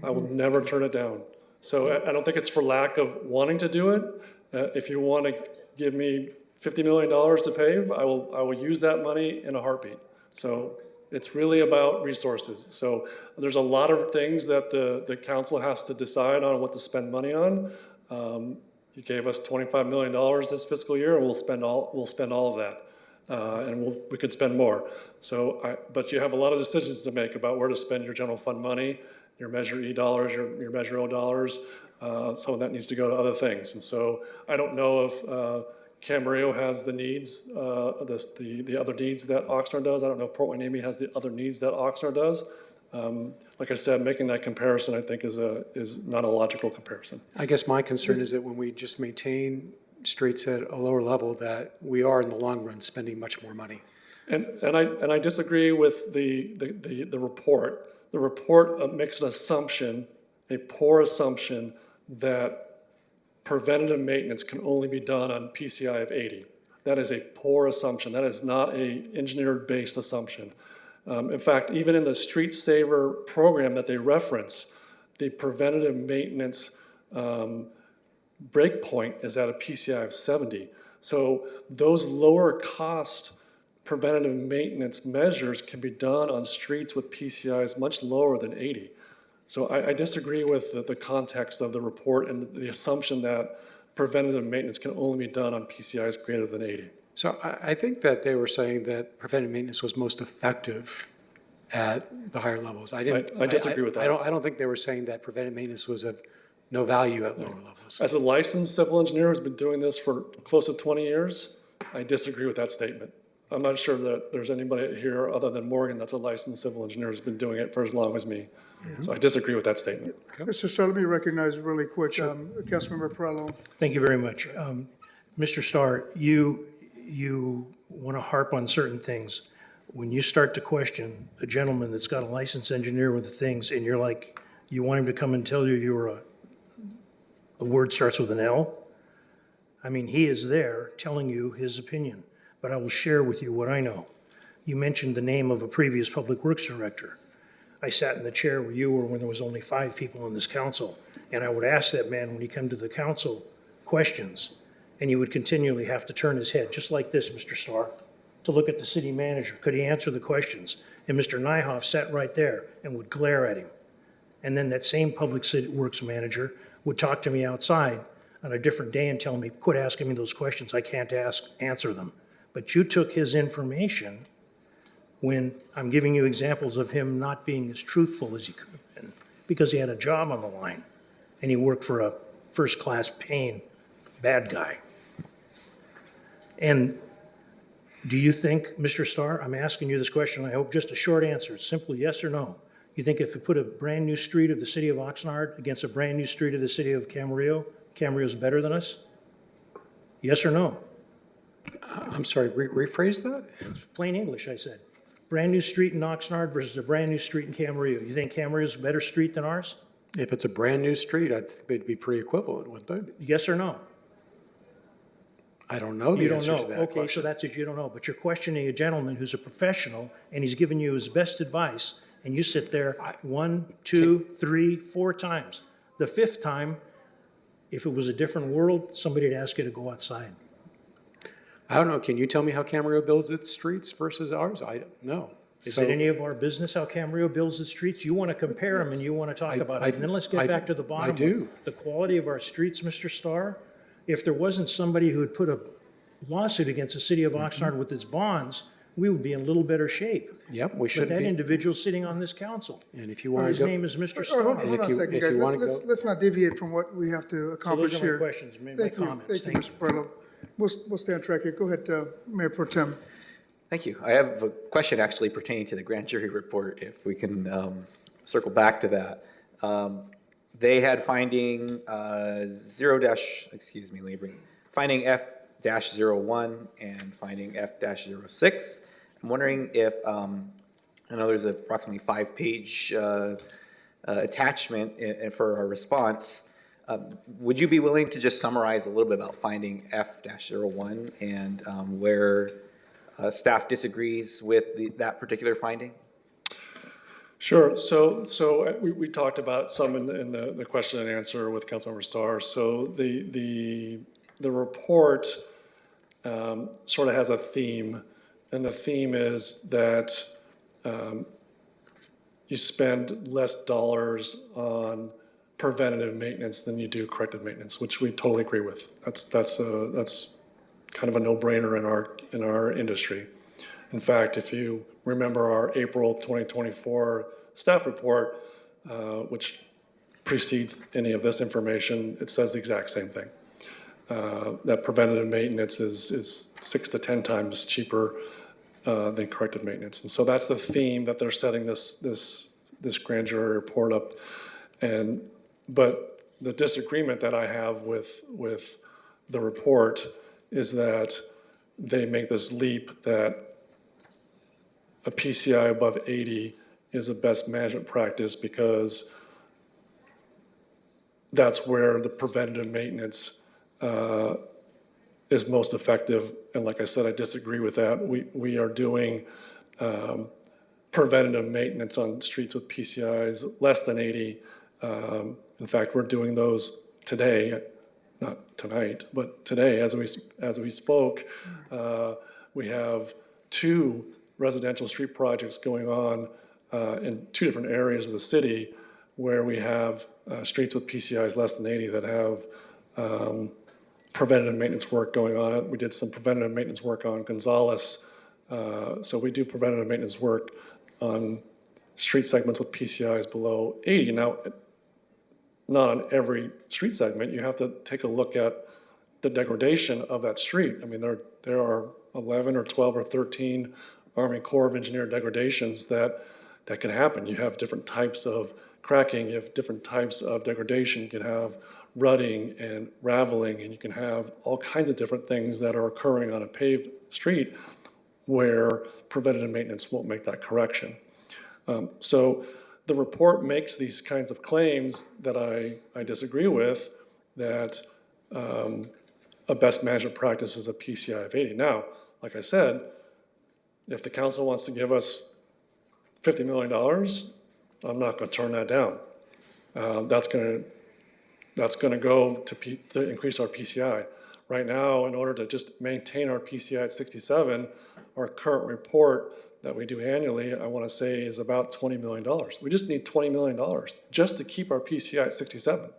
I will never turn it down. So I don't think it's for lack of wanting to do it. If you want to give me $50 million to pave, I will use that money in a heartbeat. So it's really about resources. So there's a lot of things that the council has to decide on what to spend money on. You gave us $25 million this fiscal year, and we'll spend all of that. And we could spend more. So, but you have a lot of decisions to make about where to spend your general fund money, your Measure E dollars, your Measure O dollars. Some of that needs to go to other things. And so I don't know if Camarillo has the needs, the other needs that Oxnard does. I don't know if Port Hueneme has the other needs that Oxnard does. Like I said, making that comparison, I think, is not a logical comparison. I guess my concern is that when we just maintain streets at a lower level, that we are in the long run spending much more money. And I disagree with the report. The report makes an assumption, a poor assumption, that preventative maintenance can only be done on PCI of 80. That is a poor assumption. That is not an engineer-based assumption. In fact, even in the Street Saver program that they reference, the preventative maintenance break point is at a PCI of 70. So those lower cost preventative maintenance measures can be done on streets with PCIs much lower than 80. So I disagree with the context of the report and the assumption that preventative maintenance can only be done on PCIs greater than 80. So I think that they were saying that preventive maintenance was most effective at the higher levels. I disagree with that. I don't think they were saying that preventive maintenance was of no value at lower levels. As a licensed civil engineer who's been doing this for close to 20 years, I disagree with that statement. I'm not sure that there's anybody here other than Morgan that's a licensed civil engineer who's been doing it for as long as me. So I disagree with that statement. Mr. Starr, let me recognize really quick, Councilmember Perello. Thank you very much. Mr. Starr, you want to harp on certain things. When you start to question a gentleman that's got a licensed engineer with the things, and you're like, you want him to come and tell you you're a word starts with an L? I mean, he is there telling you his opinion, but I will share with you what I know. You mentioned the name of a previous public works director. I sat in the chair where you were when there was only 5 people on this council, and I would ask that man when he come to the council questions, and he would continually have to turn his head, just like this, Mr. Starr, to look at the city manager. Could he answer the questions? And Mr. Nyhoff sat right there and would glare at him. And then that same public works manager would talk to me outside on a different day and tell me, quit asking me those questions, I can't answer them. But you took his information when I'm giving you examples of him not being as truthful as he could have been, because he had a job on the line, and he worked for a first-class paying bad guy. And do you think, Mr. Starr, I'm asking you this question, I hope just a short answer, it's simply yes or no. You think if we put a brand-new street of the city of Oxnard against a brand-new street of the city of Camarillo, Camarillo's better than us? Yes or no? I'm sorry, rephrase that? Plain English, I said. Brand new street in Oxnard versus a brand new street in Camarillo. You think Camarillo's a better street than ours? If it's a brand new street, I think they'd be pretty equivalent, wouldn't they? Yes or no? I don't know the answer to that Okay, question. so that's it, you don't know. But you're questioning a gentleman who's a professional, and he's giving you his best advice, and you sit there 1, 2, 3, 4 times. The 5th time, if it was a different world, somebody'd ask you to go outside. I don't know. Can you tell me how Camarillo builds its streets versus ours? I don't know. Is it any of our business how Camarillo builds its streets? You want to compare them and you want to talk about it. And then let's get back to the bottom. I do. The quality of our streets, Mr. Starr. If there wasn't somebody who had put a lawsuit against the city of Oxnard with its bonds we would be in a little better shape. Yep, we But should that be. individual sitting on this council, And if you want his to go. name is Mr. Hold Stone. hold And on if a you- second, if guys. you wanna Let's go- let's not deviate from what we have to So accomplish those are here. my questions, my Thank you. comments. Thank you, Mr. Perlo. We'll stay on track here. Go ahead, Mayor Pro Tem. Thank you. I have a question actually pertaining to the grand jury report, if we can circle back to that. They had finding finding F-01 and finding F-06. I'm wondering if, I know there's approximately 5-page attachment for our response. Would you be willing to just summarize a little bit about finding F-01 and where staff disagrees with that particular finding? Sure. So we talked about some in the question and answer with Councilmember Starr. So the report sort of has a theme, and the theme is that you spend less dollars on preventative maintenance than you do corrective maintenance, which we totally agree with. That's kind of a no-brainer in our industry. In fact, if you remember our April 2024 staff report, which precedes any of this information, it says the exact same thing. That preventative maintenance is 6 to 10 times cheaper than corrective maintenance. And so that's the theme that they're setting this grand jury report up. But the disagreement that I have with the report is that they make this leap that a PCI above 80 is a best management practice because that's where the preventative maintenance is most effective. And like I said, I disagree with that. We are doing preventative maintenance on streets with PCIs less than 80. In fact, we're doing those today, not tonight, but today as we spoke. We have 2 residential street projects going on in 2 different areas of the city where we have streets with PCIs less than 80 that have preventative maintenance work going on it. We did some preventative maintenance work on Gonzales. So we do preventative maintenance work on street segments with PCIs below 80. Now, not on every street segment. You have to take a look at the degradation of that street. I mean, there are 11 or 12 or 13 Army Corps of Engineer degradations that can happen. You have different types of cracking, you have different types of degradation. You can have rutting and raveling, and you can have all kinds of different things that are occurring on a paved street where preventative maintenance won't make that correction. So the report makes these kinds of claims that I disagree with, that a best management practice is a PCI of 80. Now, like I said, if the council wants to give us $50 million, I'm not going to turn that down. That's going to go to increase our PCI. Right now, in order to just maintain our PCI at 67, our current report that we do annually, I want to say, is about $20 million. We just need $20 million just to keep our PCI at 67.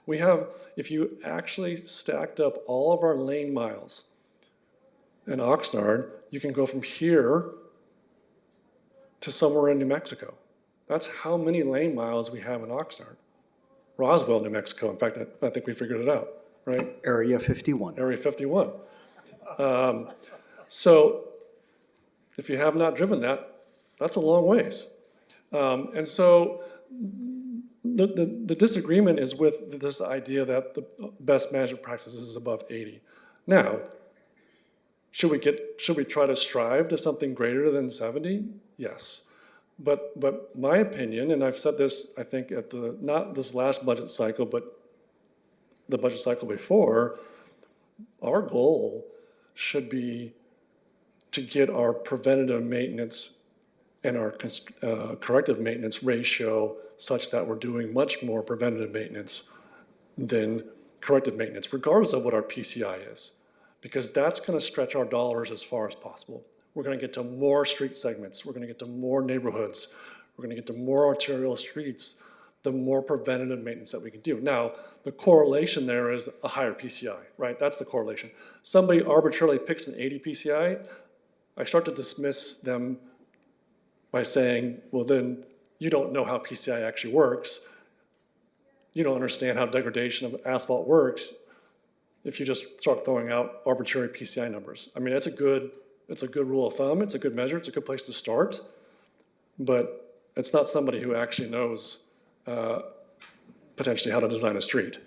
We have, if you actually stacked up all of our lane miles in Oxnard, you can go from here to somewhere in New Mexico. That's how many lane miles we have in Oxnard. Roswell, New Mexico. In fact, I think we figured it out, right? Area 51. Area 51. So if you have not driven that, that's a long ways. And so the disagreement is with this idea that the best management practices is above 80. Now, should we try to strive to something greater than 70? Yes. But my opinion, and I've said this, I think, at not this last budget cycle, but the budget cycle before, our goal should be to get our preventative maintenance and our corrective maintenance ratio such that we're doing much more preventative maintenance than corrective maintenance, regardless of what our PCI is, because that's going to stretch our dollars as far as possible. We're going to get to more street segments. We're going to get to more neighborhoods. We're going to get to more arterial streets, the more preventative maintenance that we can do. Now, the correlation there is a higher PCI, right? That's the correlation. Somebody arbitrarily picks an 80 PCI. I start to dismiss them by saying, well, then you don't know how PCI actually works. You don't understand how degradation of asphalt works if you just start throwing out arbitrary PCI numbers. I mean, it's a good rule of thumb. It's a good measure. It's a good place to start. But it's not somebody who actually knows potentially how to design a street.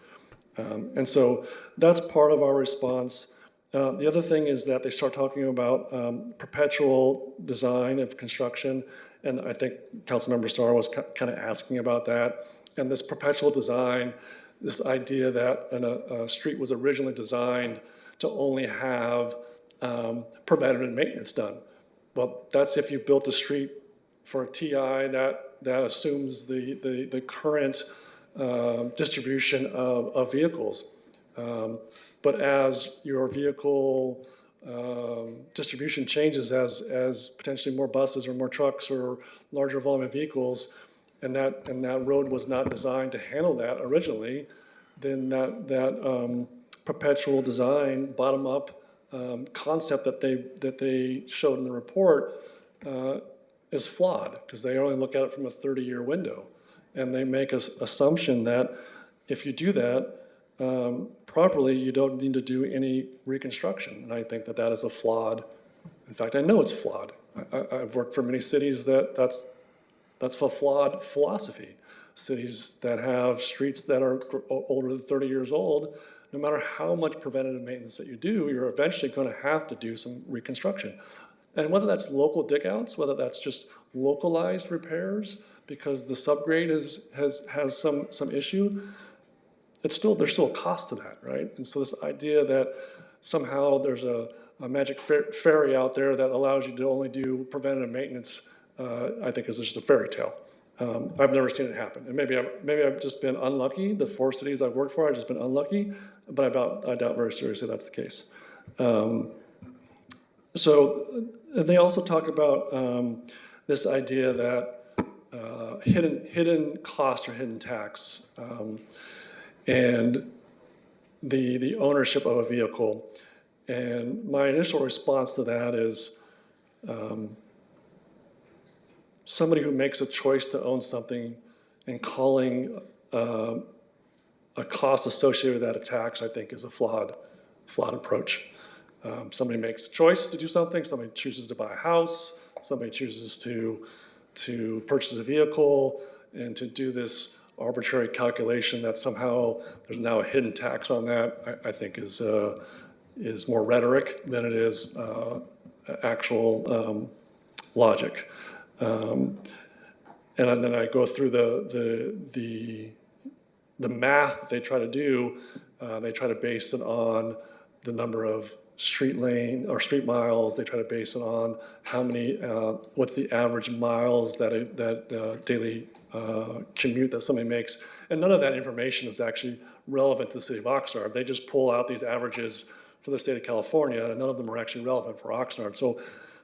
And so that's part of our response. The other thing is that they start talking about perpetual design of construction, and I think Councilmember Starr was kind of asking about that. And this perpetual design, this idea that a street was originally designed to only have preventative maintenance done. Well, that's if you built a street for a TI that assumes the current distribution of vehicles. But as your vehicle distribution changes, as potentially more buses or more trucks or larger volume of vehicles, and that road was not designed to handle that originally, then that perpetual design, bottom up concept that they showed in the report is flawed, because they only look at it from a 30-year window, and they make an assumption that if you do that properly, you don't need to do any reconstruction. And I think that is a flawed. In fact, I know it's flawed. I've worked for many cities that's a flawed philosophy. Cities that have streets that are older than 30 years old, no matter how much preventative maintenance that you do, you're eventually going to have to do some reconstruction. And whether that's local digouts, whether that's just localized repairs because the subgrade has some issue, there's still a cost to that, right? And so this idea that somehow there's a magic fairy out there that allows you to only do preventative maintenance, I think is just a fairy tale. I've never seen it happen. And maybe I've just been unlucky. The 4 cities I've worked for, I've just been unlucky, but I doubt very seriously that's the case. So they also talk about this idea that hidden cost or hidden tax, and the ownership of a vehicle. And my initial response to that is somebody who makes a choice to own something and calling a cost associated with that a tax, I think, is a flawed approach. Somebody makes a choice to do something, somebody chooses to buy a house, somebody chooses to purchase a vehicle, and to do this arbitrary calculation that somehow there's now a hidden tax on that, I think is more rhetoric than it is actual logic. And then I go through the math that they try to do. They try to base it on the number of street lane or street miles. They try to base it on how many, what's the average miles that daily commute that somebody makes. And none of that information is actually relevant to the city of Oxnard. They just pull out these averages for the state of California, and none of them are actually relevant for Oxnard.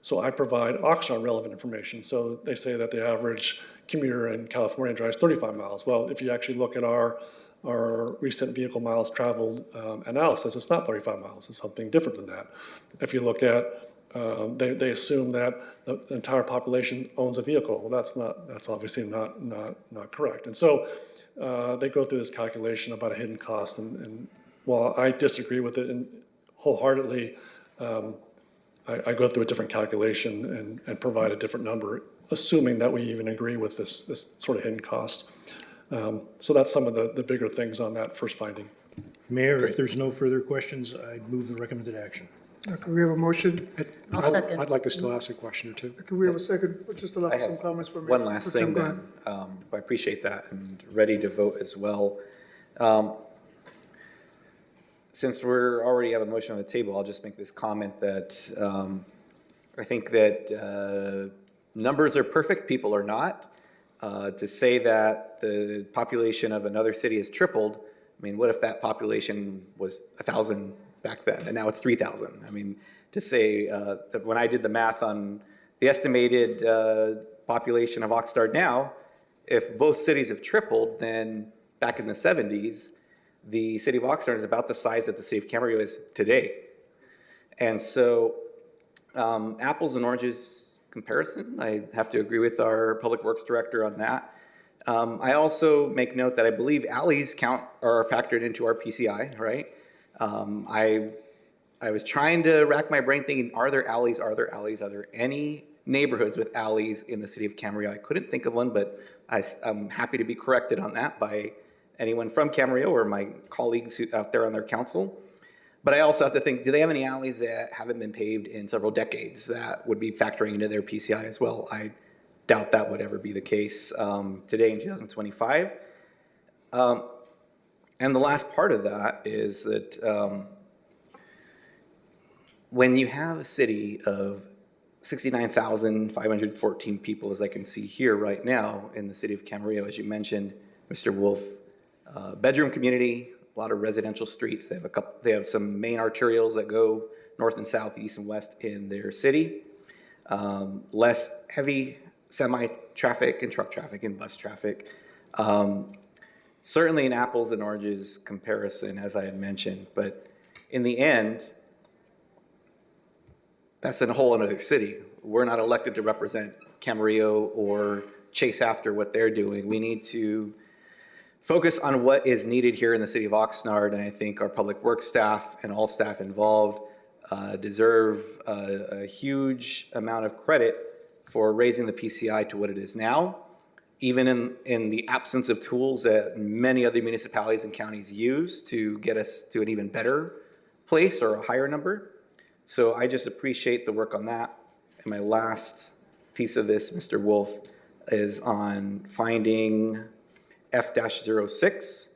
So I provide Oxnard relevant information. So they say that the average commuter in California drives 35 miles. Well, if you actually look at our recent vehicle miles traveled analysis, it's not 35 miles, it's something different than that. If you look at, they assume that the entire population owns a vehicle. Well, that's obviously not correct. And so they go through this calculation about a hidden cost, and while I disagree with it wholeheartedly, I go through a different calculation and provide a different number, assuming that we even agree with this sort of hidden cost. So that's some of the bigger things on that first finding. Mayor, if there's no further questions, I'd move the recommended action. Can we have a motion? I'll second. I'd like to still ask a question or two. Can we have a second, just allow I have some comments from one last thing Go ahead. then. I appreciate that and ready to vote as well. Since we're already have a motion on the table, I'll just make this comment that I think that numbers are perfect, people are not. To say that the population of another city has tripled, I mean, what if that population was 1,000 back then and now it's 3,000? I mean, to say that when I did the math on the estimated population of Oxnard now, if both cities have tripled, then back in the 70s, the city of Oxnard is about the size that the city of Camarillo is today. And so apples and oranges comparison. I have to agree with our Public Works Director on that. I also make note that I believe alleys are factored into our PCI, right? I was trying to rack my brain thinking, are there alleys? Are there any neighborhoods with alleys in the city of Camarillo? I couldn't think of one, but I'm happy to be corrected on that by anyone from Camarillo or my colleagues out there on their council. But I also have to think, do they have any alleys that haven't been paved in several decades that would be factoring into their PCI as well? I doubt that would ever be the case today in 2025. And the last part of that is that when you have a city of 69,514 people, as I can see here right now in the city of Camarillo, as you mentioned, Mr. Wolf, bedroom community, a lot of residential streets. They have some main arterials that go north and south, east and west in their city. Less heavy semi-traffic and truck traffic and bus traffic. Certainly an apples and oranges comparison, as I had mentioned, but in the end, that's a whole other city. We're not elected to represent Camarillo or chase after what they're doing. We need to focus on what is needed here in the city of Oxnard, and I think our public works staff and all staff involved deserve a huge amount of credit for raising the PCI to what it is now, even in the absence of tools that many other municipalities and counties use to get us to an even better place or a higher number. So I just appreciate the work on that. And my last piece of this, Mr. Wolf, is on finding F-06.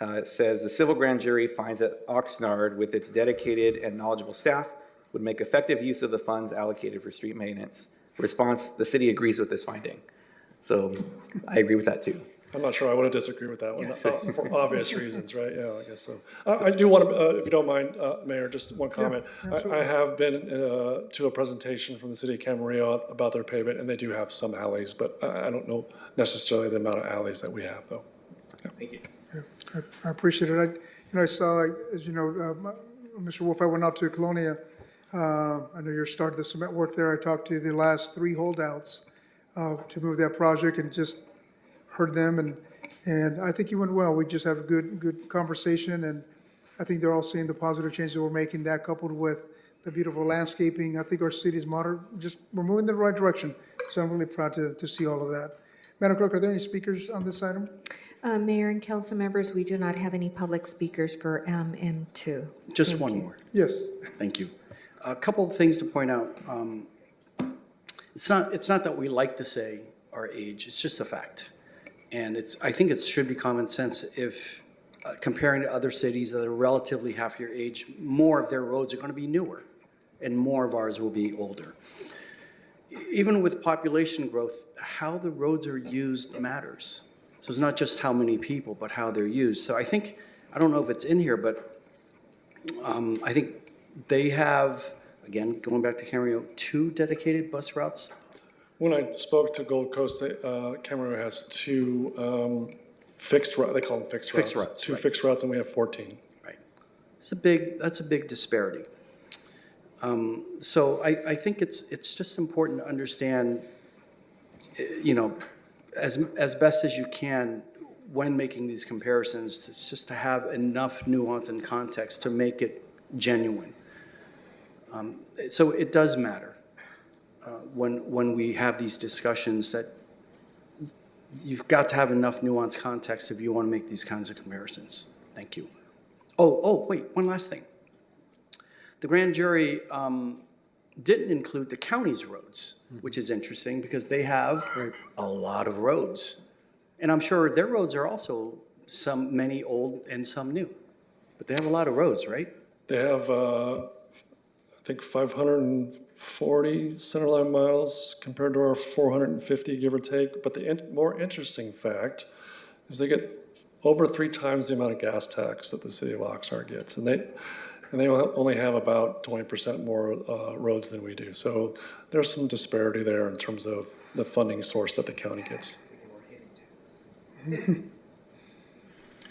It says the civil grand jury finds that Oxnard, with its dedicated and knowledgeable staff, would make effective use of the funds allocated for street maintenance. Response, the city agrees with this finding. So I agree with that too. I'm not sure I want to disagree with that one, Yes. for obvious reasons, right? Yeah, I guess so. I do want to, if you don't mind, Mayor, just one comment. I have been to a presentation from the city of Camarillo about their pavement, and they do have some alleys, but I don't know necessarily the amount of alleys that we have, though. Yeah. Thank you. I appreciate it. I saw, as you know, Mr. Wolf, I went out to Colonia. I know you started the cement work there. I talked to the last 3 holdouts to move that project and just heard them, and I think it went well. We just had a good conversation, and I think they're all seeing the positive changes we're making, that coupled with the beautiful landscaping. I think our city's we're moving in the right direction, so I'm really proud to see all of that. Madam Clerk, are there any speakers on this item? Mayor and council members, we do not have any public speakers for M2. Just one more. Yes. Thank you. A couple of things to point out. It's not that we like to say our age, it's just a fact. And I think it should be common sense if comparing to other cities that are relatively half your age, more of their roads are going to be newer and more of ours will be older. Even with population growth, how the roads are used matters. So it's not just how many people, but how they're used. So I don't know if it's in here, but I think they have, again, going back to Camarillo, 2 dedicated bus routes. When I spoke to Gold Coast, Camarillo has 2 fixed routes. They call them fixed routes. Fixed routes, 2 right. fixed routes, and we have 14. Right. That's a big disparity. So I think it's just important to understand, as best as you can when making these comparisons, it's just to have enough nuance and context to make it genuine. So it does matter when we have these discussions that you've got to have enough nuance context if you want to make these kinds of comparisons. Thank you. Oh, wait, one last thing. The grand jury didn't include the county's roads, which is interesting because they have a lot of roads. And I'm sure their roads are also many old and some new. But they have a lot of roads, right? They have, I think, 540 centerline miles compared to our 450, give or take. But the more interesting fact is they get over 3 times the amount of gas tax that the city of Oxnard gets. And they only have about 20% more roads than we do. So there's some disparity there in terms of the funding source that the county gets.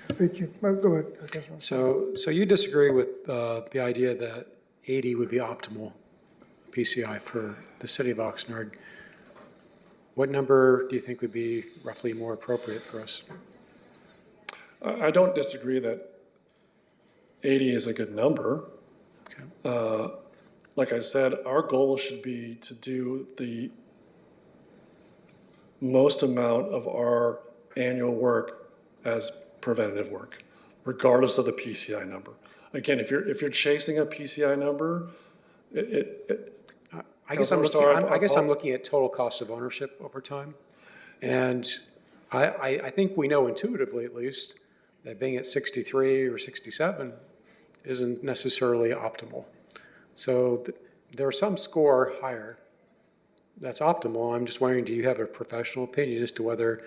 Thank you. Go ahead. So you disagree with the idea that 80 would be optimal PCI for the city of Oxnard. What number do you think would be roughly more appropriate for us? I don't disagree that 80 is a good number. Like I said, our goal should be to do the most amount of our annual work as preventative work, regardless of the PCI number. Again, if you're chasing a PCI number, I guess I'm looking at total cost of ownership over time. And I think we know intuitively, at least, that being at 63 or 67 isn't necessarily optimal. So there are some score higher that's optimal. I'm just wondering, do you have a professional opinion as to whether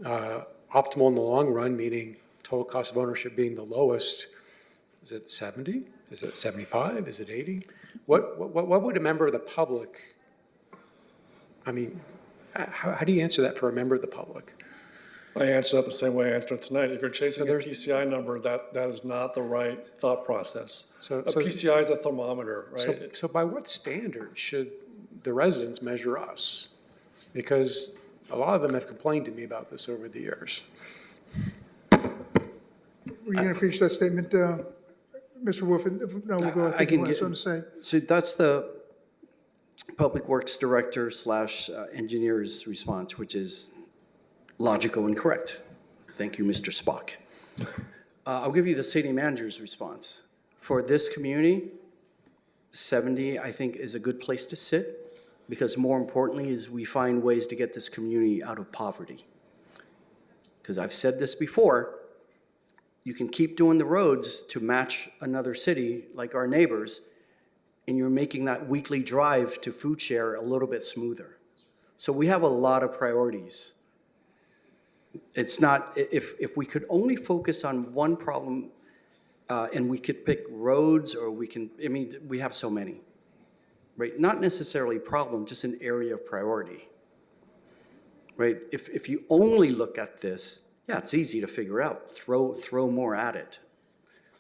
optimal in the long run, meaning total cost of ownership being the lowest, is it 70? Is it 75? Is it 80? What would a member of the public, I mean, how do you answer that for a member of the public? I answered that the same way I answered it tonight. If you're chasing a PCI number, that is not the right thought process. A PCI is a thermometer, right? So by what standard should the residents measure us? Because a lot of them have complained to me about this over the years. Were you going to finish that statement, Mr. Wolf? If no, we'll go. I think you want something to say. So that's the Public Works Director / engineer's response, which is logical and correct. Thank you, Mr. Spock. I'll give you the city manager's response. For this community, 70, I think, is a good place to sit, because more importantly is we find ways to get this community out of poverty. Because I've said this before, you can keep doing the roads to match another city like our neighbors, and you're making that weekly drive to food share a little bit smoother. So we have a lot of priorities. It's not, if we could only focus on one problem and we could pick roads, or we can, I mean, we have so many, right? Not necessarily problem, just an area of priority, right? If you only look at this, yeah, it's easy to figure out, throw more at it.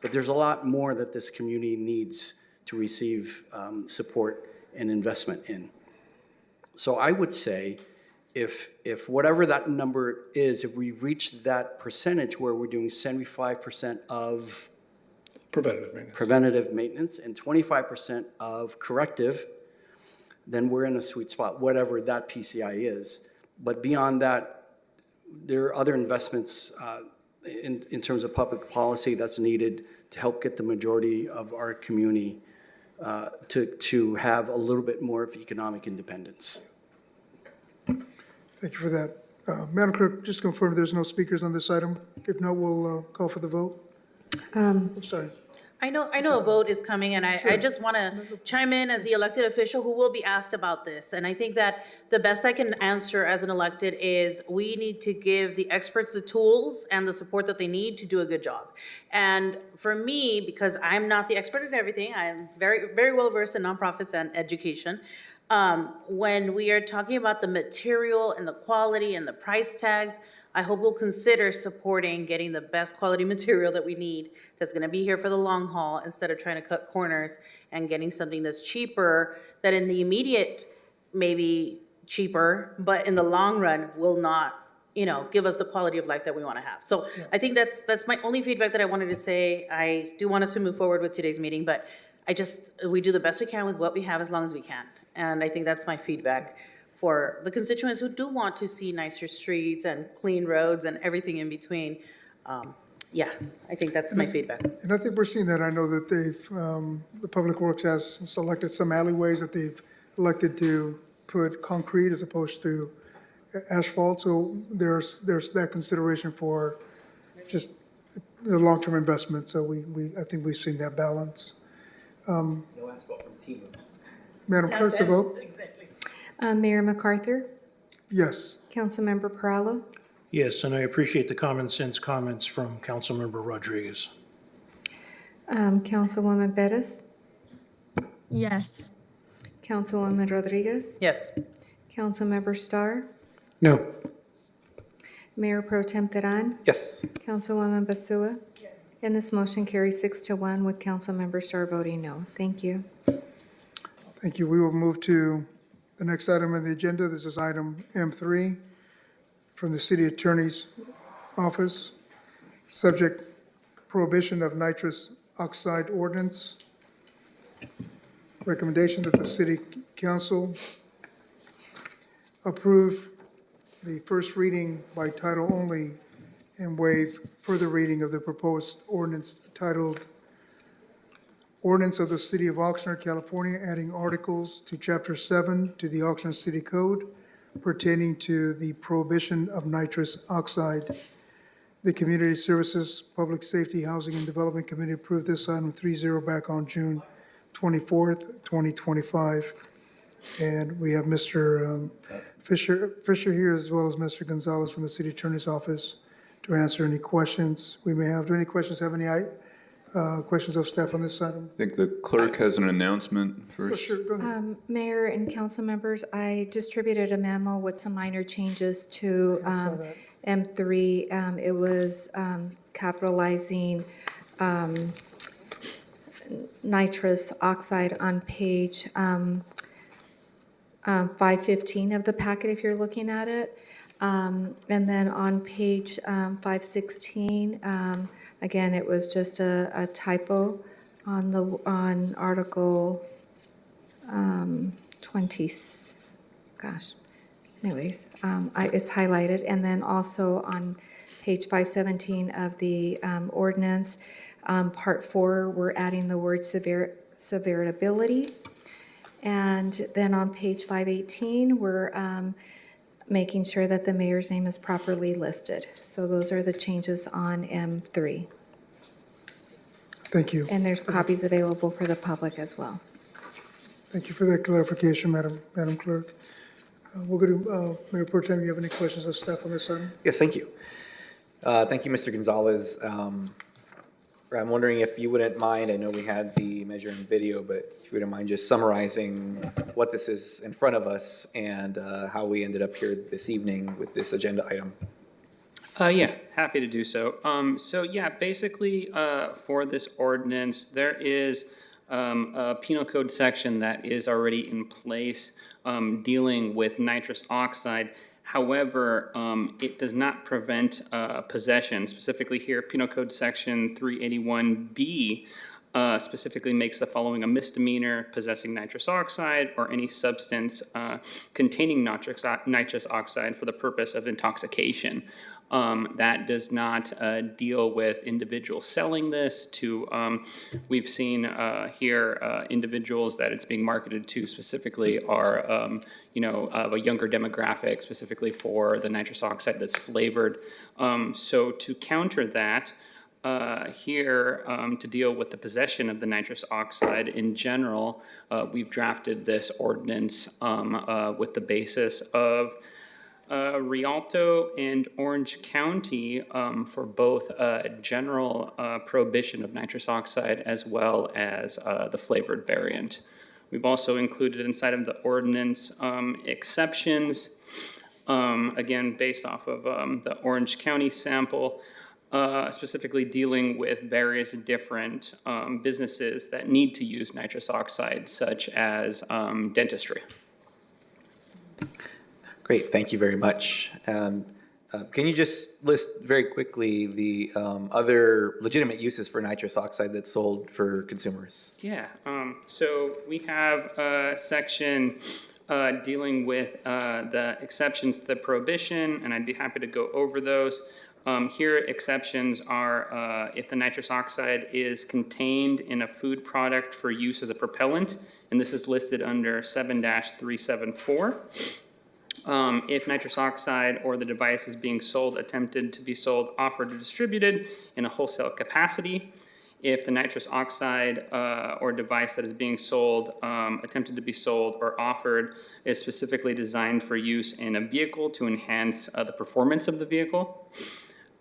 But there's a lot more that this community needs to receive support and investment in. So I would say, if whatever that number is, if we reach that percentage where we're doing 75% of preventative maintenance and 25% of corrective, then we're in a sweet spot, whatever that PCI is. But beyond that, there are other investments in terms of public policy that's needed to help get the majority of our community to have a little bit more of economic independence. Thank you for that. Madam Clerk, just confirm there's no speakers on this item. If not, we'll call for the vote. I'm sorry. I know a vote is coming, and I just want to chime in as the elected official who will be asked about this. And I think that the best I can answer as an elected is we need to give the experts the tools and the support that they need to do a good job. And for me, because I'm not the expert in everything, I am very, very well versed in nonprofits and education. When we are talking about the material and the quality and the price tags, I hope we'll consider supporting getting the best quality material that we need that's going to be here for the long haul, instead of trying to cut corners and getting something that's cheaper, that in the immediate may be cheaper, but in the long run will not, give us the quality of life that we want to have. So I think that's my only feedback that I wanted to say. I do want us to move forward with today's meeting, but we do the best we can with what we have as long as we can. And I think that's my feedback for the constituents who do want to see nicer streets and clean roads and everything in between. Yeah, I think that's my feedback. And I think we're seeing that. I know that the Public Works has selected some alleyways that they've elected to put concrete as opposed to asphalt. So there's that consideration for just the long-term investment. So I think we've seen that balance. No asphalt from T-Mobile. Madam Clerk, the vote? Mayor MacArthur? Yes. Councilmember Perallo? Yes, and I appreciate the common sense comments from Councilmember Rodriguez. Councilwoman Bettis? Yes. Councilwoman Rodriguez? Yes. Councilmember Starr? No. Mayor Pro Tem Teran? Yes. Councilwoman Basua? Yes. And this motion carries 6-1 with Councilmember Starr voting no. Thank you. Thank you. We will move to the next item on the agenda. This is item M3 from the City Attorney's Office. Subject, prohibition of nitrous oxide ordinance. Recommendation that the City Council approve the first reading by title only and waive further reading of the proposed ordinance titled Ordinance of the City of Oxnard, California, adding articles to Chapter 7 to the Oxnard City Code pertaining to the prohibition of nitrous oxide. The Community Services, Public Safety, Housing, and Development Committee approved this item 3-0 back on June 24th, 2025. And we have Mr. Fisher here, as well as Mr. Gonzalez from the City Attorney's Office to answer any questions we may have. Do any questions have any questions of staff on this item? I think the clerk has an announcement first. Sure, go ahead. Mayor and council members, I distributed a memo with some minor changes to M3. It was capitalizing nitrous oxide on page 515 of the packet, if you're looking at it. And then on page 516, again, it was just a typo on Article 20, gosh. Anyways, it's highlighted. And then also on page 517 of the ordinance, Part 4, we're adding the word severability. And then on page 518, we're making sure that the mayor's name is properly listed. So those are the changes on M3. Thank you. And there's copies available for the public as well. Thank you for that clarification, Madam Clerk. We'll go to Mayor Pro Tem. You have any questions of staff on this item? Yes, thank you. Thank you, Mr. Gonzalez. I'm wondering if you wouldn't mind, I know we had the measure and video, but if you wouldn't mind just summarizing what this is in front of us and how we ended up here this evening with this agenda item. Yeah, happy to do so. So yeah, basically for this ordinance, there is a penal code section that is already in place dealing with nitrous oxide. However, it does not prevent possession. Specifically here, Penal Code Section 381B specifically makes the following a misdemeanor: possessing nitrous oxide or any substance containing nitrous oxide for the purpose of intoxication. That does not deal with individuals selling this to, we've seen here individuals that it's being marketed to specifically are, of a younger demographic, specifically for the nitrous oxide that's flavored. So to counter that, here to deal with the possession of the nitrous oxide in general, we've drafted this ordinance with the basis of Rialto and Orange County for both general prohibition of nitrous oxide as well as the flavored variant. We've also included inside of the ordinance exceptions, again, based off of the Orange County sample, specifically dealing with various different businesses that need to use nitrous oxide, such as dentistry. Great, thank you very much. Can you just list very quickly the other legitimate uses for nitrous oxide that's sold for consumers? Yeah, so we have a section dealing with the exceptions to the prohibition, and I'd be happy to go over those. Here, exceptions are if the nitrous oxide is contained in a food product for use as a propellant, and this is listed under 7-374. If nitrous oxide or the device is being sold, attempted to be sold, offered, or distributed in a wholesale capacity. If the nitrous oxide or device that is being sold, attempted to be sold, or offered is specifically designed for use in a vehicle to enhance the performance of the vehicle.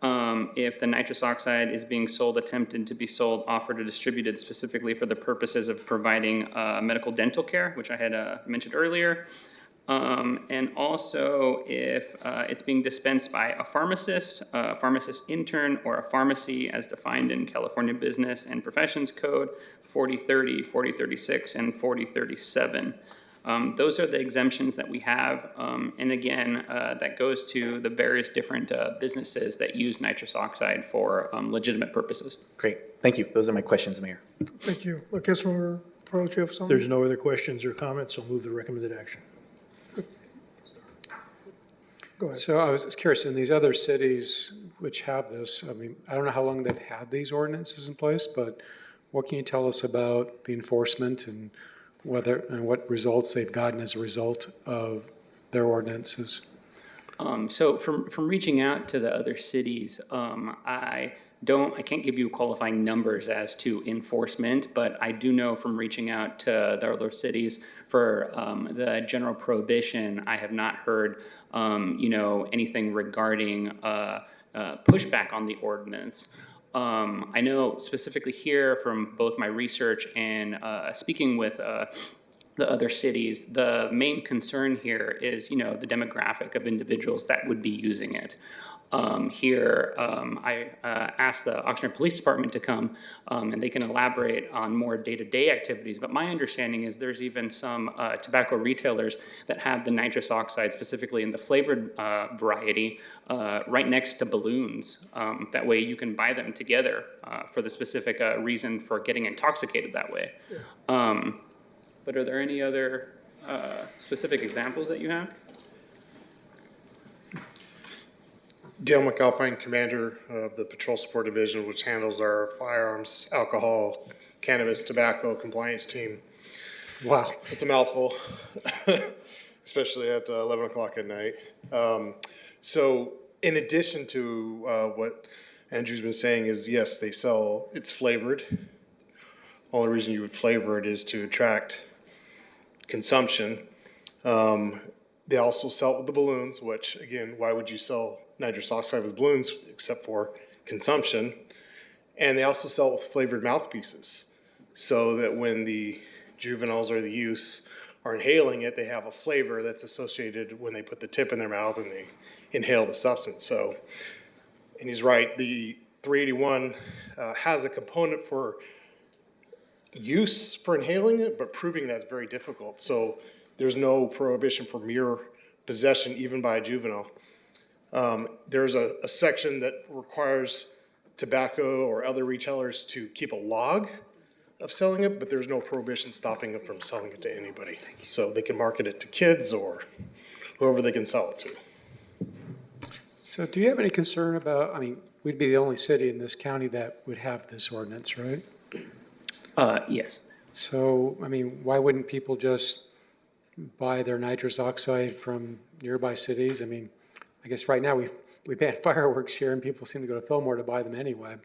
If the nitrous oxide is being sold, attempted to be sold, offered, or distributed specifically for the purposes of providing medical dental care, which I had mentioned earlier. And also if it's being dispensed by a pharmacist intern, or a pharmacy as defined in California Business and Professions Code 4030, 4036, and 4037. Those are the exemptions that we have. And again, that goes to the various different businesses that use nitrous oxide for legitimate purposes. Great, thank you. Those are my questions, Mayor. Thank you. Councilmember Pro, you have If something? there's no other questions or comments, I'll move the recommended action. Go ahead. So I was curious, in these other cities which have this, I mean, I don't know how long they've had these ordinances in place, but what can you tell us about the enforcement and whether, and what results they've gotten as a result of their ordinances? So from reaching out to the other cities, I can't give you qualifying numbers as to enforcement, but I do know from reaching out to the other cities for the general prohibition, I have not heard, anything regarding pushback on the ordinance. I know specifically here from both my research and speaking with the other cities, the main concern here is, the demographic of individuals that would be using it. I asked the Oxnard Police Department to come, and they can elaborate on more day-to-day activities. But my understanding is there's even some tobacco retailers that have the nitrous oxide, specifically in the flavored variety, right next to balloons. That way you can buy them together for the specific reason for getting intoxicated that way. Yeah. But are there any other specific examples that you have? Dale McAlpine, commander of the Patrol Support Division, which handles our firearms, alcohol, cannabis, tobacco compliance team. Wow. It's a mouthful, especially at 11 o'clock at night. So in addition to what Andrew's been saying is, yes, they sell, it's flavored. Only reason you would flavor it is to attract consumption. They also sell it with the balloons, which again, why would you sell nitrous oxide with balloons except for consumption? And they also sell it with flavored mouthpieces, so that when the juveniles or the youths are inhaling it, they have a flavor that's associated when they put the tip in their mouth and they inhale the substance. So, and he's right, the 381 has a component for use for inhaling it, but proving that's very difficult. So there's no prohibition for mere possession, even by a juvenile. There's a section that requires tobacco or other retailers to keep a log of selling it, but there's no prohibition stopping them from selling it to anybody. So they can market it to kids or whoever they can sell it to. So do you have any concern about, I mean, we'd be the only city in this county that would have this ordinance, right? Yes. So, I mean, why wouldn't people just buy their nitrous oxide from nearby cities? I mean, I guess right now we ban fireworks here and people seem to go to Fillmore to buy them anyway.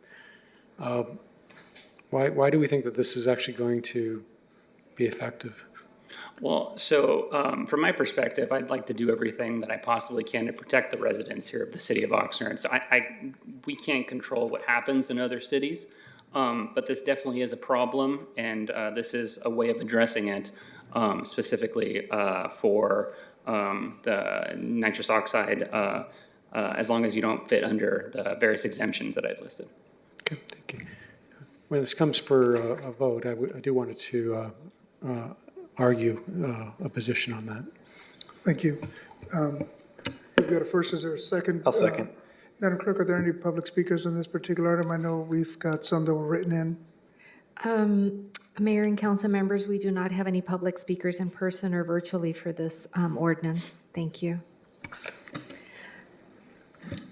Why do we think that this is actually going to be effective? Well, so from my perspective, I'd like to do everything that I possibly can to protect the residents here of the city of Oxnard. So we can't control what happens in other cities, but this definitely is a problem, and this is a way of addressing it, specifically for the nitrous oxide, as long as you don't fit under the various exemptions that I've listed. Okay, thank you. When this comes for a vote, I do want to argue a position on that. Thank you. We've got a first, is there a second? I'll second. Madam Clerk, are there any public speakers on this particular item? I know we've got some that were written in. Mayor and council members, we do not have any public speakers in person or virtually for this ordinance. Thank you.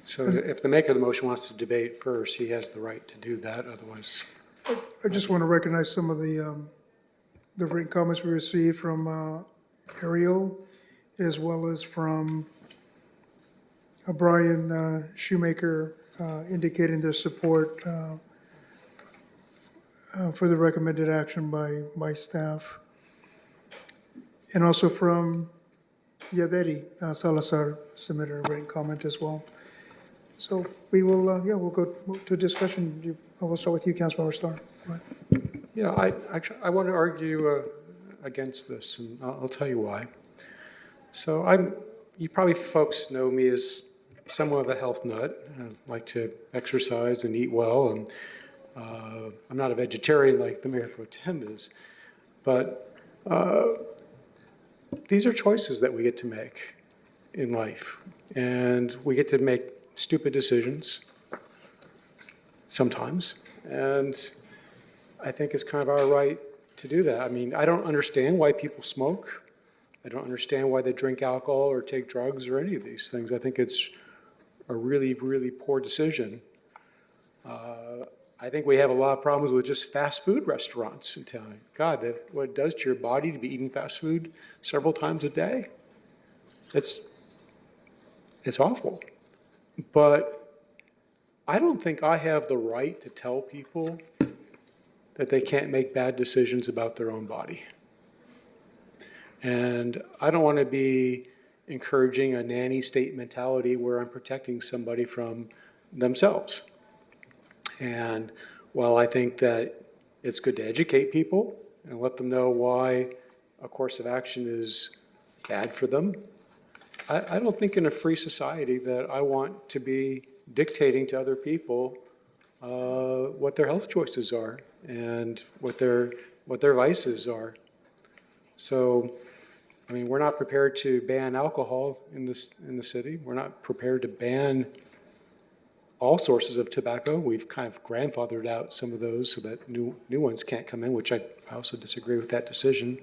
So if the maker of the motion wants to debate first, he has the right to do that, otherwise. I just want to recognize some of the written comments we received from Ariel, as well as from Brian Shoemaker, indicating their support for the recommended action by staff. And also from Yaderi Salazar submitted a written comment as well. So we will, we'll go to discussion. We'll start with you, Councilmember Starr. Go ahead. Yeah, I want to argue against this, and I'll tell you why. So you probably folks know me as somewhat of a health nut. I like to exercise and eat well, and I'm not a vegetarian like the Mayor Pro Tem is, but these are choices that we get to make in life, and we get to make stupid decisions sometimes, and I think it's kind of our right to do that. I mean, I don't understand why people smoke. I don't understand why they drink alcohol or take drugs or any of these things. I think it's a really, really poor decision. I think we have a lot of problems with just fast food restaurants in town. God, what it does to your body to be eating fast food several times a day, it's awful. But I don't think I have the right to tell people that they can't make bad decisions about their own body. And I don't want to be encouraging a nanny state mentality where I'm protecting somebody from themselves. And while I think that it's good to educate people and let them know why a course of action is bad for them, I don't think in a free society that I want to be dictating to other people what their health choices are and what their vices are. So, I mean, we're not prepared to ban alcohol in the city. We're not prepared to ban all sources of tobacco. We've kind of grandfathered out some of those so that new ones can't come in, which I also disagree with that decision.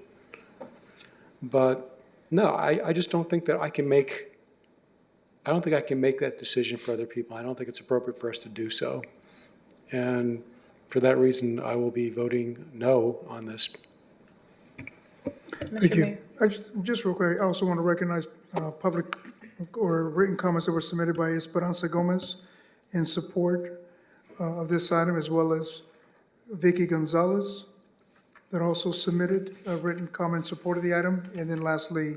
But no, I just don't think that I don't think I can make that decision for other people. I don't think it's appropriate for us to do so. And for that reason, I will be voting no on this. Thank you. Just real quick, I also want to recognize public or written comments that were submitted by Esperanza Gomez in support of this item, as well as Vicky Gonzalez that also submitted a written comment in support of the item. And then lastly,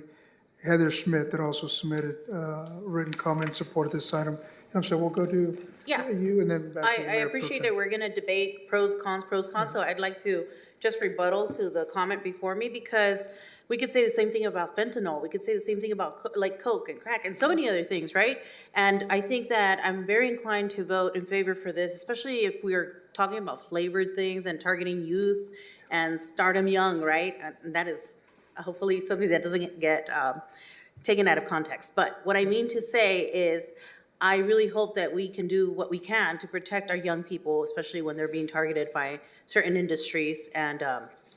Heather Schmidt that also submitted a written comment in support of this item. I'm sorry, we'll go to you and then back to the I Mayor appreciate Pro Tem. that we're gonna debate pros, cons, so I'd like to just rebuttal to the comment before me, because we could say the same thing about fentanyl, we could say the same thing about like coke and crack and so many other things, right? And I think that I'm very inclined to vote in favor for this, especially if we're talking about flavored things and targeting youth and start them young, right? And that is hopefully something that doesn't get taken out of context. But what I mean to say is, I really hope that we can do what we can to protect our young people, especially when they're being targeted by certain industries. And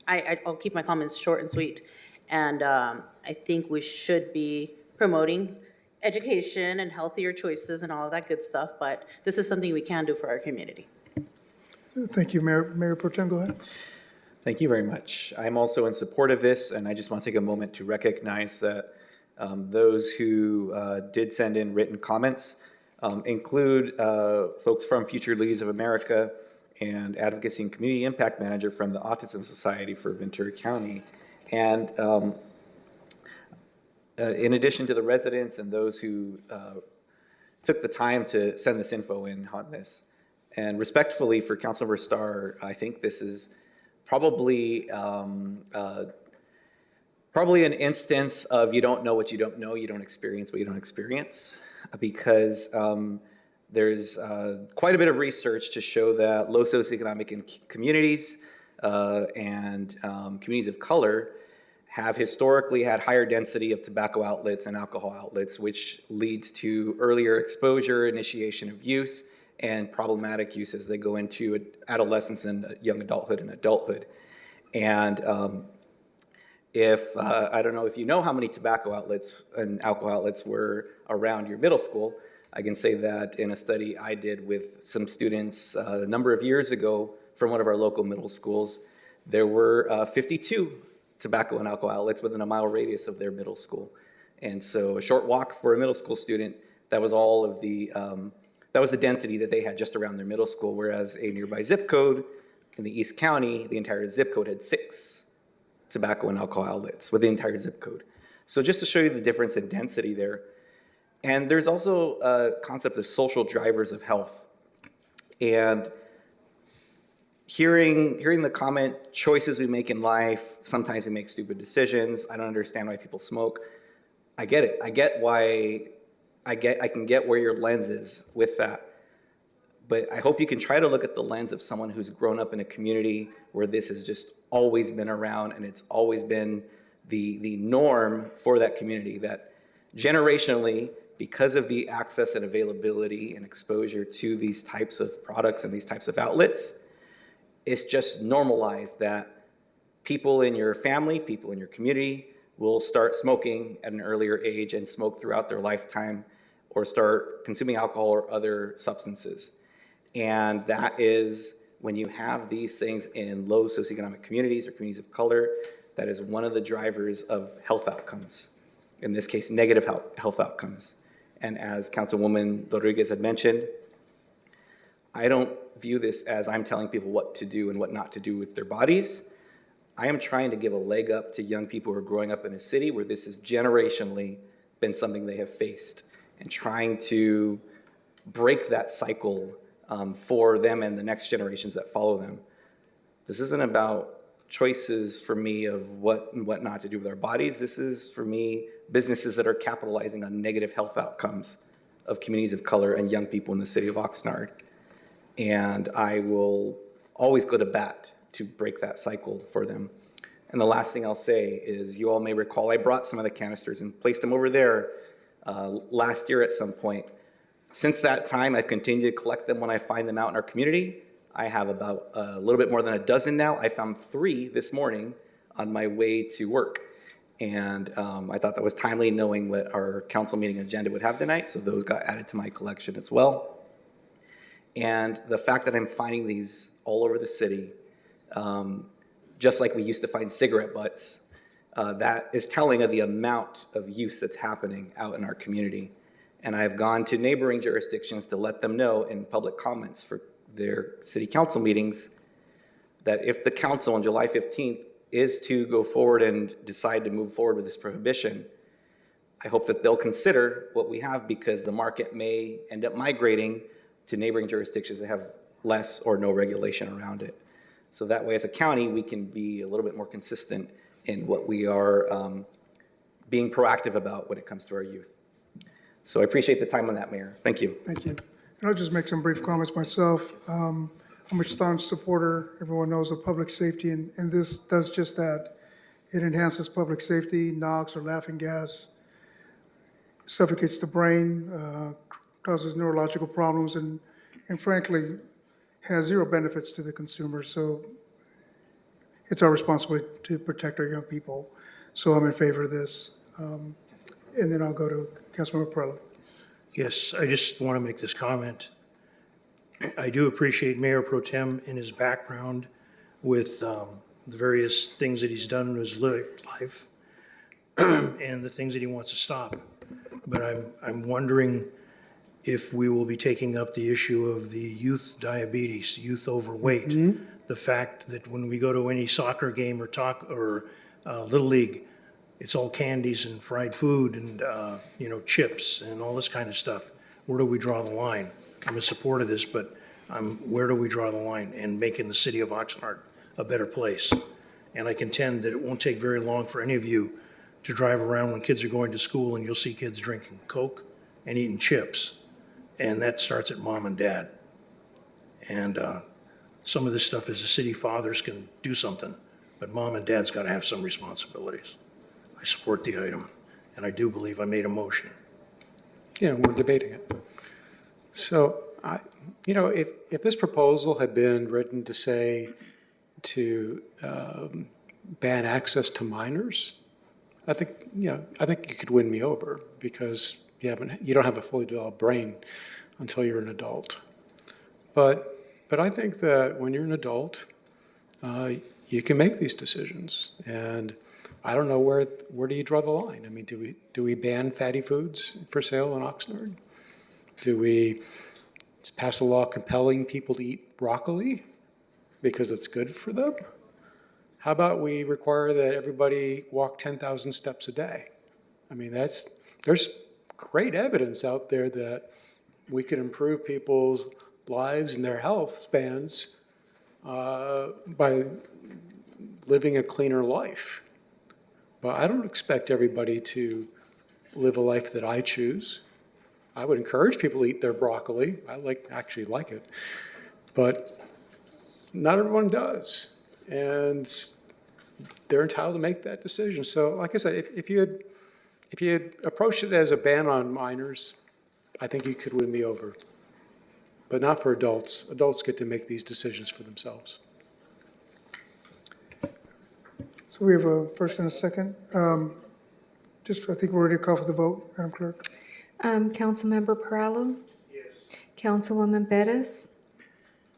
I'll keep my comments short and sweet. And I think we should be promoting education and healthier choices and all of that good stuff. But this is something we can do for our community. Thank you, Mayor Pro Tem, go ahead. Thank you very much. I'm also in support of this, and I just want to take a moment to recognize that those who did send in written comments include folks from Future Leaders of America and Advocacy and Community Impact Manager from the Autism Society for Ventura County. And in addition to the residents and those who took the time to send this info in on this, and respectfully for Councilmember Starr, I think this is probably probably an instance of you don't know what you don't know, you don't experience what you don't experience, because there's quite a bit of research to show that low socioeconomic communities and communities of color have historically had higher density of tobacco outlets and alcohol outlets, which leads to earlier exposure, initiation of use, and problematic use as they go into adolescence and young adulthood and adulthood. And if, I don't know if you know how many tobacco outlets and alcohol outlets were around your middle school, I can say that in a study I did with some students a number of years ago from one of our local middle schools, there were 52 tobacco and alcohol outlets within a mile radius of their middle school. And so a short walk for a middle school student, that was all of the, that was the density that they had just around their middle school, whereas a nearby zip code in the East County, the entire zip code had 6 tobacco and alcohol outlets with the entire zip code. So just to show you the difference in density there. And there's also a concept of social drivers of health. And hearing the comment, choices we make in life, sometimes we make stupid decisions, I don't understand why people smoke. I get it. I get why, I can get where your lens is with that. But I hope you can try to look at the lens of someone who's grown up in a community where this has just always been around and it's always been the norm for that community, that generationally, because of the access and availability and exposure to these types of products and these types of outlets, it's just normalized that people in your family, people in your community will start smoking at an earlier age and smoke throughout their lifetime, or start consuming alcohol or other substances. And that is, when you have these things in low socioeconomic communities or communities of color, that is one of the drivers of health outcomes. In this case, negative health outcomes. And as Councilwoman Rodriguez had mentioned, I don't view this as I'm telling people what to do and what not to do with their bodies. I am trying to give a leg up to young people who are growing up in a city where this has generationally been something they have faced, and trying to break that cycle for them and the next generations that follow them. This isn't about choices for me of what and what not to do with our bodies. This is, for me, businesses that are capitalizing on negative health outcomes of communities of color and young people in the city of Oxnard. And I will always go to bat to break that cycle for them. And the last thing I'll say is, you all may recall, I brought some of the canisters and placed them over there last year at some point. Since that time, I've continued to collect them when I find them out in our community. I have about a little bit more than a dozen now. I found 3 this morning on my way to work. And I thought that was timely, knowing what our council meeting agenda would have tonight, so those got added to my collection as well. And the fact that I'm finding these all over the city, just like we used to find cigarette butts, that is telling of the amount of use that's happening out in our community. And I've gone to neighboring jurisdictions to let them know in public comments for their city council meetings that if the council on July 15th is to go forward and decide to move forward with this prohibition, I hope that they'll consider what we have, because the market may end up migrating to neighboring jurisdictions that have less or no regulation around it. So that way, as a county, we can be a little bit more consistent in what we are being proactive about when it comes to our youth. So I appreciate the time on that, Mayor. Thank you. Thank you. And I'll just make some brief comments myself. I'm a staunch supporter, everyone knows, of public safety, and this does just that. It enhances public safety. NOx or laughing gas suffocates the brain, causes neurological problems, and frankly, has zero benefits to the consumer. So it's our responsibility to protect our young people. So I'm in favor of this. And then I'll go to Councilmember Perla. Yes, I just want to make this comment. I do appreciate Mayor Pro Tem in his background with the various things that he's done in his life and the things that he wants to stop. But I'm wondering if we will be taking up the issue of the youth diabetes, youth overweight. Mm-hmm. The fact that when we go to any soccer game or Little League, it's all candies and fried food and, chips and all this kind of stuff. Where do we draw the line? I'm in support of this, but where do we draw the line in making the city of Oxnard a better place? And I contend that it won't take very long for any of you to drive around when kids are going to school and you'll see kids drinking Coke and eating chips. And that starts at mom and dad. And some of this stuff as the city fathers can do something, but mom and dad's got to have some responsibilities. I support the item, and I do believe I made a motion. Yeah, we're debating it. So, if this proposal had been written to say to ban access to minors, I think you could win me over, because you don't have a fully developed brain until you're an adult. But I think that when you're an adult, you can make these decisions, and I don't know where do you draw the line? I mean, do we ban fatty foods for sale in Oxnard? Do we pass a law compelling people to eat broccoli because it's good for them? How about we require that everybody walk 10,000 steps a day? I mean, there's great evidence out there that we can improve people's lives and their health spans by living a cleaner life. But I don't expect everybody to live a life that I choose. I would encourage people to eat their broccoli. I actually like it. But not everyone does. And they're entitled to make that decision. So like I said, if you had approached it as a ban on minors, I think you could win me over. But not for adults. Adults get to make these decisions for themselves. So we have a first and a second. I think we're ready to call for the vote, Madam Clerk. Councilmember Perallo? Yes. Councilwoman Bettis?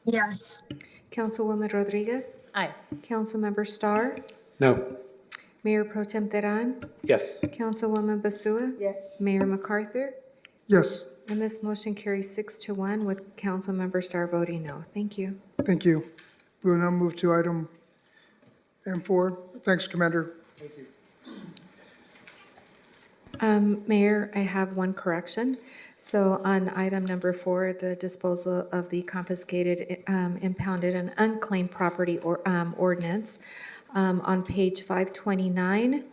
Yes. Councilwoman Rodriguez? Aye. Councilmember Starr? No. Mayor Pro Tem Teran? Yes. Councilwoman Basua? Yes. Mayor MacArthur? Yes, And this motion carries 6-1 with Councilmember Starr voting no. Thank you. thank you. We will now move to item M4. Thanks, Commander. Mayor, I have one correction. So on item number 4, the disposal of the confiscated, impounded, and unclaimed property ordinance, on page 529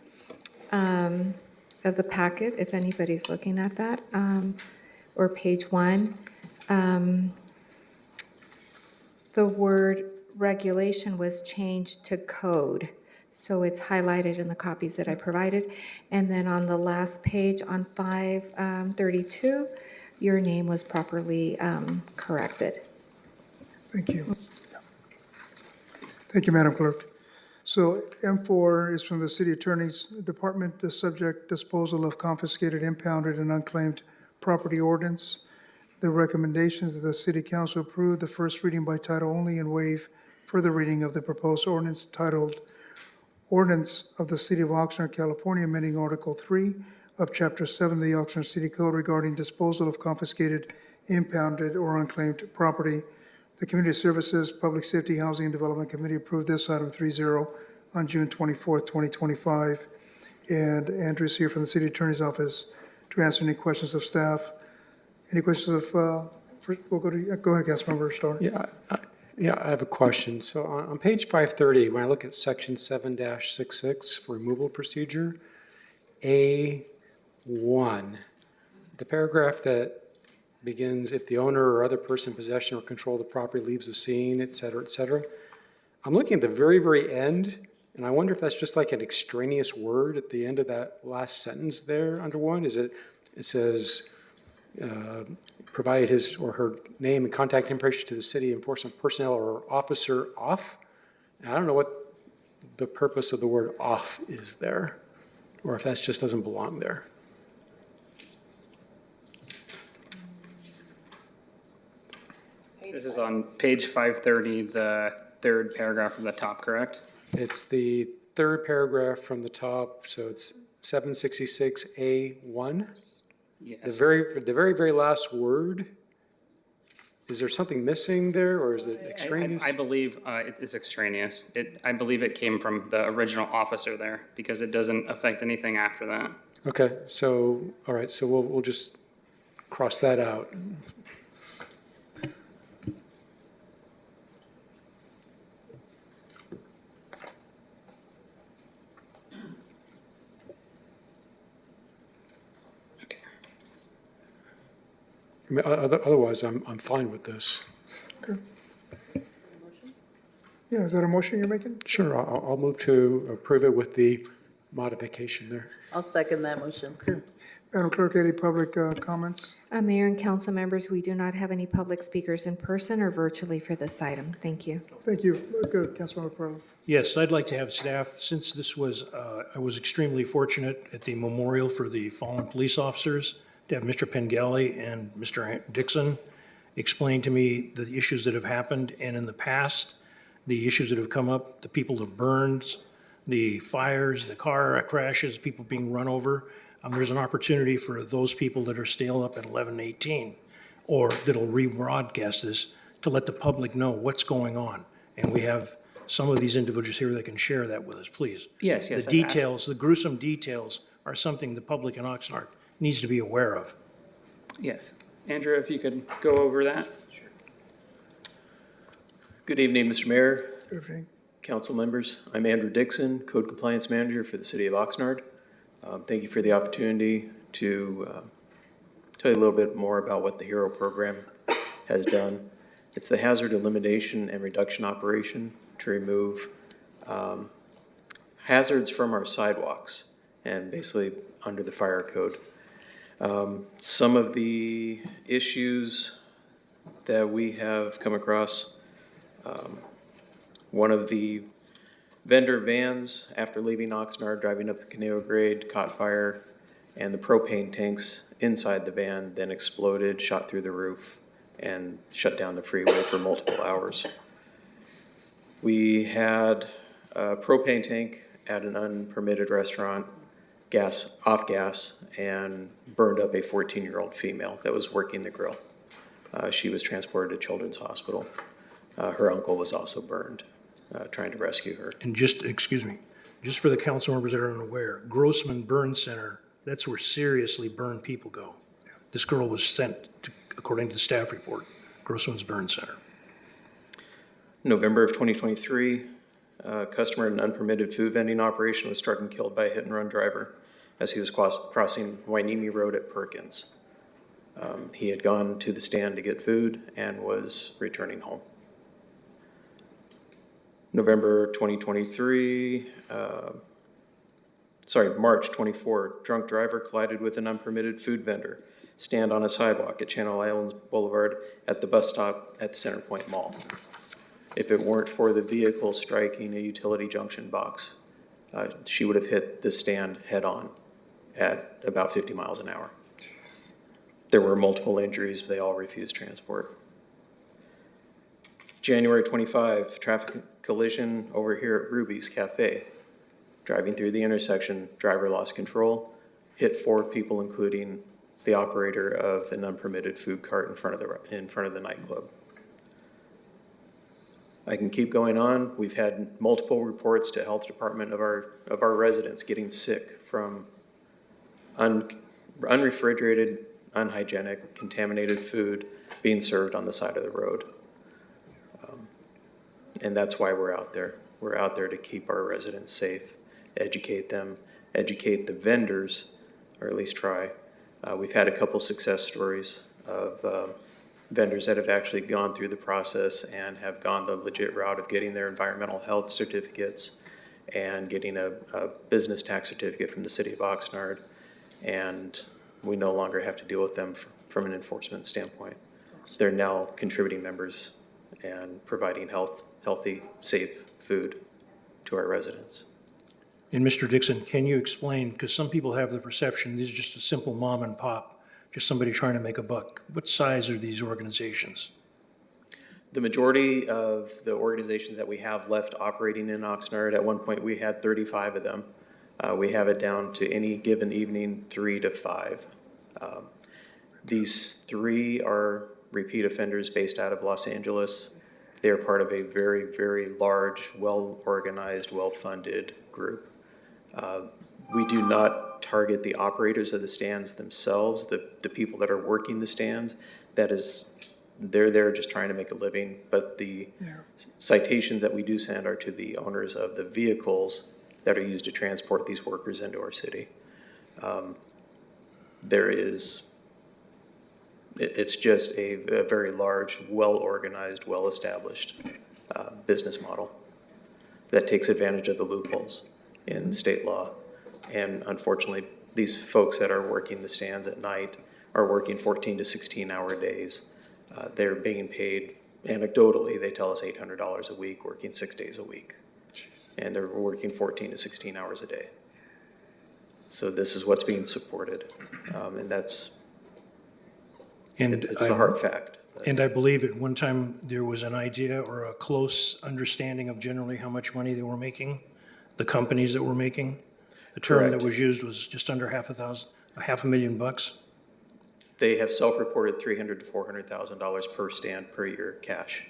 of the packet, if anybody's looking at that, or page 1, the word regulation was changed to code. So it's highlighted in the copies that I provided. And then on the last page on 532, your name was properly corrected. Thank you. Thank you, Madam Clerk. So M4 is from the City Attorney's Department, the subject disposal of confiscated, impounded, and unclaimed property ordinance. The recommendations that the City Council approve the first reading by title only and waive further reading of the proposed ordinance titled Ordinance of the City of Oxnard, California, amending Article 3 of Chapter 7 of the Oxnard City Code regarding disposal of confiscated, impounded, or unclaimed property. The Community Services, Public Safety, Housing, and Development Committee approved this item 3-0 on June 24th, 2025. And Andrew's here from the City Attorney's Office to answer any questions of staff. Any questions of, we'll go ahead, Councilmember Starr. Yeah, I have a question. So on page 530, when I look at section 7-66 for removal procedure, A1, the paragraph that begins, if the owner or other person in possession or control of the property leaves the scene, et cetera, et cetera. I'm looking at the very, very end, and I wonder if that's just like an extraneous word at the end of that last sentence there under 1. It says, provide his or her name and contact information to the city enforcement personnel or officer off. And I don't know what the purpose of the word off is there, or if that just doesn't belong there. This is on page 530, the third paragraph from the top, correct? It's the third paragraph from the top, so it's 766A1. Yes. The very, very last word, is there something missing there, or is it extraneous? I believe it is extraneous. I believe it came from the original officer there, because it doesn't affect anything after that. Okay, so, all right, so we'll just cross that out. I mean, otherwise, I'm fine with this. Okay. Yeah, is that a motion you're making? Sure, I'll move to approve it with the modification there. I'll second that motion. Okay. Madam Clerk, any public comments? Mayor and council members, we do not have any public speakers in person or virtually for this item. Thank you. Thank you. Good, Councilmember Peralta. Yes, I'd like to have staff, since this was, I was extremely fortunate at the memorial for the fallen police officers, to have Mr. Pengelly and Mr. Dixon explain to me the issues that have happened, and in the past, the issues that have come up, the people have burned, the fires, the car crashes, people being run over. There's an opportunity for those people that are still up at 11:18, or that'll rebroadcast this, to let the public know what's going on. And we have some of these individuals here that can share that with us, please. Yes. The details, the gruesome details are something the public in Oxnard needs to be aware of. Yes. Andrew, if you could go over that. Sure. Good evening, Mr. Mayor. Good evening. Council members. I'm Andrew Dixon, Code Compliance Manager for the City of Oxnard. Thank you for the opportunity to tell you a little bit more about what the HERO program has done. It's the hazard elimination and reduction operation to remove hazards from our sidewalks and basically under the fire code. Some of the issues that we have come across, one of the vendor vans, after leaving Oxnard, driving up the Caneo grade, caught fire, and the propane tanks inside the van then exploded, shot through the roof, and shut down the freeway for multiple hours. We had a propane tank at an unpermitted restaurant, off gas, and burned up a 14-year-old female that was working the grill. She was transported to Children's Hospital. Her uncle was also burned, trying to rescue her. And just, excuse me, just for the council members that are unaware, Grossman Burn Center, that's where seriously burned people go. This girl was sent to, according to the staff report, Grossman's Burn Center. November of 2023, a customer in an unpermitted food vending operation was struck and killed by a hit-and-run driver as he was crossing Wainimi Road at Perkins. He had gone to the stand to get food and was returning home. November 2023, March 24, drunk driver collided with an unpermitted food vendor stand on a sidewalk at Channel Islands Boulevard at the bus stop at the Centerpoint Mall. If it weren't for the vehicle striking a utility junction box, she would have hit the stand head on at about 50 miles an hour. There were multiple injuries, but they all refused transport. January 25, traffic collision over here at Ruby's Cafe. Driving through the intersection, driver lost control, hit 4 people, including the operator of an unpermitted food cart in front of the nightclub. I can keep going on. We've had multiple reports to health department of our residents getting sick from unrefrigerated, unhygienic, contaminated food being served on the side of the road. And that's why we're out there. We're out there to keep our residents safe, educate them, educate the vendors, or at least try. We've had a couple success stories of vendors that have actually gone through the process and have gone the legit route of getting their environmental health certificates and getting a business tax certificate from the city of Oxnard. And we no longer have to deal with them from an enforcement standpoint. They're now contributing members and providing healthy, safe food to our residents. And Mr. Dixon, can you explain, because some people have the perception these are just a simple mom and pop, just somebody trying to make a buck. What size are these organizations? The majority of the organizations that we have left operating in Oxnard, at one point we had 35 of them. We have it down to any given evening, 3 to 5. These 3 are repeat offenders based out of Los Angeles. They're part of a very, very large, well-organized, well-funded group. We do not target the operators of the stands themselves, the people that are working the stands. They're there just trying to make a living, but the citations that we do send are to the owners of the vehicles that are used to transport these workers into our city. It's just a very large, well-organized, well-established business model that takes advantage of the loopholes in state law. And unfortunately, these folks that are working the stands at night are working 14 to 16-hour days. They're being paid, anecdotally, they tell us $800 a week, working 6 days a week. Jeez. And they're working 14 to 16 hours a day. So this is what's being supported, and it's a hard fact. And I believe at one time there was an idea or a close understanding of generally how much money they were making, the companies that were making. The term Correct. that was used was just under $500,000. They have self-reported $300,000 to $400,000 per stand per year cash.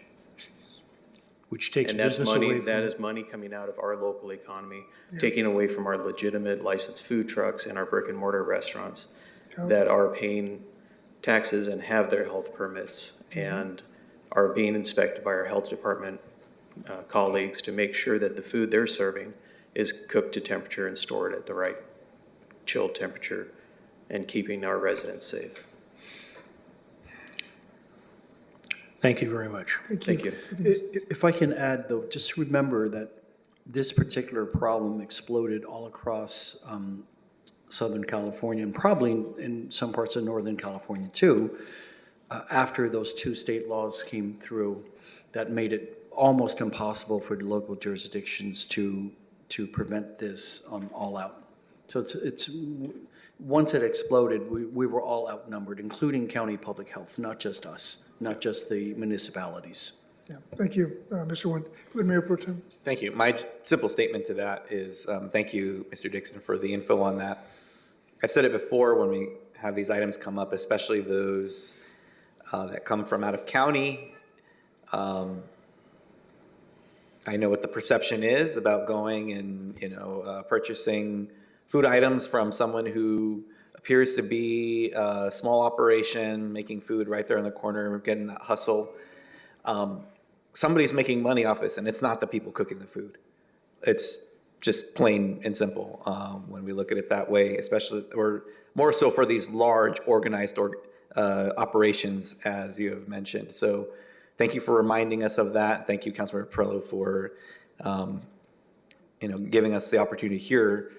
Which takes and that's business money, away from... That is money coming out of our local economy, taking away from our legitimate licensed food trucks and our brick and mortar restaurants that are paying taxes and have their health permits and are being inspected by our health department colleagues to make sure that the food they're serving is cooked to temperature and stored at the right chilled temperature and keeping our residents safe. Thank you very much. Thank you. If I can add, though, just remember that this particular problem exploded all across Southern California and probably in some parts of Northern California too, after those two state laws came through that made it almost impossible for the local jurisdictions to prevent this all out. So it's once it exploded, we were all outnumbered, including county public health, not just us, not just the municipalities. Yeah, thank you, Mr. Nguyen. Go ahead, Mayor Pro Tem. Thank you. My simple statement to that is thank you, Mr. Dixon, for the info on that. I've said it before when we have these items come up, especially those that come from out of county. I know what the perception is about going and purchasing food items from someone who appears to be a small operation, making food right there in the corner, getting that hustle. Somebody's making money off this, and it's not the people cooking the food. It's just plain and simple when we look at it that way, especially, or more so for these large organized operations, as you have mentioned. So thank you for reminding us of that. Thank you, Councilmember Perello, for giving us the opportunity to hear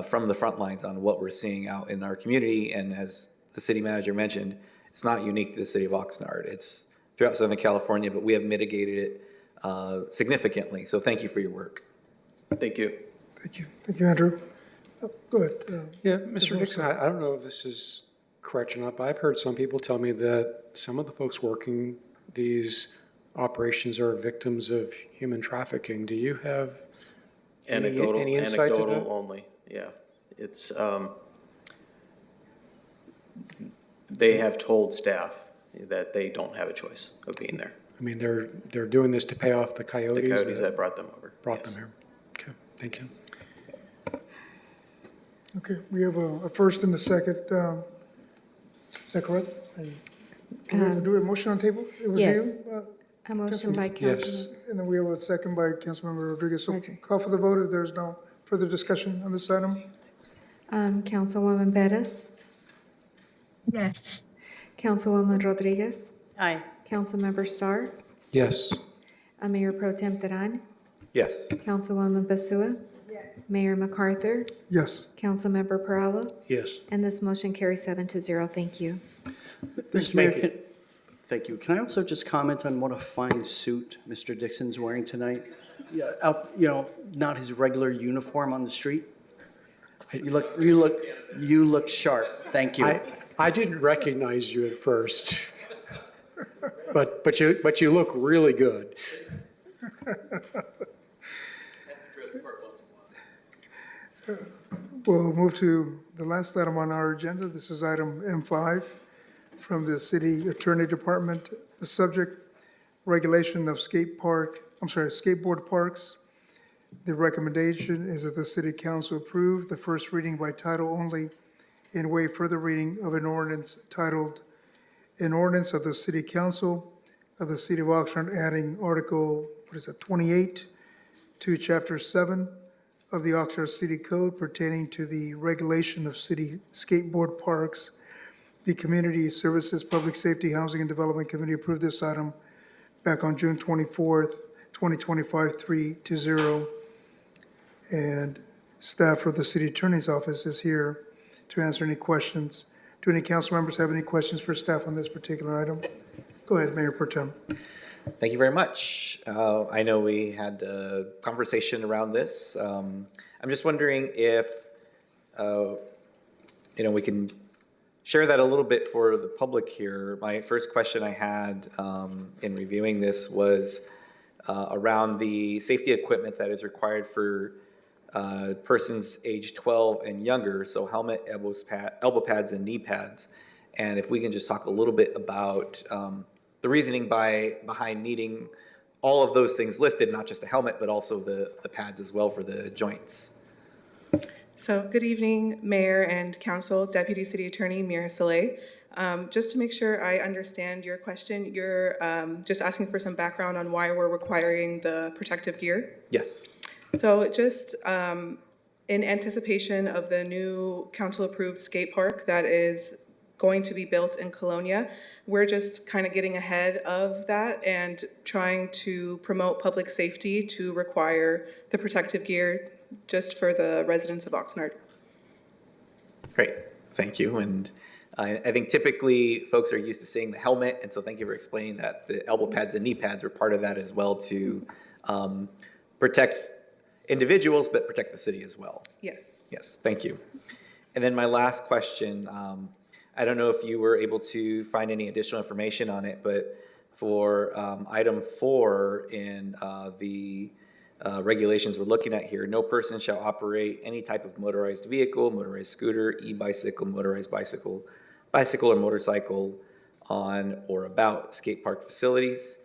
from the front lines on what we're seeing out in our community. And as the city manager mentioned, it's not unique to the city of Oxnard. It's throughout Southern California, but we have mitigated it significantly. So thank you for your work. Thank you. Thank you. Thank you, Andrew. Go ahead. Yeah, Mr. Dixon, I don't know if this is correct or not, but I've heard some people tell me that some of the folks working these operations are victims of human trafficking. Do you have any insight to that? Anecdotal only, yeah. It's, they have told staff that they don't have a choice of being there. I mean, they're doing this to pay off the coyotes. The coyotes that brought them over. Brought them here. Okay, thank you. Okay, we have a first and a second. Is that correct? Do we have a motion on the table? It was Yes. you? A motion by Councilman. And then we have a second by Councilmember Rodriguez. So call for the vote if there's no further discussion on this item. Councilwoman Bettis, Yes. Councilwoman Rodriguez, Aye. Councilmember Starr, Yes. Mayor Pro Tem Teran, Yes. Councilwoman Basua, Mayor MacArthur, Yes. Councilmember Perallo, Yes. and this motion carries 7-0. Thank you. Mr. Mayor, thank you. Can I also just comment on what a fine suit Mr. Dixon's wearing tonight? Yeah, not his regular uniform on the street. You look sharp. Thank you. I didn't recognize you at first, but you look really good. We'll move to the last item on our agenda. This is item M5 from the City Attorney Department. The subject, regulation of skateboard parks. The recommendation is that the City Council approve the first reading by title only and waive further reading of an ordinance titled, an ordinance of the City Council of the City of Oxnard adding Article, 28 to Chapter 7 of the Oxnard City Code pertaining to the regulation of city skateboard parks. The Community Services, Public Safety, Housing, and Development Committee approved this item back on June 24th, 2025, 3-0. And staff for the City Attorney's Office is here to answer any questions. Do any council members have any questions for staff on this particular item? Go ahead, Mayor Pro Tem. Thank you very much. I know we had a conversation around this. I'm just wondering if, we can share that a little bit for the public here. My first question I had in reviewing this was around the safety equipment that is required for persons age 12 and younger, so helmet, elbow pads, and knee pads. And if we can just talk a little bit about the reasoning behind needing all of those things listed, not just a helmet, but also the pads as well for the joints. So good evening, Mayor and Council, Deputy City Attorney Mira Saleh. Just to make sure I understand your question, you're just asking for some background on why we're requiring the protective gear? Yes. So just in anticipation of the new council-approved skate park that is going to be built in Colonia, we're just kind of getting ahead of that and trying to promote public safety to require the protective gear just for the residents of Oxnard. Great, thank you. And I think typically folks are used to seeing the helmet, and so thank you for explaining that the elbow pads and knee pads are part of that as well to protect individuals, but protect the city as well. Yes. Yes, thank you. And then my last question, I don't know if you were able to find any additional information on it, but for item 4 in the regulations we're looking at here, no person shall operate any type of motorized vehicle, motorized scooter, e-bicycle, motorized bicycle, bicycle or motorcycle on or about skate park facilities.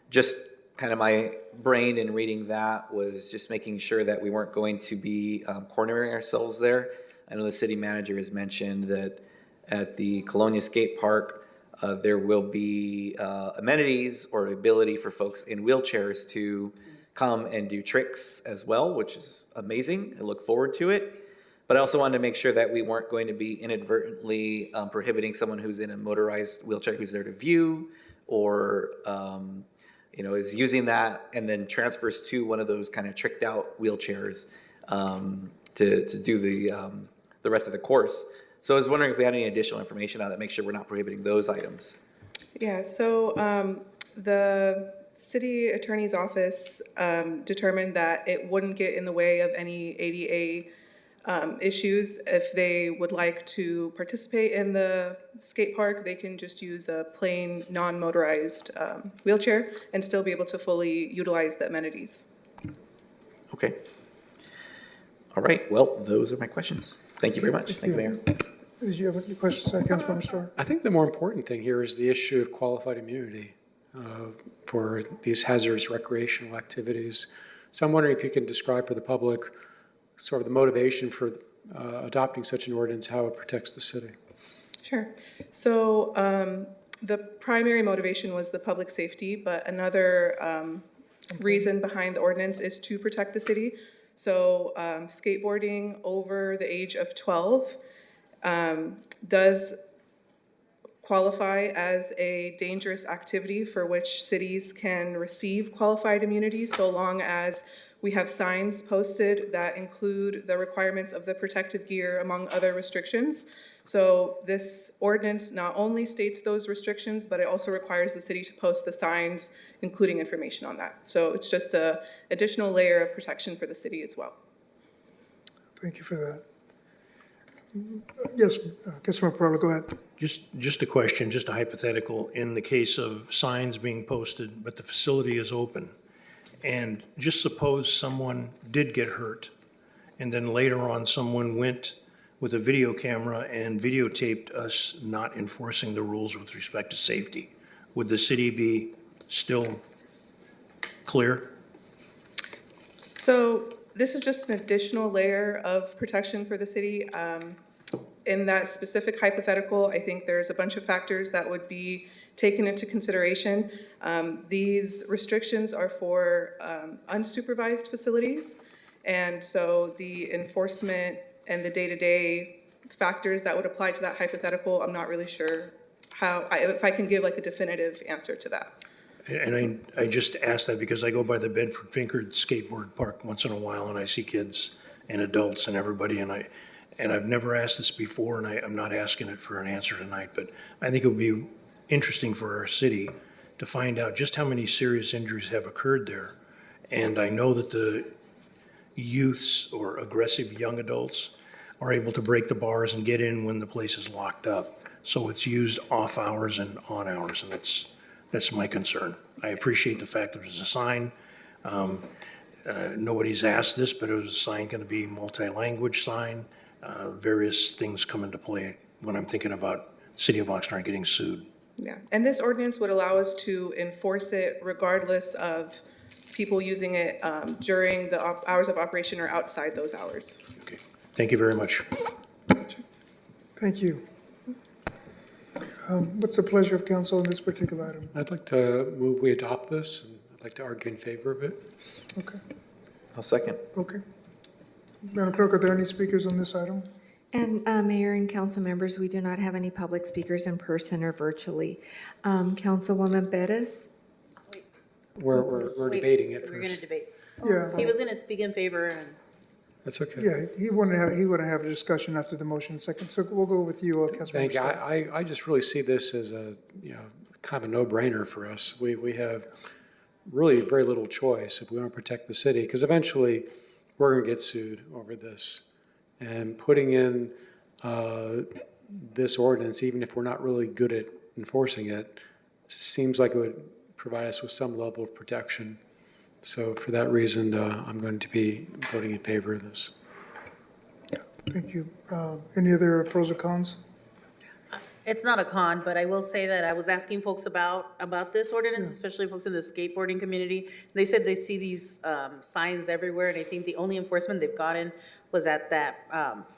Just kind of my brain in reading that was just making sure that we weren't going to be cornering ourselves there. I know the city manager has mentioned that at the Colonia Skate Park, there will be amenities or ability for folks in wheelchairs to come and do tricks as well, which is amazing. I look forward to it. But I also wanted to make sure that we weren't going to be inadvertently prohibiting someone who's in a motorized wheelchair who's there to view or is using that and then transfers to one of those kind of tricked out wheelchairs to do the rest of the course. So I was wondering if we had any additional information on that, make sure we're not prohibiting those items. Yeah, so the city attorney's office determined that it wouldn't get in the way of any ADA issues. If they would like to participate in the skate park, they can just use a plain non-motorized wheelchair and still be able to fully utilize the amenities. Okay. All right, well, those are my questions. Thank you very much. Thank you, Mayor. Did you have any questions, Councilmember Starr? I think the more important thing here is the issue of qualified immunity for these hazardous recreational activities. So I'm wondering if you can describe for the public sort of the motivation for adopting such an ordinance, how it protects the city. Sure. So the primary motivation was the public safety, but another reason behind the ordinance is to protect the city. So skateboarding over the age of 12 does qualify as a dangerous activity for which cities can receive qualified immunity so long as we have signs posted that include the requirements of the protective gear among other restrictions. So this ordinance not only states those restrictions, but it also requires the city to post the signs including information on that. So it's just an additional layer of protection for the city as well. Thank you for that. Yes, Councilmember Perrella, go ahead. Just a question, just a hypothetical. In the case of signs being posted, but the facility is open, and just suppose someone did get hurt, and then later on someone went with a video camera and videotaped us not enforcing the rules with respect to safety. Would the city be still clear? So this is just an additional layer of protection for the city. In that specific hypothetical, I think there's a bunch of factors that would be taken into consideration. These restrictions are for unsupervised facilities, and so the enforcement and the day-to-day factors that would apply to that hypothetical, I'm not really sure if I can give like a definitive answer to that. And I just asked that because I go by the Bedford Pinkard skateboard park once in a while, and I see kids and adults and everybody, and I've never asked this before, and I'm not asking it for an answer tonight, but I think it would be interesting for our city to find out just how many serious injuries have occurred there. And I know that the youths or aggressive young adults are able to break the bars and get in when the place is locked up. So it's used off hours and on hours, and that's my concern. I appreciate the fact that there's a sign. Nobody's asked this, but it was a sign going to be multi-language sign. Various things come into play when I'm thinking about City of Oxnard getting sued. Yeah, and this ordinance would allow us to enforce it regardless of people using it during the hours of operation or outside those hours. Okay, thank you very much. Thank you. What's the pleasure of council on this particular item? I'd like to move we adopt this, and I'd like to argue in favor of it. Okay. I'll second. Okay. Madam Clerk, are there any speakers on this item? And Mayor and council members, we do not have any public speakers in person or virtually. Councilwoman Bettis? We're debating it We're gonna first. debate. Yeah. He was gonna speak in favor and. That's okay. Yeah, he wanted to have a discussion after the motion second, so we'll go with you, Councilmember. Thank you. Starr. I just really see this as a, kind of a no-brainer for us. We have really very little choice if we want to protect the city, because eventually we're going to get sued over this. And putting in this ordinance, even if we're not really good at enforcing it, seems like it would provide us with some level of protection. So for that reason, I'm going to be voting in favor of this. Thank you. Any other pros or cons? It's not a con, but I will say that I was asking folks about this ordinance, especially folks in the skateboarding community. They said they see these signs everywhere, and I think the only enforcement they've gotten was at that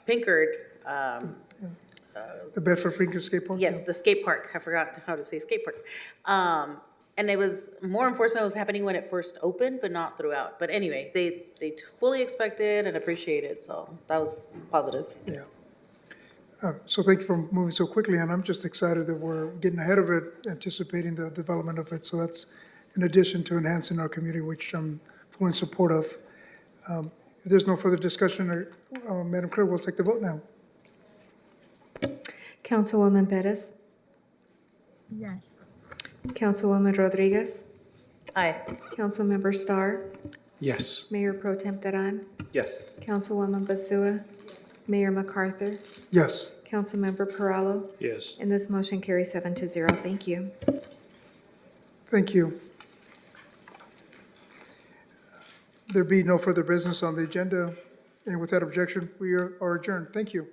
Pinkard. The Bedford Freaker Skate Park? Yes, the skate park. I forgot how to say skate park. And it was more enforcement was happening when it first opened, but not throughout. But anyway, they fully expected and appreciated, so that was positive. Yeah. So thank you for moving so quickly, and I'm just excited that we're getting ahead of it, anticipating the development of it. So that's in addition to enhancing our community, which I'm fully in support of. If there's no further discussion, Madam Clerk, we'll take the vote now. Councilwoman Bettis? Yes. Councilwoman Rodriguez? Aye. Councilmember Starr? Yes. Mayor Pro Tem Teran? Yes. Councilwoman Basua? Mayor MacArthur? Yes. Councilmember Perallo? Yes. And this motion carries 7-0. Thank you. Thank you. There be no further business on the agenda, and with that objection, we are adjourned. Thank you.